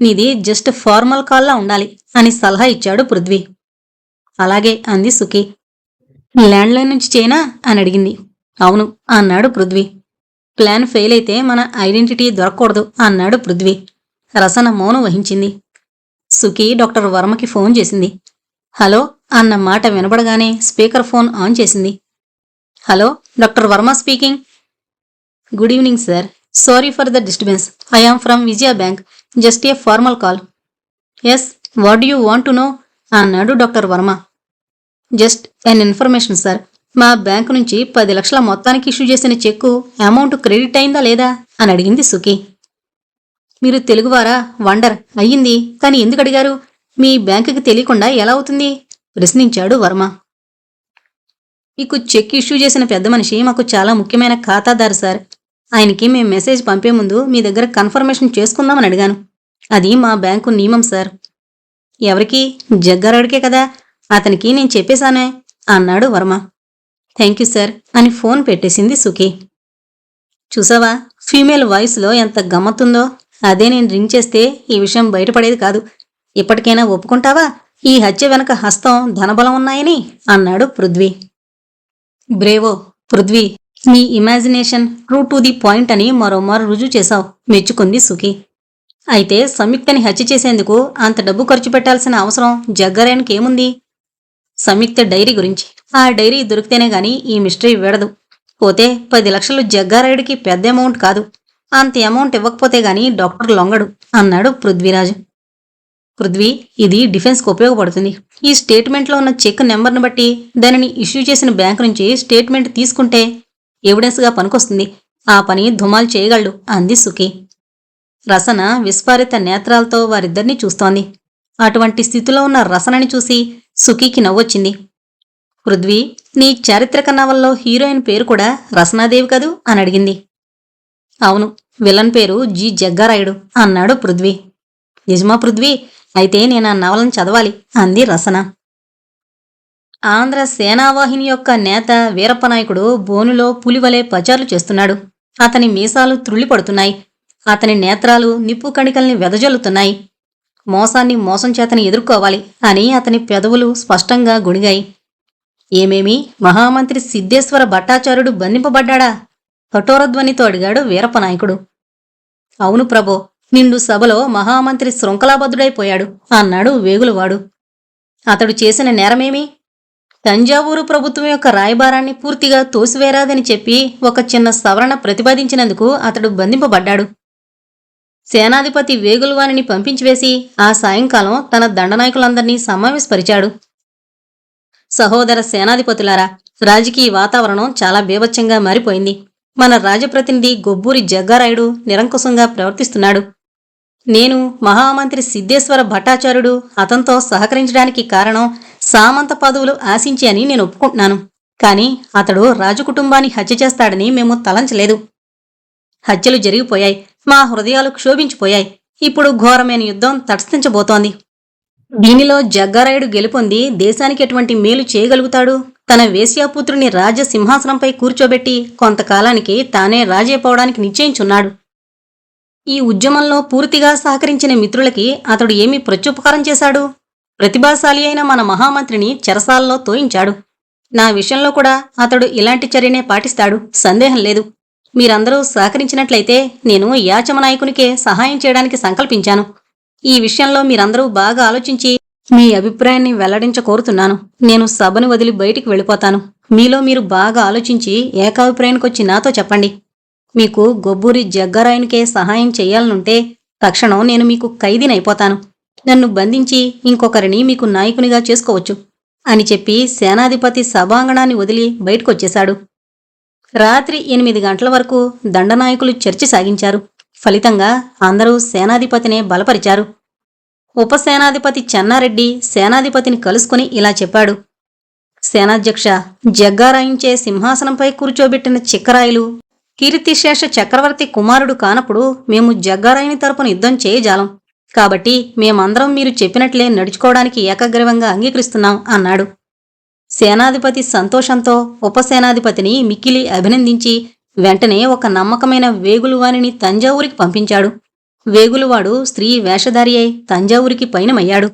నీది జస్ట్ ఫార్మల్ కాల్లా ఉండాలి అని సలహా ఇచ్చాడు పృథ్వీ. అలాగే అంది సుఖి. ల్యాండ్లైన్ నుంచి చేయనా అని అడిగింది. అవును అన్నాడు పృథ్వీ. ప్లాన్ ఫెయిల్ అయితే మన ఐడెంటిటీ దొరకకూడదు అన్నాడు పృథ్వీ. రసన మౌనం వహించింది. సుఖి డాక్టర్ వర్మకి ఫోన్ చేసింది. హలో అన్న మాట వినబడగానే స్పీకర్ ఫోన్ ఆన్ చేసింది. Hello, doctor Varma speaking. Good evening sir. Sorry for the disturbance. I am from Vijaya bank. Just a formal call. Yes, what do you want to know అన్నాడు doctor Varma. Just an information sir. మా bank నుంచి 10 లక్షల మొత్తానికి issue చేసిన చెక్కు amount credit అయిందా లేదా అని అడిగింది సుఖి. మీరు తెలుగువారా? వండర్. అయ్యింది, కానీ ఎందుకు అడిగారు? మీ బ్యాంకుకి తెలియకుండా ఎలా అవుతుంది? ప్రశ్నించాడు వర్మ. మీకు చెక్ ఇష్యూ చేసిన పెద్ద మనిషి మాకు చాలా ముఖ్యమైన ఖాతాదారు సార్. ఆయనకి మేం మెసేజ్ పంపే ముందు మీ దగ్గర కన్ఫర్మేషన్ చేసుకుందామని అడిగాను. అది మా బ్యాంకు నియమం సార్. ఎవరికి? జగ్గారాయుడికే కదా. అతనికి నేను చెప్పేశానే అన్నాడు వర్మ. థ్యాంక్ యూ సార్ అని ఫోన్ పెట్టేసింది సుఖి. చూసావా, ఫీమేల్ వాయిస్లో ఎంత గమ్మత్తుందో. అదే నేను రింగ్ చేస్తే ఈ విషయం బయటపడేది కాదు. ఇప్పటికైనా ఒప్పుకుంటావా ఈ హత్య వెనక హస్తం, ధనబలం ఉన్నాయని అన్నాడు పృథ్వీ. బ్రేవో పృథ్వీ, నీ imagination true to the point అని మరోమారు రుజువు చేశావు మెచ్చుకుంది సుఖి. అయితే సంయుక్తని హత్య చేసేందుకు అంత డబ్బు ఖర్చు పెట్టాల్సిన అవసరం జగ్గారాయునికి ఏముంది? సంయుక్త డైరీ గురించి. ఆ డైరీ దొరికితేనే గాని ఈ మిస్టరీ వీడదు. పోతే 10 లక్షలు జగ్గారాయుడికి పెద్ద అమౌంట్ కాదు. అంత అమౌంట్ ఇవ్వకపోతే గాని డాక్టర్ లొంగడు అన్నాడు పృథ్వీరాజు. పృథ్వీ, ఇది డిఫెన్స్కి ఉపయోగపడుతుంది. ఈ స్టేట్మెంట్లో ఉన్న చెక్ నెంబర్ను బట్టి దానిని ఇష్యూ చేసిన బ్యాంకు నుంచి స్టేట్మెంట్ తీసుకుంటే ఎవిడెన్స్గా పనికొస్తుంది. ఆ పని ధుమాల్ చేయగలడు అంది సుఖి. రసన విస్ఫారిత నేత్రాలతో వారిద్దరినీ చూస్తోంది. అటువంటి స్థితిలో ఉన్న రసనని చూసి సుఖీకి నవ్వొచ్చింది. పృథ్వీ, నీ చారిత్రక నవల్లో హీరోయిన్ పేరు కూడా రసనాదేవి కదూ అని అడిగింది. అవును, విలన్ పేరు జి జగ్గారాయుడు అన్నాడు పృథ్వీ. నిజమా పృథ్వీ? అయితే నేను ఆ నవలను చదవాలి అంది రసన. ఆంధ్ర సేనావాహిని యొక్క నేత వీరప్పనాయకుడు బోనులో పులివలే పచారులు చేస్తున్నాడు. అతని మీసాలు త్రుళ్ళిపడుతున్నాయి. అతని నేత్రాలు నిప్పు కణికల్ని వెదజల్లుతున్నాయి. మోసాన్ని మోసం చేతని ఎదుర్కోవాలి అని అతని పెదవులు స్పష్టంగా గొణిగాయి. ఏమేమి, మహామంత్రి సిద్ధేశ్వర భట్టాచార్యుడు బంధింపబడ్డా? కఠోరధ్వనితో అడిగాడు వీరప్పనాయకుడు. అవును ప్రభో, నిండు సభలో మహామంత్రి శృంఖలాబద్ధుడైపోయాడు అన్నాడు వేగులవాడు. అతడు చేసిన నేరమేమి? తంజావూరు ప్రభుత్వం యొక్క రాయబారాన్ని పూర్తిగా తోసివేరాదని చెప్పి ఒక చిన్న సవరణ ప్రతిపాదించినందుకు అతడు బంధింపబడ్డాడు. సేనాధిపతి వేగులవాణిని పంపించివేసి ఆ సాయంకాలం తన దండనాయకులందర్నీ సమావేశపరిచాడు. సహోదర సేనాధిపతులారా, రాజకీయ వాతావరణం చాలా బీభత్సంగా మారిపోయింది. మన రాజప్రతినిధి గొబ్బూరి జగ్గారాయుడు నిరంకుశంగా ప్రవర్తిస్తున్నాడు. నేను మహామంత్రి సిద్ధేశ్వర భట్టాచార్యుడు అతనితో సహకరించడానికి కారణం సామంత పదవులు ఆశించి అని నేను ఒప్పుకుంటున్నాను. కానీ అతడు రాజకుటుంబాన్ని హత్య చేస్తాడని మేము తలంచలేదు. హత్యలు జరిగిపోయాయి. మా హృదయాలు క్షోభించిపోయాయి. ఇప్పుడు ఘోరమైన యుద్ధం తటస్థించబోతోంది. దీనిలో జగ్గారాయుడు గెలుపొంది దేశానికి ఎటువంటి మేలు చేయగలుగుతాడు? తన వేశ్యాపుత్రుని రాజసింహాసనంపై కూర్చోబెట్టి కొంతకాలానికి తానే రాజైపోవడానికి నిశ్చయించున్నాడు. ఈ ఉద్యమంలో పూర్తిగా సహకరించిన మిత్రులకి అతడు ఏమి ప్రత్యుపకారం చేశాడు? ప్రతిభాశాలి అయిన మన మహామంత్రిని చెరసాలలో తోయించాడు. నా విషయంలో కూడా అతడు ఇలాంటి చర్యనే పాటిస్తాడు, సందేహం లేదు. మీరందరూ సహకరించినట్లయితే నేను యాచమ నాయకునికే సహాయం చేయడానికి సంకల్పించాను. ఈ విషయంలో మీరందరూ బాగా ఆలోచించి మీ అభిప్రాయాన్ని వెల్లడించ కోరుతున్నాను. నేను సభను వదిలి బయటికి వెళ్ళిపోతాను. మీలో మీరు బాగా ఆలోచించి ఏకాభిప్రాయానికొచ్చి నాతో చెప్పండి. మీకు గొబ్బూరి జగ్గారాయునికే సహాయం చెయ్యాలనుంటే తక్షణం నేను మీకు ఖైదీనైపోతాను. నన్ను బంధించి ఇంకొకరిని మీకు నాయకునిగా చేసుకోవచ్చు అని చెప్పి సేనాధిపతి సభాంగణాన్ని వదిలి బయటకొచ్చేశాడు. రాత్రి 8 గంటల వరకు దండనాయకులు చర్చ సాగించారు. ఫలితంగా అందరూ సేనాధిపతినే బలపరిచారు. ఉపసేనాధిపతి చెన్నారెడ్డి సేనాధిపతిని కలుసుకుని ఇలా చెప్పాడు. సేనాధ్యక్ష, జగ్గారాయించే సింహాసనంపై కూర్చోబెట్టిన చిక్కరాయలు కీర్తిశేష చక్రవర్తి కుమారుడు కానప్పుడు మేము జగ్గారాయుని తరపున యుద్ధం చేయజాలం. కాబట్టి మేమందరం మీరు చెప్పినట్లే నడుచుకోవడానికి ఏకగ్రీవంగా అంగీకరిస్తున్నాం అన్నాడు. సేనాధిపతి సంతోషంతో ఉపసేనాధిపతిని మిక్కిలి అభినందించి వెంటనే ఒక నమ్మకమైన వేగులువానిని తంజావూరికి పంపించాడు. వేగులువాడు స్త్రీ వేషధారి అయి తంజావూరికి పయనమయ్యాడు.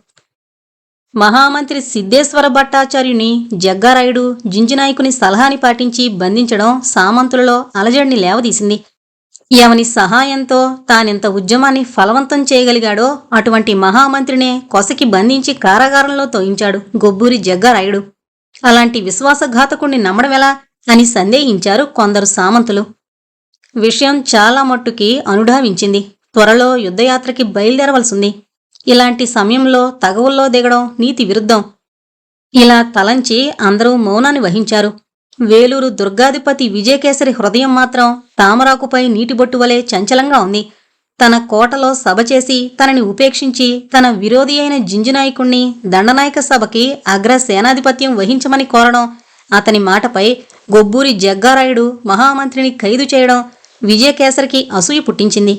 మహామంత్రి సిద్ధేశ్వర భట్టాచార్యుని జగ్గారాయుడు జింజినాయకుని సలహాని పాటించి బంధించడం సామంతులలో అలజడిని లేవదీసింది. ఎవని సహాయంతో తానెంత ఉద్యమాన్ని ఫలవంతం చేయగలిగాడో అటువంటి మహామంత్రినే కొసకి బంధించి కారాగారంలో తోయించాడు గొబ్బూరి జగ్గారాయుడు. అలాంటి విశ్వాసఘాతకుణ్ణి నమ్మడమెలా అని సందేహించారు కొందరు సామంతులు. విషయం చాలా మట్టుకి అనుఢావించింది. త్వరలో యుద్ధయాత్రకి బయలుదేరవలసింది. ఇలాంటి సమయంలో తగవుల్లో దిగడం నీతి విరుద్ధం. ఇలా తలంచి అందరూ మౌనాన్ని వహించారు. వేలూరు దుర్గాధిపతి విజయకేసరి హృదయం మాత్రం తామరాకుపై నీటిబొట్టువలే చంచలంగా ఉంది. తన కోటలో సభ చేసి తనని ఉపేక్షించి తన విరోధి అయిన జింజినాయకుణ్ణి దండనాయక సభకి అగ్ర సేనాధిపత్యం వహించమని కోరడం, అతని మాటపై గొబ్బూరి జగ్గారాయుడు మహామంత్రిని ఖైదు చేయడం విజయకేసరికి అసూయ పుట్టించింది.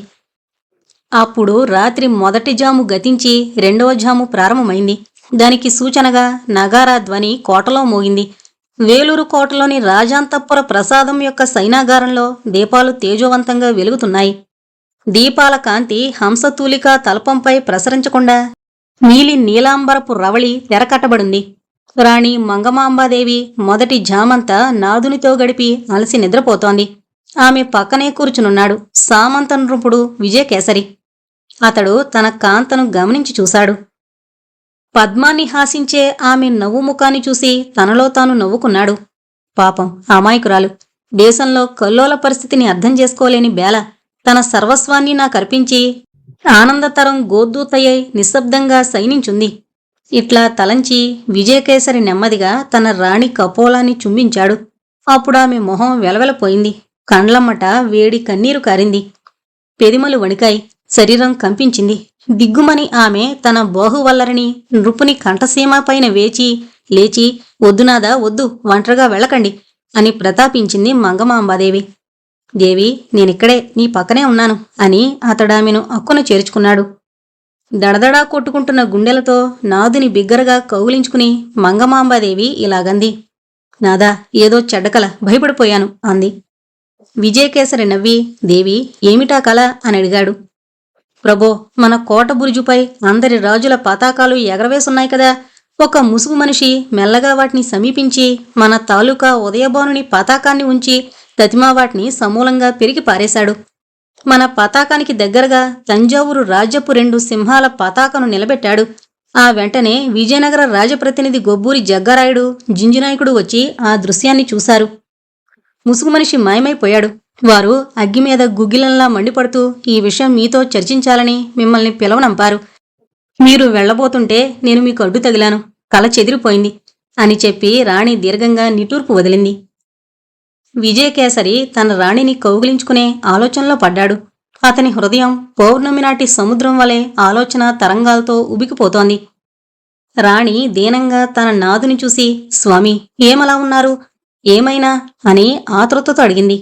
అప్పుడు రాత్రి మొదటి జాము గతించి 2వ జాము ప్రారంభమైంది. దానికి సూచనగా నగారా ధ్వని కోటలో మోగింది. వేలూరు కోటలోని రాజాంతఃపుర ప్రసాదం యొక్క సైనాగారంలో దీపాలు తేజోవంతంగా వెలుగుతున్నాయి. దీపాల కాంతి హంసతూలికా తల్పంపై ప్రసరించకుండా నీలి నీలాంబరపు రవళి తెరకట్టబడింది. రాణి మంగమాంబాదేవి మొదటి జామంతా నాదునితో గడిపి అలసి నిద్రపోతోంది. ఆమె పక్కనే కూర్చునున్నాడు సామంత నృపుడు విజయకేసరి. అతడు తన కాంతను గమనించి చూశాడు. పద్మాన్ని హాసించే ఆమె నవ్వు ముఖాన్ని చూసి తనలో తాను నవ్వుకున్నాడు. పాపం అమాయకురాలు. దేశంలో కల్లోల పరిస్థితిని అర్థం చేసుకోలేని బేల తన సర్వస్వాన్ని నాకర్పించి ఆనందతరం గోద్దూతయ్యై నిశ్శబ్దంగా సైనించుంది. ఇట్లా తలంచి విజయకేసరి నెమ్మదిగా తన రాణి కపోలాన్ని చుంబించాడు. అప్పుడామె మొహం వెలవెలపోయింది. కండ్లమ్మట వేడి కన్నీరు కారింది. పెదిమలు వణికాయి. శరీరం కంపించింది. దిగ్గుమని ఆమె తన బాహువల్లరిని నృపుని కంఠసీమ పైన లేచి వద్దునాదా వద్దు, ఒంటరిగా వెళ్ళకండి అని ప్రతాపించింది మంగమాంబాదేవి. దేవి, నేనిక్కడే నీ పక్కనే ఉన్నాను అని అతడామెను అక్కున చేర్చుకున్నాడు. దడదడా కొట్టుకుంటున్న గుండెలతో నాదుని బిగ్గరగా కౌగిలించుకుని మంగమాంబాదేవి ఇలాగంది. నాదా, ఏదో చెడ్డకల, భయపడిపోయాను అంది. విజయకేసరి నవ్వి, దేవి, ఏమిటా కల అని అడిగాడు. ప్రభో, మన కోట బురుజుపై అందరి రాజుల పతాకాలు ఎగరవేసున్నాయి కదా. ఒక ముసుగు మనిషి మెల్లగా వాటిని సమీపించి మన తాలూకా ఉదయభానుని పతాకాన్ని ఉంచి తతిమా వాటిని సమూలంగా పెరిగి పారేశాడు. మన పతాకానికి దగ్గరగా తంజావూరు రాజ్యపు 2 సింహాల పతాకను నిలబెట్టాడు. ఆ వెంటనే విజయనగర రాజప్రతినిధి గొబ్బూరి జగ్గారాయుడు జింజినాయకుడు వచ్చి ఆ దృశ్యాన్ని చూశారు. ముసుగు మనిషి మాయమైపోయాడు. వారు అగ్గిమీద గుగ్గిలంలా మండిపడుతూ ఈ విషయం మీతో చర్చించాలని మిమ్మల్ని పిలవనంపారు. మీరు వెళ్లబోతుంటే నేను మీకు అడ్డు తగిలాను. కల చెదిరిపోయింది అని చెప్పి రాణి దీర్ఘంగా నిట్టూర్పు వదిలింది. విజయకేసరి తన రాణిని కౌగిలించుకునే ఆలోచనలో పడ్డాడు. అతని హృదయం పౌర్ణమి నాటి సముద్రం వలె ఆలోచన తరంగాలతో ఉబికిపోతోంది. రాణి దీనంగా తన నాదుని చూసి, స్వామి, ఏమలా ఉన్నారు, ఏమైనా అని ఆతృతతో అడిగింది.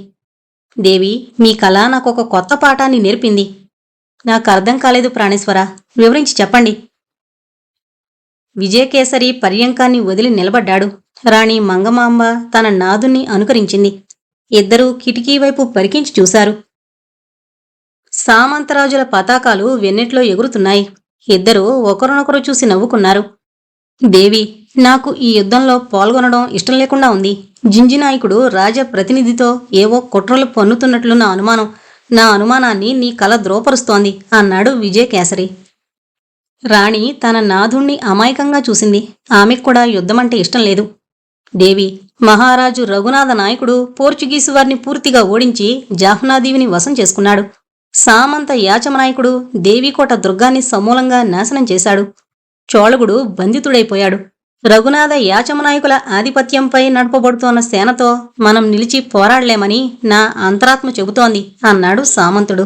దేవి, మీ కళ నాకొక కొత్త పాఠాన్ని నేర్పింది. నాకర్థం కాలేదు ప్రాణేశ్వర, వివరించి చెప్పండి. విజయకేసరి పర్యంకాన్ని వదిలి నిలబడ్డాడు. రాణి మంగమాంబ తన నాదుని అనుకరించింది. ఇద్దరూ కిటికీ వైపు పరికించి చూశారు. సామంతరాజుల పతాకాలు వెన్నెట్లో ఎగురుతున్నాయి. ఇద్దరూ ఒకరినొకరు చూసి నవ్వుకున్నారు. దేవి, నాకు ఈ యుద్ధంలో పాల్గొనడం ఇష్టం లేకుండా ఉంది. జింజినాయకుడు రాజప్రతినిధితో ఏవో కుట్రలు పన్నుతున్నట్లు నా అనుమానాన్ని నీ కల ద్రోపరుస్తోంది అన్నాడు విజయకేసరి. రాణి తన నాథుణ్ణి అమాయకంగా చూసింది. ఆమెకు కూడా యుద్ధమంటే ఇష్టం లేదు. దేవి, మహారాజు రఘునాథ నాయకుడు పోర్చుగీసు వారిని పూర్తిగా ఓడించి జాఫ్నాదేవిని వశం చేసుకున్నాడు. సామంత యాచమనాయకుడు దేవీకోట దుర్గాన్ని సమూలంగా నాశనం చేశాడు. చోళగుడు బంధితుడైపోయాడు. రఘునాథ యాచమనాయకుల ఆధిపత్యంపై నడపబడుతోన్న సేనతో మనం నిలిచి పోరాడలేమని నా అంతరాత్మ చెబుతోంది అన్నాడు సామంతుడు.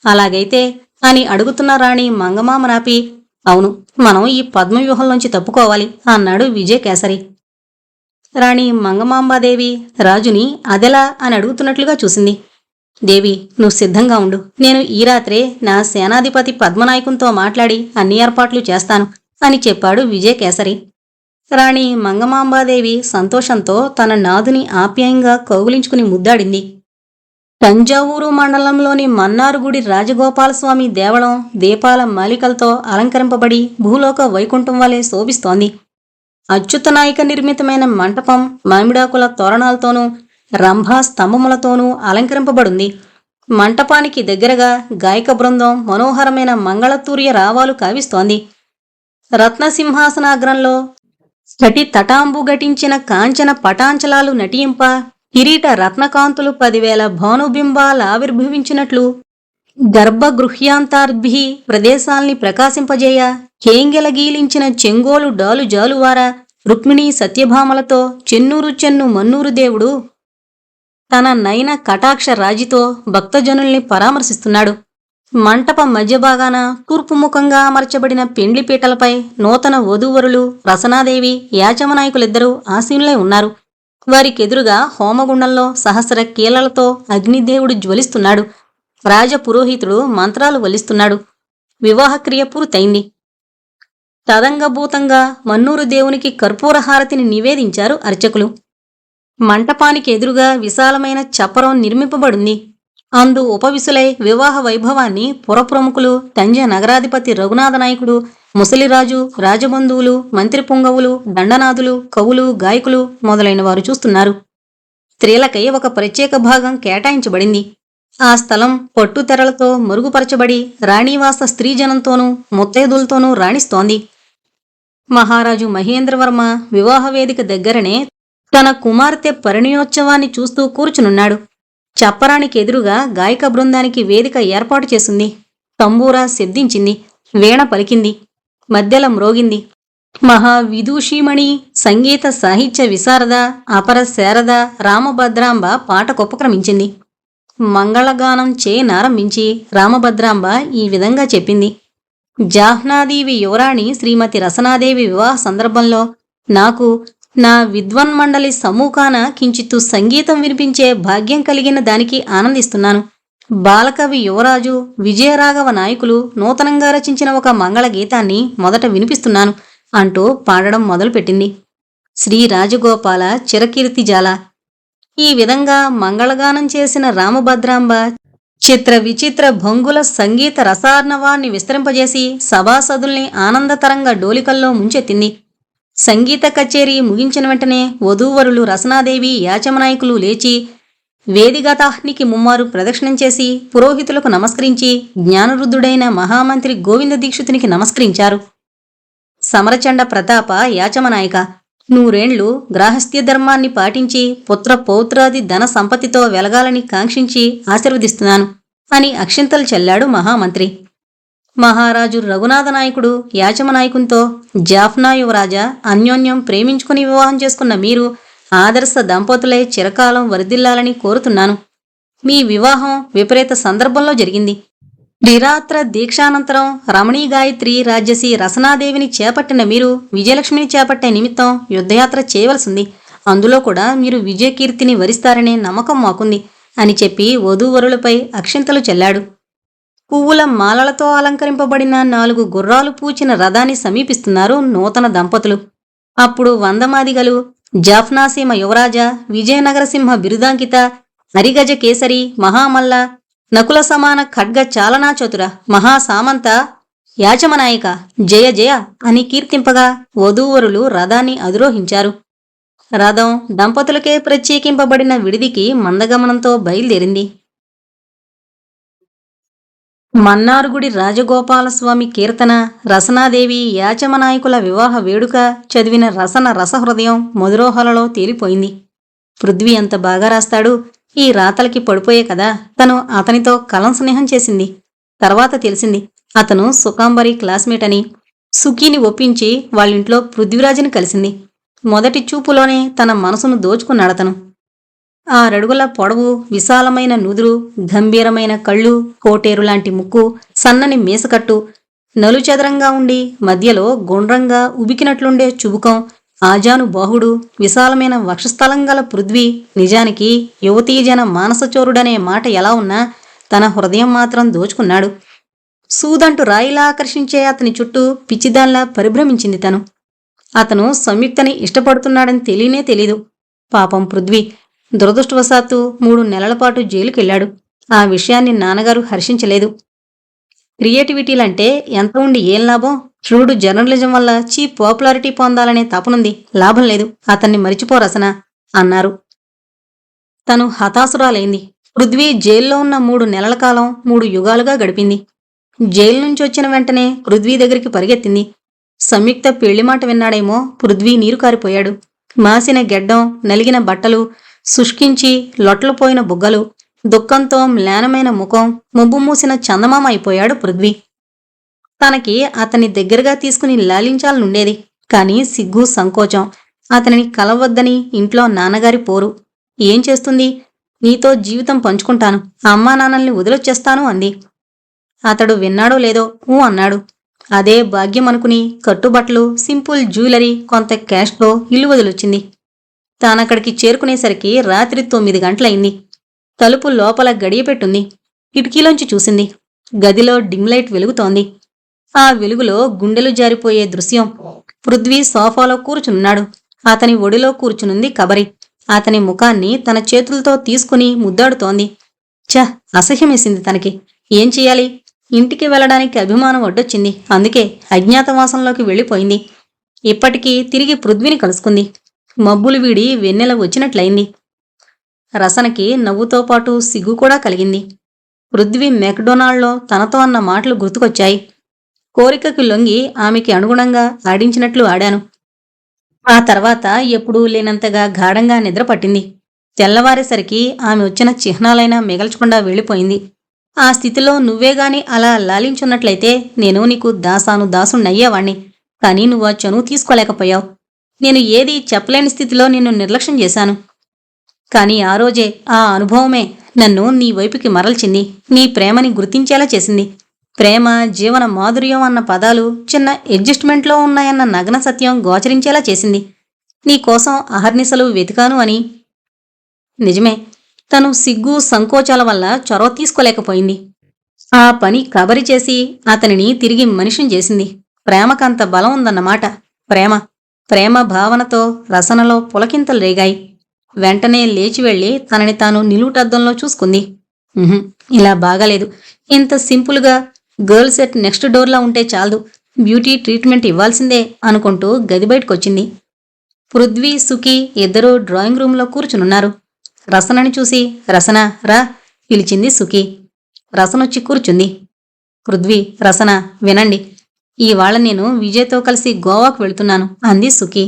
అలాగైతే అని అడుగుతున్న రాణి మంగమామనాపి, అవును, మనం ఈ పద్మవ్యూహంలోంచి తప్పుకోవాలి అన్నాడు విజయకేసరి. రాణి మంగమాంబాదేవి రాజుని అదెలా అని అడుగుతున్నట్లుగా చూసింది. దేవి, నువ్వు సిద్ధంగా ఉండు. నేను ఈ రాత్రే నా సేనాధిపతి పద్మనాయకునితో మాట్లాడి అన్ని ఏర్పాట్లు చేస్తాను అని చెప్పాడు విజయకేసరి. రాణి మంగమాంబాదేవి సంతోషంతో తన నాథుని ఆప్యాయంగా కౌగిలించుకుని ముద్దాడింది. తంజావూరు మండలంలోని మన్నారుగుడి రాజగోపాలస్వామి దేవళం దీపాల మాలికలతో అలంకరింపబడి భూలోక వైకుంఠం వలె శోభిస్తోంది. అచ్యుతనాయక నిర్మితమైన మంటపం మామిడాకుల తోరణాలతోనూ రంభా స్తంభములతోనూ అలంకరింపబడింది. మంటపానికి దగ్గరగా గాయక బృందం మనోహరమైన మంగళతూర్య రావాలు కావిస్తోంది. రత్నసింహాసనాగ్రంలో స్ఫటి తటాంబు ఘటించిన కాంచన పటాంచలాలు నటింప కిరీట రత్నకాంతులు 10,000 భానుబింబాలావిర్భవించినట్లు గర్భగృహ్యాంతార్భి ప్రదేశాల్ని ప్రకాశింపజేయ కేంగెలగీలించిన చెంగోలు డాలు జాలువార రుక్మిణీ సత్యభామలతో చెన్నూరు చెన్ను మన్నూరు దేవుడు తన నయన కటాక్ష రాజితో భక్తజనుల్ని పరామర్శిస్తున్నాడు. మంటప మధ్యభాగాన తూర్పుముఖంగా అమర్చబడిన పెండ్లిపీటలపై నూతన వధూవరులు రసనాదేవి యాచమనాయకులిద్దరూ ఆసీనులై ఉన్నారు. వారికెదురుగా హోమగుండంలో సహస్ర కీలలతో అగ్నిదేవుడు జ్వలిస్తున్నాడు. రాజపురోహితుడు మంత్రాలు వల్లిస్తున్నాడు. వివాహక్రియ పూర్తయింది. తదంగభూతంగా మన్నూరు దేవునికి కర్పూరహారతిని నివేదించారు అర్చకులు. మంటపానికి ఎదురుగా విశాలమైన చప్పరం నిర్మింపబడింది. అందు ఉపవిసులై వివాహ వైభవాన్ని పురప్రముఖులు, తంజ నగరాధిపతి రఘునాథ నాయకుడు, ముసలిరాజు, రాజబంధువులు, మంత్రి పుంగవులు, దండనాథులు, కవులు, గాయకులు మొదలైన వారు చూస్తున్నారు. స్త్రీలకై ఒక ప్రత్యేక భాగం కేటాయించబడింది. ఆ స్థలం పట్టుతెరలతో మరుగుపరచబడి రాణివాస స్త్రీజనంతోనూ ముత్తైదులతోనూ రాణిస్తోంది. మహారాజు మహేంద్రవర్మ వివాహవేదిక దగ్గరనే తన కుమార్తె పరిణయోత్సవాన్ని చూస్తూ కూర్చునున్నాడు. చప్పరానికి ఎదురుగా గాయక బృందానికి వేదిక ఏర్పాటు చేసింది. తంబూరా శబ్దించింది. వీణ పలికింది. మధ్యల మ్రోగింది. మహావిదూషీమణి, సంగీత సాహిత్య విశారద, అపర శారద రామభద్రాంబ పాటకొపక్రమించింది. మంగళగానం చేయనారంభించి రామభద్రాంబ ఈ విధంగా చెప్పింది. జాహ్నాదేవి యువరాణి శ్రీమతి రసనాదేవి వివాహ సందర్భంలో నాకు నా విద్వన్మండలి సమూకాన కించిత్తు సంగీతం వినిపించే భాగ్యం కలిగిన దానికి ఆనందిస్తున్నాను. బాలకవి యువరాజు విజయరాఘవ నాయకులు నూతనంగా రచించిన ఒక మంగళ గీతాన్ని మొదట వినిపిస్తున్నాను అంటూ పాడడం మొదలుపెట్టింది. శ్రీ రాజగోపాల చిరకీర్తిజాల. ఈ విధంగా మంగళగానం చేసిన రామభద్రాంబ చిత్ర విచిత్ర భంగుల సంగీత రసార్ణవాన్ని విస్తరింపజేసి సభాసదుల్ని ఆనందతరంగా డోలికల్లో ముంచెత్తింది. సంగీత కచేరీ ముగించిన వెంటనే వధూవరులు రసనాదేవి యాచమనాయకులు లేచి వేదిగతాహ్నికి ముమ్మారు ప్రదక్షిణం చేసి పురోహితులకు నమస్కరించి జ్ఞానరుద్ధుడైన మహామంత్రి గోవింద దీక్షితునికి నమస్కరించారు. సమరచండ ప్రతాప యాచమనాయక, నూరేండ్లు గ్రాహస్థ్య ధర్మాన్ని పాటించి పుత్ర పౌత్రాది ధన సంపత్తితో వెలగాలని కాంక్షించి ఆశీర్వదిస్తున్నాను అని అక్షింతలు చెల్లాడు మహామంత్రి. మహారాజు రఘునాథ నాయకుడు యాచమనాయకునితో జాఫ్నా యువరాజా అన్యోన్యం ప్రేమించుకుని వివాహం చేసుకున్న మీరు ఆదర్శ దంపతులై చిరకాలం వరిదిల్లాలని కోరుతున్నాను. మీ వివాహం విపరీత సందర్భంలో జరిగింది. త్రిరాత్ర దీక్షానంతరం రమణీ గాయత్రి రాజ్యసి రసనాదేవిని చేపట్టిన మీరు విజయలక్ష్మిని చేపట్టే నిమిత్తం యుద్ధయాత్ర చేయవలసింది. అందులో కూడా మీరు విజయకీర్తిని వరిస్తారనే నమ్మకం మాకుంది అని చెప్పి వధూవరులపై అక్షింతలు చెల్లాడు. పువ్వుల మాలలతో అలంకరింపబడిన 4 గుర్రాలు పూచిన రథాన్ని సమీపిస్తున్నారు నూతన దంపతులు. అప్పుడు వందమాదిగలు జాఫ్నాసీమ యువరాజ, విజయనగరసింహ బిరుదాంకిత, హరిగజ కేసరి, మహామల్ల, నకుల సమాన ఖడ్గ చాలనాచతుర, మహాసామంత యాచమనాయక జయ జయ అని కీర్తింపగా వధూవరులు రథాన్ని అధిరోహించారు. రథం దంపతులకే ప్రత్యేకింపబడిన విడిదికి మందగమనంతో బయలుదేరింది. మన్నారుగుడి రాజగోపాలస్వామి కీర్తన, రసనాదేవి యాచమనాయకుల వివాహ వేడుక చదివిన రసన రసహృదయం మధురోహలలో తేలిపోయింది. పృథ్వీ అంత బాగా రాస్తాడు, ఈ రాతలకి పడిపోయే కదా తను అతనితో కలం స్నేహం చేసింది. తర్వాత తెలిసింది అతను సుకాంబరి క్లాస్మేట్ అని. సుఖీని ఒప్పించి వాళ్ళింట్లో పృథ్వీరాజుని కలిసింది. మొదటి చూపులోనే తన మనసును దోచుకున్నాడతను. 6 అడుగుల పొడవు, విశాలమైన నుదురు, గంభీరమైన కళ్ళు, కోటేరులాంటి ముక్కు, సన్నని మీసకట్టు, నలుచదరంగా ఉండి మధ్యలో గుండ్రంగా ఉబికినట్లుండే చుబుకం, ఆజాను బాహుడు, విశాలమైన వక్షస్థలం గల పృథ్వీ నిజానికి యువతీజన మానసచోరుడనే మాట ఎలా ఉన్నా తన హృదయం మాత్రం దోచుకున్నాడు. సూదంటూ రాయిలా ఆకర్షించే అతని చుట్టూ పిచ్చిదాన్లా పరిభ్రమించింది తను. అతను సంయుక్తని ఇష్టపడుతున్నాడని తెలియనే తెలీదు. పాపం పృథ్వీ దురదృష్టవశాత్తు 3 నెలల పాటు జైలుకెళ్లాడు. ఆ విషయాన్ని నాన్నగారు హర్షించలేదు. క్రియేటివిటీలంటే ఎంత ఉండి ఏం లాభం? ట్రూడ్ జర్నలిజం వల్ల చీప్ పాపులారిటీ పొందాలనే తపనుంది, లాభం లేదు. అతన్ని మరిచిపో రసనా అన్నారు. తను హతాశురాలైంది. పృథ్వీ జైల్లో ఉన్న 3 నెలల కాలం 3 యుగాలుగా గడిపింది. జైలు నుంచి వచ్చిన వెంటనే పృథ్వీ దగ్గరికి పరిగెత్తింది. సంయుక్త పెళ్లిమాట విన్నాడేమో పృథ్వీ నీరు కారిపోయాడు. మాసిన గెడ్డం, నలిగిన బట్టలు, శుష్కించి లొట్లపోయిన బుగ్గలు, దుఃఖంతో మ్లానమైన ముఖం, ముబ్బు మూసిన చందమామ అయిపోయాడు పృథ్వీ. తనకి అతన్ని దగ్గరగా తీసుకుని లాలించాలనుండేది. కాని సిగ్గు, సంకోచం. అతనిని కలవద్దని ఇంట్లో నాన్నగారి పోరు. ఏం చేస్తుంది? నీతో జీవితం పంచుకుంటాను, అమ్మా నాన్నల్ని వదిలొచ్చేస్తాను అంది. అతడు విన్నాడో లేదో ఊ అన్నాడు. అదే భాగ్యం అనుకుని కట్టుబట్టలు, సింపుల్ జ్యువెలరీ, కొంత క్యాష్తో ఇల్లు వదిలొచ్చింది. తానక్కడికి చేరుకునేసరికి రాత్రి 9 గంటలయింది. తలుపు లోపల గడియపెట్టుంది. కిటికీలోంచి చూసింది. గదిలో డిమ్ లైట్ వెలుగుతోంది. ఆ వెలుగులో గుండెలు జారిపోయే దృశ్యం. పృథ్వీ సోఫాలో కూర్చున్నాడు. అతని ఒడిలో కూర్చునుంది కబరి. అతని ముఖాన్ని తన చేతులతో తీసుకుని ముద్దాడుతోంది. అసహ్యమేసింది తనకి. ఏం చెయ్యాలి? ఇంటికి వెళ్లడానికి అభిమానం అడ్డొచ్చింది. అందుకే అజ్ఞాతవాసంలోకి వెళ్ళిపోయింది. ఇప్పటికీ తిరిగి పృథ్వీని కలుసుకుంది. మబ్బులు వీడి వెన్నెల వచ్చినట్లయింది. రసనకి నవ్వుతో పాటు సిగ్గు కూడా కలిగింది. పృథ్వీ మెక్డొనాల్డ్లో తనతో అన్న మాటలు గుర్తుకొచ్చాయి. కోరికకు లొంగి ఆమెకి అనుగుణంగా ఆడించినట్లు ఆడాను. ఆ తర్వాత ఎప్పుడూ లేనంతగా గాఢంగా నిద్రపట్టింది. తెల్లవారేసరికి ఆమె వచ్చిన చిహ్నాలైనా మిగల్చకుండా వెళ్ళిపోయింది. ఆ స్థితిలో నువ్వేగాని అలా లాలించున్నట్లయితే నేను నీకు దాసుణ్ణయ్యేవాణ్ణి. కానీ నువ్వు ఆ చనువు తీసుకోలేకపోయావు. నేను ఏదీ చెప్పలేని స్థితిలో నిన్ను నిర్లక్ష్యం చేశాను. కాని ఆ రోజే, ఆ అనుభవమే నన్ను నీ వైపుకి మరల్చింది. నీ ప్రేమని గుర్తించేలా చేసింది. ప్రేమ, జీవన మాధుర్యం అన్న పదాలు చిన్న అడ్జస్ట్మెంట్లో ఉన్నాయన్న నగ్న సత్యం గోచరించేలా చేసింది. నీకోసం అహర్నిశలు వెతికాను అని. నిజమే, తను సిగ్గు, సంకోచాల వల్ల చొరవ తీసుకోలేకపోయింది. ఆ పని కబరి చేసి అతనిని తిరిగి మనిషిని చేసింది. ప్రేమకంత బలం ఉందన్నమాట. ప్రేమ భావనతో రసనలో పులకింతలు రేగాయి. వెంటనే లేచి వెళ్లి తనని తాను నిలువుటద్దంలో చూసుకుంది. ఇలా బాగాలేదు. ఇంత సింపుల్గా గర్ల్ సెట్ నెక్స్ట్ డోర్లా ఉంటే చాలదు, బ్యూటీ ట్రీట్మెంట్ ఇవ్వాల్సిందే అనుకుంటూ గది బయటకొచ్చింది. పృథ్వీ, సుఖీ ఇద్దరూ డ్రాయింగ్ రూంలో కూర్చునున్నారు. రసనని చూసి రసన రా పిలిచింది సుఖీ. రసనొచ్చి కూర్చుంది. పృథ్వీ, రసన వినండి. ఇవాళ నేను విజయ్తో కలిసి గోవాకు వెళ్తున్నాను అంది సుఖీ.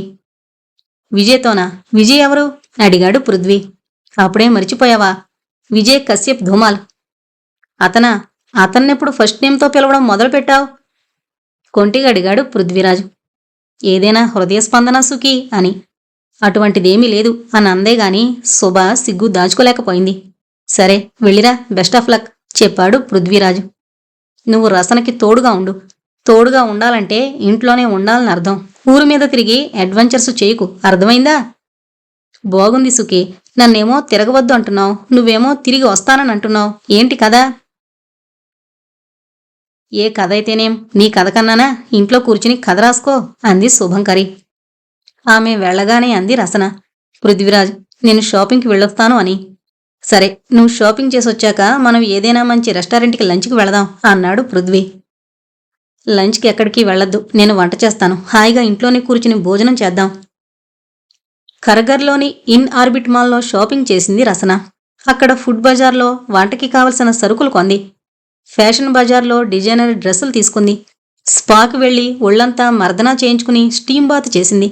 విజయ్తోనా? విజయ్ ఎవరు? అడిగాడు పృథ్వీ. అప్పుడే మరిచిపోయావా? విజయ్ కశ్యప్ ధూమాల్. అతనా? అతన్నెప్పుడు ఫస్ట్ నేమ్తో పిలవడం మొదలుపెట్టావు? కొంటిగా అడిగాడు పృథ్వీరాజు. ఏదైనా హృదయస్పందన సుఖీ అని. అటువంటిదేమీ లేదు అని అందేగాని శుభ సిగ్గు దాచుకోలేకపోయింది. సరే వెళ్ళిరా, బెస్ట్ ఆఫ్ లక్ చెప్పాడు పృథ్వీరాజు. నువ్వు రసనకి తోడుగా ఉండు. తోడుగా ఉండాలంటే ఇంట్లోనే ఉండాలని అర్థం. ఊరు మీద తిరిగి అడ్వెంచర్స్ చేయకు, అర్థమైందా? బాగుంది సుఖీ. నన్నేమో తిరగవద్దు అంటున్నావు, నువ్వేమో తిరిగి వస్తానని అంటున్నావు. ఏంటి కదా? ఏ కథ అయితేనేం, నీ కథ కన్నానా ఇంట్లో కూర్చుని కథ రాసుకో అంది శుభంకరి. ఆమె వెళ్లగానే అంది రసన. పృథ్వీరాజ్, నేను షాపింగ్కి వెళ్ళొస్తాను అని. సరే, నువ్వు షాపింగ్ చేసొచ్చాక మనం ఏదైనా మంచి రెస్టారెంట్కి లంచ్కి వెళదాం అన్నాడు పృథ్వీ. లంచ్కి ఎక్కడికి వెళ్లొద్దు, నేను వంట చేస్తాను. హాయిగా ఇంట్లోనే కూర్చుని భోజనం చేద్దాం. ఖరగర్లోని ఇన్ ఆర్బిట్ మాల్లో షాపింగ్ చేసింది రసన. అక్కడ ఫుడ్ బజార్లో వంటకి కావలసిన సరుకులు కొంది. ఫ్యాషన్ బజార్లో డిజైనర్ డ్రెస్సులు తీసుకుంది. స్పాకి వెళ్లి ఒళ్లంతా మర్దనా చేయించుకుని స్టీమ్ బాత్ చేసింది.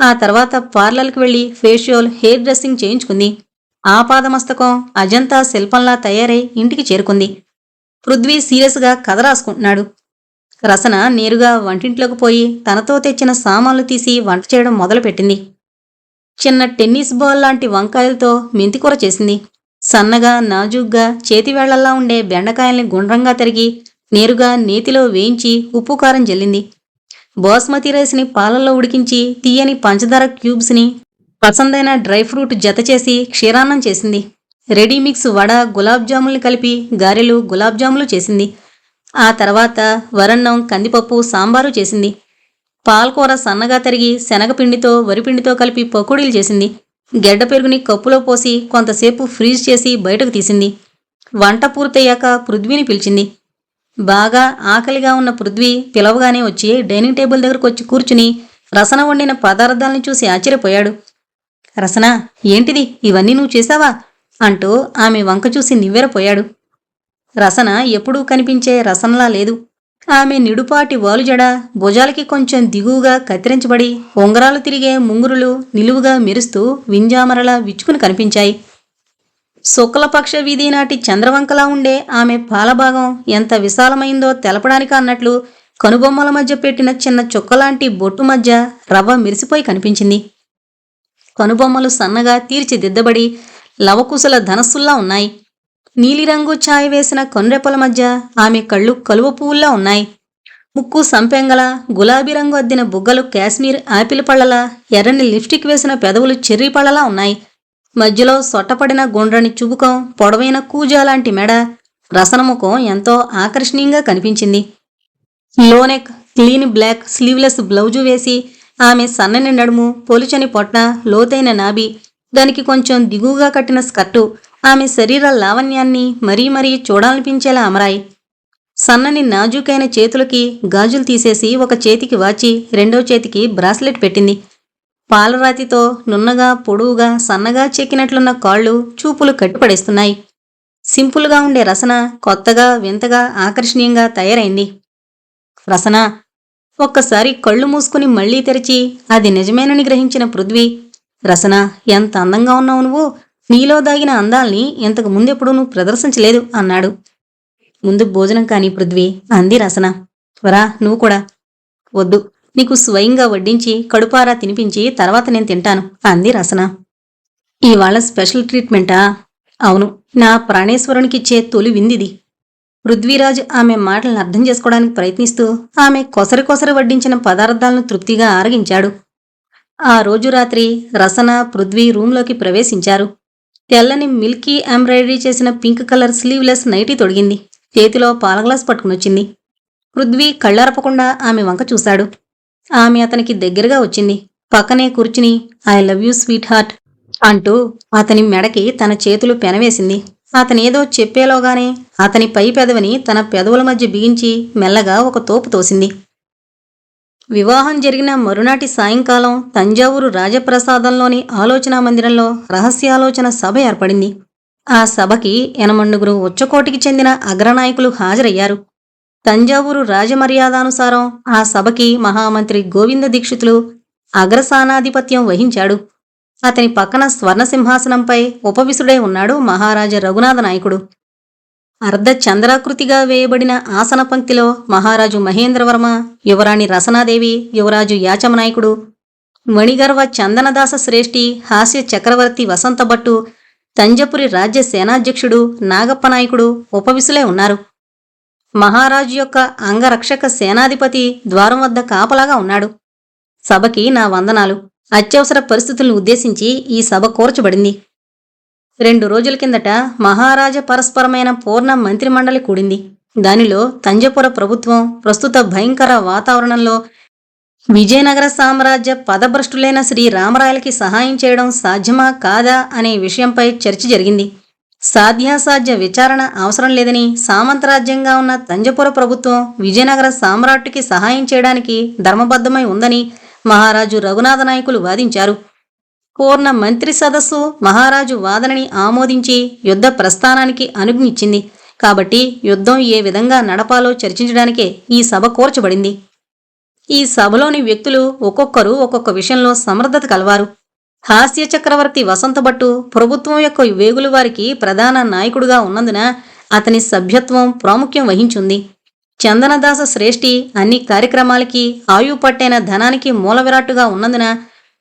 ఆ తర్వాత పార్లర్కి వెళ్లి ఫేషియల్, హెయిర్ డ్రెస్సింగ్ చేయించుకుంది. ఆపాదమస్తకం అజంతా శిల్పంలా తయారై ఇంటికి చేరుకుంది. పృథ్వీ సీరియస్గా కథ రాసుకుంటున్నాడు. రసన నేరుగా వంటింట్లోకి పోయి తనతో తెచ్చిన సామాన్లు తీసి వంట చేయడం మొదలుపెట్టింది. చిన్న టెన్నిస్ బాల్ లాంటి వంకాయలతో మెంతికూర చేసింది. సన్నగా నాజూగ్గా చేతివేళ్లల్లా ఉండే బెండకాయల్ని గుండ్రంగా తరిగి నేరుగా నేతిలో వేయించి ఉప్పు కారం జల్లింది. బాస్మతి రైస్ని పాలల్లో ఉడికించి తీయని పంచదార క్యూబ్స్ని పసందైన డ్రై ఫ్రూట్ జత చేసి క్షీరాన్నం చేసింది. రెడీమిక్స్ వడ, గులాబ్ జాముల్ని కలిపి గారెలు, గులాబ్ జాములు చేసింది. ఆ తర్వాత వరన్నం, కందిపప్పు, సాంబారు చేసింది. పాలకూర సన్నగా తరిగి శనగపిండితో, వరిపిండితో కలిపి పకోడీలు చేసింది. గెడ్డ పెరుగుని కప్పులో పోసి కొంతసేపు ఫ్రీజ్ చేసి బయటకు తీసింది. వంట పూర్తయ్యాక పృథ్వీని పిలిచింది. బాగా ఆకలిగా ఉన్న పృథ్వీ పిలవగానే వచ్చి డైనింగ్ టేబుల్ దగ్గరకు వచ్చి కూర్చుని రసన వండిన పదార్థాలని చూసి ఆశ్చర్యపోయాడు. రసన, ఏంటిది, ఇవన్నీ నువ్వు చేశావా అంటూ ఆమె వంక చూసి నివ్వెరపోయాడు. రసన ఎప్పుడూ కనిపించే రసనలా లేదు. ఆమె నిడుపాటి వాలుజడ భుజాలకి కొంచెం దిగువగా కత్తిరించబడి ఉంగరాలు తిరిగే ముంగురులు నిలువుగా మెరుస్తూ వింజామరలా విచ్చుకుని కనిపించాయి. శుక్లపక్ష వీధి నాటి చంద్రవంకలా ఉండే ఆమె పాలభాగం ఎంత విశాలమైందో తెలపడానికి అన్నట్లు కనుబొమ్మల మధ్య పెట్టిన చిన్న చుక్కలాంటి బొట్టు మధ్య రవ్వ మెరిసిపోయి కనిపించింది. కనుబొమ్మలు సన్నగా తీర్చిదిద్దబడి లవకుశల ధనస్సుల్లా ఉన్నాయి. నీలిరంగు ఛాయ వేసిన కనురెప్పల మధ్య ఆమె కళ్ళు కలువ పువ్వుల్లా ఉన్నాయి. ముక్కు సంపెంగల, గులాబీ రంగు అద్దిన బుగ్గలు కాశ్మీర్ ఆపిల్ పళ్లలా, ఎర్రని లిప్స్టిక్ వేసిన పెదవులు చెర్రీ పళ్లలా ఉన్నాయి. మధ్యలో సొట్టపడిన గుండ్రని చుబుకం, పొడవైన కూజాలాంటి మెడ, రసనముఖం ఎంతో ఆకర్షణీయంగా కనిపించింది. లోనెక్, క్లీన్ బ్లాక్ స్లీవ్లెస్ బ్లౌజు వేసి ఆమె సన్నని నడుము, పొలుచని పొట్ట, లోతైన నాభి, దానికి కొంచెం దిగువగా కట్టిన స్కర్టు ఆమె శరీర లావణ్యాన్ని మరీ మరీ చూడాలనిపించేలా అమరాయి. సన్నని నాజూకైన చేతులకి గాజులు తీసేసి ఒక చేతికి వాచి, రెండో చేతికి బ్రాస్లెట్ పెట్టింది. పాలరాతితో నున్నగా, పొడవుగా, సన్నగా చెక్కినట్లున్న కాళ్ళు చూపులు కట్టిపడేస్తున్నాయి. సింపుల్గా ఉండే రసన కొత్తగా, వింతగా, ఆకర్షణీయంగా తయారైంది. రసన ఒక్కసారి కళ్ళు మూసుకుని మళ్లీ తెరిచి అది నిజమేనని గ్రహించిన పృథ్వీ, రసన, ఎంత అందంగా ఉన్నావు నువ్వు, నీలో దాగిన అందాల్ని ఇంతకు ముందెప్పుడు నువ్వు ప్రదర్శించలేదు అన్నాడు. ముందు భోజనం కాని పృథ్వీ అంది రసన. వరా, నువ్వు కూడా. వద్దు, నీకు స్వయంగా వడ్డించి కడుపారా తినిపించి తర్వాత నేను తింటాను అంది రసన. ఇవాళ స్పెషల్ ట్రీట్మెంటా? అవును, నా ప్రాణేశ్వరునికిచ్చే తొలి విందిది. పృథ్వీరాజ్ ఆమె మాటలను అర్థం చేసుకోవడానికి ప్రయత్నిస్తూ ఆమె కొసరి వడ్డించిన పదార్థాలను తృప్తిగా ఆరగించాడు. ఆ రోజు రాత్రి రసన, పృథ్వీ రూంలోకి ప్రవేశించారు. తెల్లని మిల్కీ ఎంబ్రాయిడరీ చేసిన పింక్ కలర్ స్లీవ్లెస్ నైటీ తొడిగింది. చేతిలో పాల గ్లాస్ పట్టుకునొచ్చింది. పృథ్వీ కళ్ళార్పకుండా ఆమె వంక చూశాడు. ఆమె అతనికి దగ్గరగా వచ్చింది. పక్కనే కూర్చుని I love you sweet heart అంటూ అతని మెడకి తన చేతులు పెనవేసింది. అతనేదో చెప్పేలోగానే అతని పై పెదవిని తన పెదవుల మధ్య బిగించి మెల్లగా ఒక తోపు తోసింది. వివాహం జరిగిన మరునాటి సాయంకాలం తంజావూరు రాజప్రసాదంలోని ఆలోచనా మందిరంలో రహస్యాలోచన సభ ఏర్పడింది. ఆ సభకి 8 ఉచ్చకోటికి చెందిన అగ్రనాయకులు హాజరయ్యారు. తంజావూరు రాజమర్యాదానుసారం ఆ సభకి మహామంత్రి గోవింద దీక్షితులు అగ్రసానాధిపత్యం వహించాడు. అతని పక్కన స్వర్ణసింహాసనంపై ఉపవిసుడై ఉన్నాడు మహారాజా రఘునాథ నాయకుడు. అర్ధ చంద్రాకృతిగా వేయబడిన ఆసన పంక్తిలో మహారాజు మహేంద్రవర్మ, యువరాణి రసనాదేవి, యువరాజు యాచమనాయకుడు, మణిగర్వ చందనదాస శ్రేష్ఠి, హాస్య చక్రవర్తి వసంతభట్టు, తంజపురి రాజ్య సేనాధ్యక్షుడు నాగప్ప నాయకుడు ఉపవిసులే ఉన్నారు. మహారాజు యొక్క అంగరక్షక సేనాధిపతి ద్వారం వద్ద కాపలాగా ఉన్నాడు. సభకి నా వందనాలు. అత్యవసర పరిస్థితులను ఉద్దేశించి ఈ సభ కూర్చబడింది. 2 రోజుల కిందట మహారాజ పరస్పరమైన పూర్ణ మంత్రిమండలి కూడింది. దానిలో తంజపుర ప్రభుత్వం ప్రస్తుత భయంకర వాతావరణంలో విజయనగర సామ్రాజ్య పదభ్రష్టులైన శ్రీ రామరాయలకి సహాయం చేయడం సాధ్యమా కాదా అనే విషయంపై చర్చ జరిగింది. సాధ్యాసాధ్య విచారణ అవసరం లేదని సామంతరాజ్యంగా ఉన్న తంజపుర ప్రభుత్వం విజయనగర సామ్రాట్టుకి సహాయం చేయడానికి ధర్మబద్ధమై ఉందని మహారాజు రఘునాథ నాయకులు వాదించారు. పూర్ణ మంత్రి సదస్సు మహారాజు వాదనని ఆమోదించి యుద్ధ ప్రస్థానానికి అనుజ్ఞించింది. కాబట్టి యుద్ధం ఏ విధంగా నడపాలో చర్చించడానికే ఈ సభ కూర్చబడింది. ఈ సభలోని వ్యక్తులు ఒక్కొక్కరు ఒక్కొక్క విషయంలో సమర్థత కలవారు. హాస్య చక్రవర్తి వసంతభట్టు ప్రభుత్వం యొక్క వేగులు వారికి ప్రధాన నాయకుడుగా ఉన్నందున అతని సభ్యత్వం ప్రాముఖ్యం వహించుంది. చందనదాస శ్రేష్ఠి అన్ని కార్యక్రమాలకి ఆయుపట్టైన ధనానికి మూలవిరాట్టుగా ఉన్నందున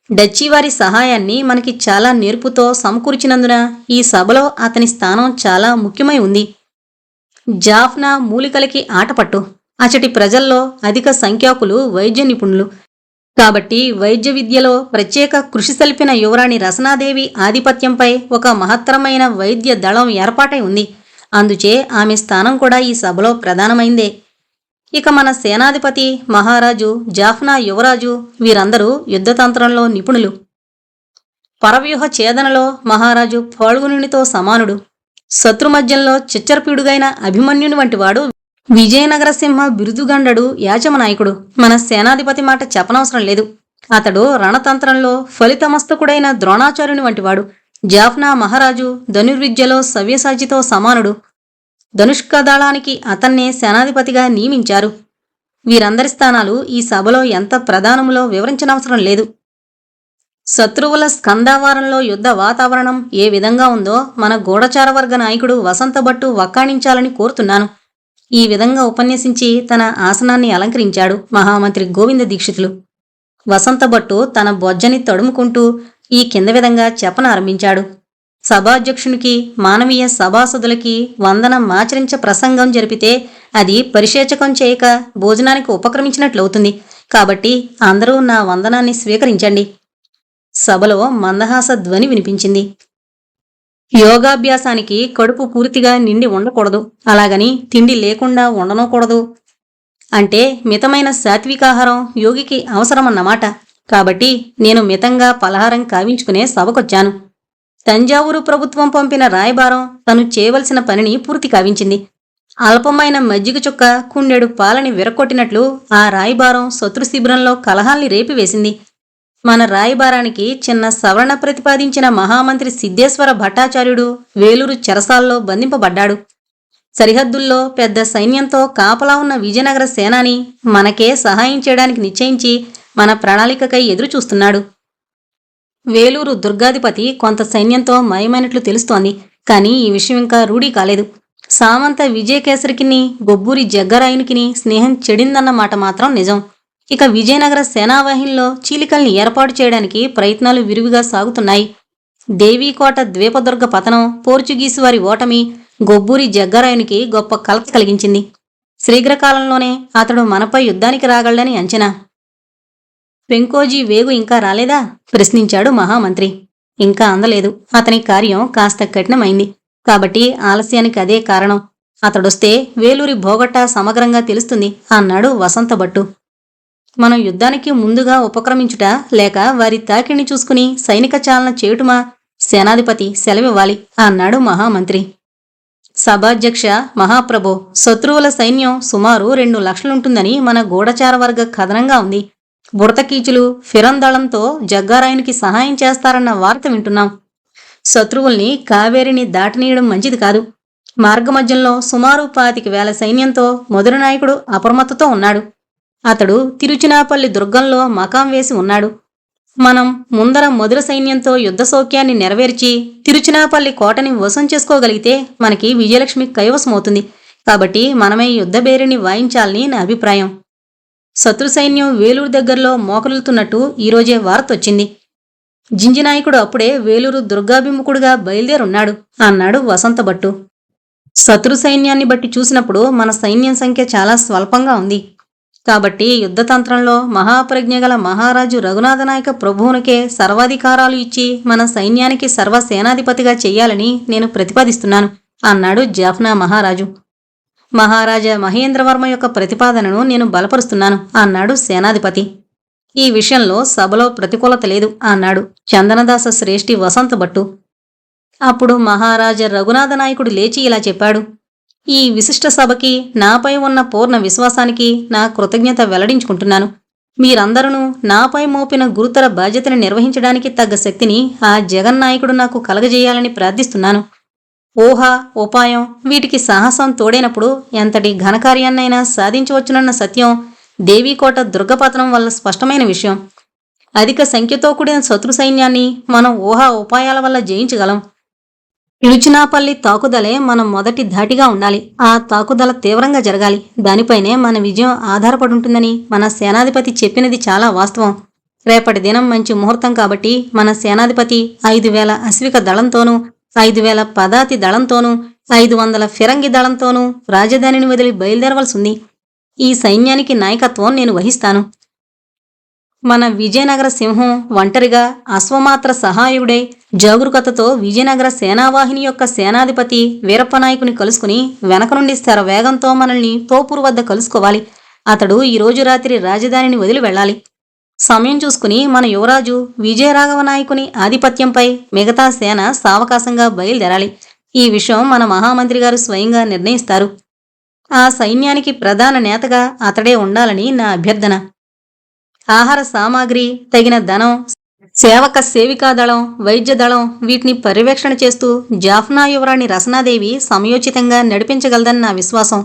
డచ్చివారి సహాయాన్ని మనకి చాలా నేర్పుతో సమకూర్చినందున ఈ సభలో అతని స్థానం చాలా ముఖ్యమై ఉంది. జాఫ్నా మూలికలకి ఆటపట్టు. అచటి ప్రజల్లో అధిక సంఖ్యాకులు వైద్య నిపుణులు. కాబట్టి వైద్య విద్యలో ప్రత్యేక కృషి సల్పిన యువరాణి రసనాదేవి ఆధిపత్యంపై ఒక మహత్తరమైన వైద్య దళం ఏర్పాటై ఉంది. అందుచే ఆమె స్థానం కూడా ఈ సభలో ప్రధానమైందే. ఇక మన సేనాధిపతి, మహారాజు, జాఫ్నా యువరాజు వీరందరూ యుద్ధతంత్రంలో నిపుణులు. పరవ్యూహ ఛేదనలో మహారాజు ఫాల్గునునితో సమానుడు. శత్రుమధ్యంలో చిచ్చరపీడుగైన అభిమన్యుని వంటివాడు. విజయనగర సింహ బిరుదుగండడు యాచమనాయకుడు. మన సేనాధిపతి మాట చెప్పనవసరం లేదు. అతడు రణతంత్రంలో ఫలితమస్తకుడైన ద్రోణాచార్యుని వంటివాడు. జాఫ్నా మహారాజు ధనుర్విద్యలో సవ్యసాచితో సమానుడు. ధనుష్కదళానికి అతన్నే సేనాధిపతిగా నియమించారు. వీరందరి స్థానాలు ఈ సభలో ఎంత ప్రధానములో వివరించనవసరం లేదు. శత్రువుల స్కందావారంలో యుద్ధ వాతావరణం ఏ విధంగా ఉందో మన గూఢచారవర్గ నాయకుడు వసంతభట్టు వక్కాణించాలని కోరుతున్నాను. ఈ విధంగా ఉపన్యసించి తన ఆసనాన్ని అలంకరించాడు మహామంత్రి గోవింద దీక్షితులు. వసంతభట్టు తన బొజ్జని తడుముకుంటూ ఈ కింద విధంగా చెప్పనారంభించాడు. సభాధ్యక్షునికి, మానవీయ సభాసదులకి వందనమాచరించ ప్రసంగం జరిపితే అది పరిశేచకం చేయక భోజనానికి ఉపక్రమించినట్లవుతుంది. కాబట్టి అందరూ నా వందనాన్ని స్వీకరించండి. సభలో మందహాస ధ్వని వినిపించింది. యోగాభ్యాసానికి కడుపు పూర్తిగా నిండి ఉండకూడదు, అలాగని తిండి లేకుండా ఉండనూకూడదు. అంటే మితమైన సాత్వికాహారం యోగికి అవసరమన్నమాట. కాబట్టి నేను మితంగా పలహారం కావించుకునే సభకొచ్చాను. తంజావూరు ప్రభుత్వం పంపిన రాయబారం తను చేయవలసిన పనిని పూర్తి కావించింది. అల్పమైన మజ్జిగ చుక్క కుండెడు పాలని విరక్కొట్టినట్లు ఆ రాయబారం శత్రు శిబిరంలో కలహాల్ని రేపివేసింది. మన రాయబారానికి చిన్న సవరణ ప్రతిపాదించిన మహామంత్రి సిద్ధేశ్వర భట్టాచార్యుడు వేలూరు చెరసాల్లో బంధింపబడ్డాడు. సరిహద్దుల్లో పెద్ద సైన్యంతో కాపలా ఉన్న విజయనగర సేనాని మనకే సహాయం చేయడానికి నిశ్చయించి మన ప్రణాళికకై ఎదురుచూస్తున్నాడు. వేలూరు దుర్గాధిపతి కొంత సైన్యంతో మాయమైనట్లు తెలుస్తోంది. కానీ ఈ విషయం ఇంకా రూఢీ కాలేదు. సామంత విజయకేసరికిని, గొబ్బూరి జగ్గరాయునికిని స్నేహం చెడిందన్న మాట మాత్రం నిజం. ఇక విజయనగర సేనావాహినిలో చీలికల్ని ఏర్పాటు చేయడానికి ప్రయత్నాలు విరివిగా సాగుతున్నాయి. దేవీకోట ద్వీపదుర్గ పతనం, పోర్చుగీసు వారి ఓటమి గొబ్బూరి జగ్గరాయునికి గొప్ప కలత కలిగించింది. శీఘ్రకాలంలోనే అతడు మనపై యుద్ధానికి రాగలడని అంచనా. పెంకోజీ వేగు ఇంకా రాలేదా? ప్రశ్నించాడు మహామంత్రి. ఇంకా అందలేదు. అతని కార్యం కాస్త కఠినమైంది. కాబట్టి ఆలస్యానికి అదే కారణం. అతడొస్తే వేలూరి భోగట్ట సమగ్రంగా తెలుస్తుంది అన్నాడు వసంతభట్టు. మనం యుద్ధానికి ముందుగా ఉపక్రమించుట లేక వారి తాకిడిని చూసుకుని సైనిక చాలన చేయుటమా? సేనాధిపతి సెలవివ్వాలి అన్నాడు మహామంత్రి. సభాధ్యక్ష మహాప్రభో, శత్రువుల సైన్యం సుమారు 2 లక్షలుంటుందని మన గూఢచారవర్గ కథనంగా ఉంది. బుడతకీచులు ఫిరందళంతో జగ్గారాయునికి సహాయం చేస్తారన్న వార్త వింటున్నాం. శత్రువుల్ని కావేరిని దాటనీయడం మంచిది కాదు. మార్గమధ్యంలో సుమారు 25,000 సైన్యంతో మధుర నాయకుడు అప్రమత్తతో ఉన్నాడు. అతడు తిరుచినాపల్లి దుర్గంలో మకాం వేసి ఉన్నాడు. మనం ముందర మధుర సైన్యంతో యుద్ధ సౌఖ్యాన్ని నెరవేర్చి తిరుచినాపల్లి కోటని వశం చేసుకోగలిగితే మనకి విజయలక్ష్మి కైవసమవుతుంది. కాబట్టి మనమే యుద్ధ బేరిని వాయించాలని నా అభిప్రాయం. శత్రు సైన్యం వేలూరు దగ్గరలో మోకరులుతున్నట్టు ఈరోజే వార్తొచ్చింది. జింజినాయకుడు అప్పుడే వేలూరు దుర్గాభిముఖుడుగా బయలుదేరున్నాడు అన్నాడు వసంతభట్టు. శత్రు సైన్యాన్ని బట్టి చూసినప్పుడు మన సైన్యం సంఖ్య చాలా స్వల్పంగా ఉంది. కాబట్టి యుద్ధతంత్రంలో మహాప్రజ్ఞగల మహారాజు రఘునాథనాయక ప్రభువునికే సర్వాధికారాలు ఇచ్చి మన సైన్యానికి సర్వసేనాధిపతిగా చెయ్యాలని నేను ప్రతిపాదిస్తున్నాను అన్నాడు జాఫ్నా మహారాజు. మహారాజా మహేంద్రవర్మ యొక్క ప్రతిపాదనను నేను బలపరుస్తున్నాను అన్నాడు సేనాధిపతి. ఈ విషయంలో సభలో ప్రతికూలత లేదు అన్నాడు చందనదాస శ్రేష్ఠి వసంతభట్టు. అప్పుడు మహారాజా రఘునాథనాయకుడు లేచి ఇలా చెప్పాడు. ఈ విశిష్ట సభకి నాపై ఉన్న పూర్ణ విశ్వాసానికి నా కృతజ్ఞత వెల్లడించుకుంటున్నాను. మీరందరూ నాపై మోపిన గురుతర బాధ్యతను నిర్వహించడానికి తగ్గ శక్తిని ఆ జగన్నాయకుడు నాకు కలగజేయాలని ప్రార్థిస్తున్నాను. ఊహ, ఉపాయం వీటికి సాహసం తోడైనప్పుడు ఎంతటి ఘనకార్యాన్నైనా సాధించవచ్చునన్న సత్యం దేవీకోట దుర్గపతనం వల్ల స్పష్టమైన విషయం. అధిక సంఖ్యతో కూడిన శత్రు సైన్యాన్ని మనం ఊహా ఉపాయాల వల్ల జయించగలం. ఇరుచినాపల్లి తాకుదలే మన మొదటి ధాటిగా ఉండాలి. ఆ తాకుదల తీవ్రంగా జరగాలి. దానిపైనే మన విజయం ఆధారపడుంటుందని మన సేనాధిపతి చెప్పినది చాలా వాస్తవం. రేపటి దినం మంచి ముహూర్తం కాబట్టి మన సేనాధిపతి 5,000 అశ్విక దళంతోనూ, 5,000 పదాతి దళంతోనూ, 500 ఫిరంగి దళంతోనూ రాజధానిని వదిలి బయలుదేరవలసింది. ఈ సైన్యానికి నాయకత్వం నేను వహిస్తాను. మన విజయనగర సింహం ఒంటరిగా అశ్వమాత్ర సహాయుడై జాగరూకతతో విజయనగర సేనావాహిని యొక్క సేనాధిపతి వీరప్పనాయకుని కలుసుకుని వెనక నుండి స్థిర వేగంతో మనల్ని తోపూరు వద్ద కలుసుకోవాలి. అతడు ఈరోజు రాత్రి రాజధానిని వదిలి వెళ్ళాలి. సమయం చూసుకుని మన యువరాజు విజయరాఘవ నాయకుని ఆధిపత్యంపై మిగతా సేన సావకాశంగా బయలుదేరాలి. ఈ విషయం మన మహామంత్రి గారు స్వయంగా నిర్ణయిస్తారు. ఆ సైన్యానికి ప్రధాన నేతగా అతడే ఉండాలని నా అభ్యర్థన. ఆహార సామాగ్రి, తగిన ధనం, సేవక సేవికా దళం, వైద్య దళం వీటిని పర్యవేక్షణ చేస్తూ జాఫ్నా యువరాణి రసనాదేవి సమయోచితంగా నడిపించగలదని నా విశ్వాసం.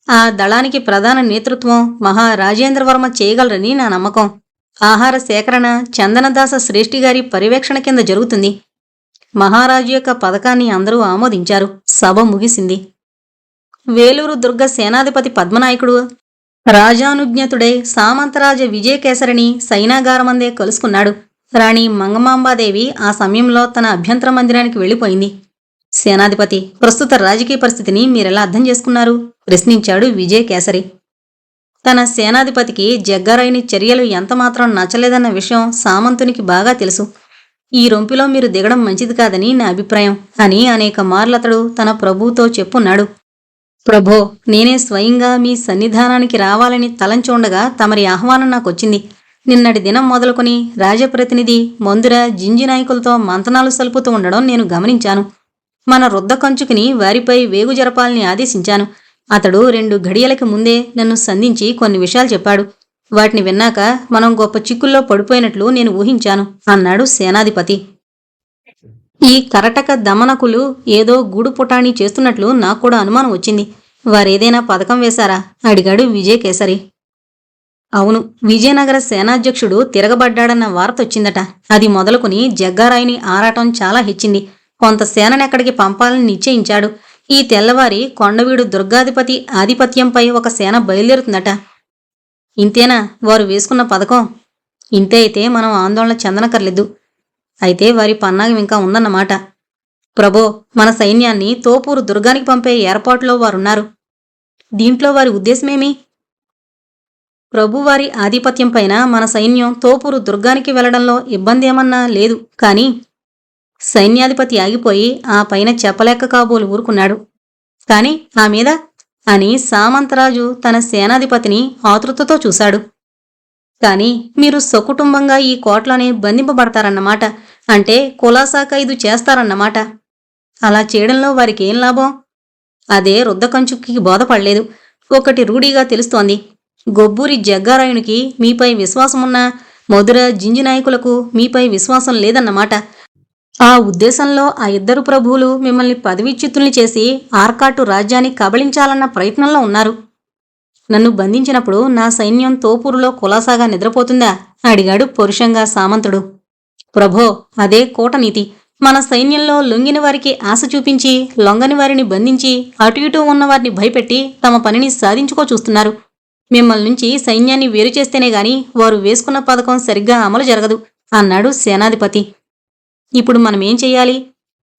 ఆ దళానికి ప్రధాన నేతృత్వం మహారాజేంద్రవర్మ చేయగలరని నా నమ్మకం. ఆహార సేకరణ చందనదాస శ్రేష్ఠిగారి పర్యవేక్షణ కింద జరుగుతుంది. మహారాజు యొక్క పథకాన్ని అందరూ ఆమోదించారు. సభ ముగిసింది. వేలూరు దుర్గ సేనాధిపతి పద్మనాయకుడు రాజానుజ్ఞతుడై సామంతరాజ విజయకేసరిని సైనాగారమందే కలుసుకున్నాడు. రాణి మంగమాంబాదేవి ఆ సమయంలో తన అభ్యంతర మందిరానికి వెళ్లిపోయింది. సేనాధిపతి, ప్రస్తుత రాజకీయ పరిస్థితిని మీరెలా అర్థం చేసుకున్నారు? ప్రశ్నించాడు విజయకేసరి. తన సేనాధిపతికి జగ్గారాయుని చర్యలు ఎంతమాత్రం నచ్చలేదన్న విషయం సామంతునికి బాగా తెలుసు. ఈ రొంపిలో మీరు దిగడం మంచిది కాదని నా అభిప్రాయం అని అనేక మార్లతడు తన ప్రభువుతో చెప్పున్నాడు. ప్రభో, నేనే స్వయంగా మీ సన్నిధానానికి రావాలని తలంచూండగా తమరి ఆహ్వానం నాకొచ్చింది. నిన్నటి దినం మొదలుకొని రాజప్రతినిధి మందుర జింజి నాయకులతో మంతనాలు సలుపుతూ ఉండడం నేను గమనించాను. మన రుద్ద కంచుకుని వారిపై వేగు జరపాలని ఆదేశించాను. అతడు 2 ఘడియలకి ముందే నన్ను సంధించి కొన్ని విషయాలు చెప్పాడు. వాటిని విన్నాక మనం గొప్ప చిక్కుల్లో పడిపోయినట్లు నేను ఊహించాను అన్నాడు సేనాధిపతి. ఈ కరటక దమనకులు ఏదో గూడు పుటాణి చేస్తున్నట్లు నాకు కూడా అనుమానం వచ్చింది. వారేదైనా పథకం వేశారా? అడిగాడు విజయకేసరి. అవును, విజయనగర సేనాధ్యక్షుడు తిరగబడ్డాడన్న వార్త వచ్చిందట. అది మొదలుకొని జగ్గారాయుని ఆరాటం చాలా హెచ్చింది. కొంత సేననెక్కడికి పంపాలని నిశ్చయించాడు. ఈ తెల్లవారి కొండవీడు దుర్గాధిపతి ఆధిపత్యంపై ఒక సేన బయలుదేరుతుందట. ఇంతేనా వారు వేసుకున్న పథకం? ఇంతే అయితే మనం ఆందోళన చెందనకర్లేదు. అయితే వారి పన్నాగం ఇంకా ఉందన్నమాట. ప్రభో, మన సైన్యాన్ని తోపూరు దుర్గానికి పంపే ఏర్పాటులో వారున్నారు. దీంట్లో వారి ఉద్దేశమేమి? ప్రభువారి ఆధిపత్యంపైన మన సైన్యం తోపూరు దుర్గానికి వెళ్లడంలో ఇబ్బంది ఏమన్నా లేదు. కాని సైన్యాధిపతి ఆగిపోయి ఆ పైన చెప్పలేక కాబోలు ఊరుకున్నాడు. కాని ఆ మీద అని సామంతరాజు తన సేనాధిపతిని ఆతృతతో చూశాడు. కాని మీరు సకుటుంబంగా ఈ కోటలోనే బంధింపబడతారన్నమాట. అంటే కులాసా ఖైదు చేస్తారన్నమాట. అలా చేయడంలో వారికి ఏం లాభం? అదే రుద్దకంచుకి బోధపడలేదు. ఒకటి రూఢీగా తెలుస్తోంది. గొబ్బూరి జగ్గారాయునికి మీపై విశ్వాసమున్నా మధుర జింజి నాయకులకు మీపై విశ్వాసం లేదన్నమాట. ఆ ఉద్దేశంలో ఆ 2 ప్రభువులు మిమ్మల్ని పదవిచ్యుతుల్ని చేసి ఆర్కాటు రాజ్యాన్ని కబళించాలన్న ప్రయత్నంలో ఉన్నారు. నన్ను బంధించినప్పుడు నా సైన్యం తోపూరులో కులాసాగా నిద్రపోతుందా? అడిగాడు పరుషంగా సామంతుడు. ప్రభో, అదే కూటనీతి. మన సైన్యంలో లొంగిన వారికి ఆశ చూపించి లొంగని వారిని బంధించి అటు ఇటూ ఉన్నవారిని భయపెట్టి తమ పనిని సాధించుకో చూస్తున్నారు. మిమ్మల్ని నుంచి సైన్యాన్ని వేరు చేస్తేనే గాని వారు వేసుకున్న పథకం సరిగ్గా అమలు జరగదు అన్నాడు సేనాధిపతి. ఇప్పుడు మనమేం చెయ్యాలి?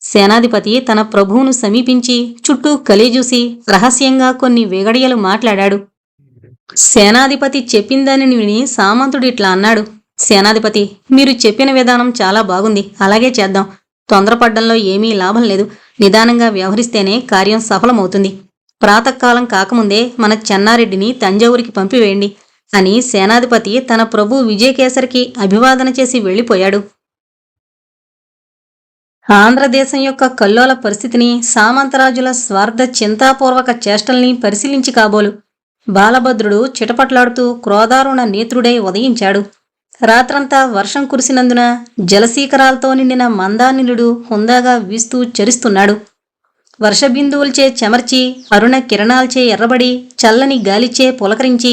సేనాధిపతి తన ప్రభువును సమీపించి చుట్టూ కలియజూసి రహస్యంగా కొన్ని వేగడియలు మాట్లాడాడు. సేనాధిపతి చెప్పిందానిని విని సామంతుడు ఇట్లా అన్నాడు. సేనాధిపతి, మీరు చెప్పిన విధానం చాలా బాగుంది. అలాగే చేద్దాం. తొందరపడ్డంలో ఏమీ లాభం లేదు. నిదానంగా వ్యవహరిస్తేనే కార్యం సఫలమవుతుంది. ప్రాతకాలం కాకముందే మన చెన్నారెడ్డిని తంజావూరికి పంపివేయండి అని సేనాధిపతి తన ప్రభు విజయకేసరికి అభివాదన చేసి వెళ్లిపోయాడు. ఆంధ్రదేశం యొక్క కల్లోల పరిస్థితిని, సామంతరాజుల స్వార్థ చింతాపూర్వక చేష్టల్ని పరిశీలించి కాబోలు బాలభద్రుడు చిటపట్లాడుతూ క్రోధారుణ నేత్రుడై ఉదయించాడు. రాత్రంతా వర్షం కురిసినందున జలశీకరాలతో నిండిన మందానిలుడు హుందాగా వీస్తూ చరిస్తున్నాడు. వర్షబిందువులచే చెమర్చి, అరుణ కిరణాల్చే ఎర్రబడి, చల్లని గాలిచే పులకరించి,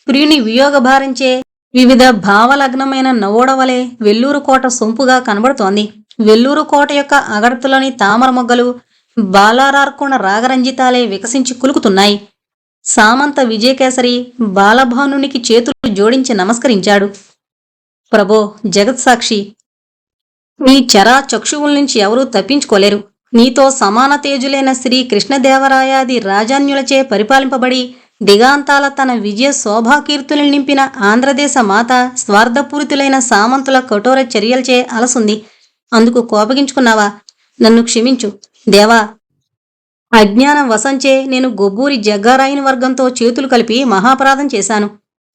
ప్రియుని వియోగభారంచే వివిధ భావలగ్నమైన నవోడవలే వెల్లూరు కోట సొంపుగా కనబడుతోంది. వెల్లూరు కోట యొక్క అగడతలోని తామర మొగ్గలు బాలారార్కుణ రాగరంజితాలే వికసించి కులుకుతున్నాయి. సామంత విజయకేసరి బాలభానునికి చేతులు జోడించి నమస్కరించాడు. ప్రభో, జగత్సాక్షి, నీ చరా చక్షువుల నుంచి ఎవరూ తప్పించుకోలేరు. నీతో సమాన తేజులైన శ్రీ కృష్ణదేవరాయాది రాజాన్యులచే పరిపాలింపబడి దిగాంతాల తన విజయ శోభాకీర్తులు నింపిన ఆంధ్రదేశ మాత స్వార్థపూరితులైన సామంతుల కఠోర చర్యలచే అలసుంది. అందుకు కోపగించుకున్నావా? నన్ను క్షమించు దేవా. అజ్ఞానం వశంచే నేను గొబ్బూరి జగ్గారాయుని వర్గంతో చేతులు కలిపి మహాపరాధం చేశాను.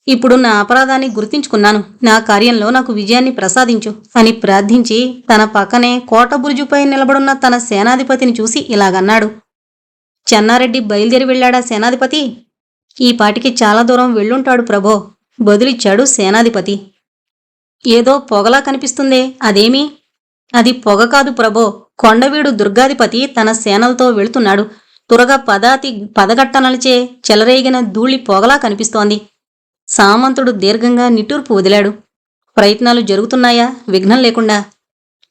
ఇప్పుడు నా అపరాధాన్ని గుర్తించుకున్నాను. నా కార్యంలో నాకు విజయాన్ని ప్రసాదించు అని ప్రార్థించి తన పక్కనే కోటబురుజుపై నిలబడున్న తన సేనాధిపతిని చూసి ఇలాగన్నాడు. చెన్నారెడ్డి బయలుదేరి వెళ్ళాడా సేనాధిపతి? ఈ పాటికి చాలా దూరం వెళ్ళుంటాడు ప్రభో, బదులిచ్చాడు సేనాధిపతి. ఏదో పొగలా కనిపిస్తుందే, అదేమి? అది పొగ కాదు ప్రభో, కొండవీడు దుర్గాధిపతి తన సేనలతో వెళుతున్నాడు. తురగా పదగట్టనలచే చెలరేగిన ధూళి పొగలా కనిపిస్తోంది. సామంతుడు దీర్ఘంగా నిట్టూర్పు వదిలాడు. ప్రయత్నాలు జరుగుతున్నాయా విఘ్నం లేకుండా?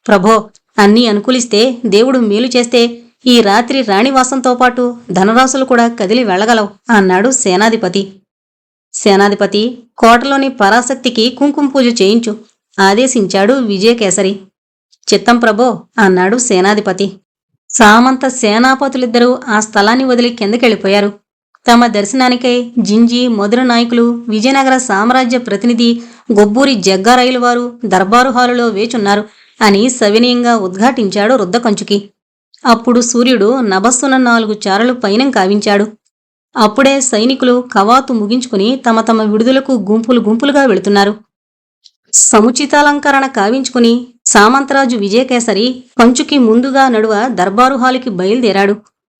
ప్రభో, అన్నీ అనుకూలిస్తే, దేవుడు మేలు చేస్తే ఈ రాత్రి రాణివాసంతో పాటు ధనరాశులు కూడా కదిలి వెళ్లగలవు అన్నాడు సేనాధిపతి. సేనాధిపతి, కోటలోని పరాశక్తికి కుంకుమ పూజ చేయించు ఆదేశించాడు విజయకేసరి. చిత్తం ప్రభో అన్నాడు సేనాధిపతి. సామంత సేనాపతులిద్దరూ ఆ స్థలాన్ని వదిలి కిందకెళ్ళిపోయారు. తమ దర్శనానికై జింజి మధుర నాయకులు, విజయనగర సామ్రాజ్య ప్రతినిధి గొబ్బూరి జగ్గారాయులు వారు దర్బారు హాలులో వేచున్నారు అని సవినయంగా ఉద్ఘాటించాడు రుద్దకంచుకి. అప్పుడు సూర్యుడు నభస్సున 4 చారలు పైనం కావించాడు. అప్పుడే సైనికులు కవాతు ముగించుకుని తమ తమ విడుదలకు గుంపులు గుంపులుగా వెళుతున్నారు. సముచితాలంకరణ కావించుకుని సామంతరాజు విజయకేసరి కంచుకి ముందుగా నడువ దర్బారు హాలుకి బయలుదేరాడు.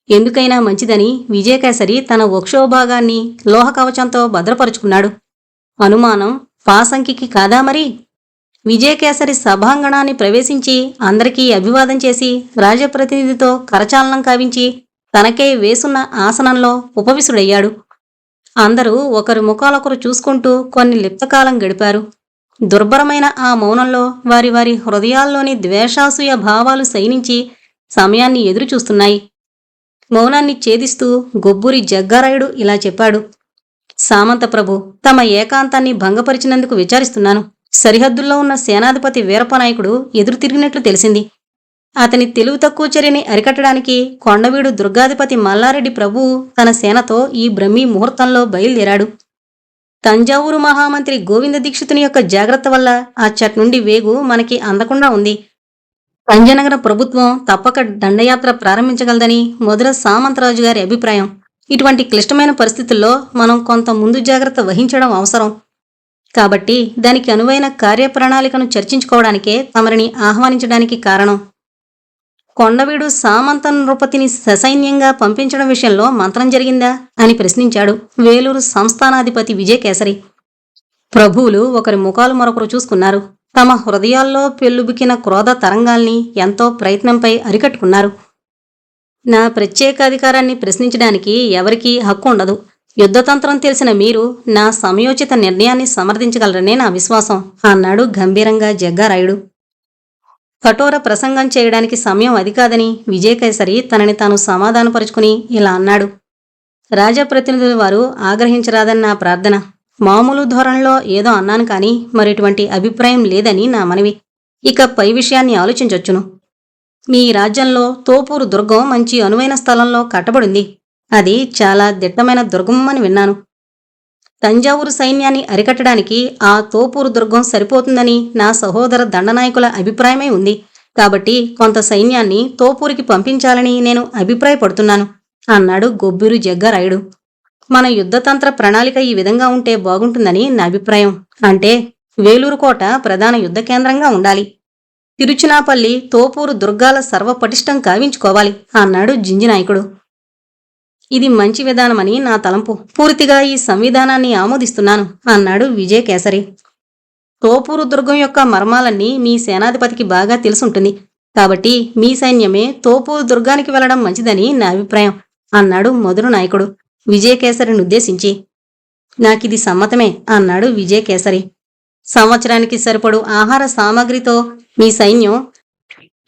ఎందుకైనా మంచిదని విజయకేసరి తన వక్షోభాగాన్ని లోహకవచంతో భద్రపరుచుకున్నాడు. అనుమానం పాసంకికి కాదా మరి? విజయకేసరి సభాంగణాన్ని ప్రవేశించి అందరికీ అభివాదం చేసి రాజప్రతినిధితో కరచాలనం కావించి తనకే వేసున్న ఆసనంలో ఉపవిసుడయ్యాడు. అందరూ ఒకరి ముఖాలొకరు చూసుకుంటూ కొన్ని లిప్తకాలం గడిపారు. దుర్భరమైన ఆ మౌనంలో వారి వారి హృదయాల్లోని ద్వేషాసూయ భావాలు శయనించి సమయాన్ని ఎదురుచూస్తున్నాయి. మౌనాన్ని ఛేదిస్తూ గొబ్బూరి జగ్గారాయుడు ఇలా చెప్పాడు. సామంత ప్రభు, తమ ఏకాంతాన్ని భంగపరిచినందుకు విచారిస్తున్నాను. సరిహద్దుల్లో ఉన్న సేనాధిపతి వీరప్పనాయకుడు ఎదురు తిరిగినట్లు తెలిసింది. అతని తెలివి తక్కువ చర్యని అరికట్టడానికి కొండవీడు దుర్గాధిపతి మల్లారెడ్డి ప్రభువు తన సేనతో ఈ బ్రహ్మీ ముహూర్తంలో బయలుదేరాడు. తంజావూరు మహామంత్రి గోవింద దీక్షితుని యొక్క జాగ్రత్త వల్ల అచ్చటి నుండి వేగు మనకి అందకుండా ఉంది. పంజనగర ప్రభుత్వం తప్పక దండయాత్ర ప్రారంభించగలదని మొదల సామంతరాజు గారి అభిప్రాయం. ఇటువంటి క్లిష్టమైన పరిస్థితుల్లో మనం కొంత ముందు జాగ్రత్త వహించడం అవసరం. కాబట్టి దానికి అనువైన కార్యప్రణాళికను చర్చించుకోవడానికే తమరిని ఆహ్వానించడానికి కారణం. కొండవీడు సామంత నృపతిని ససైన్యంగా పంపించడం విషయంలో మంత్రం జరిగిందా అని ప్రశ్నించాడు వేలూరు సంస్థానాధిపతి విజయకేసరి. ప్రభువులు ఒకరి ముఖాలు మరొకరు చూసుకున్నారు. తమ హృదయాల్లో పెల్లుబికిన క్రోధ తరంగాల్ని ఎంతో ప్రయత్నంపై అరికట్టుకున్నారు. నా ప్రత్యేకాధికారాన్ని ప్రశ్నించడానికి ఎవరికీ హక్కు ఉండదు. యుద్ధతంత్రం తెలిసిన మీరు నా సమయోచిత నిర్ణయాన్ని సమర్థించగలరనే నా విశ్వాసం అన్నాడు గంభీరంగా జగ్గారాయుడు. కఠోర ప్రసంగం చేయడానికి సమయం అది కాదని విజయకేసరి తనని తాను సమాధానపరుచుకుని ఇలా అన్నాడు. రాజప్రతినిధుల వారు ఆగ్రహించరాదని నా ప్రార్థన. మామూలు ధోరణిలో ఏదో అన్నాను కానీ మరిటువంటి అభిప్రాయం లేదని నా మనవి. ఇక పై విషయాన్ని ఆలోచించొచ్చును. మీ రాజ్యంలో తోపూరు దుర్గం మంచి అనువైన స్థలంలో కట్టబడింది. అది చాలా దిట్టమైన దుర్గమని విన్నాను. తంజావూరు సైన్యాన్ని అరికట్టడానికి ఆ తోపూరు దుర్గం సరిపోతుందని నా సహోదర దండనాయకుల అభిప్రాయమై ఉంది. కాబట్టి కొంత సైన్యాన్ని తోపూరికి పంపించాలని నేను అభిప్రాయపడుతున్నాను అన్నాడు గొబ్బూరు జగ్గారాయుడు. మన యుద్ధతంత్ర ప్రణాళిక ఈ విధంగా ఉంటే బాగుంటుందని నా అభిప్రాయం. అంటే వేలూరు కోట ప్రధాన యుద్ధ కేంద్రంగా ఉండాలి. తిరుచినాపల్లి, తోపూరు దుర్గాల సర్వపటిష్టం కావించుకోవాలి అన్నాడు జింజినాయకుడు. ఇది మంచి విధానమని నా తలంపు. పూర్తిగా ఈ సంవిధానాన్ని ఆమోదిస్తున్నాను అన్నాడు విజయకేసరి. తోపూరు దుర్గం యొక్క మర్మాలన్నీ మీ సేనాధిపతికి బాగా తెలుసుంటుంది. కాబట్టి మీ సైన్యమే తోపూరు దుర్గానికి వెళ్లడం మంచిదని నా అభిప్రాయం అన్నాడు మధుర నాయకుడు విజయకేసరిని ఉద్దేశించి. నాకిది సమ్మతమే అన్నాడు విజయకేసరి. సంవత్సరానికి సరిపడు ఆహార సామాగ్రితో మీ సైన్యం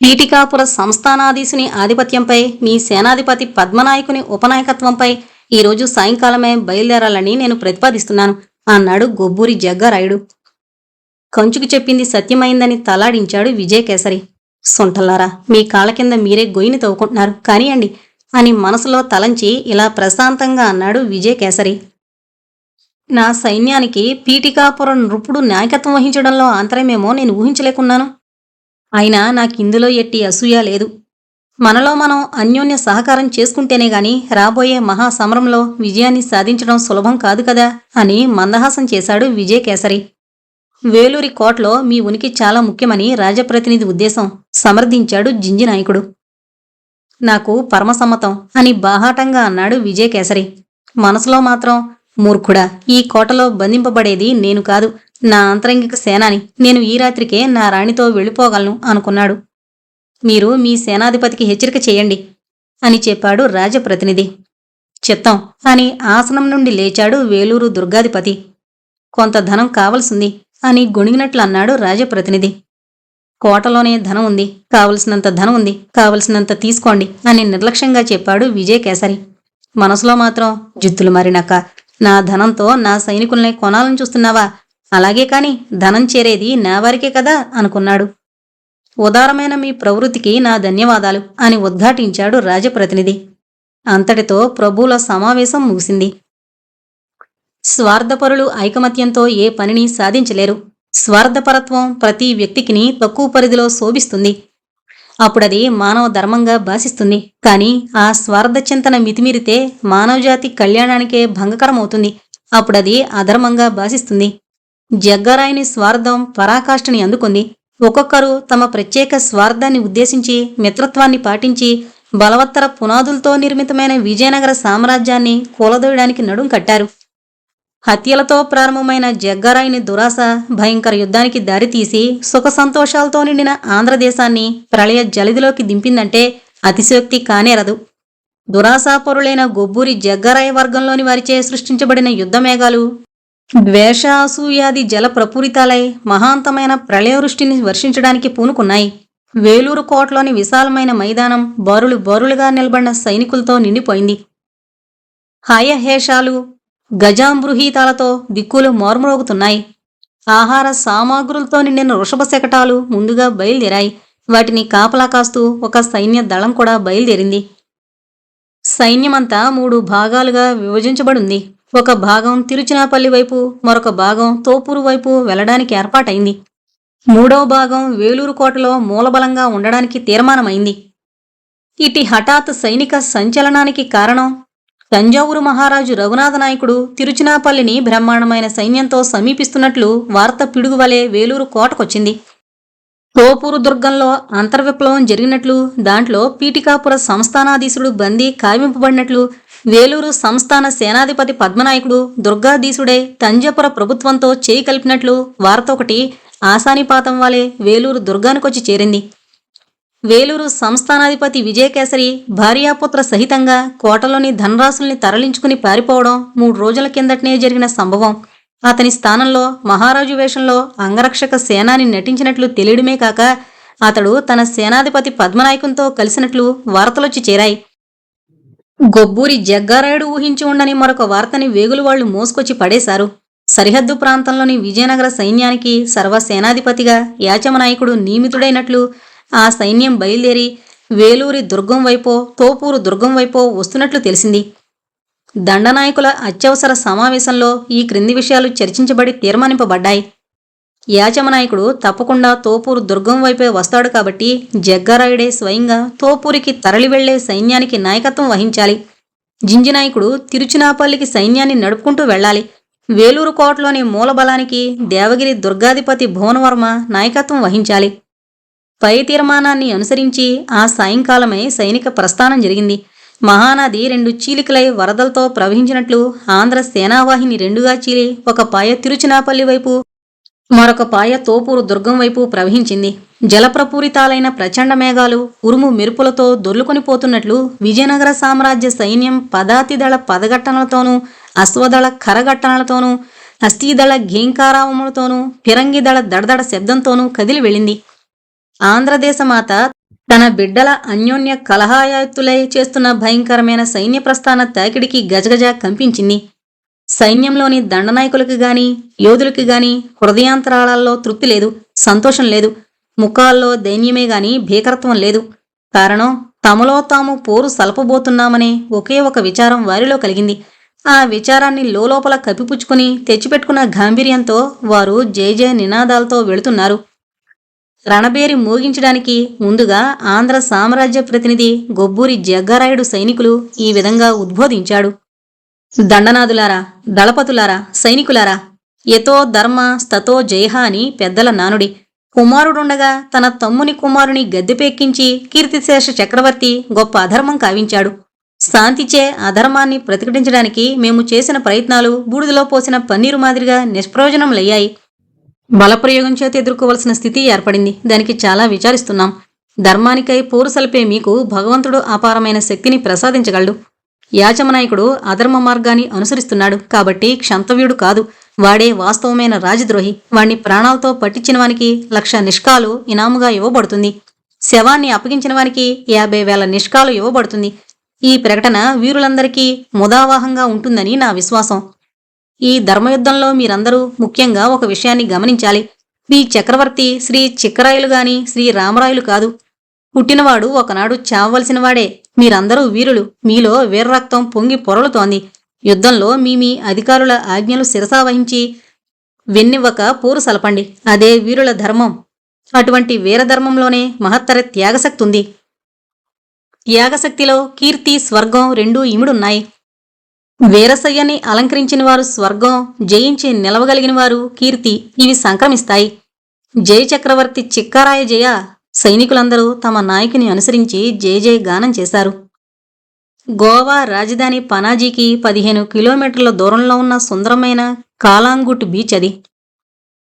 పీఠికాపుర సంస్థానాధీశుని ఆధిపత్యంపై, మీ సేనాధిపతి పద్మనాయకుని ఉపనాయకత్వంపై ఈరోజు సాయంకాలమే బయలుదేరాలని నేను ప్రతిపాదిస్తున్నాను అన్నాడు గొబ్బూరి జగ్గారాయుడు. కంచుకు చెప్పింది సత్యమైందని తలాడించాడు విజయకేసరి. సొంటల్లారా, మీ కాళ్ళ కింద మీరే గొయ్యిని తవ్వుకుంటున్నారు, కానియండి అని మనసులో తలంచి ఇలా ప్రశాంతంగా అన్నాడు విజయకేసరి. నా సైన్యానికి పీఠికాపురం నృపుడు నాయకత్వం వహించడంలో ఆంతరమేమో నేను ఊహించలేకున్నాను. అయినా నాకిందులో ఎట్టి అసూయ లేదు. మనలో మనం అన్యోన్య సహకారం చేసుకుంటేనే గాని రాబోయే మహాసమరంలో విజయాన్ని సాధించడం సులభం కాదు కదా అని మందహాసం చేశాడు విజయకేసరి. వేలూరి కోటలో మీ ఉనికి చాలా ముఖ్యమని రాజప్రతినిధి ఉద్దేశం సమర్థించాడు జింజినాయకుడు. నాకు పరమసమ్మతం అని బాహాటంగా అన్నాడు విజయకేసరి. మనసులో మాత్రం, మూర్ఖుడా, ఈ కోటలో బంధింపబడేది నేను కాదు, నా ఆంతరంగిక సేనాని, నేను ఈ రాత్రికే నా రాణితో వెళ్ళిపోగలను అనుకున్నాడు. మీరు మీ సేనాధిపతికి హెచ్చరిక చేయండి అని చెప్పాడు రాజప్రతినిధి. చిత్తం అని ఆసనం నుండి లేచాడు వేలూరు దుర్గాధిపతి. కొంత ధనం కావలసింది అని గొణిగినట్లు అన్నాడు రాజప్రతినిధి. కోటలోనే ధనం ఉంది, కావలసినంత ధనం ఉంది, కావలసినంత తీసుకోండి అని నిర్లక్ష్యంగా చెప్పాడు విజయకేసరి. మనసులో మాత్రం, జుత్తులు మారినాక నా ధనంతో నా సైనికుల్ని కొనాలని చూస్తున్నావా? అలాగే కాని ధనం చేరేది నా వారికే కదా అనుకున్నాడు. ఉదారమైన మీ ప్రవృత్తికి నా ధన్యవాదాలు అని ఉద్ఘాటించాడు రాజప్రతినిధి. అంతటితో ప్రభువుల సమావేశం ముగిసింది. స్వార్థపరులు ఐకమత్యంతో ఏ పనిని సాధించలేరు. స్వార్థపరత్వం ప్రతి వ్యక్తికిని తక్కువ పరిధిలో శోభిస్తుంది. అప్పుడది మానవ ధర్మంగా భాసిస్తుంది. కాని ఆ స్వార్థ చింతన మితిమీరితే మానవజాతి కళ్యాణానికే భంగకరమవుతుంది. అప్పుడది అధర్మంగా భాసిస్తుంది. జగ్గారాయుని స్వార్థం పరాకాష్ఠని అందుకుంది. ఒక్కొక్కరు తమ ప్రత్యేక స్వార్థాన్ని ఉద్దేశించి మిత్రత్వాన్ని పాటించి బలవత్తర పునాదులతో నిర్మితమైన విజయనగర సామ్రాజ్యాన్ని కూలదోయడానికి నడుం కట్టారు. హత్యలతో ప్రారంభమైన జగ్గారాయుని దురాశ భయంకర యుద్ధానికి దారితీసి సుఖ సంతోషాలతో నిండిన ఆంధ్రదేశాన్ని ప్రళయ జలదిలోకి దింపిందంటే అతిశయోక్తి కానేరదు. దురాశాపరులైన గొబ్బూరి జగ్గారాయ వర్గంలోని వారిచే సృష్టించబడిన యుద్ధమేఘాలు ద్వేషాసూయాది జల ప్రపూరితాలై మహాంతమైన ప్రళయవృష్టిని వర్షించడానికి పూనుకున్నాయి. వేలూరు కోటలోని విశాలమైన మైదానం బారులు బారులుగా నిలబడిన సైనికులతో నిండిపోయింది. హాయహేషాలు గజాంబృహీతాలతో దిక్కులు మార్మరోగుతున్నాయి. ఆహార సామాగ్రులతో నిండిన వృషభ శకటాలు ముందుగా బయలుదేరాయి. వాటిని కాపలా కాస్తూ ఒక సైన్య దళం కూడా బయలుదేరింది. సైన్యమంతా 3 భాగాలుగా విభజించబడింది. ఒక భాగం తిరుచినాపల్లి వైపు, మరొక భాగం తోపూరు వైపు వెళ్లడానికి ఏర్పాటైంది. 3వ భాగం వేలూరు కోటలో మూలబలంగా ఉండడానికి తీర్మానమైంది. ఇటీ హఠాత్ సైనిక సంచలనానికి కారణం తంజావూరు మహారాజు రఘునాథ నాయకుడు తిరుచినాపల్లిని బ్రహ్మాండమైన సైన్యంతో సమీపిస్తున్నట్లు వార్త పిడుగువలే వేలూరు కోటకొచ్చింది. తోపూరు దుర్గంలో అంతర్విప్లవం జరిగినట్లు, దాంట్లో పీఠికాపుర సంస్థానాధీశుడు బందీ కావింపబడినట్లు, వేలూరు సంస్థాన సేనాధిపతి పద్మనాయకుడు దుర్గాధీశుడై తంజాపుర ప్రభుత్వంతో చేయి కలిపినట్లు వార్త ఒకటి ఆసానిపాతం వలె వేలూరు దుర్గానికొచ్చి చేరింది. వేలూరు సంస్థానాధిపతి విజయకేసరి భార్యాపుత్ర సహితంగా కోటలోని ధనరాశుల్ని తరలించుకుని పారిపోవడం 3 రోజుల కిందటనే జరిగిన సంభవం. అతని స్థానంలో మహారాజు వేషంలో అంగరక్షక సేనాని నటించినట్లు తెలియడమే కాక అతడు తన సేనాధిపతి పద్మనాయకంతో కలిసినట్లు వార్తలొచ్చి చేరాయి. గొబ్బూరి జగ్గారాయుడు ఊహించి ఉండని మరొక వార్తని వేగులు వాళ్లు మోసుకొచ్చి పడేశారు. సరిహద్దు ప్రాంతంలోని విజయనగర సైన్యానికి సర్వసేనాధిపతిగా యాచమనాయకుడు నియమితుడైనట్లు ఆ సైన్యం బయలుదేరి వేలూరి దుర్గం వైపో తోపూరు దుర్గం వైపో వస్తున్నట్లు తెలిసింది. దండనాయకుల అత్యవసర సమావేశంలో ఈ క్రింది విషయాలు చర్చించబడి తీర్మానింపబడ్డాయి. యాచమనాయకుడు తప్పకుండా తోపూరు దుర్గం వైపే వస్తాడు కాబట్టి జగ్గారాయుడే స్వయంగా తోపూరికి తరలి వెళ్లే సైన్యానికి నాయకత్వం వహించాలి. జింజినాయకుడు తిరుచినాపల్లికి సైన్యాన్ని నడుపుకుంటూ వెళ్లాలి. వేలూరు కోటలోని మూలబలానికి దేవగిరి దుర్గాధిపతి భువనవర్మ నాయకత్వం వహించాలి. పై తీర్మానాన్ని అనుసరించి ఆ సాయంకాలమై సైనిక ప్రస్థానం జరిగింది. మహానది 2 చీలికలై వరదలతో ప్రవహించినట్లు ఆంధ్ర సేనావాహిని 2గా చీలి ఒక పాయ తిరుచినాపల్లి వైపు, మరొక పాయ తోపూరు దుర్గం వైపు ప్రవహించింది. జలప్రపూరితాలైన ప్రచండ మేఘాలు ఉరుము మెరుపులతో దొర్లుకొనిపోతున్నట్లు విజయనగర సామ్రాజ్య సైన్యం పదాతిదళ పదఘట్టనలతోనూ, అశ్వదళ కరఘట్టనలతోనూ, హస్తీదళ ఘీంకారావములతోనూ, ఫిరంగిదళ దడదడ శబ్దంతోనూ కదిలి వెళ్ళింది. ఆంధ్రదేశమాత తన బిడ్డల అన్యోన్య కలహాయాత్తులై చేస్తున్న భయంకరమైన సైన్య ప్రస్థాన తాకిడికి గజగజ కంపించింది. సైన్యంలోని దండనాయకులకి గాని, యోధులకి గాని హృదయాంతరాళాల్లో తృప్తి లేదు, సంతోషం లేదు. ముఖాల్లో దైన్యమే గాని భీకరత్వం లేదు. కారణం, తమలో తాము పోరు సలపబోతున్నామనే ఒకే ఒక విచారం వారిలో కలిగింది. ఆ విచారాన్ని లోలోపల కప్పిపుచ్చుకుని తెచ్చిపెట్టుకున్న గాంభీర్యంతో వారు జయ జయ నినాదాలతో వెళుతున్నారు. రణబేరి మోగించడానికి ముందుగా ఆంధ్ర సామ్రాజ్య ప్రతినిధి గొబ్బూరి జగ్గారాయుడు సైనికులు ఈ విధంగా ఉద్బోధించాడు. దండనాదులారా, దళపతులారా, సైనికులారా, యతో ధర్మ స్తతో జయహ అని పెద్దల నానుడి. కుమారుడుండగా తన తమ్ముని కుమారుని గద్దెపెక్కించి కీర్తిశేష చక్రవర్తి గొప్ప అధర్మం కావించాడు. శాంతిచే అధర్మాన్ని ప్రతిఘటించడానికి మేము చేసిన ప్రయత్నాలు బూడిదలో పోసిన పన్నీరు మాదిరిగా నిష్ప్రయోజనములయ్యాయి. బలప్రయోగం చేత ఎదుర్కోవలసిన స్థితి ఏర్పడింది. దానికి చాలా విచారిస్తున్నాం. ధర్మానికై పోరు సలిపే మీకు భగవంతుడు అపారమైన శక్తిని ప్రసాదించగలడు. యాచమనాయకుడు అధర్మ మార్గాన్ని అనుసరిస్తున్నాడు కాబట్టి క్షంతవ్యుడు కాదు, వాడే వాస్తవమైన రాజద్రోహి. వాణ్ణి ప్రాణాలతో పట్టించిన వానికి 1,00,000 నిష్కాలు ఇనాముగా ఇవ్వబడుతుంది. శవాన్ని అప్పగించిన వానికి 50,000 నిష్కాలు ఇవ్వబడుతుంది. ఈ ప్రకటన వీరులందరికీ ముదావాహంగా ఉంటుందని నా విశ్వాసం. ఈ ధర్మయుద్ధంలో మీరందరూ ముఖ్యంగా ఒక విషయాన్ని గమనించాలి. మీ చక్రవర్తి శ్రీ చిక్కరాయులు గాని శ్రీ రామరాయులు కాదు. పుట్టినవాడు ఒకనాడు చావవలసినవాడే. మీరందరూ వీరులు. మీలో వీరరక్తం పొంగి పొరలుతోంది. యుద్ధంలో మీ అధికారుల ఆజ్ఞలు శిరసావహించి వెన్నివ్వక పోరు సలపండి. అదే వీరుల ధర్మం. అటువంటి వీరధర్మంలోనే మహత్తర త్యాగశక్తి ఉంది. త్యాగశక్తిలో కీర్తి, స్వర్గం రెండూ ఇమిడున్నాయి. వీరశయ్యని అలంకరించిన వారు స్వర్గం, జయించి నిలవగలిగిన వారు కీర్తి, ఇవి సంక్రమిస్తాయి. జయ చక్రవర్తి చిక్కారాయ జయ. సైనికులందరూ తమ నాయకుని అనుసరించి జయ జయ గానం చేశారు. గోవా రాజధాని పనాజీకి 15 కిలోమీటర్ల దూరంలో ఉన్న సుందరమైన కాలాంగుట్ బీచ్ అది.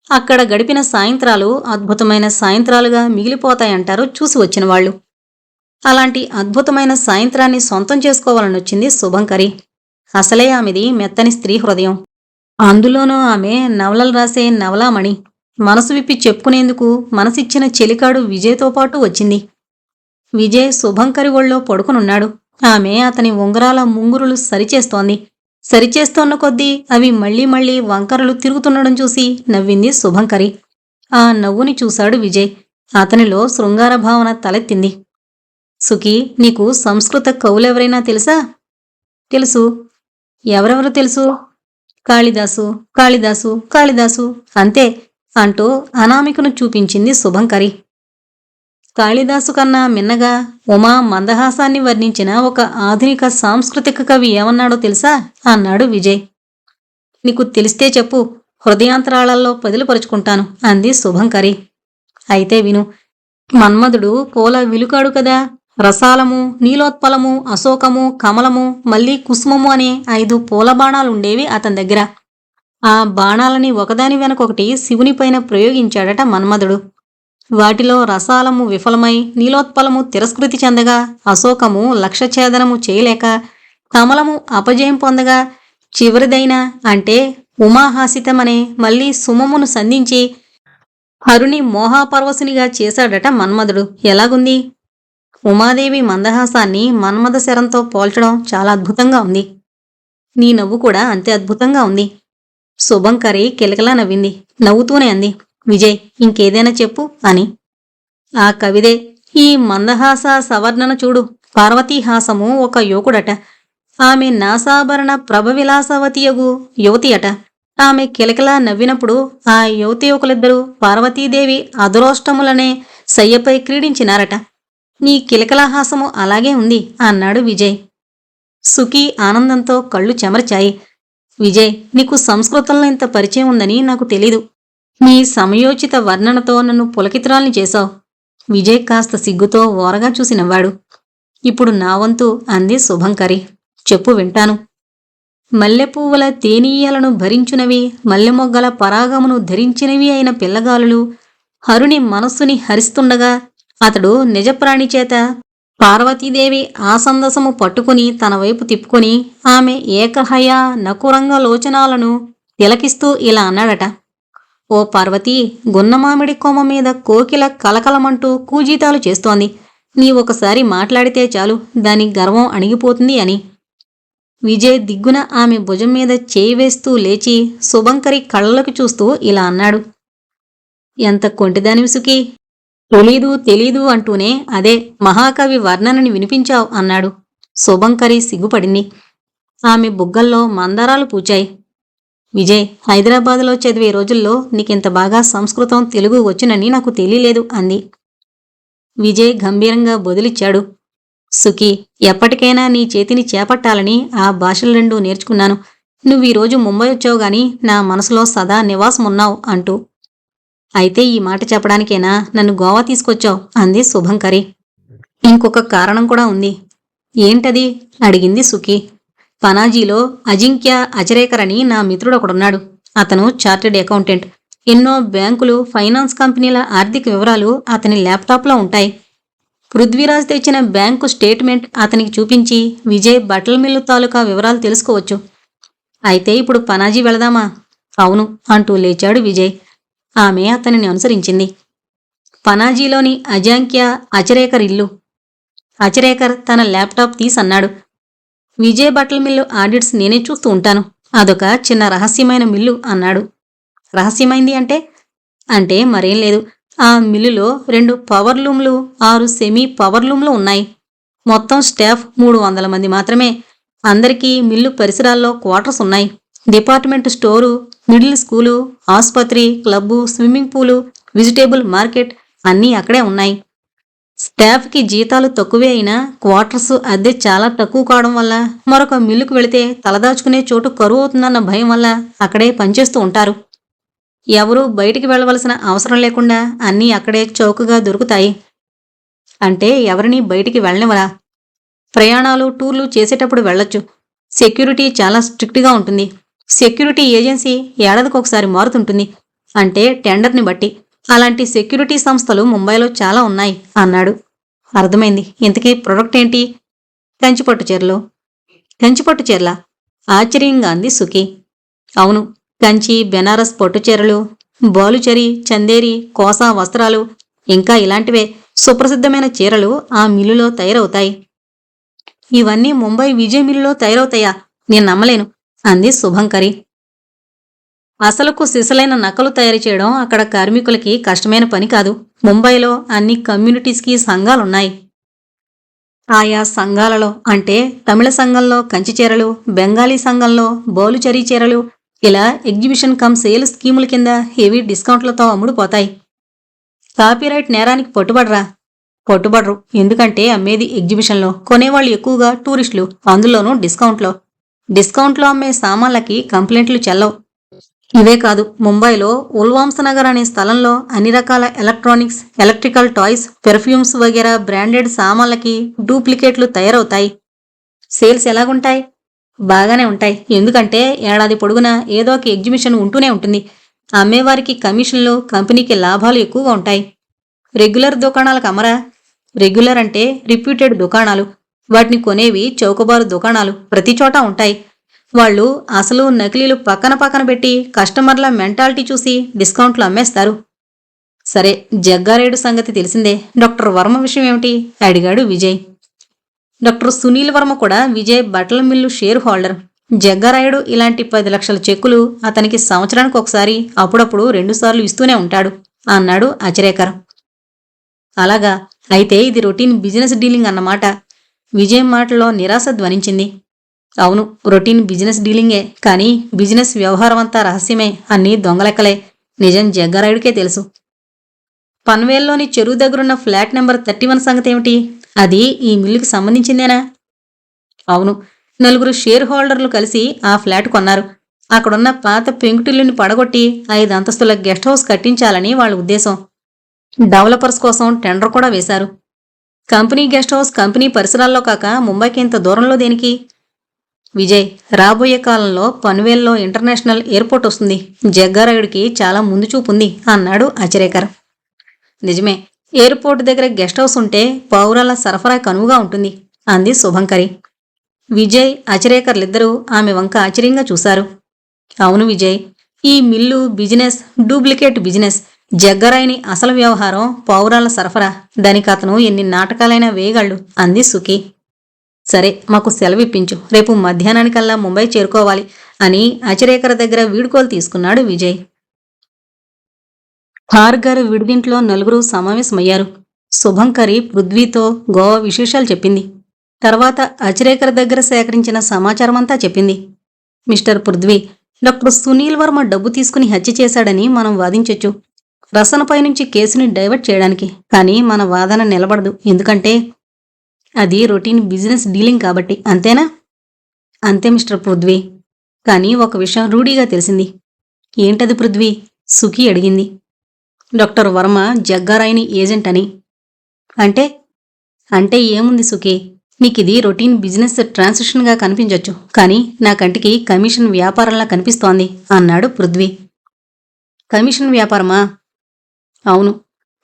అక్కడ గడిపిన సాయంత్రాలు అద్భుతమైన సాయంత్రాలుగా మిగిలిపోతాయంటారు చూసి వచ్చిన వాళ్ళు. అలాంటి అద్భుతమైన సాయంత్రాన్ని సొంతం చేసుకోవాలనొచ్చింది శుభంకరి. అసలే ఆమెది మెత్తని స్త్రీ హృదయం. అందులోనూ ఆమె నవలలు రాసే నవలామణి. మనసు విప్పి చెప్పుకునేందుకు మనసిచ్చిన చెలికాడు విజయ్తో పాటు వచ్చింది. విజయ్ శుభంకరి ఒళ్ళో పడుకునున్నాడు. ఆమె అతని ఉంగరాల ముంగురులు సరిచేస్తోంది. సరిచేస్తోన్న కొద్దీ అవి మళ్లీ మళ్లీ వంకరలు తిరుగుతుండడం చూసి నవ్వింది శుభంకరి. ఆ నవ్వుని చూశాడు విజయ్. అతనిలో శృంగార భావన తలెత్తింది. సుఖీ, నీకు సంస్కృత కవులెవరైనా తెలుసా? తెలుసు. ఎవరెవరు తెలుసు? కాళిదాసు, కాళిదాసు, కాళిదాసు, అంతే అంటూ అనామికను చూపించింది శుభంకరి. కాళిదాసు కన్నా మిన్నగా ఉమా మందహాసాన్ని వర్ణించిన ఒక ఆధునిక సాంస్కృతిక కవి ఏమన్నాడో తెలుసా? అన్నాడు విజయ్. నీకు తెలిస్తే చెప్పు, హృదయాంతరాళాల్లో పదిలిపరుచుకుంటాను అంది శుభంకరి. అయితే విను. మన్మధుడు పూల విలుకాడు కదా. రసాలము, నీలోత్పలము, అశోకము, కమలము, మళ్ళీ కుసుమము అనే 5 పూల బాణాలుండేవి అతని దగ్గర. ఆ బాణాలని ఒకదాని వెనకొకటి శివునిపైన ప్రయోగించాడట మన్మధుడు. వాటిలో రసాలము విఫలమై నీలోత్పలము తిరస్కృతి చెందగా, అశోకము లక్ష్యఛేదనము చేయలేక, కమలము అపజయం పొందగా, చివరిదైన అంటే ఉమాహాసితమనే మళ్ళీ సుమమును సంధించి హరుని మోహాపర్వశునిగా చేశాడట మన్మధుడు. ఎలాగుంది? ఉమాదేవి మందహాసాన్ని మన్మథ శరంతో పోల్చడం చాలా అద్భుతంగా ఉంది. నీ నవ్వు కూడా అంతే అద్భుతంగా ఉంది. శుభంకరి కిలకలా నవ్వింది. నవ్వుతూనే అంది, విజయ్, ఇంకేదైనా చెప్పు అని. ఆ కవిదే. ఈ మందహాస సవర్ణన చూడు. పార్వతీహాసము ఒక యువకుడట. ఆమె నాసాభరణ ప్రభవిలాసవతియగు యువతి అట. ఆమె కిలకలా నవ్వినప్పుడు ఆ యువతి యువకులిద్దరూ పార్వతీదేవి అధరోష్టములనే శయ్యపై క్రీడించినారట. నీ కిలకలాహాసము అలాగే ఉంది అన్నాడు విజయ్. సుఖీ ఆనందంతో కళ్ళు చెమర్చాయి. విజయ్, నీకు సంస్కృతంలో ఇంత పరిచయం ఉందని నాకు తెలీదు. నీ సమయోచిత వర్ణనతో నన్ను పులకితురాల్ని చేశావు. విజయ్ కాస్త సిగ్గుతో ఓరగా చూసి నవ్వాడు. ఇప్పుడు నా వంతు అంది శుభంకరి. చెప్పు, వింటాను. మల్లెపువ్వుల తేనీయలను భరించునవి, మల్లెమొగ్గల పరాగమును ధరించినవి అయిన పిల్లగాలులు హరుని మనస్సుని హరిస్తుండగా అతడు నిజప్రాణిచేత పార్వతీదేవి ఆసందసము పట్టుకుని తన వైపు తిప్పుకొని ఆమె ఏకహయ నకురంగ లోచనాలను తిలకిస్తూ ఇలా అన్నాడట. ఓ పార్వతీ, గున్నమామిడి కొమ్మ మీద కోకిల కలకలమంటూ కూజీతాలు చేస్తోంది. నీవొకసారి మాట్లాడితే చాలు దాని గర్వం అణిగిపోతుంది అని. విజయ్ దిగ్గున ఆమె భుజం మీద చేయి వేస్తూ లేచి శుభంకరి కళ్ళలోకి చూస్తూ ఇలా అన్నాడు. ఎంత కొంటిదానివి సుఖీ, తెలీదు అంటూనే అదే మహాకవి వర్ణనని వినిపించావు అన్నాడు. శుభంకరి సిగ్గుపడింది. ఆమె బుగ్గల్లో మందారాలు పూచాయి. విజయ్, హైదరాబాదులో చదివే రోజుల్లో నీకింత బాగా సంస్కృతం తెలుగు వచ్చునని నాకు తెలియలేదు అంది. విజయ్ గంభీరంగా బొదిలిచ్చాడు. సుఖీ, ఎప్పటికైనా నీ చేతిని చేపట్టాలని ఆ భాషలు రెండూ నేర్చుకున్నాను. నువ్వీరోజు ముంబై వచ్చావు గాని నా మనసులో సదా నివాసమున్నావు అంటూ. అయితే ఈ మాట చెప్పడానికేనా నన్ను గోవా తీసుకొచ్చావు అంది శుభంకరి. ఇంకొక కారణం కూడా ఉంది. ఏంటది అడిగింది సుఖీ. పనాజీలో అజింక్య అచరేకర్ అని నా మిత్రుడొకడున్నాడు. అతను చార్టెడ్ అకౌంటెంట్. ఎన్నో బ్యాంకులు, ఫైనాన్స్ కంపెనీల ఆర్థిక వివరాలు అతని ల్యాప్టాప్లో ఉంటాయి. పృథ్వీరాజ్ తెచ్చిన బ్యాంకు స్టేట్మెంట్ అతనికి చూపించి విజయ్ బట్టల మిల్లు తాలూకా వివరాలు తెలుసుకోవచ్చు. అయితే ఇప్పుడు పనాజీ వెళదామా? అవును అంటూ లేచాడు విజయ్. ఆమె అతనిని అనుసరించింది. పనాజీలోని అజాంక్య అచరేకర్ ఇల్లు. అచరేకర్ తన ల్యాప్టాప్ తీసన్నాడు. విజయ్ బట్టల మిల్లు ఆడిట్స్ నేనే చూస్తూ ఉంటాను. అదొక చిన్న రహస్యమైన మిల్లు అన్నాడు. రహస్యమైంది అంటే? అంటే మరేం లేదు. ఆ మిల్లులో 2 పవర్ లూమ్లు, 6 సెమీ పవర్ లూమ్లు ఉన్నాయి. మొత్తం స్టాఫ్ 300 మంది మాత్రమే. అందరికీ మిల్లు పరిసరాల్లో క్వార్టర్స్ ఉన్నాయి. డిపార్ట్మెంట్ స్టోరు, మిడిల్ స్కూలు, ఆసుపత్రి, club, swimming pool, vegetable market అన్నీ అక్కడే ఉన్నాయి. స్టాఫ్కి జీతాలు తక్కువే అయినా క్వార్టర్స్ అద్దె చాలా తక్కువ కావడం వల్ల, మరొక మిల్లుకు వెళితే తలదాచుకునే చోటు కరువు అవుతుందన్న భయం వల్ల అక్కడే పనిచేస్తూ ఉంటారు. ఎవరూ బయటికి వెళ్లవలసిన అవసరం లేకుండా అన్నీ అక్కడే చౌకగా దొరుకుతాయి. అంటే ఎవరినీ బయటికి వెళ్ళనివరా? ప్రయాణాలు, టూర్లు చేసేటప్పుడు వెళ్ళొచ్చు. సెక్యూరిటీ చాలా స్ట్రిక్ట్గా ఉంటుంది. సెక్యూరిటీ ఏజెన్సీ ఏడాదికొకసారి మారుతుంటుంది. అంటే టెండర్ని బట్టి. అలాంటి సెక్యూరిటీ సంస్థలు ముంబైలో చాలా ఉన్నాయి అన్నాడు. అర్థమైంది. ఇంతకీ ప్రొడక్ట్ ఏంటి? కంచిపట్టు చీరలు. కంచిపట్టు చీరలా? ఆశ్చర్యంగా అంది సుఖీ. అవును, కంచి, బెనారస్ పట్టుచీరలు, బాలుచరి, చందేరి, కోసా వస్త్రాలు, ఇంకా ఇలాంటివే సుప్రసిద్ధమైన చీరలు ఆ మిల్లులో తయారవుతాయి. ఇవన్నీ ముంబై విజయ్ మిల్లులో తయారవుతాయా? నేను నమ్మలేను అంది శుభంకరి. అసలుకు సిసలైన నకలు తయారు చేయడం అక్కడ కార్మికులకి కష్టమైన పని కాదు. ముంబైలో అన్ని కమ్యూనిటీస్కి సంఘాలున్నాయి. ఆయా సంఘాలలో అంటే తమిళ సంఘంలో కంచి చీరలు, బెంగాలీ సంఘంలో బౌలుచరీ చీరలు ఇలా ఎగ్జిబిషన్ కమ్ సేల్ స్కీముల కింద హెవీ డిస్కౌంట్లతో అమ్ముడుపోతాయి. కాపీరైట్ నేరానికి పట్టుబడరా? పట్టుబడరు. ఎందుకంటే అమ్మేది ఎగ్జిబిషన్లో, కొనేవాళ్ళు ఎక్కువగా టూరిస్టులు, అందులోనూ డిస్కౌంట్లో అమ్మే సామాన్లకి కంప్లైంట్లు చెల్లవు. ఇవే కాదు, ముంబైలో ఉల్వాంసనగర్ అనే స్థలంలో అన్ని రకాల ఎలక్ట్రానిక్స్, ఎలక్ట్రికల్ టాయ్స్, పెర్ఫ్యూమ్స్ వగేరా బ్రాండెడ్ సామాన్లకి డూప్లికేట్లు తయారవుతాయి. సేల్స్ ఎలాగుంటాయి? బాగానే ఉంటాయి. ఎందుకంటే ఏడాది పొడుగునా ఏదో ఒక ఎగ్జిబిషన్ ఉంటూనే ఉంటుంది. అమ్మేవారికి కమిషన్లు, కంపెనీకి లాభాలు ఎక్కువగా ఉంటాయి. రెగ్యులర్ దుకాణాలకు అమ్మరా? రెగ్యులర్ అంటే రిప్యూటెడ్ దుకాణాలు. వాటిని కొనేవి చౌకబారు దుకాణాలు ప్రతి చోట ఉంటాయి. వాళ్ళు అసలు నకిలీలు పక్కన పెట్టి కస్టమర్ల మెంటాలిటీ చూసి డిస్కౌంట్లు అమ్మేస్తారు. సరే, జగ్గారేడు సంగతి తెలిసిందే. డాక్టర్ వర్మ విషయం ఏమిటి? అడిగాడు విజయ్. డాక్టర్ సునీల్ వర్మ కూడా విజయ్ బట్టల మిల్లు షేర్ హోల్డర్. జగ్గారాయుడు ఇలాంటి 10 లక్షల చెక్కులు అతనికి సంవత్సరానికి ఒకసారి, అప్పుడప్పుడు 2 సార్లు ఇస్తూనే ఉంటాడు అన్నాడు అచరేకర్. అలాగా? అయితే ఇది రొటీన్ బిజినెస్ డీలింగ్ అన్నమాట. విజయ్ మాటలో నిరాశ ధ్వనించింది. అవును, రొటీన్ బిజినెస్ డీలింగే. కానీ బిజినెస్ వ్యవహారం అంతా రహస్యమే. అన్నీ దొంగలెక్కలే. నిజం జగ్గారాయుడికే తెలుసు. పన్వేల్లోని చెరువు దగ్గరున్న ఫ్లాట్ నెంబర్ 31 సంగతేమిటి? అది ఈ మిల్లుకి సంబంధించిందేనా? అవును, 4 షేర్ హోల్డర్లు కలిసి ఆ ఫ్లాట్ కొన్నారు. అక్కడున్న పాత పెంకుటిల్లుని పడగొట్టి 5 అంతస్తుల గెస్ట్ హౌస్ కట్టించాలని వాళ్ళ ఉద్దేశం. డెవలపర్స్ కోసం టెండర్ కూడా వేశారు. కంపెనీ గెస్ట్ హౌస్ కంపెనీ పరిసరాల్లో కాక ముంబైకి ఇంత దూరంలో దేనికి? విజయ్, రాబోయే కాలంలో పన్వేల్లో ఇంటర్నేషనల్ ఎయిర్పోర్ట్ వస్తుంది. జగ్గారాయుడికి చాలా ముందు చూపు ఉంది అన్నాడు అచరేకర్. నిజమే, ఎయిర్పోర్ట్ దగ్గర గెస్ట్ హౌస్ ఉంటే పౌరాల సరఫరా కనువుగా ఉంటుంది అంది శుభంకరి. విజయ్, అచరేకర్లిద్దరూ ఆమె వంక ఆశ్చర్యంగా చూశారు. అవును విజయ్, ఈ మిల్లు బిజినెస్ డూప్లికేట్ బిజినెస్. జగ్గరాయిని అసలు వ్యవహారం పౌరాల సరఫరా. దానికి అతను ఎన్ని నాటకాలైనా వేయగలడు అంది సుఖి. సరే, మాకు సెలవిప్పించు, రేపు మధ్యాహ్నానికల్లా ముంబై చేరుకోవాలి అని అచరేకర్ దగ్గర వీడుకోలు తీసుకున్నాడు విజయ్. భార్గర్ విడిదింట్లో నలుగురు సమావేశమయ్యారు. శుభంకరి పృథ్వీతో గోవా విశేషాలు చెప్పింది. తర్వాత అచరేకర్ దగ్గర సేకరించిన సమాచారమంతా చెప్పింది. మిస్టర్ పృథ్వీ, డాక్టర్ సునీల్ వర్మ డబ్బు తీసుకుని హత్య చేశాడని మనం వాదించొచ్చు, రసనపై నుంచి కేసుని డైవర్ట్ చేయడానికి. కానీ మన వాదన నిలబడదు. ఎందుకంటే అది రొటీన్ బిజినెస్ డీలింగ్ కాబట్టి. అంతేనా? అంతే మిస్టర్ పృథ్వీ. కానీ ఒక విషయం రూఢీగా తెలిసింది. ఏంటది పృథ్వీ? సుఖి అడిగింది. డాక్టర్ వర్మ జగ్గారాయిని ఏజెంట్ అని. అంటే అంటే ఏముంది సుఖి, నీకిది రొటీన్ బిజినెస్ ట్రాన్సాక్షన్గా కనిపించొచ్చు, కానీ నా కంటికి కమిషన్ వ్యాపారంలా కనిపిస్తోంది అన్నాడు పృథ్వీ. కమిషన్ వ్యాపారమా? అవును.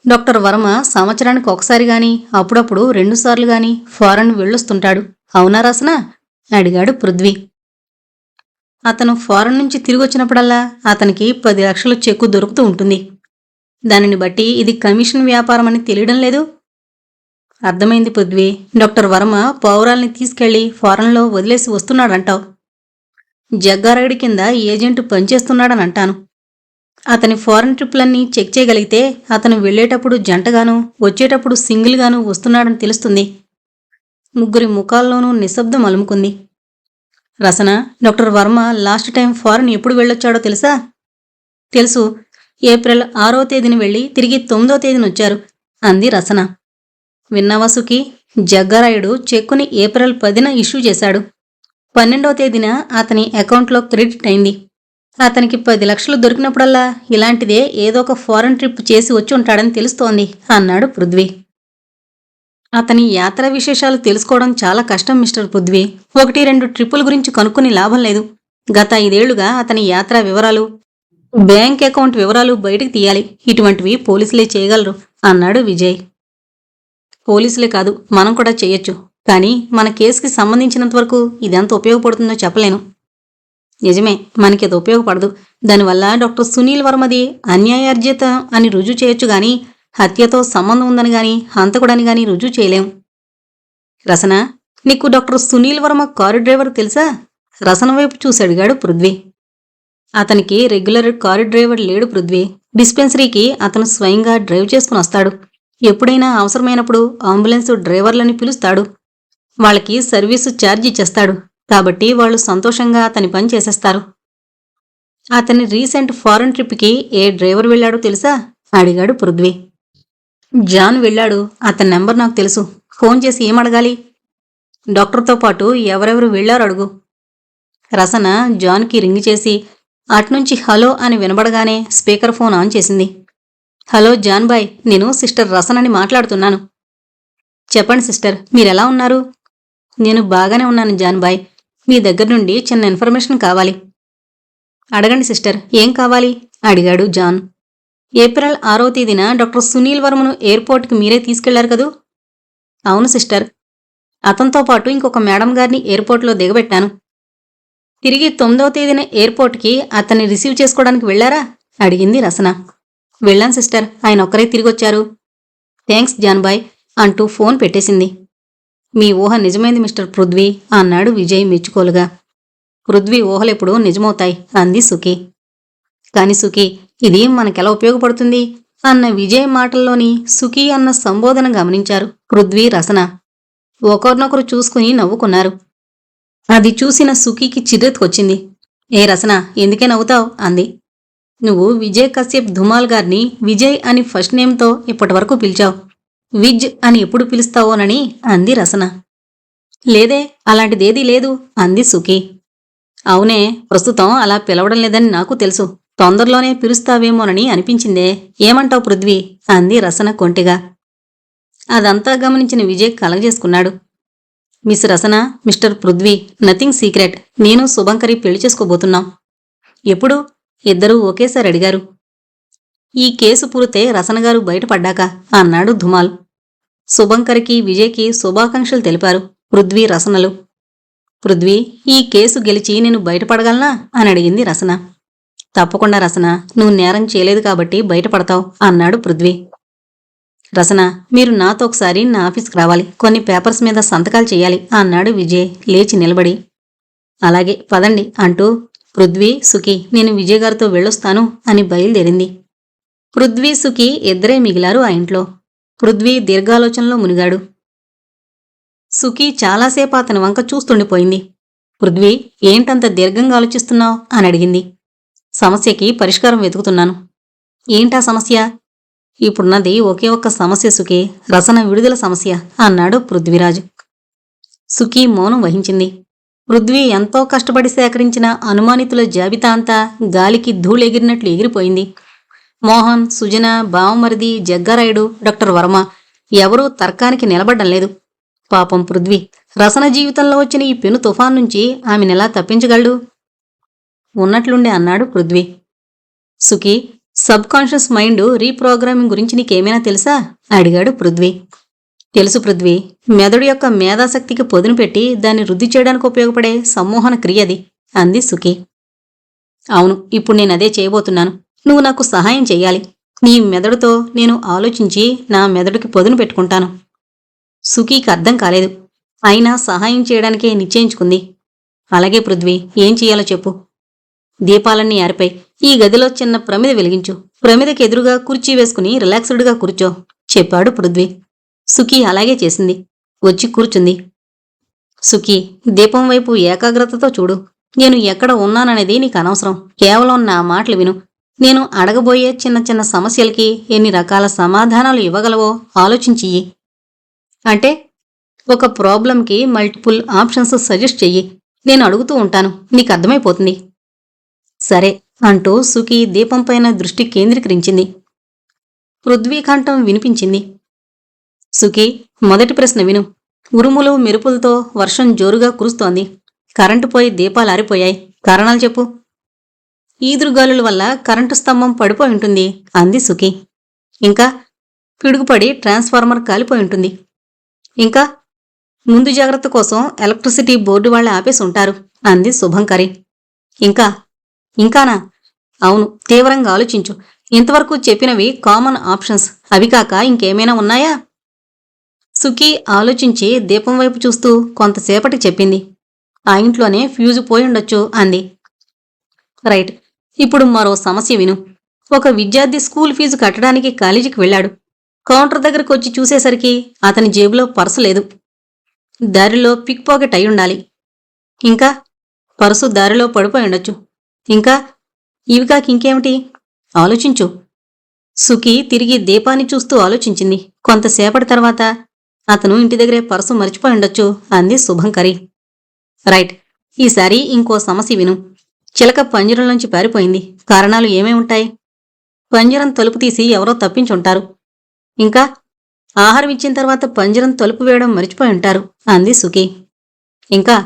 డాక్టర్ వర్మ సంవత్సరానికి ఒకసారి గాని అప్పుడప్పుడు 2 సార్లు గాని ఫారెన్ వెళ్ళొస్తుంటాడు. అవునా రసనా? అడిగాడు పృథ్వీ. అతను ఫారెన్ నుంచి తిరిగొచ్చినప్పుడల్లా అతనికి 10 లక్షల చెక్కు దొరుకుతూ ఉంటుంది. దానిని బట్టి ఇది కమిషన్ వ్యాపారమని తెలియడం లేదు. అర్థమైంది పృథ్వీ. డాక్టర్ వర్మ పౌరాల్ని తీసుకెళ్లి ఫారెన్లో వదిలేసి వస్తున్నాడంటావు. జగ్గారాయుడి కింద ఏజెంట్ పనిచేస్తున్నాడని అంటాను. అతని ఫారెన్ ట్రిప్లన్నీ చెక్ చేయగలిగితే అతను వెళ్లేటప్పుడు జంటగాను వచ్చేటప్పుడు సింగిల్గాను వస్తున్నాడని తెలుస్తుంది. ముగ్గురి ముఖాల్లోనూ నిశ్శబ్దం అలుముకుంది. Rasana, doctor Varma last time foreign ఎప్పుడు వెళ్ళొచ్చాడో తెలుసా? తెలుసు. ఏప్రిల్ 6వ తేదీన వెళ్లి తిరిగి 9వ తేదీన వచ్చారు అంది రసన. విన్నావా సుఖి? జగ్గారాయుడు చెక్కుని ఏప్రిల్ 10న ఇష్యూ చేశాడు. 12వ తేదీన అతని అకౌంట్లో క్రెడిట్ అయింది. అతనికి 10 లక్షలు దొరికినప్పుడల్లా ఇలాంటిదే ఏదో ఒక ఫారెన్ ట్రిప్ చేసి వచ్చి ఉంటాడని తెలుస్తోంది అన్నాడు పృథ్వీ. అతని యాత్రా విశేషాలు తెలుసుకోవడం చాలా కష్టం మిస్టర్ పృథ్వీ. 1-2 ట్రిప్పుల గురించి కనుక్కుని లాభం లేదు. గత 5 ఏళ్లుగా అతని యాత్రా వివరాలు, బ్యాంక్ అకౌంట్ వివరాలు బయటకు తీయాలి. ఇటువంటివి పోలీసులే చేయగలరు అన్నాడు విజయ్. పోలీసులే కాదు, మనం కూడా చేయొచ్చు. కానీ మన కేసుకి సంబంధించినంతవరకు ఇదెంత ఉపయోగపడుతుందో చెప్పలేను. నిజమే, మనకి అది ఉపయోగపడదు. దానివల్ల డాక్టర్ సునీల్ వర్మది అన్యాయార్జిత అని రుజువు చేయొచ్చు గాని హత్యతో సంబంధం ఉందని గాని హంతకుడని గాని రుజువు చేయలేం. రసన, నీకు doctor Sunil Varma car driver తెలుసా? రసన వైపు చూసి అడిగాడు పృథ్వీ. అతనికి రెగ్యులర్ కారు డ్రైవర్ లేడు పృథ్వీ. డిస్పెన్సరీకి అతను స్వయంగా డ్రైవ్ చేసుకుని వస్తాడు. ఎప్పుడైనా అవసరమైనప్పుడు అంబులెన్స్ డ్రైవర్లని పిలుస్తాడు. వాళ్ళకి సర్వీసు ఛార్జ్ ఇచ్చేస్తాడు. కాబట్టి వాళ్ళు సంతోషంగా అతని పని చేసేస్తారు. అతని రీసెంట్ ఫారెన్ ట్రిప్కి ఏ డ్రైవర్ వెళ్ళాడో తెలుసా? అడిగాడు పృథ్వీ. జాన్ వెళ్ళాడు. అతని నెంబర్ నాకు తెలుసు. ఫోన్ చేసి ఏమడగాలి? డాక్టర్తో పాటు ఎవరెవరు వెళ్లారో అడుగు. రసన జాన్కి రింగ్ చేసి అట్నుంచి హలో అని వినబడగానే స్పీకర్ ఫోన్ ఆన్ చేసింది. హలో జాన్ బాయ్, నేను సిస్టర్ రసనని మాట్లాడుతున్నాను. చెప్పండి సిస్టర్, మీరెలా ఉన్నారు? నేను బాగానే ఉన్నాను జాన్ బాయ్. మీ దగ్గర నుండి చిన్న ఇన్ఫర్మేషన్ కావాలి. అడగండి సిస్టర్, ఏం కావాలి? అడిగాడు జాన్. ఏప్రిల్ 6వ తేదీన డాక్టర్ సునీల్ వర్మను ఎయిర్పోర్ట్కి మీరే తీసుకెళ్లారు కదూ? అవును సిస్టర్. అతనితో పాటు ఇంకొక మేడం గారిని ఎయిర్పోర్ట్లో దిగబెట్టాను. తిరిగి 9వ తేదీన ఎయిర్పోర్ట్కి అతన్ని రిసీవ్ చేసుకోవడానికి వెళ్లారా? అడిగింది రసన. వెళ్ళాను సిస్టర్, ఆయన ఒక్కరే తిరిగొచ్చారు. థ్యాంక్స్ జాన్బాయ్ అంటూ ఫోన్ పెట్టేసింది. మీ ఊహ నిజమైంది మిస్టర్ పృథ్వీ అన్నాడు విజయ్ మెచ్చుకోలుగా. పృథ్వీ ఊహలెప్పుడు నిజమవుతాయి అంది సుఖి. కాని సుఖి, ఇది మనకెలా ఉపయోగపడుతుంది అన్న విజయ్ మాటల్లోని సుఖి అన్న సంబోధన గమనించారు పృథ్వీ, రసన. ఒకరినొకరు చూసుకుని నవ్వుకున్నారు. అది చూసిన సుఖికి చిర్రెత్తుకొచ్చింది. ఏ రసన, ఎందుకే నవ్వుతావు? అంది. నువ్వు విజయ్ కశ్యప్ ధుమాల్ గారిని విజయ్ అని ఫస్ట్ నేమ్తో ఇప్పటివరకు పిలిచావు. విజ్ అని ఎప్పుడు పిలుస్తావోనని అంది రసన. లేదే, అలాంటిదేదీ లేదు అంది సుఖి. అవునే, ప్రస్తుతం అలా పిలవడం లేదని నాకు తెలుసు. తొందరలోనే పిలుస్తావేమోనని అనిపించిందే. ఏమంటావు పృథ్వీ? అంది రసన కొంటిగా. అదంతా గమనించిన విజయ్ కలగజేసుకున్నాడు. Miss Rasana, mister Prithvi, nothing secret. నేను శుభంకరి పెళ్లి చేసుకోబోతున్నాం. ఎప్పుడు? ఇద్దరూ ఒకేసారి అడిగారు. ఈ కేసు పూరితే రసనగారు బయటపడ్డాక అన్నాడు ధుమాల్. శుభంకరికి, విజయ్కి శుభాకాంక్షలు తెలిపారు పృథ్వీ, రసనలు. పృథ్వీ, ఈ కేసు గెలిచి నేను బయటపడగలనా అని అడిగింది రసన. తప్పకుండా రసన, నువ్వు నేరం చేయలేదు కాబట్టి బయటపడతావు అన్నాడు పృథ్వీ. రసన, మీరు నాతో ఒకసారి నా ఆఫీస్కి రావాలి, కొన్ని పేపర్స్ మీద సంతకాలు చేయాలి అన్నాడు విజయ్ లేచి నిలబడి. అలాగే పదండి అంటూ పృథ్వీ, సుఖి, నేను విజయ్ గారితో వెళ్ళొస్తాను అని బయలుదేరింది. పృథ్వీ, సుఖి ఇద్దరే మిగిలారు ఆ ఇంట్లో. పృథ్వీ దీర్ఘాలోచనలో మునిగాడు. సుఖి చాలాసేపు అతని వంక చూస్తుండిపోయింది. పృథ్వీ, ఏంటంత దీర్ఘంగా ఆలోచిస్తున్నావు అని అడిగింది. సమస్యకి పరిష్కారం వెతుకుతున్నాను. ఏంటా సమస్య? ఇప్పుడున్నది ఒకే ఒక్క సమస్య సుఖి, రసన విడుదల సమస్య అన్నాడు పృథ్వీరాజు. సుఖి మౌనం వహించింది. పృథ్వీ ఎంతో కష్టపడి సేకరించిన అనుమానితుల జాబితా అంతా గాలికి ధూళెగిరినట్లు ఎగిరిపోయింది. మోహన్, సుజన, బావమరిది, జగ్గారాయుడు, డాక్టర్ వర్మ ఎవరూ తర్కానికి నిలబడ్డం లేదు. పాపం పృథ్వీ, రసన జీవితంలో వచ్చిన ఈ పెను తుఫాన్ నుంచి ఆమెనెలా తప్పించగలడు? ఉన్నట్లుండే అన్నాడు Prithvi. Sukhi, subconscious mind reprogramming గురించి నీకేమైనా తెలుసా అడిగాడు పృథ్వీ. తెలుసు పృథ్వీ, మెదడు యొక్క మేధాశక్తికి పొదును పెట్టి దాన్ని వృద్ధి చేయడానికి ఉపయోగపడే సమ్మోహన క్రియది అంది సుఖి. అవును, ఇప్పుడు నేనదే చేయబోతున్నాను. నువ్వు నాకు సహాయం చెయ్యాలి. నీ మెదడుతో నేను ఆలోచించి నా మెదడుకి పొదును పెట్టుకుంటాను. సుఖీకి అర్థం కాలేదు, అయినా సహాయం చేయడానికే నిశ్చయించుకుంది. అలాగే పృథ్వీ, ఏం చెయ్యాలో చెప్పు. దీపాలన్నీ ఆరిపోయి ఈ గదిలో చిన్న ప్రమిద వెలిగించు. ప్రమిదకి ఎదురుగా కుర్చీ వేసుకుని రిలాక్స్డ్గా కూర్చో చెప్పాడు పృథ్వీ. సుఖీ అలాగే చేసింది. వచ్చి కూర్చుంది. సుఖీ, దీపం వైపు ఏకాగ్రతతో చూడు. నేను ఎక్కడ ఉన్నాననేది నీకు అనవసరం. కేవలం నా మాటలు విను. నేను అడగబోయే చిన్న చిన్న సమస్యలకి ఎన్ని రకాల సమాధానాలు ఇవ్వగలవో ఆలోచించియ్యి. అంటే ఒక ప్రాబ్లంకి మల్టిపుల్ ఆప్షన్స్ సజెస్ట్ చెయ్యి. నేను అడుగుతూ ఉంటాను, నీకు అర్థమైపోతుంది. సరే అంటూ సుఖి దీపంపైన దృష్టి కేంద్రీకరించింది. పృథ్వీ కంఠం వినిపించింది. సుఖి, మొదటి ప్రశ్న విను. ఉరుములు మెరుపులతో వర్షం జోరుగా కురుస్తోంది. కరెంటు పోయి దీపాలు ఆరిపోయాయి. కారణాలు చెప్పు. ఈదురుగాలుల వల్ల కరెంటు స్తంభం పడిపోయి ఉంటుంది అంది సుఖి. ఇంకా పిడుగుపడి ట్రాన్స్ఫార్మర్ కాలిపోయి ఉంటుంది. ఇంకా ముందు జాగ్రత్త కోసం ఎలక్ట్రిసిటీ బోర్డు వాళ్ళు ఆపేసి ఉంటారు అంది శుభంకరి. ఇంకానా? అవును, తీవ్రంగా ఆలోచించు. ఇంతవరకు చెప్పినవి కామన్ ఆప్షన్స్. అవి కాక ఇంకేమైనా ఉన్నాయా? సుఖి ఆలోచించి దీపం వైపు చూస్తూ కొంతసేపటి చెప్పింది. ఆ ఇంట్లోనే ఫ్యూజు పోయుండొచ్చు అంది. రైట్, ఇప్పుడు మరో సమస్య విను. ఒక విద్యార్థి స్కూల్ ఫీజు కట్టడానికి కాలేజీకి వెళ్ళాడు. కౌంటర్ దగ్గరకు వచ్చి చూసేసరికి అతని జేబులో పర్సు లేదు. దారిలో పిక్ పాకెట్ అయి ఉండాలి. ఇంకా పర్సు దారిలో పడిపోయి ఉండొచ్చు. ఇంకా ఇవి కాక ఇంకేమిటి? ఆలోచించు. సుఖి తిరిగి దీపాన్ని చూస్తూ ఆలోచించింది. కొంతసేపటి తర్వాత అతను ఇంటి దగ్గరే పర్సు మర్చిపోయి ఉండొచ్చు అంది శుభంకరి. రైట్, ఈసారి ఇంకో సమస్య విను. చిలక పంజరంలోంచి పారిపోయింది. కారణాలు ఏమేముంటాయి? పంజరం తలుపు తీసి ఎవరో తప్పించుంటారు. ఇంకా ఆహారం ఇచ్చిన తర్వాత పంజరం తలుపు వేయడం మర్చిపోయి ఉంటారు అంది సుఖి. ఇంకా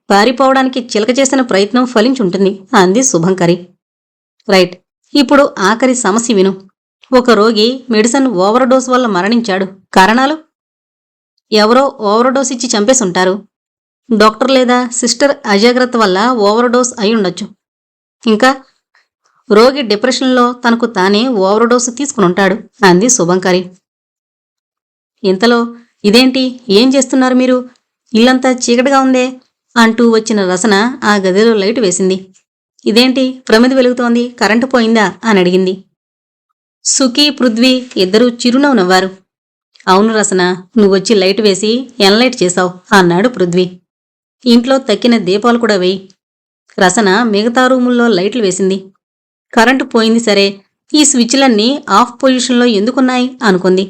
పారిపోవడానికి చిలక చేసిన ప్రయత్నం ఫలించుంటుంది అంది శుభంకరి. రైట్, ఇప్పుడు ఆఖరి సమస్య విను. ఒక రోగి మెడిసిన్ ఓవర్డోస్ వల్ల మరణించాడు. కారణాలు? ఎవరో ఓవర్డోస్ ఇచ్చి చంపేసుంటారు. డాక్టర్ లేదా సిస్టర్ అజాగ్రత్త వల్ల ఓవర్డోస్ అయి ఉండొచ్చు. ఇంకా రోగి డిప్రెషన్లో తనకు తానే ఓవర్డోస్ తీసుకునుంటాడు అంది శుభంకరి. ఇంతలో ఇదేంటి, ఏం చేస్తున్నారు మీరు? ఇల్లంతా చీకటిగా ఉందే అంటూ వచ్చిన రసన ఆ గదిలో లైట్ వేసింది. ఇదేంటి, ప్రమిద వెలుగుతోంది, కరెంటు పోయిందా అని అడిగింది. సుఖి, పృథ్వీ ఇద్దరూ చిరునవ్వు నవ్వారు. అవును రసన, నువ్వొచ్చి లైట్ వేసి ఎన్లైట్ చేశావు అన్నాడు పృథ్వీ. ఇంట్లో తక్కిన దీపాలు కూడా వేయి. రసన మిగతా రూముల్లో లైట్లు వేసింది. కరెంటు పోయింది సరే, ఈ స్విచ్లన్నీ ఆఫ్ పొజిషన్లో ఎందుకున్నాయి అనుకుంది.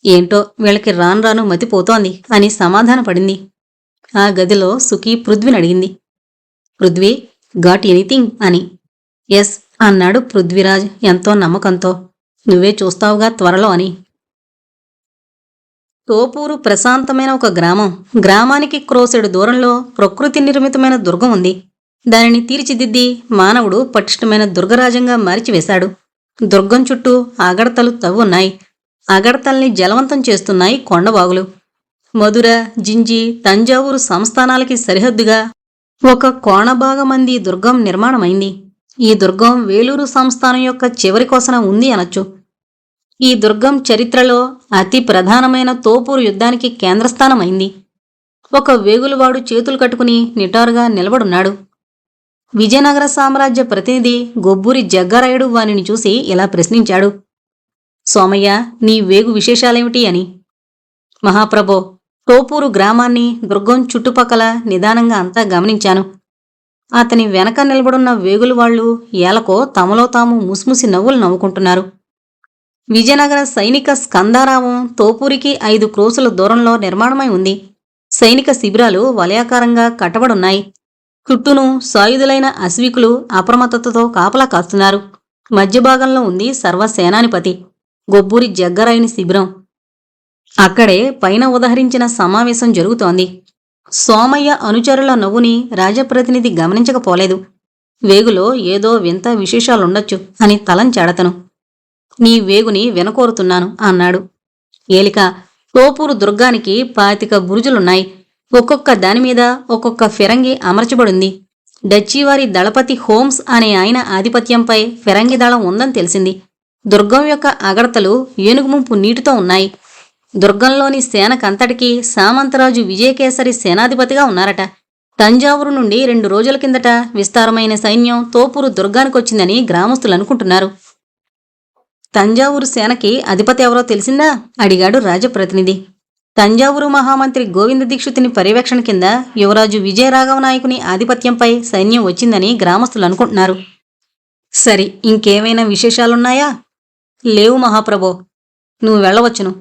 ఏంటో వీళ్ళకి రాను రాను మతిపోతోంది అని సమాధానపడింది. ఆ గదిలో సుఖి పృథ్వీని అడిగింది. పృథ్వీ, గాట్ ఎనీథింగ్ అని. ఎస్ అన్నాడు పృథ్వీరాజ్ ఎంతో నమ్మకంతో. నువ్వే చూస్తావుగా త్వరలో అని. తోపూరు ప్రశాంతమైన ఒక గ్రామం. గ్రామానికి క్రోసెడు దూరంలో ప్రకృతి నిర్మితమైన దుర్గం ఉంది. దానిని తీర్చిదిద్ది మానవుడు పటిష్టమైన దుర్గరాజంగా మార్చివేశాడు. దుర్గం చుట్టూ అగడతలు తవ్వున్నాయి. అగడతల్ని జలవంతం చేస్తున్నాయి కొండవాగులు. మధుర, జింజి, తంజావూరు సంస్థానాలకి సరిహద్దుగా ఒక కోణభాగమంది దుర్గం నిర్మాణమైంది. ఈ దుర్గం వేలూరు సంస్థానం యొక్క చివరి కోసన ఉంది అనొచ్చు. ఈ దుర్గం చరిత్రలో అతి ప్రధానమైన తోపూరు యుద్ధానికి కేంద్రస్థానమైంది. ఒక వేగులవాడు చేతులు కట్టుకుని నిటారుగా నిలబడున్నాడు. విజయనగర సామ్రాజ్య ప్రతినిధి గొబ్బూరి జగ్గారాయుడు వానిని చూసి ఇలా ప్రశ్నించాడు. సోమయ్య, నీ వేగు విశేషాలేమిటి అని. మహాప్రభో, తోపూరు గ్రామాన్ని, దుర్గం చుట్టుపక్కల నిదానంగా అంతా గమనించాను. అతని వెనక నిలబడున్న వేగులవాళ్లు ఏలకో తమలో తాము ముసిముసి నవ్వులు నవ్వుకుంటున్నారు. విజయనగర సైనిక స్కందారావం తోపూరికి 5 క్రోసుల దూరంలో నిర్మాణమై ఉంది. సైనిక శిబిరాలు వలయాకారంగా కట్టబడున్నాయి. చుట్టూను సాయుధులైన అశ్వికులు అప్రమత్తతతో కాపలా కాస్తున్నారు. మధ్య భాగంలో ఉంది సర్వసేనాధిపతి గొబ్బూరి జగ్గారాయుని శిబిరం. అక్కడే పైన ఉదహరించిన సమావేశం జరుగుతోంది. సోమయ్య అనుచరుల నవ్వుని రాజప్రతినిధి గమనించకపోలేదు. వేగులో ఏదో వింత విశేషాలుండొచ్చు అని తలంచాడతను. నీ వేగుని వినకోరుతున్నాను అన్నాడు. ఏలిక, తోపూరు దుర్గానికి 25 బురుజులున్నాయి. ఒక్కొక్క దానిమీద ఒక్కొక్క ఫిరంగి అమర్చబడింది. డచ్చివారి దళపతి హోమ్స్ అనే ఆయన ఆధిపత్యంపై ఫిరంగి దళం ఉందని తెలిసింది. దుర్గం యొక్క అగడతలు ఏనుగు ముంపు నీటితో ఉన్నాయి. దుర్గంలోని సేనకంతటికీ సామంతరాజు విజయకేసరి సేనాధిపతిగా ఉన్నారట. తంజావూరు నుండి 2 రోజుల కిందట విస్తారమైన సైన్యం తోపూరు దుర్గానికొచ్చిందని గ్రామస్తులు అనుకుంటున్నారు. తంజావూరు సేనకి అధిపతి ఎవరో తెలిసిందా? అడిగాడు రాజప్రతినిధి. తంజావూరు మహామంత్రి గోవింద దీక్షితుని పర్యవేక్షణ కింద యువరాజు విజయరాఘవ నాయకుని ఆధిపత్యంపై సైన్యం వచ్చిందని గ్రామస్తులు అనుకుంటున్నారు. సరి, ఇంకేమైనా విశేషాలున్నాయా? లేవు మహాప్రభో, నువ్వు వెళ్ళవచ్చును.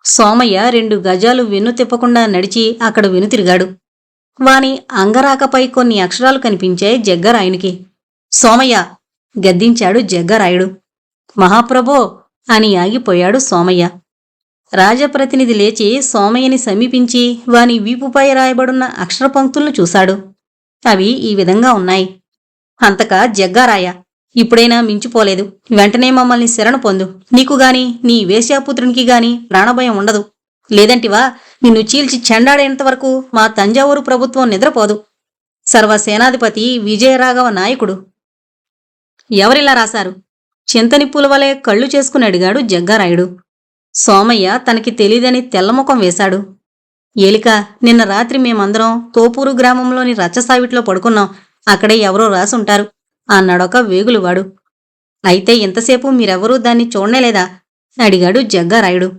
సోమయ్య 2 గజాలు వెన్ను తిప్పకుండా నడిచి అక్కడ వెనుతిరిగాడు. వాని అంగరాకపై కొన్ని అక్షరాలు కనిపించాయి జగ్గారాయునికి. సోమయ్య, గద్దించాడు జగ్గారాయుడు. మహాప్రభో అని ఆగిపోయాడు సోమయ్య. రాజప్రతినిధి లేచి సోమయ్యని సమీపించి వాని వీపుపై రాయబడున్న అక్షర పంక్తులను చూశాడు. అవి ఈ విధంగా ఉన్నాయి. అంతకా జగ్గారాయ, ఇప్పుడైనా మించిపోలేదు. వెంటనే మమ్మల్ని శరణు పొందు. నీకు గాని నీ వేశ్యాపుత్రునికి గాని ప్రాణభయం ఉండదు. లేదంటివా నిన్ను చీల్చి చెండాడేంతవరకు మా తంజావూరు ప్రభుత్వం నిద్రపోదు. సర్వసేనాధిపతి విజయరాఘవ నాయకుడు. ఎవరిలా రాశారు? చింతనిప్పుల వలె కళ్ళు చేసుకుని అడిగాడు జగ్గారాయుడు. సోమయ్య తనకి తెలీదని తెల్లముఖం వేశాడు. ఏలిక, నిన్న రాత్రి మేమందరం తోపూరు గ్రామంలోని రచ్చసావిట్లో పడుకున్నాం. అక్కడే ఎవరో రాసుంటారు అన్నాడొక వేగులువాడు. అయితే ఇంతసేపు మీరెవరూ దాన్ని చూడనేలేదా? అడిగాడు జగ్గారాయుడు.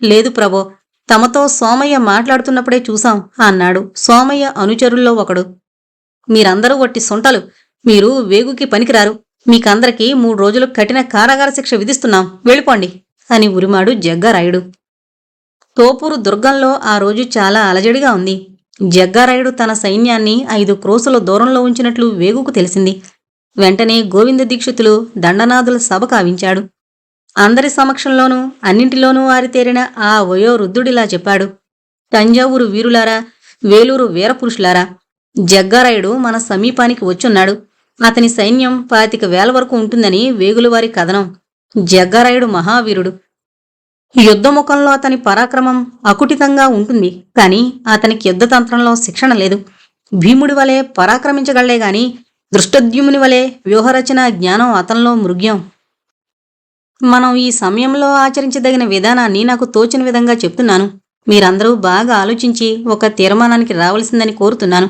లేదు ప్రభో, తమతో సోమయ్య మాట్లాడుతున్నప్పుడే చూశాం అన్నాడు సోమయ్య అనుచరుల్లో ఒకడు. మీరందరూ వట్టి సొంటలు. మీరు వేగుకి పనికిరారు. మీకందరికీ 3 రోజులు కఠిన కారాగార శిక్ష విధిస్తున్నాం. వెళ్ళిపోండి అని ఉరిమాడు జగ్గారాయుడు. తోపూరు దుర్గంలో ఆ రోజు చాలా అలజడిగా ఉంది. జగ్గారాయుడు తన సైన్యాన్ని 5 క్రోసుల దూరంలో ఉంచినట్లు వేగుకు తెలిసింది. వెంటనే గోవింద దీక్షితులు దండనాథుల సభ కావించాడు. అందరి సమక్షంలోనూ అన్నింటిలోనూ ఆరితేరిన ఆ వయోవృద్ధుడిలా చెప్పాడు. తంజావూరు వీరులారా, వేలూరు వీరపురుషులారా, జగ్గారాయుడు మన సమీపానికి వచ్చున్నాడు. అతని సైన్యం 25,000 వరకు ఉంటుందని వేగులవారి కథనం. జగ్గారాయుడు మహావీరుడు. యుద్ధముఖంలో అతని పరాక్రమం అకుటితంగా ఉంటుంది. కాని అతనికి యుద్ధతంత్రంలో శిక్షణ లేదు. భీముడి వలె పరాక్రమించగలే గాని దృష్టద్యుమ్ని వలె వ్యూహరచన జ్ఞానం అతనిలో మృగ్యం. మనం ఈ సమయంలో ఆచరించదగిన విధానాన్ని నాకు తోచిన విధంగా చెప్తున్నాను. మీరందరూ బాగా ఆలోచించి ఒక తీర్మానానికి రావలసిందని కోరుతున్నాను.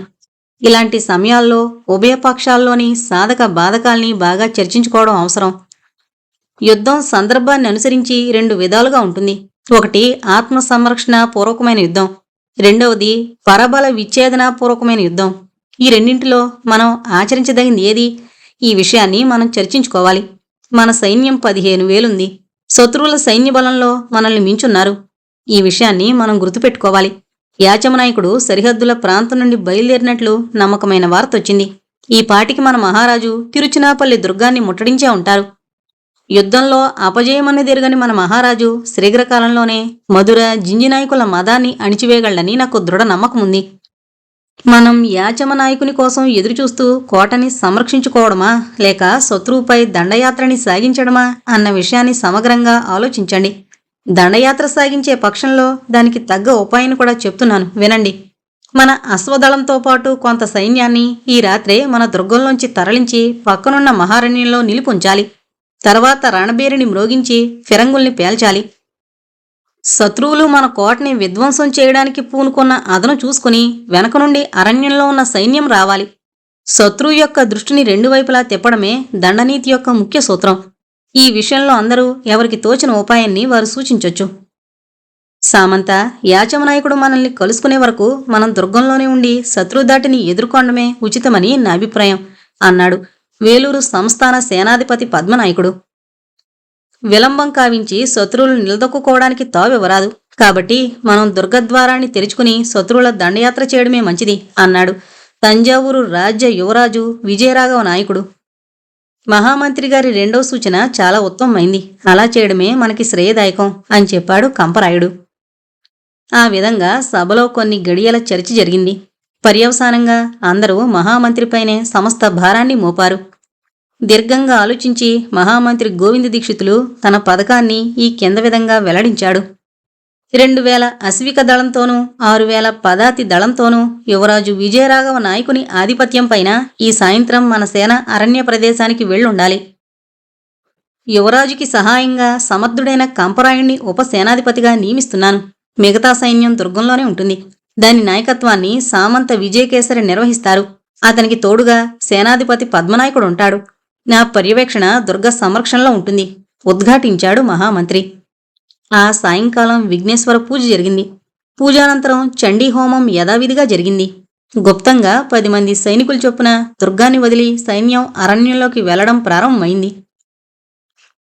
ఇలాంటి సమయాల్లో ఉభయపక్షాల్లోని సాధక బాధకాల్ని బాగా చర్చించుకోవడం అవసరం. యుద్ధం సందర్భాన్ని అనుసరించి 2 విధాలుగా ఉంటుంది. ఒకటి ఆత్మ సంరక్షణ పూర్వకమైన యుద్ధం, రెండవది పరబల విచ్ఛేదన పూర్వకమైన యుద్ధం. ఈ రెండింటిలో మనం ఆచరించదగింది ఏది? ఈ విషయాన్ని మనం చర్చించుకోవాలి. మన సైన్యం 15,000 ఉంది. శత్రువుల సైన్య బలంలో మనల్ని మించున్నారు. ఈ విషయాన్ని మనం గుర్తుపెట్టుకోవాలి. యాచమనాయకుడు సరిహద్దుల ప్రాంతం నుండి బయలుదేరినట్లు నమ్మకమైన వార్తొచ్చింది. ఈ పాటికి మన మహారాజు తిరుచినాపల్లి దుర్గాన్ని ముట్టడించే ఉంటారు. యుద్ధంలో అపజయమన్నదెరుగని మన మహారాజు శీఘ్రకాలంలోనే మధుర జింజినాయకుల మదాన్ని అణిచివేయగలడని నాకు దృఢ నమ్మకముంది. మనం యాచమ నాయకుని కోసం ఎదురుచూస్తూ కోటని సంరక్షించుకోవడమా లేక శత్రువుపై దండయాత్రని సాగించడమా అన్న విషయాన్ని సమగ్రంగా ఆలోచించండి. దండయాత్ర సాగించే పక్షంలో దానికి తగ్గ ఉపాయాన్ని కూడా చెప్తున్నాను వినండి. మన అశ్వదళంతో పాటు కొంత సైన్యాన్ని ఈ రాత్రే మన దుర్గంలోంచి తరలించి పక్కనున్న మహారణ్యంలో నిలిపుంచాలి. తర్వాత రణబేరిని మ్రోగించి ఫిరంగుల్ని పేల్చాలి. శత్రువులు మన కోటని విధ్వంసం చేయడానికి పూనుకున్న అదను చూసుకుని వెనక నుండి అరణ్యంలో ఉన్న సైన్యం రావాలి. శత్రువు యొక్క దృష్టిని రెండు వైపులా తిప్పడమే దండనీతి యొక్క ముఖ్య సూత్రం. ఈ విషయంలో అందరూ ఎవరికి తోచిన ఉపాయాన్ని వారు సూచించొచ్చు. సామంత, యాచమనాయకుడు మనల్ని కలుసుకునే వరకు మనం దుర్గంలోనే ఉండి శత్రుదాటిని ఎదుర్కొనడమే ఉచితమని నా అభిప్రాయం అన్నాడు వేలూరు సంస్థాన సేనాధిపతి పద్మనాయకుడు. విలంబం కావించి శత్రువులు నిలదొక్కుకోవడానికి తావివ్వరాదు. కాబట్టి మనం దుర్గద్వారాన్ని తెరుచుకుని శత్రువుల దండయాత్ర చేయడమే మంచిది అన్నాడు తంజావూరు రాజ్య యువరాజు విజయరాఘవ నాయకుడు. మహామంత్రి గారి రెండో సూచన చాలా ఉత్తమమైంది. అలా చేయడమే మనకి శ్రేయదాయకం అని చెప్పాడు కంపరాయుడు. ఆ విధంగా సభలో కొన్ని గడియల చర్చ జరిగింది. పర్యవసానంగా అందరూ మహామంత్రిపైనే సమస్త భారాన్ని మోపారు. దీర్ఘంగా ఆలోచించి మహామంత్రి గోవింద దీక్షితులు తన పథకాన్ని ఈ కింద విధంగా వెల్లడించాడు. 2000 అశ్విక దళంతోనూ 6000 పదాతి దళంతోనూ యువరాజు విజయరాఘవ నాయకుని ఆధిపత్యం పైన ఈ సాయంత్రం మన సేన అరణ్య ప్రదేశానికి వెళ్ళుండాలి. యువరాజుకి సహాయంగా సమర్థుడైన కంపరాయుణ్ణి ఉపసేనాధిపతిగా నియమిస్తున్నాను. మిగతా సైన్యం దుర్గంలోనే ఉంటుంది. దాని నాయకత్వాన్ని సామంత విజయకేసరి నిర్వహిస్తారు. అతనికి తోడుగా సేనాధిపతి పద్మనాయకుడు ఉంటాడు. నా పర్యవేక్షణ దుర్గ సంరక్షణలో ఉంటుంది ఉద్ఘాటించాడు మహామంత్రి. ఆ సాయంకాలం విఘ్నేశ్వర పూజ జరిగింది. పూజానంతరం చండీహోమం యథావిధిగా జరిగింది. గుప్తంగా 10 మంది సైనికులు చొప్పున దుర్గాన్ని వదిలి సైన్యం అరణ్యంలోకి వెళ్లడం ప్రారంభమైంది.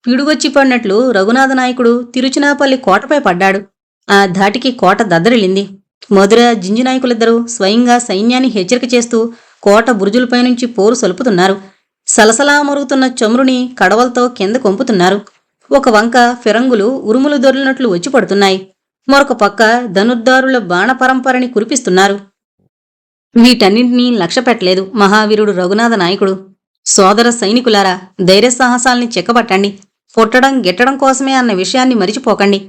పిడుగొచ్చి పడినట్లు రఘునాథ నాయకుడు తిరుచినాపల్లి కోటపై పడ్డాడు. ఆ ధాటికి కోట దద్దరిల్లింది. మధుర జింజినాయకులిద్దరూ స్వయంగా సైన్యాన్ని హెచ్చరిక చేస్తూ కోట బురుజులపై నుంచి పోరు సలుపుతున్నారు. సలసలా మరుగుతున్న చమురుని కడవలతో కింద కొంపుతున్నారు. ఒక వంక ఫిరంగులు ఉరుములు దొర్లినట్లు వచ్చి పడుతున్నాయి. మరొక పక్క ధనుర్దారుల బాణ పరంపరని కురిపిస్తున్నారు. వీటన్నింటినీ లక్ష్యపెట్టలేదు మహావీరుడు రఘునాథ నాయకుడు. సోదర సైనికులారా, ధైర్య సాహసాల్ని చెక్కబట్టండి. పుట్టడం గిట్టడం కోసమే అన్న విషయాన్ని మరిచిపోకండి.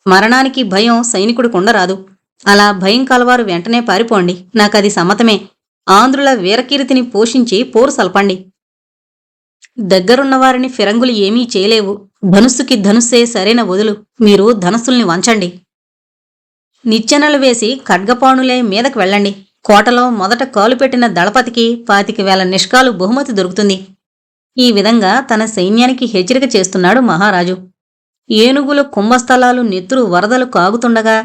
మరణానికి భయం సైనికుడికుండరాదు. అలా భయం కలవారు వెంటనే పారిపోండి. నాకది సమ్మతమే. ఆంధ్రుల వీరకీర్తిని పోషించి పోరు సల్పండి. దగ్గరున్నవారిని ఫిరంగులు ఏమీ చేయలేవు. ధనుస్సుకి ధనుస్సే సరైన వదులు. మీరు ధనస్సుల్ని వంచండి. నిచ్చెనలు వేసి ఖడ్గపాణులై మీదకు వెళ్ళండి. కోటలో మొదట కాలు పెట్టిన దళపతికి 25,000 నిష్కాలు బహుమతి దొరుకుతుంది. ఈ విధంగా తన సైన్యానికి హెచ్చరిక చేస్తున్నాడు మహారాజు. ఏనుగులు కుంభస్థలాలు నెత్తురు వరదలు కాగుతుండగా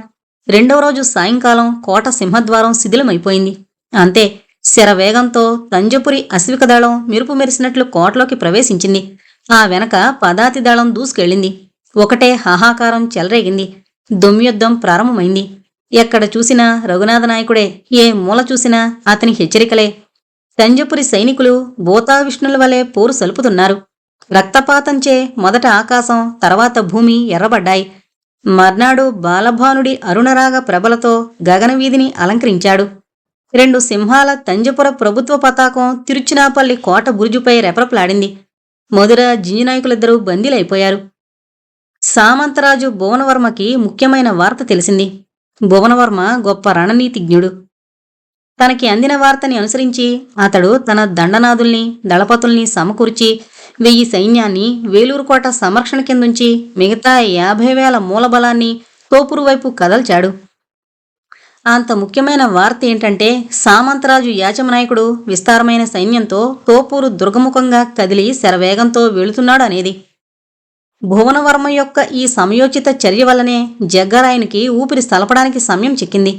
రెండవ రోజు సాయంకాలం కోట సింహద్వారం శిథిలమైపోయింది. అంతే, శరవేగంతో తంజపురి అశ్విక దళం మెరుపు మెరిసినట్లు కోటలోకి ప్రవేశించింది. ఆ వెనక పదాతి దళం దూసుకెళ్ళింది. ఒకటే హాహాకారం చెలరేగింది. దొమ్యుద్ధం ప్రారంభమైంది. ఎక్కడ చూసినా రఘునాథ నాయకుడే. ఏ మూల చూసినా అతని హెచ్చరికలే. తంజపురి సైనికులు భూతావిష్ణుల వలె పోరు సలుపుతున్నారు. రక్తపాతంచే మొదట ఆకాశం, తర్వాత భూమి ఎర్రబడ్డాయి. మర్నాడు బాలభానుడి అరుణరాగ ప్రభలతో గగనవీధిని అలంకరించాడు. 2 సింహాల తంజపుర ప్రభుత్వ పతాకం తిరుచినాపల్లి కోట బురుజుపై రెపరెపలాడింది. మధుర జింజినాయకులిద్దరూ బందీలైపోయారు. సామంతరాజు భువనవర్మకి ముఖ్యమైన వార్త తెలిసింది. భువనవర్మ గొప్ప రణనీతిజ్ఞుడు. తనకి అందిన వార్తని అనుసరించి అతడు తన దండనాదుల్ని దళపతుల్ని సమకూర్చి 1000 సైన్యాన్ని వేలూరు కోట సంరక్షణ కిందుంచి మిగతా 50,000 మూలబలాన్ని తోపూరు వైపు కదల్చాడు. అంత ముఖ్యమైన వార్త ఏంటంటే సామంతరాజు యాచమనాయకుడు విస్తారమైన సైన్యంతో తోపూరు దుర్గముఖంగా కదిలి శరవేగంతో వెళుతున్నాడు అనేది. భువనవర్మ యొక్క ఈ సమయోచిత చర్య వల్లనే జగ్గరాయనికి ఊపిరి సలపడానికి సమయం చిక్కింది.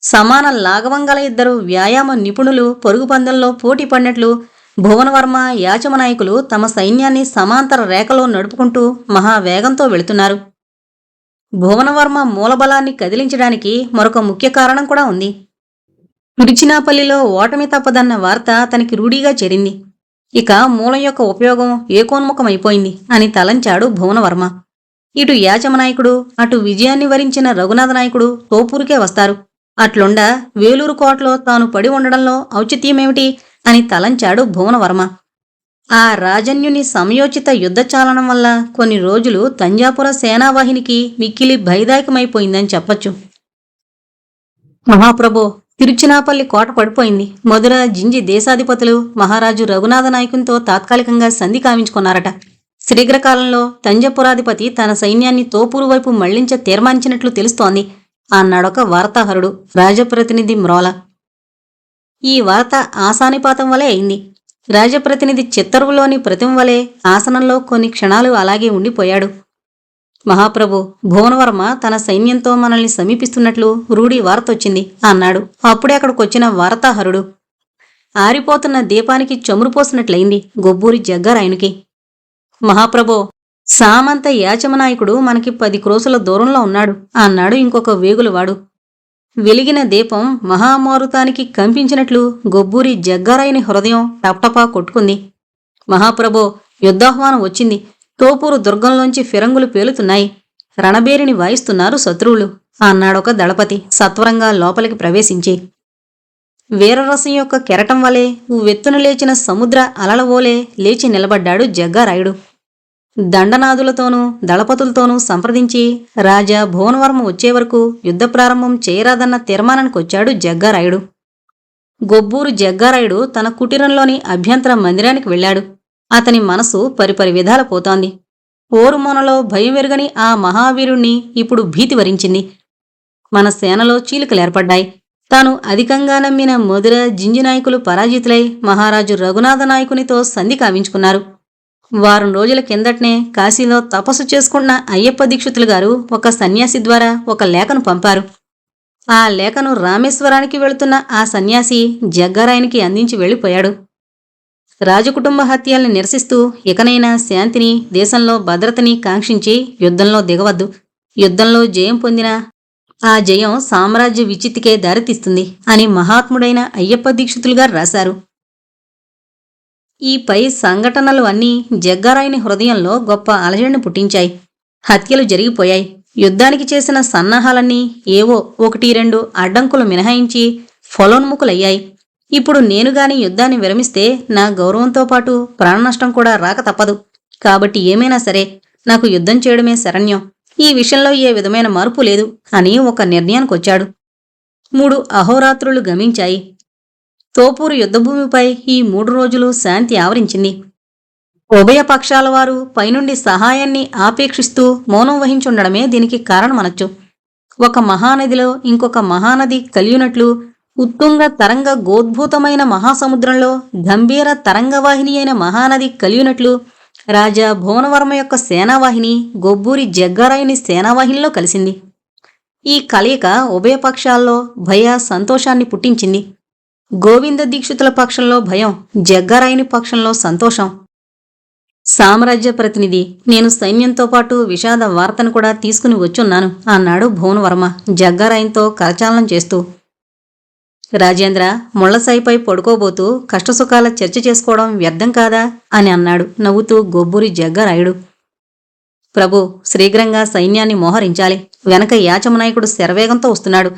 సమాన లాఘవంగల 2 వ్యాయామ నిపుణులు పరుగు పందెంలో పోటీ పడినట్లు భువనవర్మ యాచమనాయకులు తమ సైన్యాన్ని సమాంతర రేఖలో నడుపుకుంటూ మహావేగంతో వెళుతున్నారు. భువనవర్మ మూలబలాన్ని కదిలించడానికి మరొక ముఖ్య కారణం కూడా ఉంది. తిరుచినాపల్లిలో ఓటమి తప్పదన్న వార్త అతనికి రూఢీగా చేరింది. ఇక మూలం యొక్క ఉపయోగం ఏకోన్ముఖమైపోయింది అని తలంచాడు భువనవర్మ. ఇటు యాచమనాయకుడు, అటు విజయాన్ని వరించిన రఘునాథ నాయకుడు తోపూరుకే వస్తారు. అట్లుండా వేలూరు కోటలో తాను పడి ఉండడంలో ఔచిత్యమేమిటి అని తలంచాడు భువనవర్మ. ఆ రాజన్యుని సమయోచిత యుద్ధచాలనం వల్ల కొన్ని రోజులు తంజాపుర సేనావాహినికి మిక్కిలి భయదాయకమైపోయిందని చెప్పొచ్చు. మహాప్రభో, తిరుచినాపల్లి కోట పడిపోయింది. మధుర జింజి దేశాధిపతులు మహారాజు రఘునాథ నాయకునితో తాత్కాలికంగా సంధి కావించుకున్నారట. శీఘ్రకాలంలో తంజపురాధిపతి తన సైన్యాన్ని తోపూరు వైపు మళ్లించ తీర్మానించినట్లు తెలుస్తోంది అన్నాడొక వార్తాహరుడు రాజప్రతినిధి మ్రోల. ఈ వార్త ఆసానిపాతం వలె అయింది. రాజప్రతినిధి చిత్తరువులోని ప్రతిమ వలె ఆసనంలో కొన్ని క్షణాలు అలాగే ఉండిపోయాడు. మహాప్రభు, భువనవర్మ తన సైన్యంతో మనల్ని సమీపిస్తున్నట్లు రూఢి వార్తొచ్చింది అన్నాడు. అప్పుడే అక్కడికొచ్చిన వార్తాహరుడు. ఆరిపోతున్న దీపానికి చమురు పోసినట్లయింది గొబ్బూరి జగ్గారాయునికి. మహాప్రభో, సామంత యాచమనాయకుడు మనకి 10 క్రోసుల దూరంలో ఉన్నాడు అన్నాడు ఇంకొక వేగులవాడు. వెలిగిన దీపం మహామారుతానికి కంపించినట్లు గొబ్బూరి జగ్గారాయుని హృదయం టప్టపా కొట్టుకుంది. మహాప్రభో, యుద్ధాహ్వానం వచ్చింది. తోపూరు దుర్గంలోంచి ఫిరంగులు పేలుతున్నాయి. రణబేరిని వాయిస్తున్నారు శత్రువులు అన్నాడొక దళపతి సత్వరంగా లోపలికి ప్రవేశించి. వీరరసం యొక్క కెరటం వలె ఉవ్వెత్తున లేచిన సముద్ర అలలవోలే లేచి నిలబడ్డాడు జగ్గారాయుడు. దండనాదులతోనూ దళపతులతోనూ సంప్రదించి రాజా భువనవర్మ వచ్చే వరకు యుద్ధ ప్రారంభం చేయరాదన్న తీర్మానానికొచ్చాడు జగ్గారాయుడు. గొబ్బూరు జగ్గారాయుడు తన కుటీరంలోని అభ్యంతర మందిరానికి వెళ్ళాడు. అతని మనసు పరిపరి విధాల పోతోంది. ఓరుమొనలో భయం వెరుగని ఆ మహావీరుణ్ణి ఇప్పుడు భీతి వరించింది. మన సేనలో చీలికలేర్పడ్డాయి. తాను అధికంగా నమ్మిన మధుర జింజి నాయకులు పరాజితులై మహారాజు రఘునాథ నాయకునితో సంధి కావించుకున్నారు. వారం రోజుల కిందటనే కాశీలో తపస్సు చేసుకున్న అయ్యప్ప దీక్షితులు గారు ఒక సన్యాసి ద్వారా ఒక లేఖను పంపారు. ఆ లేఖను రామేశ్వరానికి వెళుతున్న ఆ సన్యాసి జగ్గారాయునికి అందించి వెళ్ళిపోయాడు. రాజకుటుంబ హత్యల్ని నిరసిస్తూ ఇకనైనా శాంతిని, దేశంలో భద్రతని కాంక్షించి యుద్ధంలో దిగవద్దు. యుద్ధంలో జయం పొందినా ఆ జయం సామ్రాజ్య విచిత్తికే దారితీస్తుంది అని మహాత్ముడైన అయ్యప్ప దీక్షితులు గారు రాశారు. ఈ పై సంఘటనలు అన్నీ జగ్గారాయుని హృదయంలో గొప్ప అలజడిని పుట్టించాయి. హత్యలు జరిగిపోయాయి. యుద్ధానికి చేసిన సన్నాహాలన్నీ ఏవో 1-2 అడ్డంకులు మినహాయించి ఫలోన్ముఖులయ్యాయి. ఇప్పుడు నేనుగాని యుద్ధాన్ని విరమిస్తే నా గౌరవంతో పాటు ప్రాణనష్టం కూడా రాక తప్పదు. కాబట్టి ఏమైనా సరే నాకు యుద్ధం చేయడమే శరణ్యం. ఈ విషయంలో ఏ విధమైన మార్పు లేదు అని ఒక నిర్ణయానికొచ్చాడు. 3 అహోరాత్రులు గమించాయి. తోపూరు యుద్ధభూమిపై ఈ 3 రోజులు శాంతి ఆవరించింది. ఉభయ పక్షాల వారు పైనుండి సహాయాన్ని ఆపేక్షిస్తూ మౌనం వహించుండడమే దీనికి కారణమనొచ్చు. ఒక మహానదిలో ఇంకొక మహానది కలియునట్లు, ఉత్తుంగ తరంగ గోద్భూతమైన మహాసముద్రంలో గంభీర తరంగవాహిని అయిన మహానది కలియునట్లు రాజా భువనవర్మ యొక్క సేనావాహిని గొబ్బూరి జగ్గారాయుని సేనావాహినిలో కలిసింది. ఈ కలయిక ఉభయ పక్షాల్లో భయ సంతోషాన్ని పుట్టించింది. గోవింద దీక్షితుల పక్షంలో భయం, జగ్గారాయుని పక్షంలో సంతోషం. సామ్రాజ్య ప్రతినిధి, నేను సైన్యంతో పాటు విషాద వార్తను కూడా తీసుకుని వచ్చున్నాను అన్నాడు భువనవర్మ జగ్గారాయునితో కరచాలనం చేస్తూ. రాజేంద్ర, ముళ్లసాయిపై పడుకోబోతూ కష్టసుఖాల చర్చ చేసుకోవడం వ్యర్థం కాదా అని అన్నాడు నవ్వుతూ గొబ్బూరి జగ్గారాయుడు. ప్రభు, శీఘ్రంగా సైన్యాన్ని మోహరించాలి. వెనక యాచమనాయకుడు శరవేగంతో వస్తున్నాడు.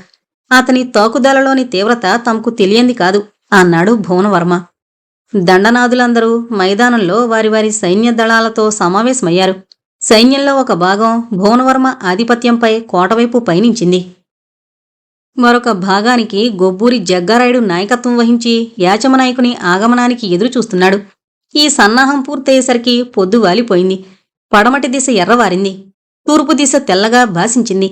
అతని తాకుదలలోని తీవ్రత తమకు తెలియంది కాదు అన్నాడు భువనవర్మ. దండనాదులందరూ మైదానంలో వారి వారి సైన్య దళాలతో సమావేశమయ్యారు. సైన్యంలో ఒక భాగం భువనవర్మ ఆధిపత్యంపై కోటవైపు పయనించింది. మరొక భాగానికి గొబ్బూరి జగ్గారాయుడు నాయకత్వం వహించి యాచమనాయకుని ఆగమనానికి ఎదురుచూస్తున్నాడు. ఈ సన్నాహం పూర్తయ్యేసరికి పొద్దు వాలిపోయింది. పడమటి దిశ ఎర్రవారింది. తూర్పు దిశ తెల్లగా భాసించింది.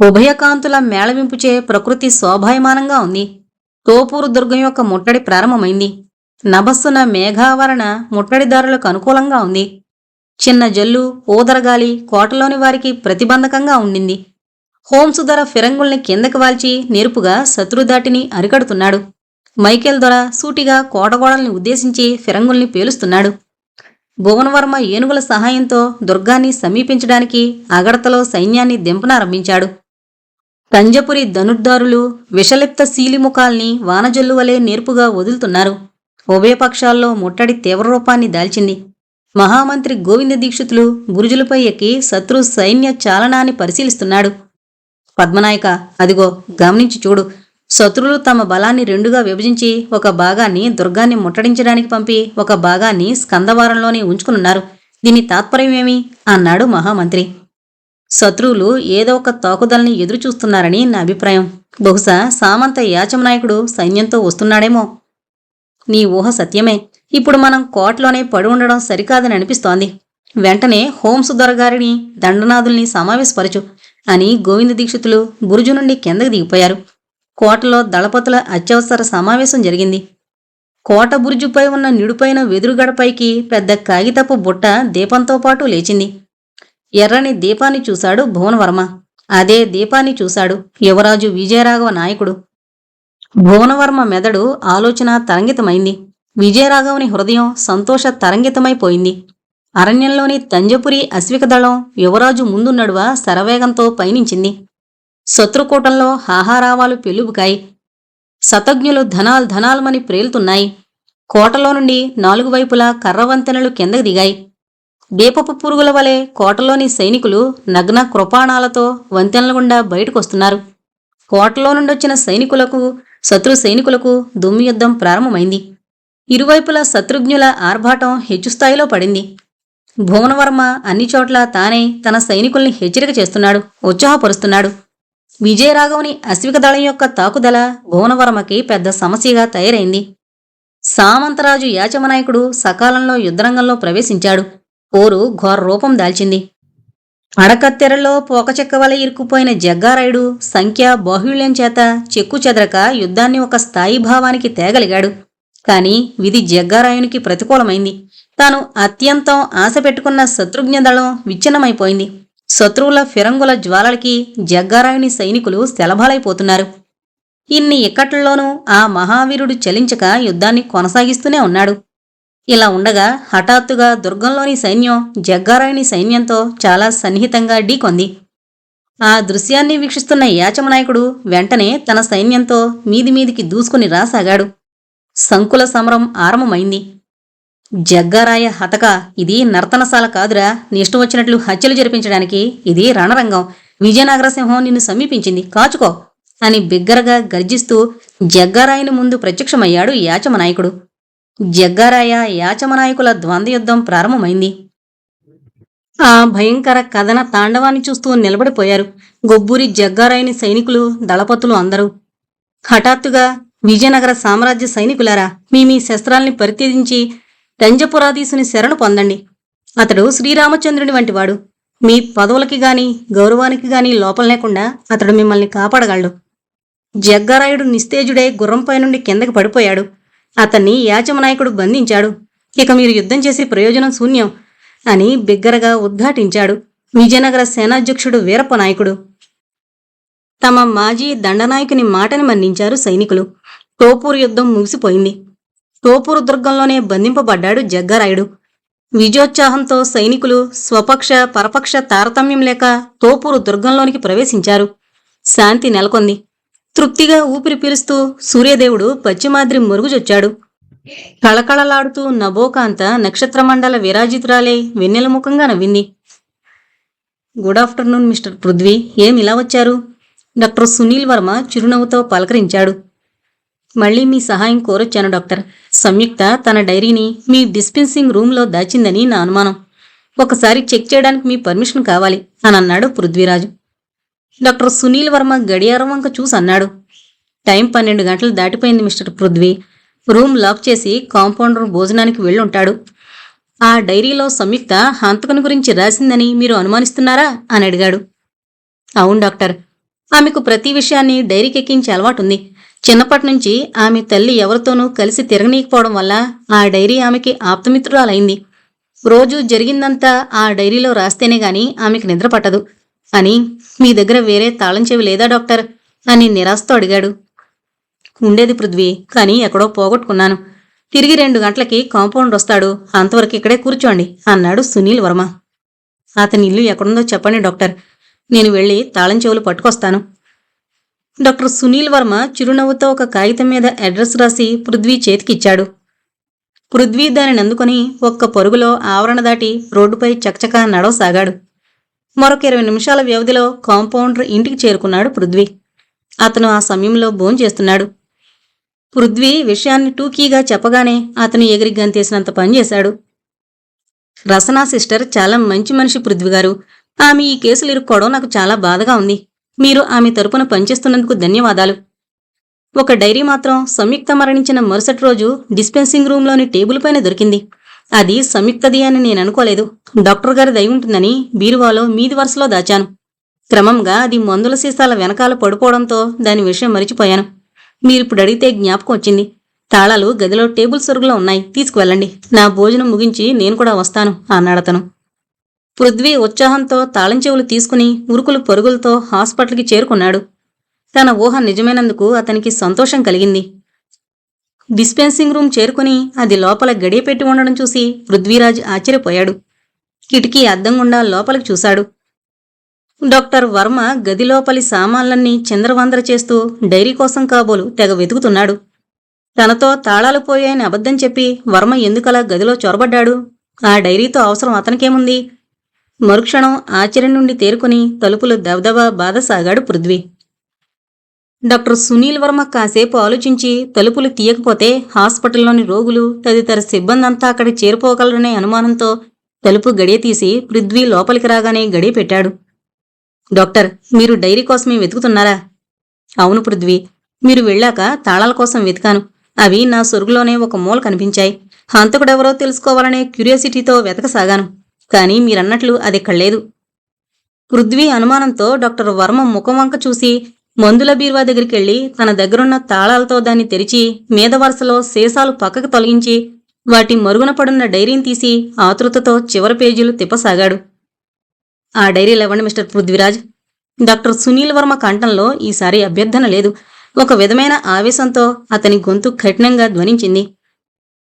ఉభయకాంతుల మేళవింపుచే ప్రకృతి శోభాయమానంగా ఉంది. తోపూరు దుర్గం యొక్క ముట్టడి ప్రారంభమైంది. నభస్సున మేఘావరణ ముట్టడిదారులకు అనుకూలంగా ఉంది. చిన్న జల్లు, ఊదరగాలి కోటలోని వారికి ప్రతిబంధకంగా ఉండింది. హోంసు దొర ఫిరంగుల్ని కిందకి వాల్చి నేర్పుగా శత్రుదాటిని అరికడుతున్నాడు. మైకేల్ దొర సూటిగా కోటగోడల్ని ఉద్దేశించి ఫిరంగుల్ని పేలుస్తున్నాడు. భువనవర్మ ఏనుగుల సహాయంతో దుర్గాన్ని సమీపించడానికి అగడతలో సైన్యాన్ని దింపనారంభించాడు. తంజపురి ధనుర్దారులు విషలిప్త శీలిముఖాల్ని వానజల్లు వలె నేర్పుగా వదులుతున్నారు. ఉభయ పక్షాల్లో ముట్టడి తీవ్రరూపాన్ని దాల్చింది. మహామంత్రి గోవింద దీక్షితులు బురుజులపై ఎక్కి శత్రు సైన్య చాలనాన్ని పరిశీలిస్తున్నాడు. పద్మనాయక, అదిగో గమనించి చూడు. శత్రులు తమ బలాన్ని రెండుగా విభజించి ఒక భాగాన్ని దుర్గాన్ని ముట్టడించడానికి పంపి ఒక భాగాన్ని స్కందవారంలోనే ఉంచుకునున్నారు. దీని తాత్పర్యమేమి అన్నాడు మహామంత్రి. శత్రువులు ఏదో ఒక తాకుదలని ఎదురుచూస్తున్నారని నా అభిప్రాయం. బహుశా సామంత యాచమనాయకుడు సైన్యంతో వస్తున్నాడేమో. నీ ఊహ సత్యమే. ఇప్పుడు మనం కోటలోనే పడి ఉండడం సరికాదని అనిపిస్తోంది. వెంటనే హోంసు దొరగారిని దండనాథుల్ని సమావేశపరచు అని గోవింద దీక్షితులు బురుజు నుండి కిందకి దిగిపోయారు. కోటలో దళపతుల అత్యవసర సమావేశం జరిగింది. కోట బురుజుపై ఉన్న నిడుపైన వెదురుగడపైకి పెద్ద కాగితపు బుట్ట దీపంతో పాటు లేచింది. ఎర్రని దీపాన్ని చూశాడు భువనవర్మ. అదే దీపాన్ని చూశాడు యువరాజు విజయరాఘవ నాయకుడు. భువనవర్మ మెదడు ఆలోచన తరంగితమైంది. విజయరాఘవుని హృదయం సంతోష తరంగితమైపోయింది. అరణ్యంలోని తంజపురి అశ్వికదళం యువరాజు ముందు నడువ శరవేగంతో పయనించింది. శత్రుకూటంలో హాహారావాలు పెళ్ళుబుకాయి. శతజ్ఞులు ధనాల్మని ప్రేలుతున్నాయి. కోటలో నుండి 4 వైపులా కర్రవంతెనలు కిందకి దిగాయి. దీపపు పురుగుల వలె కోటలోని సైనికులు నగ్న కృపాణాలతో వంతెనల గుండా బయటకొస్తున్నారు. కోటలో నుండొచ్చిన శత్రు సైనికులకు దుమ్ముయుద్ధం ప్రారంభమైంది. ఇరువైపులా శత్రుఘ్నుల ఆర్భాటం హెచ్చుస్థాయిలో పడింది. భువనవర్మ అన్ని చోట్ల తానే తన సైనికుల్ని హెచ్చరిక చేస్తున్నాడు, ఉత్సాహపరుస్తున్నాడు. విజయరాఘవుని అశ్వికదళం యొక్క తాకుదల భువనవర్మకి పెద్ద సమస్యగా తయారైంది. సామంతరాజు యాచమనాయకుడు సకాలంలో యుద్ధరంగంలో ప్రవేశించాడు. పోరు ఘోర రూపం దాల్చింది. అడకత్తెరల్లో పోకచెక్క వల ఇరుక్కుపోయిన జగ్గారాయుడు సంఖ్య బాహుళ్యం చేత చెక్కు చెదరక యుద్ధాన్ని ఒక స్థాయి భావానికి తేగలిగాడు. కాని విధి జగ్గారాయునికి ప్రతికూలమైంది. తాను అత్యంతం ఆశ పెట్టుకున్న శత్రుఘ్నదళం విచ్ఛిన్నమైపోయింది. శత్రువుల ఫిరంగుల జ్వాలలకి జగ్గారాయుని సైనికులు శలభాలైపోతున్నారు. ఇన్ని ఇక్కట్లలోనూ ఆ మహావీరుడు చలించక యుద్ధాన్ని కొనసాగిస్తూనే ఉన్నాడు. ఇలా ఉండగా హఠాత్తుగా దుర్గంలోని సైన్యం జగ్గారాయుని సైన్యంతో చాలా సన్నిహితంగా ఢీకొంది. ఆ దృశ్యాన్ని వీక్షిస్తున్న యాచమనాయకుడు వెంటనే తన సైన్యంతో మీదికి దూసుకుని రాసాగాడు. సంకుల సమరం ఆరంభమైంది. జగ్గారాయ హతక, ఇది నర్తనశాల కాదురా, నిష్ట వచ్చినట్లు హత్యలు జరిపించడానికి ఇది రణరంగం. విజయనగర సింహం నిన్ను సమీపించింది, కాచుకో అని బిగ్గరగా గర్జిస్తూ జగ్గారాయుని ముందు ప్రత్యక్షమయ్యాడు యాచమనాయకుడు. జగ్గారాయ యాచమనాయకుల ద్వంద్వయుద్ధం ప్రారంభమైంది. ఆ భయంకర కథన తాండవాన్ని చూస్తూ నిలబడిపోయారు గొబ్బూరి జగ్గారాయుని సైనికులు, దళపతులు అందరూ. హఠాత్తుగా, విజయనగర సామ్రాజ్య సైనికులారా, మీ శస్త్రాల్ని పరిత్యజించి తంజపురాధీసుని శరణు పొందండి. అతడు శ్రీరామచంద్రుని వంటివాడు. మీ పదవులకి గాని గౌరవానికి గాని లోపం లేకుండా అతడు మిమ్మల్ని కాపాడగలడు. జగ్గారాయుడు నిస్తేజుడై గుర్రంపై నుండి కిందకి పడిపోయాడు. అతన్ని యాచమనాయకుడు బంధించాడు. ఇక మీరు యుద్ధం చేసి ప్రయోజనం శూన్యం అని బిగ్గరగా ఉద్ఘాటించాడు విజయనగర సేనాధ్యక్షుడు వీరప్ప నాయకుడు. తమ మాజీ దండనాయకుని మాటని మన్నించారు సైనికులు. తోపూరు యుద్ధం ముగిసిపోయింది. తోపూరు దుర్గంలోనే బంధింపబడ్డాడు జగ్గారాయుడు. విజయోత్సాహంతో సైనికులు స్వపక్ష పరపక్ష తారతమ్యం లేక తోపూరు దుర్గంలోనికి ప్రవేశించారు. శాంతి నెలకొంది. తృప్తిగా ఊపిరి పీలుస్తూ సూర్యదేవుడు పశ్చిమాద్రి మురుగుజొచ్చాడు. కళకళలాడుతూ నభోకాంత నక్షత్రమండల విరాజితురాలే వెన్నెలముఖంగా నవ్వింది. గుడ్ ఆఫ్టర్నూన్ మిస్టర్ పృథ్వీ, ఏమిలా వచ్చారు? డాక్టర్ సునీల్ వర్మ చిరునవ్వుతో పలకరించాడు. మళ్ళీ మీ సహాయం కోరొచ్చాను డాక్టర్. సంయుక్త తన డైరీని మీ డిస్పెన్సింగ్ రూంలో దాచిందని నా అనుమానం. ఒకసారి చెక్ చేయడానికి మీ పర్మిషన్ కావాలి అని అన్నాడు పృథ్వీరాజు. డాక్టర్ సునీల్ వర్మ గడియారం వంక చూసన్నాడు. టైం 12 గంటలు దాటిపోయింది మిస్టర్ పృథ్వీ. రూమ్ లాక్ చేసి కాంపౌండర్ భోజనానికి వెళ్ళుంటాడు. ఆ డైరీలో సంయుక్త హంతకుని గురించి రాసిందని మీరు అనుమానిస్తున్నారా అని అడిగాడు. అవును డాక్టర్. ఆమెకు ప్రతి విషయాన్ని డైరీకెక్కించే అలవాటుంది. చిన్నప్పటినుంచి ఆమె తల్లి ఎవరితోనూ కలిసి తిరగనీయకపోవడం వల్ల ఆ డైరీ ఆమెకి ఆప్తమిత్రురాలైంది. రోజు జరిగిందంతా ఆ డైరీలో రాస్తేనే గాని ఆమెకు నిద్ర పట్టదు అని. మీ దగ్గర వేరే తాళం చెవి లేదా డాక్టర్ అని నిరాశతో అడిగాడు. ఉండేది పృథ్వీ, కానీ ఎక్కడో పోగొట్టుకున్నాను. తిరిగి 2 గంటలకి కాంపౌండర్ వస్తాడు, అంతవరకు ఇక్కడే కూర్చోండి అన్నాడు సునీల్ వర్మ. అతని ఇల్లు ఎక్కడుందో చెప్పండి డాక్టర్, నేను వెళ్ళి తాళం చెవులు పట్టుకొస్తాను. డాక్టర్ సునీల్ వర్మ చిరునవ్వుతో ఒక కాగితం మీద అడ్రస్ రాసి పృథ్వీ చేతికిచ్చాడు. పృథ్వీ దానిని అందుకొని ఒక్క పరుగులో ఆవరణ దాటి రోడ్డుపై చకచకా నడవసాగాడు. మరొక 20 నిమిషాల వ్యవధిలో కాంపౌండర్ ఇంటికి చేరుకున్నాడు పృథ్వీ. అతను ఆ సమయంలో భోంచేస్తున్నాడు. పృథ్వీ విషయాన్ని టూకీగా చెప్పగానే అతను ఎగిరి గంతేసినంత పనిచేశాడు. రసనా సిస్టర్ చాలా మంచి మనిషి పృథ్వీగారు. ఆమె ఈ కేసులు ఇరుక్కోవడం నాకు చాలా బాధగా ఉంది. మీరు ఆమె తరపున పనిచేస్తున్నందుకు ధన్యవాదాలు. ఒక డైరీ మాత్రం సంయుక్త మరణించిన మరుసటి రోజు డిస్పెన్సింగ్ రూంలోని టేబుల్ పైన దొరికింది. అది సంయుక్తది అని నేననుకోలేదు. డాక్టర్ గారి దయ ఉంటుందని బీరువాలో మీది వరుసలో దాచాను. క్రమంగా అది మందుల సీసాల వెనకాల పడిపోవడంతో దాని విషయం మరిచిపోయాను. మీరిప్పుడు అడిగితే జ్ఞాపకం వచ్చింది. తాళాలు గదిలో టేబుల్ సొరుగులో ఉన్నాయి, తీసుకువెళ్ళండి. నా భోజనం ముగించి నేను కూడా వస్తాను అన్నాడతను. పృథ్వీ ఉత్సాహంతో తాళం చెవులు తీసుకుని ఉరుకులు పరుగులతో హాస్పిటల్కి చేరుకున్నాడు. తన ఊహ నిజమైనందుకు అతనికి సంతోషం కలిగింది. డిస్పెన్సింగ్ రూమ్ చేరుకుని అది లోపల గడియ పెట్టి ఉండడం చూసి పృథ్వీరాజ్ ఆశ్చర్యపోయాడు. కిటికీ అద్దం గుండా లోపలికి చూశాడు. డాక్టర్ వర్మ గది లోపలి సామాన్లన్నీ చిందరవందర చేస్తూ డైరీ కోసం కాబోలు తెగ వెతుకుతున్నాడు. తనతో తాళాలు పోయాయని అబద్ధం చెప్పి వర్మ ఎందుకలా గదిలో చొరబడ్డాడు? ఆ డైరీతో అవసరం అతనికేముంది? మరుక్షణం ఆశ్చర్యం నుండి తేరుకుని తలుపులు దబదబా బాధసాగాడు పృథ్వీ. డాక్టర్ సునీల్ వర్మ కాసేపు ఆలోచించి తలుపులు తీయకపోతే హాస్పిటల్లోని రోగులు తదితర సిబ్బందంతా అక్కడికి చేరిపోగలరనే అనుమానంతో తలుపు గడియ తీసి పృథ్వీ లోపలికి రాగానే గడియ పెట్టాడు. డాక్టర్, మీరు డైరీ కోసమే వెతుకుతున్నారా? అవును పృథ్వీ. మీరు వెళ్ళాక తాళాల కోసం వెతికాను. అవి నా సొరుగులోనే ఒక మూల కనిపించాయి. హంతకుడెవరో తెలుసుకోవాలనే క్యూరియాసిటీతో వెతకసాగాను. కానీ మీరన్నట్లు అదెక్కడ లేదు. పృథ్వీ అనుమానంతో డాక్టర్ వర్మ ముఖం వంక చూసి మందుల బీరువా దగ్గరికెళ్లి తన దగ్గరున్న తాళాలతో దాన్ని తెరిచి మీద వరుసలో సీసాలు పక్కకు తొలగించి వాటి మరుగున పడున్న డైరీని తీసి ఆతృతతో చివరి పేజీలు తిప్పసాగాడు. ఆ డైరీలు ఇవ్వండి మిస్టర్ పృథ్వీరాజ్. డాక్టర్ సునీల్ వర్మ కంఠంలో ఈసారి అభ్యర్థన లేదు. ఒక విధమైన ఆవేశంతో అతని గొంతు కఠినంగా ధ్వనించింది.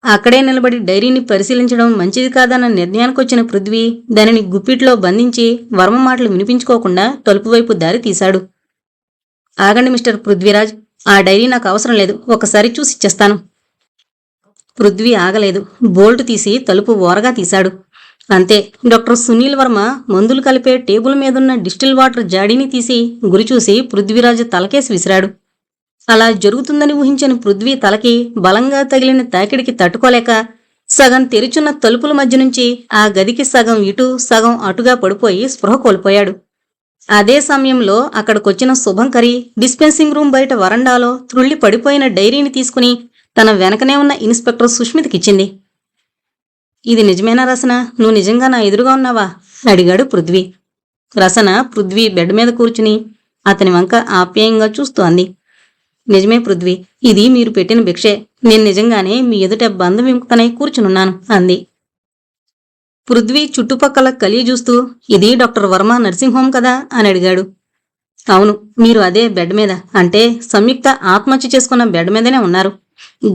అక్కడే నిలబడి డైరీని పరిశీలించడం మంచిది కాదన్న నిర్ణయానికొచ్చిన పృథ్వీ దానిని గుప్పిట్లో బంధించి వర్మ మాటలు వినిపించుకోకుండా తలుపు వైపు దారి తీశాడు. ఆగండి మిస్టర్ పృథ్వీరాజ్, ఆ డైరీ నాకు అవసరం లేదు. ఒకసారి చూసిచ్చేస్తాను. పృథ్వీ ఆగలేదు. బోల్ట్ తీసి తలుపు ఓరగా తీశాడు. అంతే. డాక్టర్ సునీల్ వర్మ మందులు కలిపే టేబుల్ మీదున్న డిస్టిల్ వాటర్ జాడీని తీసి గురిచూసి పృథ్వీరాజు తలకేసి విసిరాడు. అలా జరుగుతుందని ఊహించిన పృథ్వీ తలకి బలంగా తగిలిన తాకిడికి తట్టుకోలేక సగం తెరుచున్న తలుపుల మధ్య నుంచి ఆ గదికి సగం ఇటు సగం అటుగా పడిపోయి స్పృహ కోల్పోయాడు. అదే సమయంలో అక్కడికొచ్చిన శుభంకరి డిస్పెన్సింగ్ రూమ్ బయట వరండాలో త్రుళ్ళి పడిపోయిన డైరీని తీసుకుని తన వెనకనే ఉన్న ఇన్స్పెక్టర్ సుష్మితకిచ్చింది. ఇది నిజమేనా రసన? నువ్వు నిజంగా నా ఎదురుగా ఉన్నావా? అడిగాడు పృథ్వీ. రసన పృథ్వీ బెడ్ మీద కూర్చుని అతని వంక ఆప్యాయంగా చూస్తూ అంది. నిజమే పృథ్వీ, ఇది మీరు పెట్టిన భిక్షే. నేను నిజంగానే మీ ఎదుట బంధ విముక్తనై కూర్చునున్నాను అంది. పృథ్వీ చుట్టుపక్కల కలిగి చూస్తూ ఇది డాక్టర్ వర్మ నర్సింగ్ హోమ్ కదా అని అడిగాడు. అవును, మీరు అదే బెడ్ మీద, అంటే సంయుక్త ఆత్మహత్య చేసుకున్న బెడ్ మీదనే ఉన్నారు.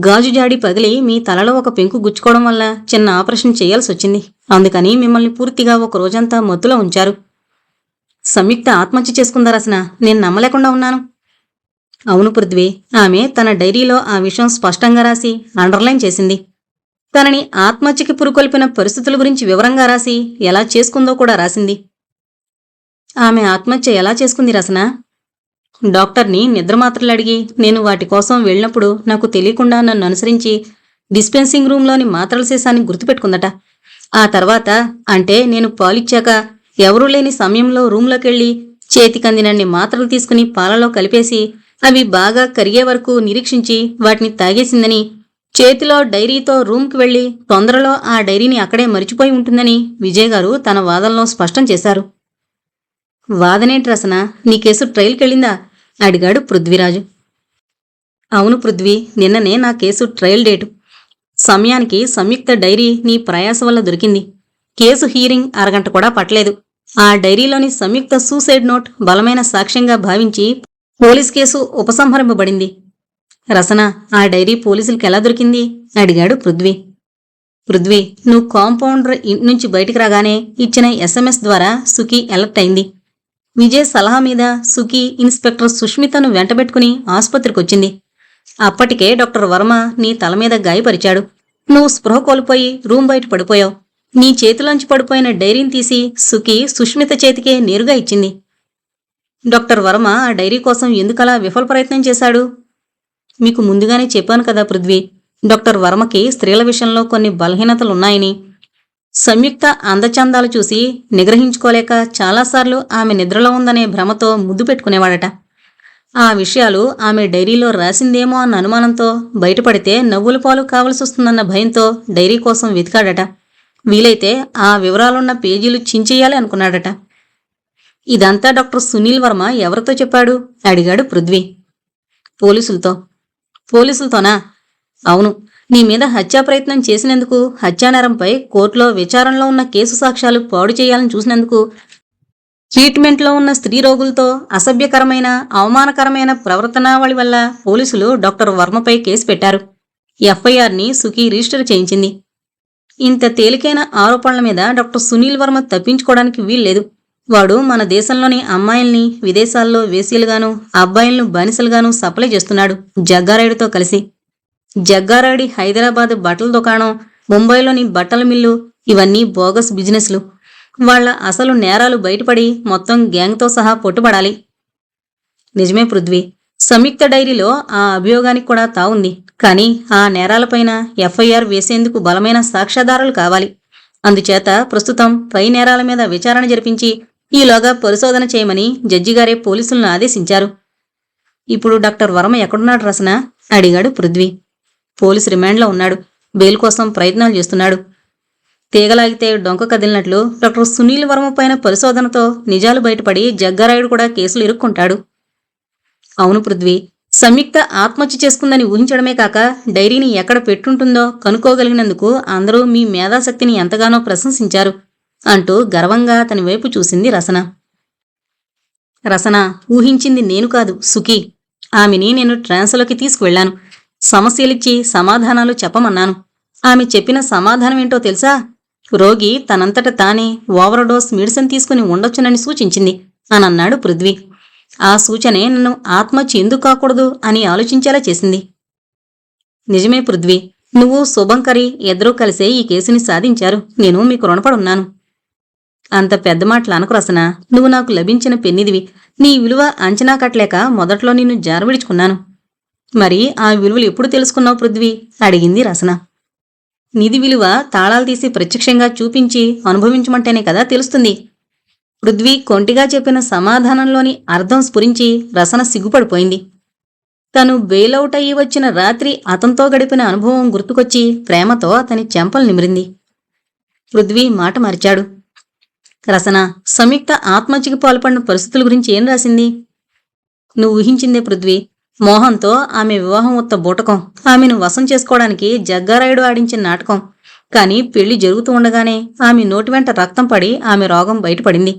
గాజు జాడి పగిలి మీ తలలో ఒక పెంకు గుచ్చుకోవడం వల్ల చిన్న ఆపరేషన్ చేయాల్సి వచ్చింది. అందుకని మిమ్మల్ని పూర్తిగా ఒక రోజంతా మత్తులో ఉంచారు. సంయుక్త ఆత్మహత్య చేసుకుందా రసన? నేను నమ్మలేకుండా ఉన్నాను. అవును పృథ్వీ, ఆమె తన డైరీలో ఆ విషయం స్పష్టంగా రాసి అండర్లైన్ చేసింది. తనని ఆత్మహత్యకి పురుకొల్పిన పరిస్థితుల గురించి వివరంగా రాసి ఎలా చేసుకుందో కూడా రాసింది. ఆమె ఆత్మహత్య ఎలా చేసుకుంది రసన? డాక్టర్ని నిద్రమాత్రలు అడిగి నేను వాటి కోసం వెళ్ళినప్పుడు నాకు తెలియకుండా నన్ను అనుసరించి డిస్పెన్సింగ్ రూంలోని మాత్రల సీసాన్ని గుర్తుపెట్టుకుందట. ఆ తర్వాత, అంటే నేను పాలిచ్చాక ఎవరూ లేని సమయంలో రూంలోకెళ్ళి చేతికందినన్ని మాత్రలు తీసుకుని పాలలో కలిపేసి అవి బాగా కరిగే వరకు నిరీక్షించి వాటిని తాగేసిందని, చేతిలో డైరీతో రూమ్కి వెళ్లి తొందరలో ఆ డైరీని అక్కడే మరిచిపోయి ఉంటుందని విజయ్ గారు తన వాదనలో స్పష్టం చేశారు. వాదనేంటి రసన? నీ కేసు ట్రయల్కెళ్ళిందా? అడిగాడు పృథ్వీరాజు. అవును పృథ్వీ, నిన్ననే నా కేసు ట్రయల్ డేటు. సమయానికి సంయుక్త డైరీ నీ ప్రయాస వల్ల దొరికింది. కేసు హీరింగ్ అరగంట కూడా పట్టలేదు. ఆ డైరీలోని సంయుక్త సూసైడ్ నోట్ బలమైన సాక్ష్యంగా భావించి పోలీస్ కేసు ఉపసంహరింపబడింది. రసన, ఆ డైరీ పోలీసులకు ఎలా దొరికింది? అడిగాడు పృథ్వీ. పృథ్వీ, నువ్వు కాంపౌండర్ ఇంటి నుంచి బయటికి రాగానే ఇచ్చిన SMS ద్వారా సుఖీ అలర్ట్ అయింది. విజయ్ సలహా మీద సుఖీ ఇన్స్పెక్టర్ సుష్మితను వెంటబెట్టుకుని ఆసుపత్రికి వచ్చింది. అప్పటికే డాక్టర్ వర్మ నీ తల మీద గాయపరిచాడు. నువ్వు స్పృహ కోల్పోయి రూమ్ బయట పడిపోయావు. నీ చేతిలోంచి పడిపోయిన డైరీని తీసి సుఖి సుష్మిత చేతికే నేరుగా ఇచ్చింది. డాక్టర్ వర్మ ఆ డైరీ కోసం ఎందుకలా విఫల ప్రయత్నం చేశాడు? మీకు ముందుగానే చెప్పాను కదా పృథ్వీ, డాక్టర్ వర్మకి స్త్రీల విషయంలో కొన్ని బలహీనతలున్నాయని. సంయుక్త అందచందాలు చూసి నిగ్రహించుకోలేక చాలాసార్లు ఆమె నిద్రలో ఉందనే భ్రమతో ముద్దు పెట్టుకునేవాడట. ఆ విషయాలు ఆమె డైరీలో రాసిందేమో అన్న అనుమానంతో బయటపడితే నవ్వుల పాలు కావలసి వస్తుందన్న భయంతో డైరీ కోసం వెతికాడట. వీలైతే ఆ వివరాలున్న పేజీలు చించేయాలి అనుకున్నాడట. ఇదంతా డాక్టర్ సునీల్ వర్మ ఎవరితో చెప్పాడు? అడిగాడు పృథ్వీ. పోలీసులతో. పోలీసులతోనా? అవును. నీ మీద హత్యా ప్రయత్నం చేసినందుకు, హత్యానేరంపై కోర్టులో విచారణలో ఉన్న కేసు సాక్ష్యాలు పాడు చేయాలని చూసినందుకు, ట్రీట్మెంట్లో ఉన్న స్త్రీ రోగులతో అసభ్యకరమైన అవమానకరమైన ప్రవర్తనావళి వల్ల పోలీసులు డాక్టర్ వర్మపై కేసు పెట్టారు. ఎఫ్ఐఆర్ని సుఖి రిజిస్టర్ చేయించింది. ఇంత తేలికైన ఆరోపణల మీద డాక్టర్ సునీల్ వర్మ తప్పించుకోవడానికి వీల్లేదు. వాడు మన దేశంలోని అమ్మాయిల్ని విదేశాల్లో వేసీలుగాను, అబ్బాయిలను బానిసలుగాను సప్లై చేస్తున్నాడు జగ్గారాయుడితో కలిసి. జగ్గారాయుడి హైదరాబాద్ బట్టల దుకాణం, ముంబైలోని బట్టల మిల్లు ఇవన్నీ బోగస్ బిజినెస్లు. వాళ్ల అసలు నేరాలు బయటపడి మొత్తం గ్యాంగ్తో సహా పట్టుబడాలి. నిజమే పృథ్వీ, సంయుక్త డైరీలో ఆ అభియోగానికి కూడా తావుంది. కానీ ఆ నేరాలపైన ఎఫ్ఐఆర్ వేసేందుకు బలమైన సాక్ష్యాధారాలు కావాలి. అందుచేత ప్రస్తుతం పై నేరాల మీద విచారణ జరిపించి ఈలోగా పరిశోధన చేయమని జడ్జిగారే పోలీసులను ఆదేశించారు. ఇప్పుడు డాక్టర్ వర్మ ఎక్కడున్నాడు రసన? అడిగాడు పృథ్వీ. పోలీసు రిమాండ్లో ఉన్నాడు. బెయిల్ కోసం ప్రయత్నాలు చేస్తున్నాడు. తీగలాగితే డొంక కదిలినట్లు డాక్టర్ సునీల్ వర్మ పైన పరిశోధనతో నిజాలు బయటపడి జగ్గారాయుడు కూడా కేసులు ఇరుక్కుంటాడు. అవును పృథ్వీ, సంయుక్త ఆత్మహత్య చేసుకుందని ఊహించడమే కాక డైరీని ఎక్కడ పెట్టుంటుందో కనుక్కోగలిగినందుకు అందరూ మీ మేధాశక్తిని ఎంతగానో ప్రశంసించారు అంటూ గర్వంగా అతని వైపు చూసింది రసన. రసన, ఊహించింది నేను కాదు, సుఖి. ఆమెని నేను ట్రాన్స్లోకి తీసుకువెళ్లాను. సమస్యలిచ్చి సమాధానాలు చెప్పమన్నాను. ఆమె చెప్పిన సమాధానమేంటో తెలుసా? రోగి తనంతట తానే ఓవర్డోస్ మెడిసిన్ తీసుకుని ఉండొచ్చునని సూచించింది అని అన్నాడు పృథ్వీ. ఆ సూచనే నన్ను ఆత్మహత్య ఎందుకు కాకూడదు అని ఆలోచించేలా చేసింది. నిజమే పృథ్వీ, నువ్వు శుభంకరి ఇద్దరూ కలిసే ఈ కేసుని సాధించారు. నేను మీకు రుణపడున్నాను. అంత పెద్ద మాటలు అనకు రసన. నువ్వు నాకు లభించిన పెన్నిదివి. నీ విలువ అంచనా కట్టలేక మొదట్లో నిన్ను జారవిడుచుకున్నాను. మరి ఆ విలువలు ఎప్పుడు తెలుసుకున్నావు పృథ్వీ? అడిగింది రసన. నిధి విలువ తాళాలు తీసి ప్రత్యక్షంగా చూపించి అనుభవించమంటేనే కదా తెలుస్తుంది. పృథ్వీ కొంటిగా చెప్పిన సమాధానంలోని అర్థం స్ఫురించి రసన సిగ్గుపడిపోయింది. తను బెయిలౌట్ అయ్యి వచ్చిన రాత్రి అతనితో గడిపిన అనుభవం గుర్తుకొచ్చి ప్రేమతో అతని చెంపలు నిమిరింది. పృథ్వీ మాట మార్చాడు. రసన, సంయుక్త ఆత్మహత్యకి పాల్పడిన పరిస్థితుల గురించి ఏం రాసింది? నువ్వు ఊహించిందే పృథ్వీ. మోహన్తో ఆమె వివాహం ఉత్త బూటకం. ఆమెను వశం చేసుకోవడానికి జగ్గారాయుడు ఆడించిన నాటకం. కాని పెళ్లి జరుగుతూ ఉండగానే ఆమె నోటి వెంట రక్తం పడి ఆమె రోగం బయటపడింది.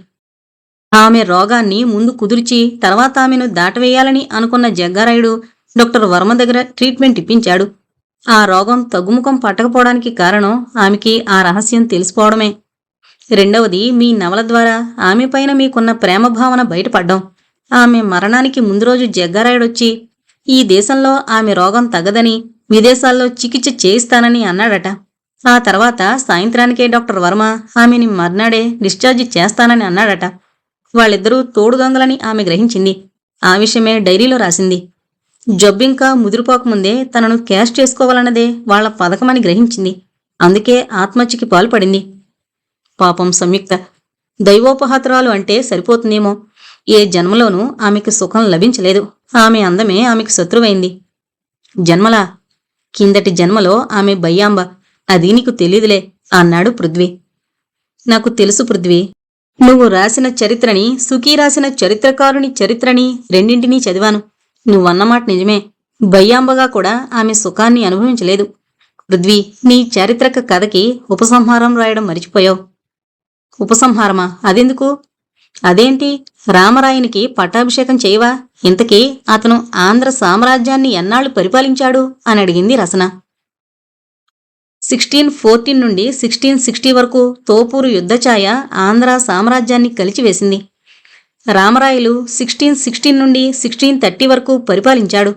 ఆమె రోగాన్ని ముందు కుదిర్చి తర్వాత ఆమెను దాటవేయాలని అనుకున్న జగ్గారాయుడు డాక్టర్ వర్మ దగ్గర ట్రీట్మెంట్ ఇప్పించాడు. ఆ రోగం తగ్గుముఖం పట్టకపోవడానికి కారణం ఆమెకి ఆ రహస్యం తెలిసిపోవడమే. రెండవది, మీ నవల ద్వారా ఆమె పైన మీకున్న ప్రేమభావన బయటపడ్డం. ఆమె మరణానికి ముందు రోజు జగ్గారాయుడొచ్చి ఈ దేశంలో ఆమె రోగం తగ్గదని విదేశాల్లో చికిత్స చేయిస్తానని అన్నాడట. ఆ తర్వాత సాయంత్రానికే డాక్టర్ వర్మ ఆమెని మర్నాడే డిశ్చార్జి చేస్తానని అన్నాడట. వాళ్ళిద్దరూ తోడు దొంగలని ఆమె గ్రహించింది. ఆ విషయమే డైరీలో రాసింది. జబ్బింకా ముదిరిపోకముందే తనను క్యాష్ చేసుకోవాలన్నదే వాళ్ల పథకమని గ్రహించింది. అందుకే ఆత్మహత్యకి పాల్పడింది. పాపం సంయుక్త. దైవోపహాతురాలు అంటే సరిపోతుందేమో. ఏ జన్మలోనూ ఆమెకు సుఖం లభించలేదు. ఆమె అందమే ఆమెకు శత్రువైంది. జన్మలా? కిందటి జన్మలో ఆమె బయ్యాంబ. అది నీకు తెలీదులే అన్నాడు పృథ్వీ. నాకు తెలుసు పృథ్వీ. నువ్వు రాసిన చరిత్రని, సుఖీ రాసిన చరిత్రకారుని చరిత్రని రెండింటినీ చదివాను. నువ్వన్నమాట నిజమే. బయ్యాంబగా కూడా ఆమె సుఖాన్ని అనుభవించలేదు. పృథ్వీ, నీ చారిత్రక కథకి ఉపసంహారం రాయడం మరిచిపోయావు. ఉపసంహారమా? అదెందుకు? అదేంటి, రామరాయునికి పట్టాభిషేకం చేయవా? ఇంతకీ అతను ఆంధ్ర సామ్రాజ్యాన్ని ఎన్నాళ్లు పరిపాలించాడు అని అడిగింది రసన. 1614 నుండి 1660 వరకు తోపూరు యుద్ధఛాయ ఆంధ్ర సామ్రాజ్యాన్ని కలిచివేసింది. రామరాయలు 1616 నుండి 1630 వరకు పరిపాలించాడు.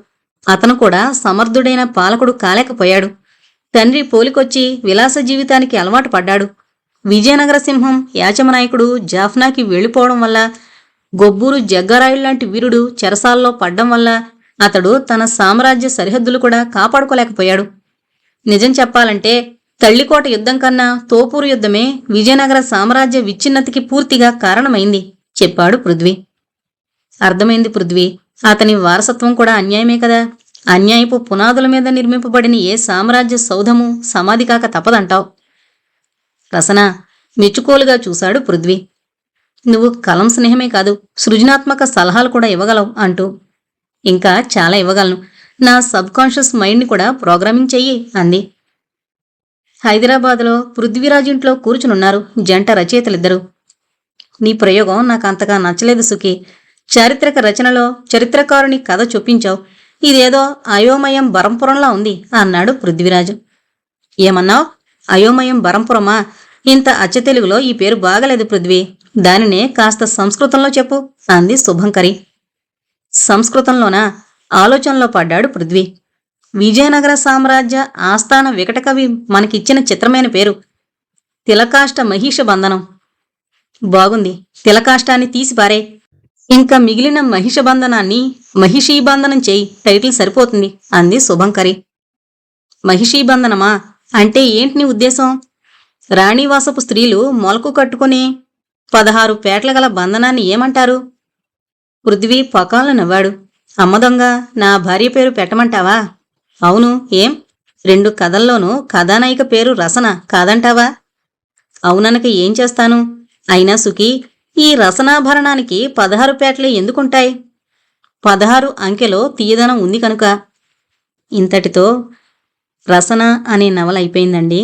అతను కూడా సమర్థుడైన పాలకుడు కాలేకపోయాడు. తండ్రి పోలికొచ్చి విలాస జీవితానికి అలవాటు పడ్డాడు. విజయనగర సింహం యాచమనాయకుడు జాఫ్నాకి వెళ్ళిపోవడం వల్ల, గొబ్బూరు జగ్గారాయుళ్లాంటి వీరుడు చెరసాల్లో పడ్డం వల్ల అతడు తన సామ్రాజ్య సరిహద్దులు కూడా కాపాడుకోలేకపోయాడు. నిజం చెప్పాలంటే తల్లికోట యుద్ధం కన్నా తోపూరు యుద్ధమే విజయనగర సామ్రాజ్య విచ్ఛిన్నతికి పూర్తిగా కారణమైంది చెప్పాడు పృథ్వీ. అర్థమైంది పృథ్వీ. అతని వారసత్వం కూడా అన్యాయమే కదా. అన్యాయపు పునాదుల మీద నిర్మింపబడిన ఏ సామ్రాజ్య సౌధము సమాధి కాక తప్పదంటావు. రసన మెచ్చుకోలుగా చూశాడు పృథ్వీ. నువ్వు కలం స్నేహమే కాదు, సృజనాత్మక సలహాలు కూడా ఇవ్వగలవు అంటూ. ఇంకా చాలా ఇవ్వగలను. నా సబ్కాన్షియస్ మైండ్ని కూడా ప్రోగ్రామింగ్ చెయ్యి అంది. హైదరాబాద్లో పృథ్వీరాజింట్లో కూర్చునున్నారు జంట రచయితలిద్దరూ. నీ ప్రయోగం నాకు అంతగా నచ్చలేదు సుఖీ. చారిత్రక రచనలో చరిత్రకారుని కథ చొప్పించావు. ఇదేదో అయోమయం బరంపురంలా ఉంది అన్నాడు పృథ్వీరాజు. ఏమన్నావు? అయోమయం బరంపురమా? ఇంత అచ్చతెలుగులో ఈ పేరు బాగలేదు పృథ్వీ. దానినే కాస్త సంస్కృతంలో చెప్పు అంది శుభంకరి. సంస్కృతంలోనా? ఆలోచనలో పడ్డాడు పృథ్వీ. విజయనగర సామ్రాజ్య ఆస్థాన వికటకవి మనకిచ్చిన చిత్రమైన పేరు తిలకాష్ట మహిష బంధనం. బాగుంది. తిలకాష్టాన్ని తీసిపారే. ఇంకా మిగిలిన మహిషబంధనాన్ని మహిషీబంధనం చేయి. టైటిల్ సరిపోతుంది అంది శుభంకరి. మహిషీబంధనమా అంటే ఏంటి నీ ఉద్దేశం? రాణివాసపు స్త్రీలు మొలకు కట్టుకుని 16 పేట్ల గల బంధనాన్ని ఏమంటారు? పృథ్వీ పకాలను నవ్వాడు. అమ్మదొంగ, నా భార్య పేరు పెట్టమంటావా? అవును, ఏం? 2 కథల్లోనూ కథానాయిక పేరు రసన కాదంటావా? అవుననక ఏం చేస్తాను? అయినా సుఖీ, ఈ రసనాభరణానికి 16 పేట్లే ఎందుకుంటాయి? 16 అంకెలో తీయదనం ఉంది కనుక. ఇంతటితో రసన అనే నవల అయిపోయిందండి.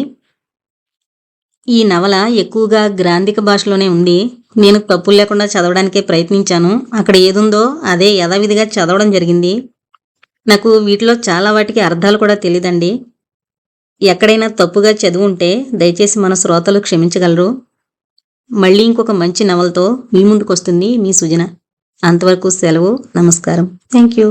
ఈ నవల ఎక్కువగా గ్రాంధిక భాషలోనే ఉంది. నేను తప్పులు లేకుండా చదవడానికే ప్రయత్నించాను. అక్కడ ఏదుందో అదే యథావిధిగా చదవడం జరిగింది. నాకు వీటిలో చాలా వాటికి అర్థాలు కూడా తెలీదండి. ఎక్కడైనా తప్పుగా చదువుంటే దయచేసి మన శ్రోతలు క్షమించగలరు. మళ్ళీ ఇంకొక మంచి నవలతో మీ ముందుకొస్తుంది మీ సుజన. అంతవరకు సెలవు. నమస్కారం. Thank you.